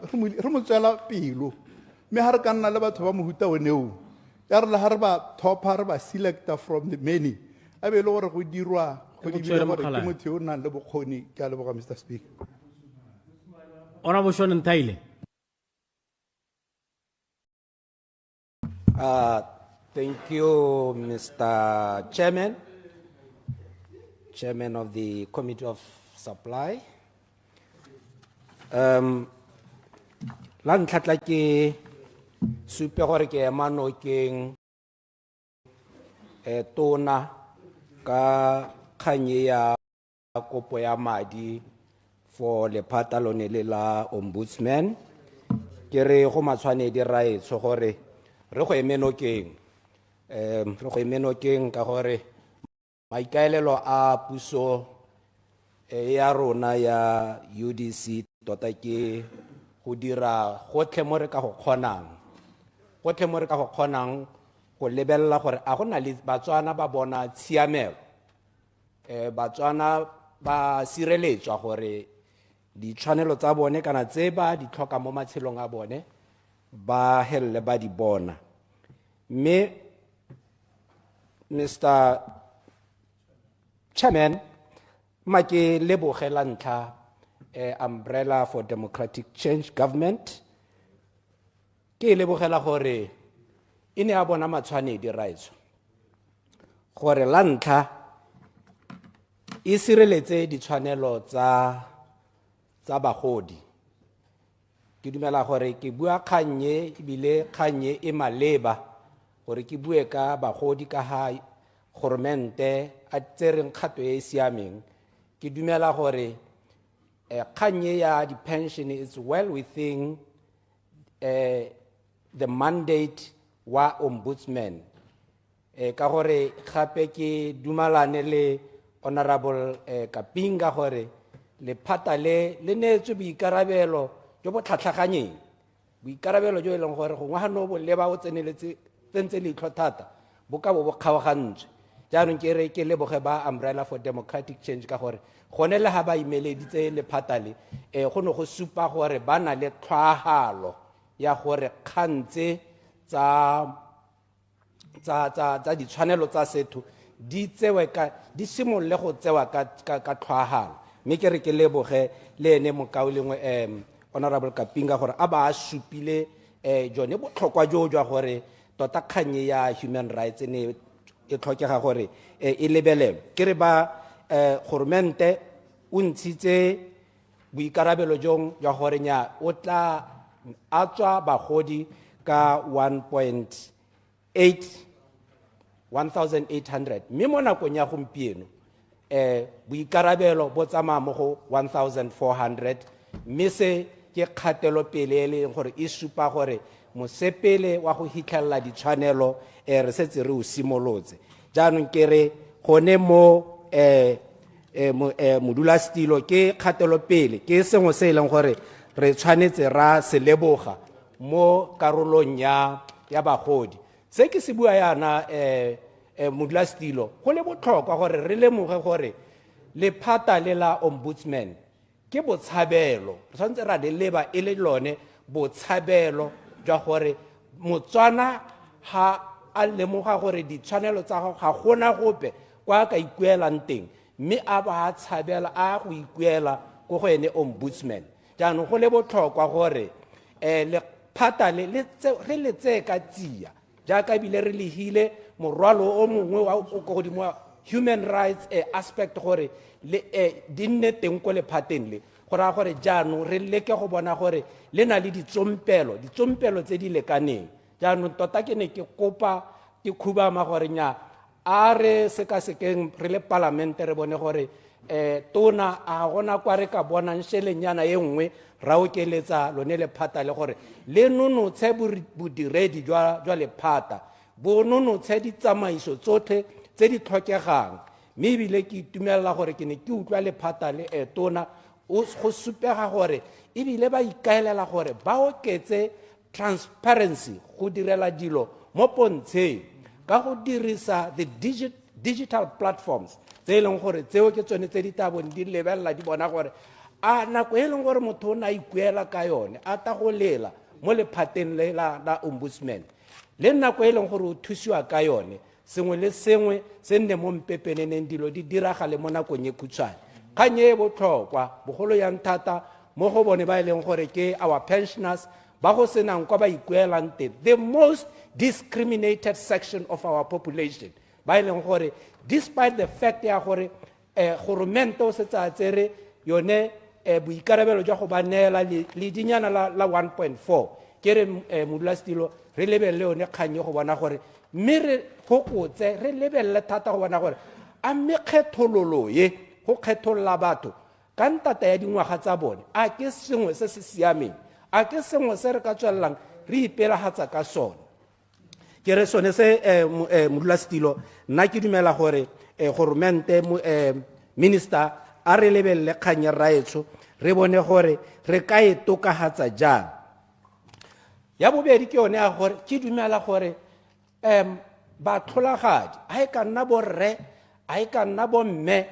mo tswela pelo mme ha re ka nna le batho ba mohuta o neo ya re le ha re ba topa re ba selecta from the many a be le gore go dirwa go dibile gore ke motho o nang le bokgoni ke a leboga Mr. Speaker. Honorable Sean Ntaile. Thank you, Mr. Chairman, Chairman of the Committee of Supply. La ntlhatla ke supe gore ke ema nokeng tona ka kganye ya kopo ya madi for lephata lone le la Ombudsman ke re go matshwanedi ra etso gore re go emenokeng ka gore maikaelelo a puso ya rona ya UDC tota ke go dira gotlhe mo re ka go kgonang go lebella gore a gona le Batswana ba bona tshiamelo Batswana ba sireletswa gore ditshwanelo tsa bone kana tse ba di tlhoka mo matshelong a bone ba helle ba di bona me Mr. Chairman make lebogela ntlha umbrella for democratic change government ke lebogela gore e ne a bona matshwanedi raetsho gore la ntlha e sireletse ditshwanelo tsa bagodi. Ke dumela gore ke bua kgannye ebile kgannye e maleba gore ke bue ka bagodi ka ha goromente a tsereng kgato e e siameng. Ke dumela gore kgannye ya di-pension is well within the mandate wa Ombudsman. Ka gore gape ke dumalane le Honorable Kapinga gore lephata le neetswe boikarabelo jo bo tlhatlhaganyeng, boikarabelo jo e leng gore go ngwaga no bo leba o tsentse leitlho thata bo ka bo kgaogantswe. Jaanong ke re ke leboge ba Umbrella for Democratic Change ka gore gone le ha ba imeleditse lephata le go ne go supa gore ba na le tlhwagalo ya gore kgantse tsa ditshwanelo tsa setho di simolole go tsewa ka tlhwagalo. Mme ke re ke leboge le ene mokao lengwe Honorable Kapinga gore a ba a supile jone botlhokwa jo jwa gore tota kgannye ya human rights ne e tlhokega gore e lebelelwe. Ke re ba goromente o ntshitse boikarabelo jong jwa gore nya o tla a tswa bagodi ka 1,800 mme mo nakong ya gompieno boikarabelo bo tsamaya mo go 1,400 mme se ke kgatelopele e leng gore e supa gore mosepele wa go hitlhelela ditshwanelo re setse re o simolotse. Jaanong ke re gone mo modulasetilo ke kgatelopele ke sengwe se e leng gore re tshwanetse ra se leboga mo karolong ya bagodi. Se ke se bua yana modulasetilo go le botlhokwa gore re lemoge gore lephata le la Ombudsman ke botshabelo, re tshwanetse ra le leba e le lone botshabelo jwa gore Motswana ha a lemoga gore ditshwanelo tsa gago ga gona gope kwa ka ikuelang teng mme a ba a tshabela a go ikuela ko go ene Ombudsman. Jaanong go le botlhokwa gore lephata re le tseye ka tsia jaaka ebile re lehile morwalo o mongwe wa go godimo wa human rights aspect gore di nne teng ko lephateng le go raya gore jaanong re leke go bona gore le na le ditsompelo tse di lekaneng. Jaanong tota ke ne ke kopa ke khubama gore nya a re sekasekeng re le palamente re bone gore tona a gona kwa re ka bonang shelenyana e nngwe ra okeletsa lone lephata le gore le nonotshe bodiredi jwa lephata bo nonotshe ditsamaiso tsotlhe tse di tlhokegang. Mme ebile ke itumelela gore ke ne ke utlwa lephata le tona go supega gore ebile ba ikaelela gore ba oketse transparency go direla dilo mo pontsheng ka go dirisa the digital platforms tse e leng gore tseo ke tsone tse di tabong di lebelela di bona gore a nako e leng gore motho o na ikuela ka yone a ta go lela mo lephateng le la Ombudsman le nako e leng gore o thusiwa ka yone sengwe le sengwe se nne mo mpepeneneng dilo di diragale mo nakong e khutshwane. Kgang e botlhokwa bogolo yang thata mo go bone ba e leng gore ke our pensioners ba go senang kwa ba ikuelang teng, the most discriminated section of our population ba e leng gore despite the fact ya gore goromente o se tsa tsere yone boikarabelo jwa go ba neela le dinyana la 1.4 ke re modulasetilo re lebelele yone kgang go bona gore mme re fokotse re lebelele thata go bona gore a mme kgethololo ye go kgetholola batho ka ntata ya dingwaga tsa bone a ke sengwe se se siameng, a ke sengwe se re ka tswelelang re ipelagatsa ka sone. Ke re sone se modulasetilo nna ke dumela gore goromente minister a re lebelele kgang ya raetsho re bone gore re ka e tokagatsa jang. Ya bobedi ke yone ya gore ke dumela gore batlholagadi a e ka nna borre a e ka nna bomme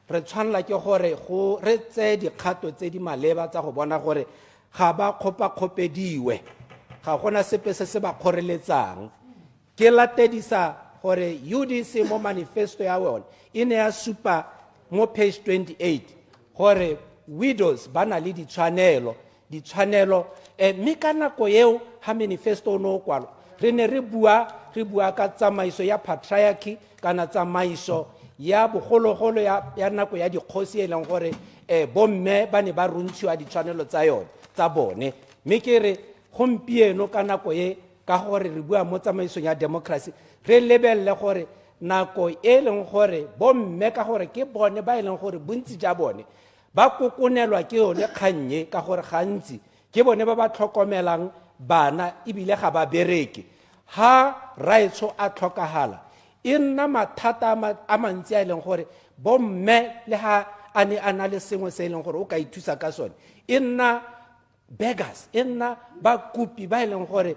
re tshwanela ke gore re tseye dikgato tse di maleba tsa go bona gore ga ba kgopakgopediwe, ga gona sepe se se ba kgoreletsang. Ke latedisa gore UDC mo manifesto ya yone e ne ya supa mo page 28 gore widows ba na le ditshwanelo mme ka nako eo ha manifesto o ne o kwalwa re ne re bua ka tsamaiso ya patriarchy kana tsamaiso ya bogologolo ya nako ya dikgosi e leng gore bomme ba ne ba runtshiwa ditshwanelo tsa bone mme ke re gompieno ka nako e ka gore re bua mo tsamaisong ya democracy re lebelele gore nako e leng gore bomme ka gore ke bone ba e leng gore bontsi ja bone ba kokonelwa ke yone kgannye ka gore gantsi ke bone ba ba tlhokomelang bana ebile ga ba bereke ha raitsho a tlhokagala e nna mathata a mantsi a e leng gore bomme le ha a ne a na le sengwe se e leng gore o ka ithusa ka sone e nna beggars e nna bakopi ba e leng gore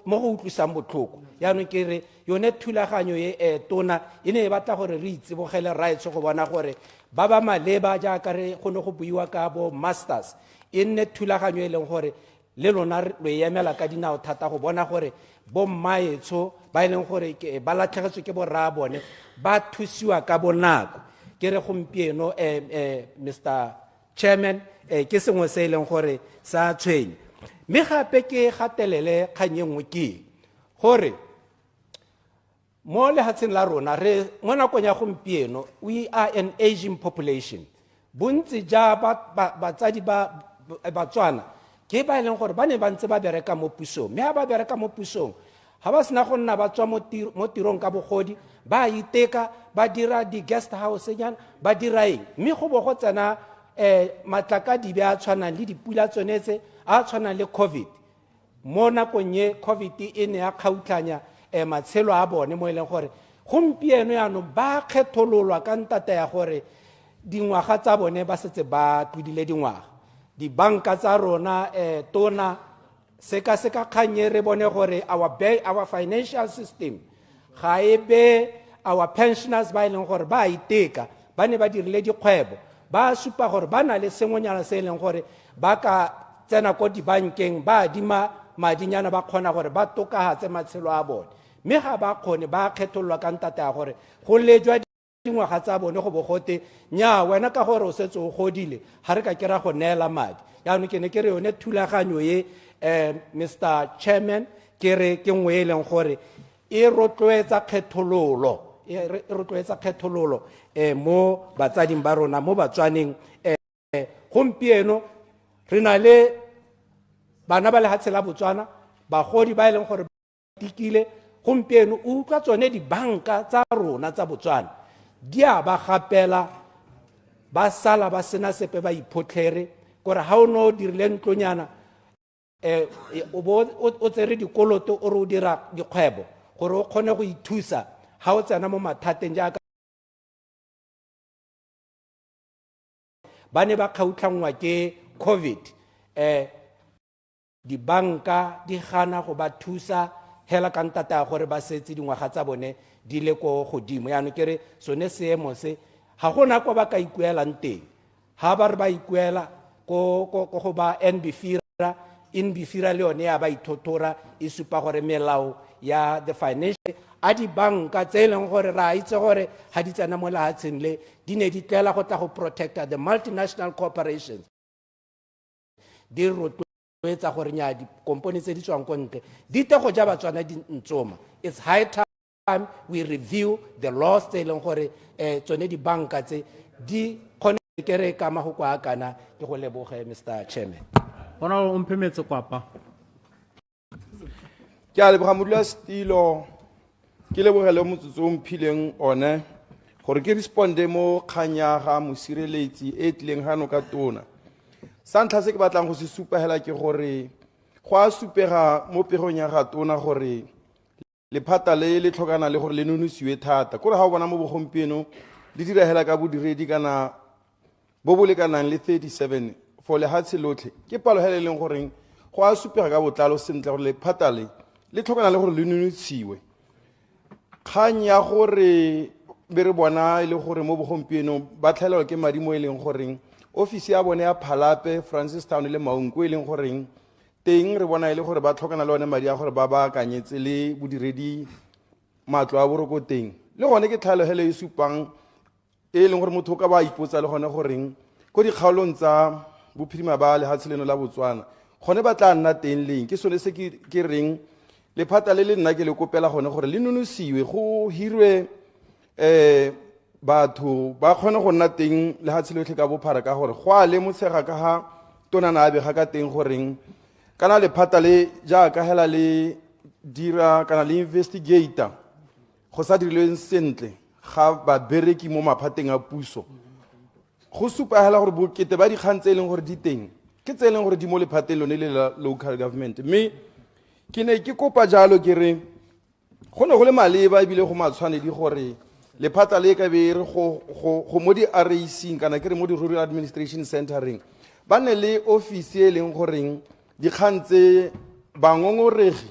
mo go utlwisang botlhoko yaanong ke re yone thulaganyo e tona e ne e batla gore re itsibogele rights go bona gore ba ba maleba jaaka re gone go buiwa ka bo masters e nne thulaganyo e leng gore le lona lo emela ka dinao thata go bona gore bo mmaetsho ba e leng gore ba latlhegetswe ke borra bone ba thusiwa ka bonako ke re gompieno Mr. Chairman ke sengwe se e leng gore sa tshwenye mme gape ke gatelele kganye nngwe ke gore mo lehatsheng la rona re mo nakong ya gompieno we are an aging population bontsi ja batsadi ba Batswana ke ba e leng gore ba ne ba ntse ba bereka mo pusong mme ha ba bereka mo pusong ha ba sena go nna ba tswa mo tirong ka bogodi ba iteka ba dira di-guest house nyana ba dira eng mme go bo go tsena matlakadibe a tshwanang le dipula tsonetse a tshwanang le COVID mo nakong ye COVID e ne ya kgautlhanya matshelo a bone mo e leng gore gompieno yaanong ba kgethololwa ka ntata ya gore dingwaga tsa bone ba setse ba tlodile dingwaga dibanka tsa rona tona seka kganye re bone gore our financial system ga e be our pensioners ba e leng gore ba iteka ba ne ba dirile dikgwebo ba supa gore ba na le sengwenyana se e leng gore ba ka tsena ko dibankeng ba adima madinyana ba kgona gore ba tokagatse matshelo a bone mme ga ba kgone ba kgethololwa ka ntata ya gore go lejwa dingwaga tsa bone go bogote nya wena ka gore o setse o godile ga re ka kera go neela madi yaanong ke ne ke re yone thulaganyo ye Mr. Chairman ke re ke nngwe e leng gore e rotloetsa kgethololo mo batsading ba rona mo Batswaneng gompieno re na le bana ba lehatshe la Botswana bagodi ba e leng gore tikile gompieno o utlwa tsone dibanka tsa rona tsa Botswana di a ba gapela ba sala ba sena sepe ba iphotlhere gore ha o no dirile ntlonyana o tsere dikoloto o re o dira dikgwebo gore o kgone go ithusa ha o tsena mo mathateng jaaka ba ne ba kgautlhangwa ke COVID dibanka di gana go ba thusa hela ka ntata ya gore ba setse dingwaga tsa bone di le ko godimo yaanong ke re sone seemo se ga gona kwa ba ka ikuelang teng ha ba re ba ikuela go ba NBFIRA le yone ya ba ithotora e supa gore melao ya the financial a dibanka tse e leng gore ra itse gore ga di tsena mo lehatsheng le di ne di tlela go tla go protecta the multinational corporations di rotloetsa gore nya dikompone tse di tswang ko ntle di te go ja Batswana di ntsoma it's high time we review the laws tse e leng gore tsone dibanka tse di kgone ke re ka ma go kwa kana ke go leboge Mr. Chairman ona o mphemetse kwapa ke a leboga modulasetilo ke lebogele motsotso o mphileng one gore ke responde mo kgang ya ga mosireletsi e tlileng gano ka tona sa ntlha se ke batlang go se supagela ke gore go a supega mo pegong ya ga tona gore lephata le tlhokana le gore le nonosiwe thata kore ga o bona mo bogompieno le diragela ka bodiredi kana bo bo lekanang le 37 for lehatshe lotlhe ke palo hele e leng goreng go a supega ka botlalo sentle gore lephata le tlhokana le gore le nonosiwe kgang ya gore be re bona e le gore mo bogompieno ba tlhaelelwa ke madi mo e leng goreng ofisi ya bone ya Phalape Francistown le Maunko e leng goreng teng re bona e le gore ba tlhokana le one madi a gore ba baakanyetse le bodiredi matlo a boroko teng le gone ke tlhaelogelo e supang e leng gore motho o ka ba ipotsa le gone goreng ko dikgaolong tsa bophirima ba lehatshe leno la Botswana gone ba tla nna teng leng ke sone se ke reng lephata le nna ke le kopela gone gore le nonosiwe go hirwe batho ba kgone go nna teng le ha tshelotlhe ka bophara ka gore go a le motshega ka ha tonana a bega ka teng goreng kana lephata le jaaka hela le dira kana le investigator go sa dirilweng sentle ga babereki mo maphateng a puso go supa hela gore bokete ba dikgang tse e leng gore di teng ke tse e leng gore di mo lephateng lone le la local government mme ke ne ke kopa jalo ke re go ne go le maleba ebile go matshwanedi gore lephata le ka be re go mo di RAC kana ke re mo di rural administration centering ba ne le office e leng goreng dikgang tse bangongoregi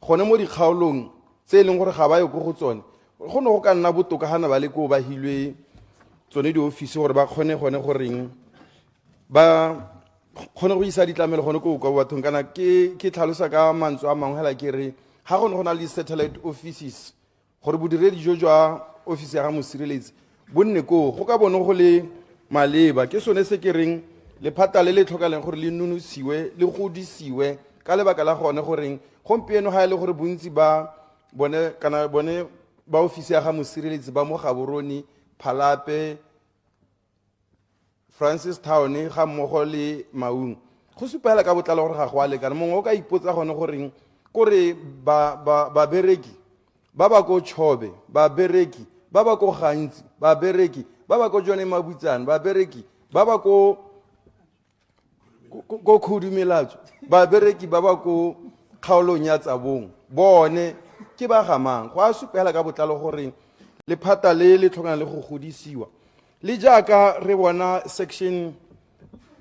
gone mo dikgaolong tse e leng gore ga ba yo go go tsone go ne go ka nna botoka hana ba le ko ba hilwe tsone di office gore ba kgone gone goreng ba kgone go isa ditlamelo gone ko kwa bathong kana ke tlhalosa ka mantswe a mangwe hela ke re ha gone go na le satellite offices gore bodiredi jo jwa office ya ga mosireletsi bonne ko go ka bone go le maleba ke sone se ke reng lephata le le tlhokaleng gore le nonosiwe le godisiwe ka lebaka la gone goreng gompieno ga e le gore bontsi ba bone kana bone ba office ya ga mosireletsi ba mo gaborone phalape Francis Town ga mmogo le Maung go supela ka botlalo gore ga go a lekana mongwe o ka ipotsa gone goreng kore ba bereki ba ba go chobe ba bereki ba ba go gantsi ba bereki ba ba go jone mabutsana ba bereki ba ba go khudumelatso ba bereki ba ba go kgaolong ya tsabong bone ke ba gamang go a supela ka botlalo gore lephata le tlhokana le go godisiwa le jaaka re bona section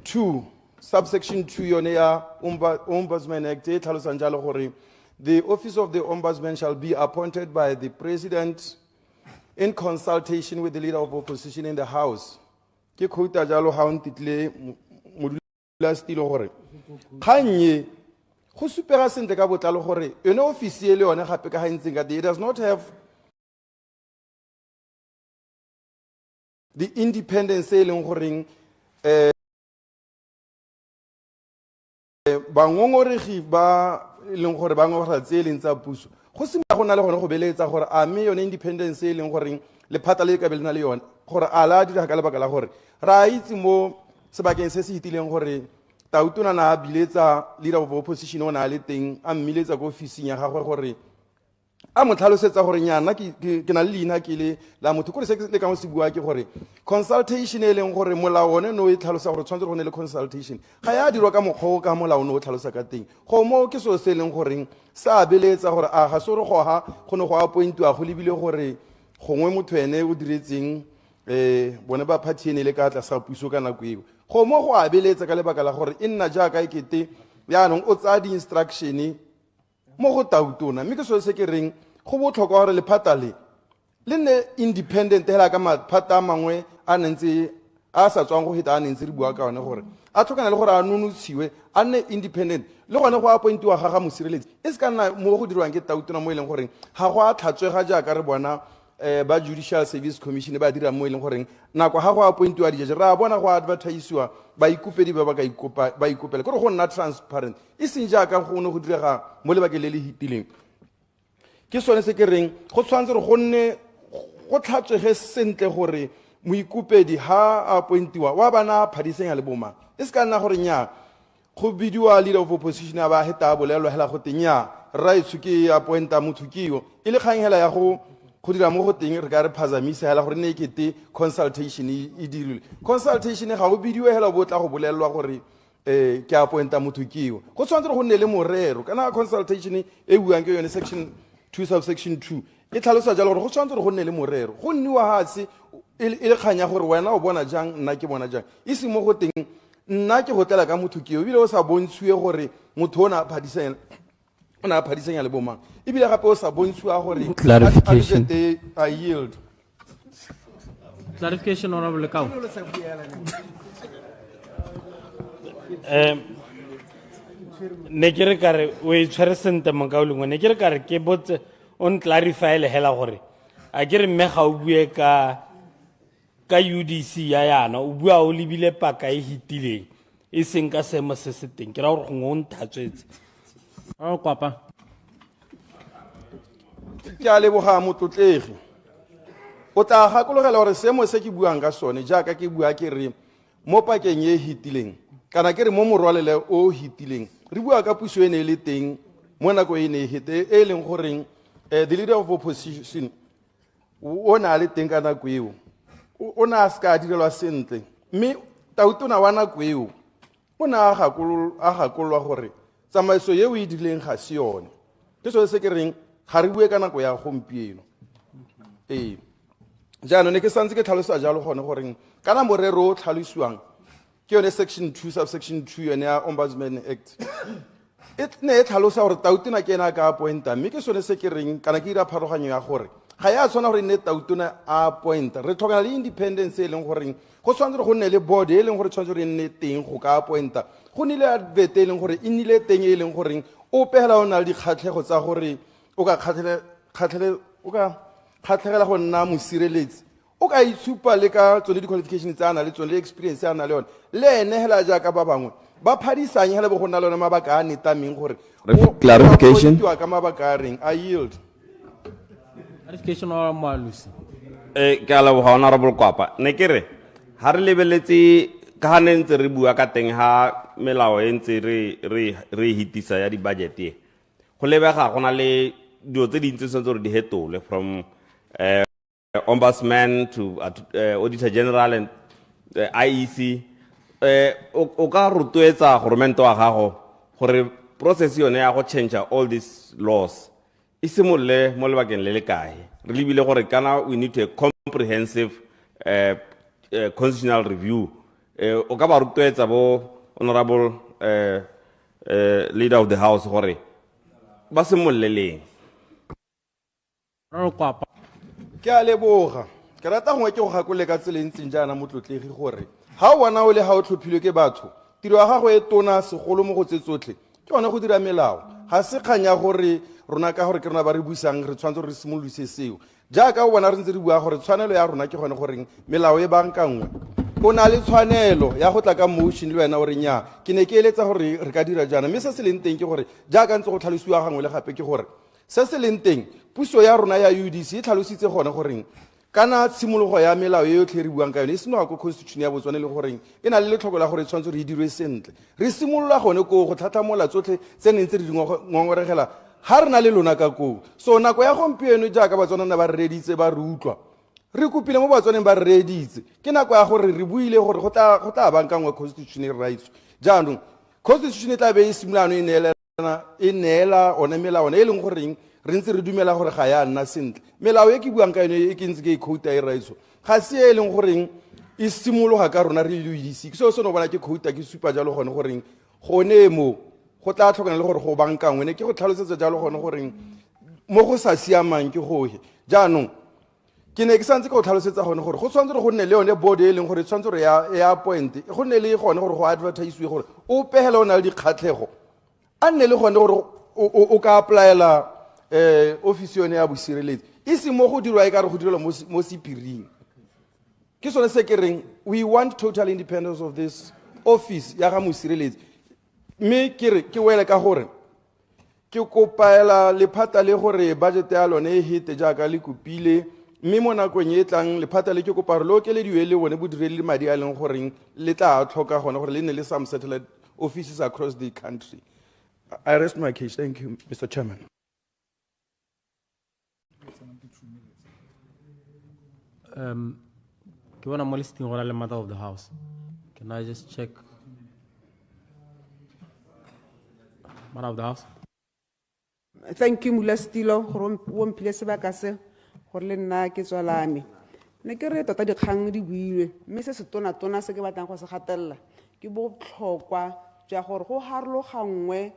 2 subsection 2 yone ya Ombudsman Act e tlhalosang jalo gore the office of the Ombudsman shall be appointed by the President in consultation with the leader of opposition in the House. Ke khouta jalo ha o ntitle modulasetilo gore khanye go supega sentle ka botlalo gore yone office e le yone gape ka hantseng ka it does not have the independence e leng goreng bangongoregi ba leng gore ba ngora tse e leng tsa puso go se go na le gone go beletsa gore a me yone independence e leng goreng lephata le ka be le na le yone gore a la dira ka lebaka la gore ra itse mo sebakeng se se hitileng gore tautona na biletsa leader of opposition o na le teng a mmiletsa go office ya gagwe gore a mo tlhalosetsa gore nyana ke na le leina ke le la motho gore se le ka mo se bua ke gore consultation e leng gore molao one no e tlhalosa gore tshwanetse go ne le consultation ga ya dirwa ka mokgwa ka molao no o tlhalosa ka teng go mo ke so se leng gore sa beletsa gore a ga se re go ha go ne go appointwa go lebile gore gongwe motho ene o diretseng bone ba party ene le ka tla sa puso ka nako eo go mo go a beletsa ka lebaka la gore e nna jaaka e kete yaanong o tsa di instruction mo go tautona mme ke so se ke reng go botlhokwa gore lephata le ne independent hela ka maphata a mangwe a nentse a sa tswang go hita a nentse re bua ka one gore a tlhokana le gore a nonotshiwe a nne independent le gone go appointiwa ga mosireletsi e se ka nna mo go dirwang ke tautona mo e leng goreng ga go a tlhatswega jaaka re bona ba Judicial Service Commission ba dira mo e leng goreng nako ga go appointiwa dijeje ra bona go advertisiwa ba ikopedi ba ka ikopela gore go nna transparent e seng jaaka go ne go direga mo lebake le le hitileng ke sone se ke reng go tshwanetse re go nne go tlhatswege sentle gore moikopedi ha appointiwa wa bana phadiseng le boma e se ka nna gore nya go bidiwa leader of opposition a ba heta bolelo hela go tenya ra itshuke appointa motho kio e le kgang hela ya go dira mo go teng re ka re phazamisa hela gore ne e kete consultation e dirile consultation ga go bidiwe hela bo tla go bolelwa gore ke appointa motho kio go tshwanetse go nne le morero kana consultation e buang ke yone section 2 subsection 2 e tlhalosa jalo gore go tshwanetse go nne le morero go nniwa hatse e le kganya gore wena o bona jang nna ke bona jang e se mo go teng nna ke go tlela ka motho kio ebile o sa bontshiwe gore motho o na a phadiseng le bomang ebile gape o sa bontshiwa gore Clarification. I yield. Clarification, Honorable Lekau. ne ke re kare o e tshwere sente monkaolengwe ne ke re kare ke botse on clarify le hela gore a ke re mme ga o bue ka UDC ya yana o bua o lebile paka e hitileng e seng ka seemo se se teng ke ra gore gongwe o nthatswetse o kwapa ke a leboga motlotlegi o tla gakologela gore seemo se ke buang ka sone jaaka ke bua ke re mo pakeng e hitileng kana ke re mo morwalele o hitileng re bua ka puso e ne le teng mo nako e ne hite e leng goreng the leader of opposition o na le teng ka nako eo o na ska direlwa sentle mme tautona wa nako eo o na a gakolwa gore tsamaiso yeo e dileng ga se yone ke sone se ke reng ga re bue ka nako ya gompieno ee jaanong ne ke santse ke tlhalosa jalo gone goreng kana morero o tlhalosiwang ke yone section 2 subsection 2 yone ya Ombudsman Act e ne e tlhalosa gore tautona ke ena ka appointa mme ke sone se ke reng kana ke dira pharoganyo ya gore ga ya tshwana gore ne tautona a appointa re tlhokana le independence e leng goreng go tshwanetse go nne le board e leng gore tshwanetse re nne teng go ka appointa go nile advert e leng gore e nnile teng e leng goreng o pegela o na le dikgatlhego tsa gore o ka kgatlhegela go nna mosireletsi o ka itshupa le ka tsone di-qualifications tse a na le tsone le experience a na le yone le ene hela jaaka ba bangwe ba phadisanye hela bo go nna le one mabaka a netameng gore clarification ka mabaka a reng a yield clarification wa Malusi ke a leboga honorable Kwapa ne ke re ha re lebeletse ka ha ne ntse re bua ka teng ha melao e ntse re hitisa ya di-budget e go lebega gona le dilo tse dintsi tshwanetse gore di hetole from Ombudsman to Auditor General and IEC o ka rotloetsa goromento wa gago gore process yone ya go change all these laws e simolole mo lebakeng le le kae re lebile gore kana we need a comprehensive constitutional review o ka ba rotloetsa bo honorable leader of the house gore ba simololeleng ke a leboga ke rata gongwe ke go gakole ka tsela ntseng jaana motlotlegi gore ha o bona o le ha o tlhophilwe ke batho tiro ya gago e tona segolo mo go tse tsotlhe ke yone go dira melao ga se kganya gore rona ka gore ke rona ba re busang re tshwanetse re simololise seo jaaka o bona re ntse re bua gore tshwanelo ya rona ke gone goreng melao e bankangwe o na le tshwanelo ya go tla ka motion le wena gore nya ke ne ke eletsa gore re ka dira jaana mme se se leng teng ke gore jaaka ntse go tlhalosiwa gangwe le gape ke gore se se leng teng puso ya rona ya UDC e tlhalositse gone goreng kana tshimologo ya melao e yotlhe re buang ka yone e senoga ko constitution ya Botswana le goreng e na le letlhoko la gore tshwanetse re dirwe sentle re simolola gone ko go tlhatlhamola tsotlhe tse neng tse re di ngongoregela ha re na le lona ka koo so nako ya gompieno jaaka Batswana ba re reditse ba re utlwa re kopile mo Batswaneng ba re reditse ke nako ya gore re buile gore go tla bankangwe constitutional rights jaanong constitution e tla be e simolano e neela one melao e leng goreng re ntse re dumela gore ga ya nna sentle melao e ke buang ka yone e ke ntse ke quote e raitso ga se e leng goreng e simologa ka rona re le UDC so no bona ke quote ke supa jalo gone goreng gone mo go tla tlhokana le gore go bankangwe ne ke go tlhalosetsa jalo gone goreng mo go sa siamang ke goge jaanong ke ne ke santse ke go tlhalosetsa gone gore go tshwanetse go nne le yone board e leng gore tshwanetse re ya appoint go nne le gone gore go advertise gore o pehela o na le dikgatlhego a nne le gone gore o ka applyela office yone ya bosireletsi e se mo go dirwa e ka re go direlwa mo sepiring ke sone se ke reng we want total independence of this office ya ga mosireletsi mme ke re ke wele ka gore ke kopaela lephata le gore budget ya lone e hite jaaka le kopile mme mo nakong e tlang lephata le ke kopa gore le okelediwe le bone bo direle le madi a leng goreng le tla tlhoka gone gore le ne le some satellite offices across the country. I rest my case. Thank you, Mr. Chairman. Ke bona mo listing go na le matter of the house. Can I just check? Matter of the house. Thank you, Mulastilo. Won pile sebaka se gore le nna ke tswalane. Ne ke re tota dikgang di builwe mme se se tona se ke batlang go se gatella ke bo tlhokwa ja gore go harologangwe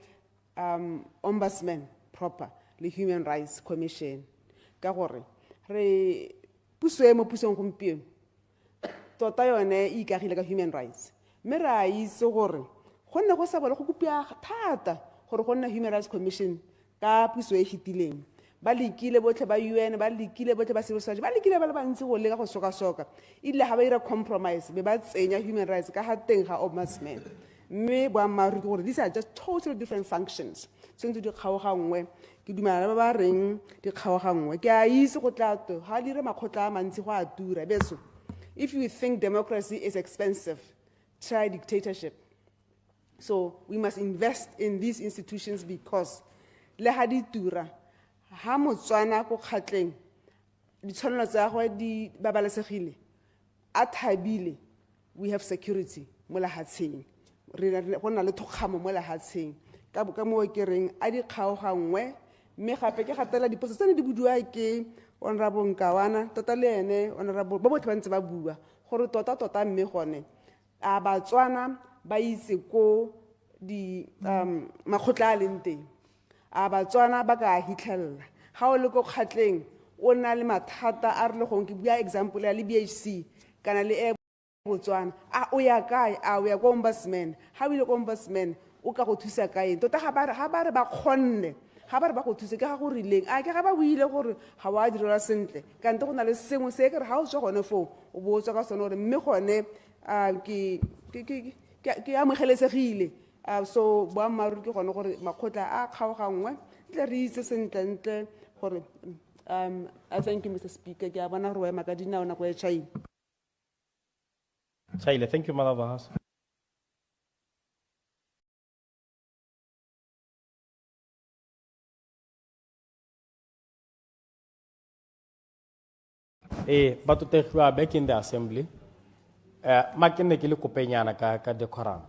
Ombudsman proper le Human Rights Commission ka gore re puso e mo pusong gompieno tota yone e ikagile ka human rights mme re a itse gore go nne go sa bole go kopia thata gore go nne Human Rights Commission ka puso e hitileng ba lekile botlhe ba UN ba lekile botlhe ba civil society ba lekile ba le bantsi go leka go soka ile ha ba ira compromise be ba tsenya human rights ka ha teng ga Ombudsman mme boammaaruri ke gore these are just totally different functions tshwanetse di kgaogangwe ke dumelana le ba ba reng di kgaogangwe ke a itse go tla to ga dire makgotla a mantsi go a tura beso if you think democracy is expensive try dictatorship. So we must invest in these institutions because le ha di tura ha Motswana go kgatleng ditshwanelo tsa gagwe di babalesegile a thabile we have security mo lehatsheng go na le thokgamo mo lehatsheng ka mo ke reng a di kgaogangwe mme gape ke gatela dipotso tsene di budiwa ke honorable Nkawana tota le ene honorable ba botlhe ba ntse ba bua gore tota mme gone a Batswana ba itse ko di makgotla a leng teng a Batswana ba ka hitlhella ga o le ko kgatleng o na le mathata a re le gong ke bua example ya le BHC kana le Botswana a o ya kae a o ya ko Ombudsman ha o ile ko Ombudsman o ka go thusa kae tota ga ba re ba kgonne ga ba re ba go thusa ke ga go rileng a ke ga ba buile gore ga wa direla sentle ka nte go na le sengwe se ke re ga o tswa gone fo o bo tswa ka sone gore mme gone ke amogelesegile so boammaaruri ke gone gore makgotla a kgaogangwe tle re itse sentle gore I thank you Mr. Speaker ke a bona gore wa ema ka dinao nako e tšhaile. Chaile, thank you, Mother of the House. But to take back in the assembly, decorum.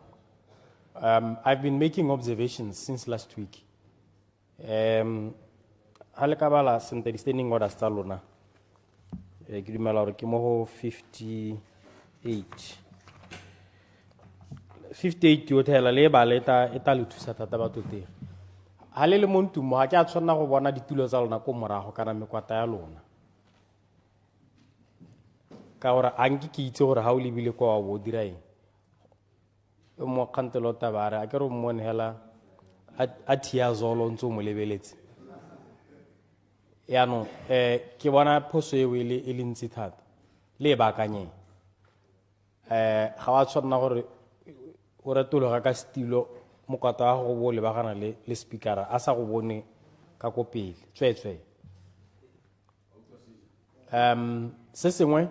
I've been making observations since last week. Halekabala sente standing order stalona. Grimala Kimoho 58 hotel le ba leta eta le thusa thata ba tote ha le montu mo ha ke a tshwana go bona ditulo tsa lona ko morago kana mekwata ya lona ka ora anki ke itse gore ha o lebile kwa bo dirae o mo kantelo tabara a ke re mo nela a thia zolo ntse mo lebeletse ya no ke bona phoso e wele e lentsi thata le ba kanye ga wa tshwana gore o retolo ga ka stilo mokwata wa go bo le bagana le speaker a sa go bone ka go pele tswetswe se sengwe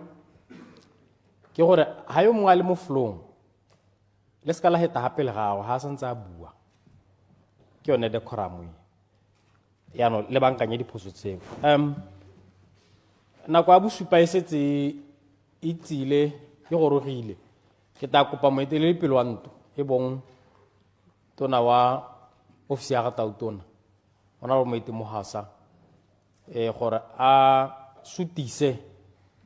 ke gore ha yo mongwe le mo flong le ska la heta hape le gago ha santsa a bua ke yone decorum ya no le bankanye diphoso tseo nako a bosupa e setse itsile ke gorogile ke ta kopa moetelele pele wa ntlo e bong tona wa ofisi ya ga tautona ona go moete mohasa gore a sutise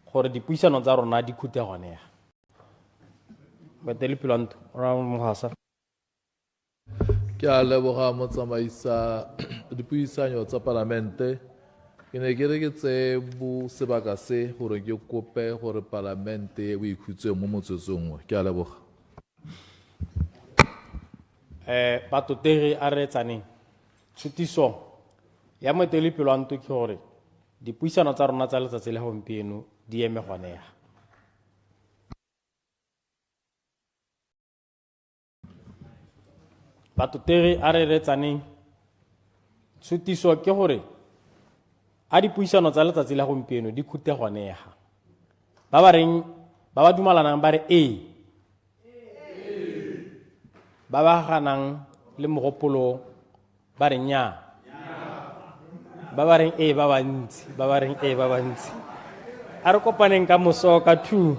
gore dipuisano tsa rona di khute gone ya moetelele pele wa ntlo ona mohasa ke a leboga motsamaisa dipuisano tsa parlamente ke ne ke re ke tse bo sebaka se gore ke kope gore parlamente o ikhutse mo motsetsong ke a leboga batho tere a re tsaneng tshutiso ya moetele pelo a nto ke gore dipuisano tsa rona tsa letsatsi la gompieno di eme gone ya batho tere a re tsaneng tshutiso ke gore a dipuisano tsa letsatsi la gompieno di khute gone ya ba ba dumalanang ba re ba ba ganang le mogopolo ba re nya ba ba reng ba bantsi a re kopaneng ka moso ka 2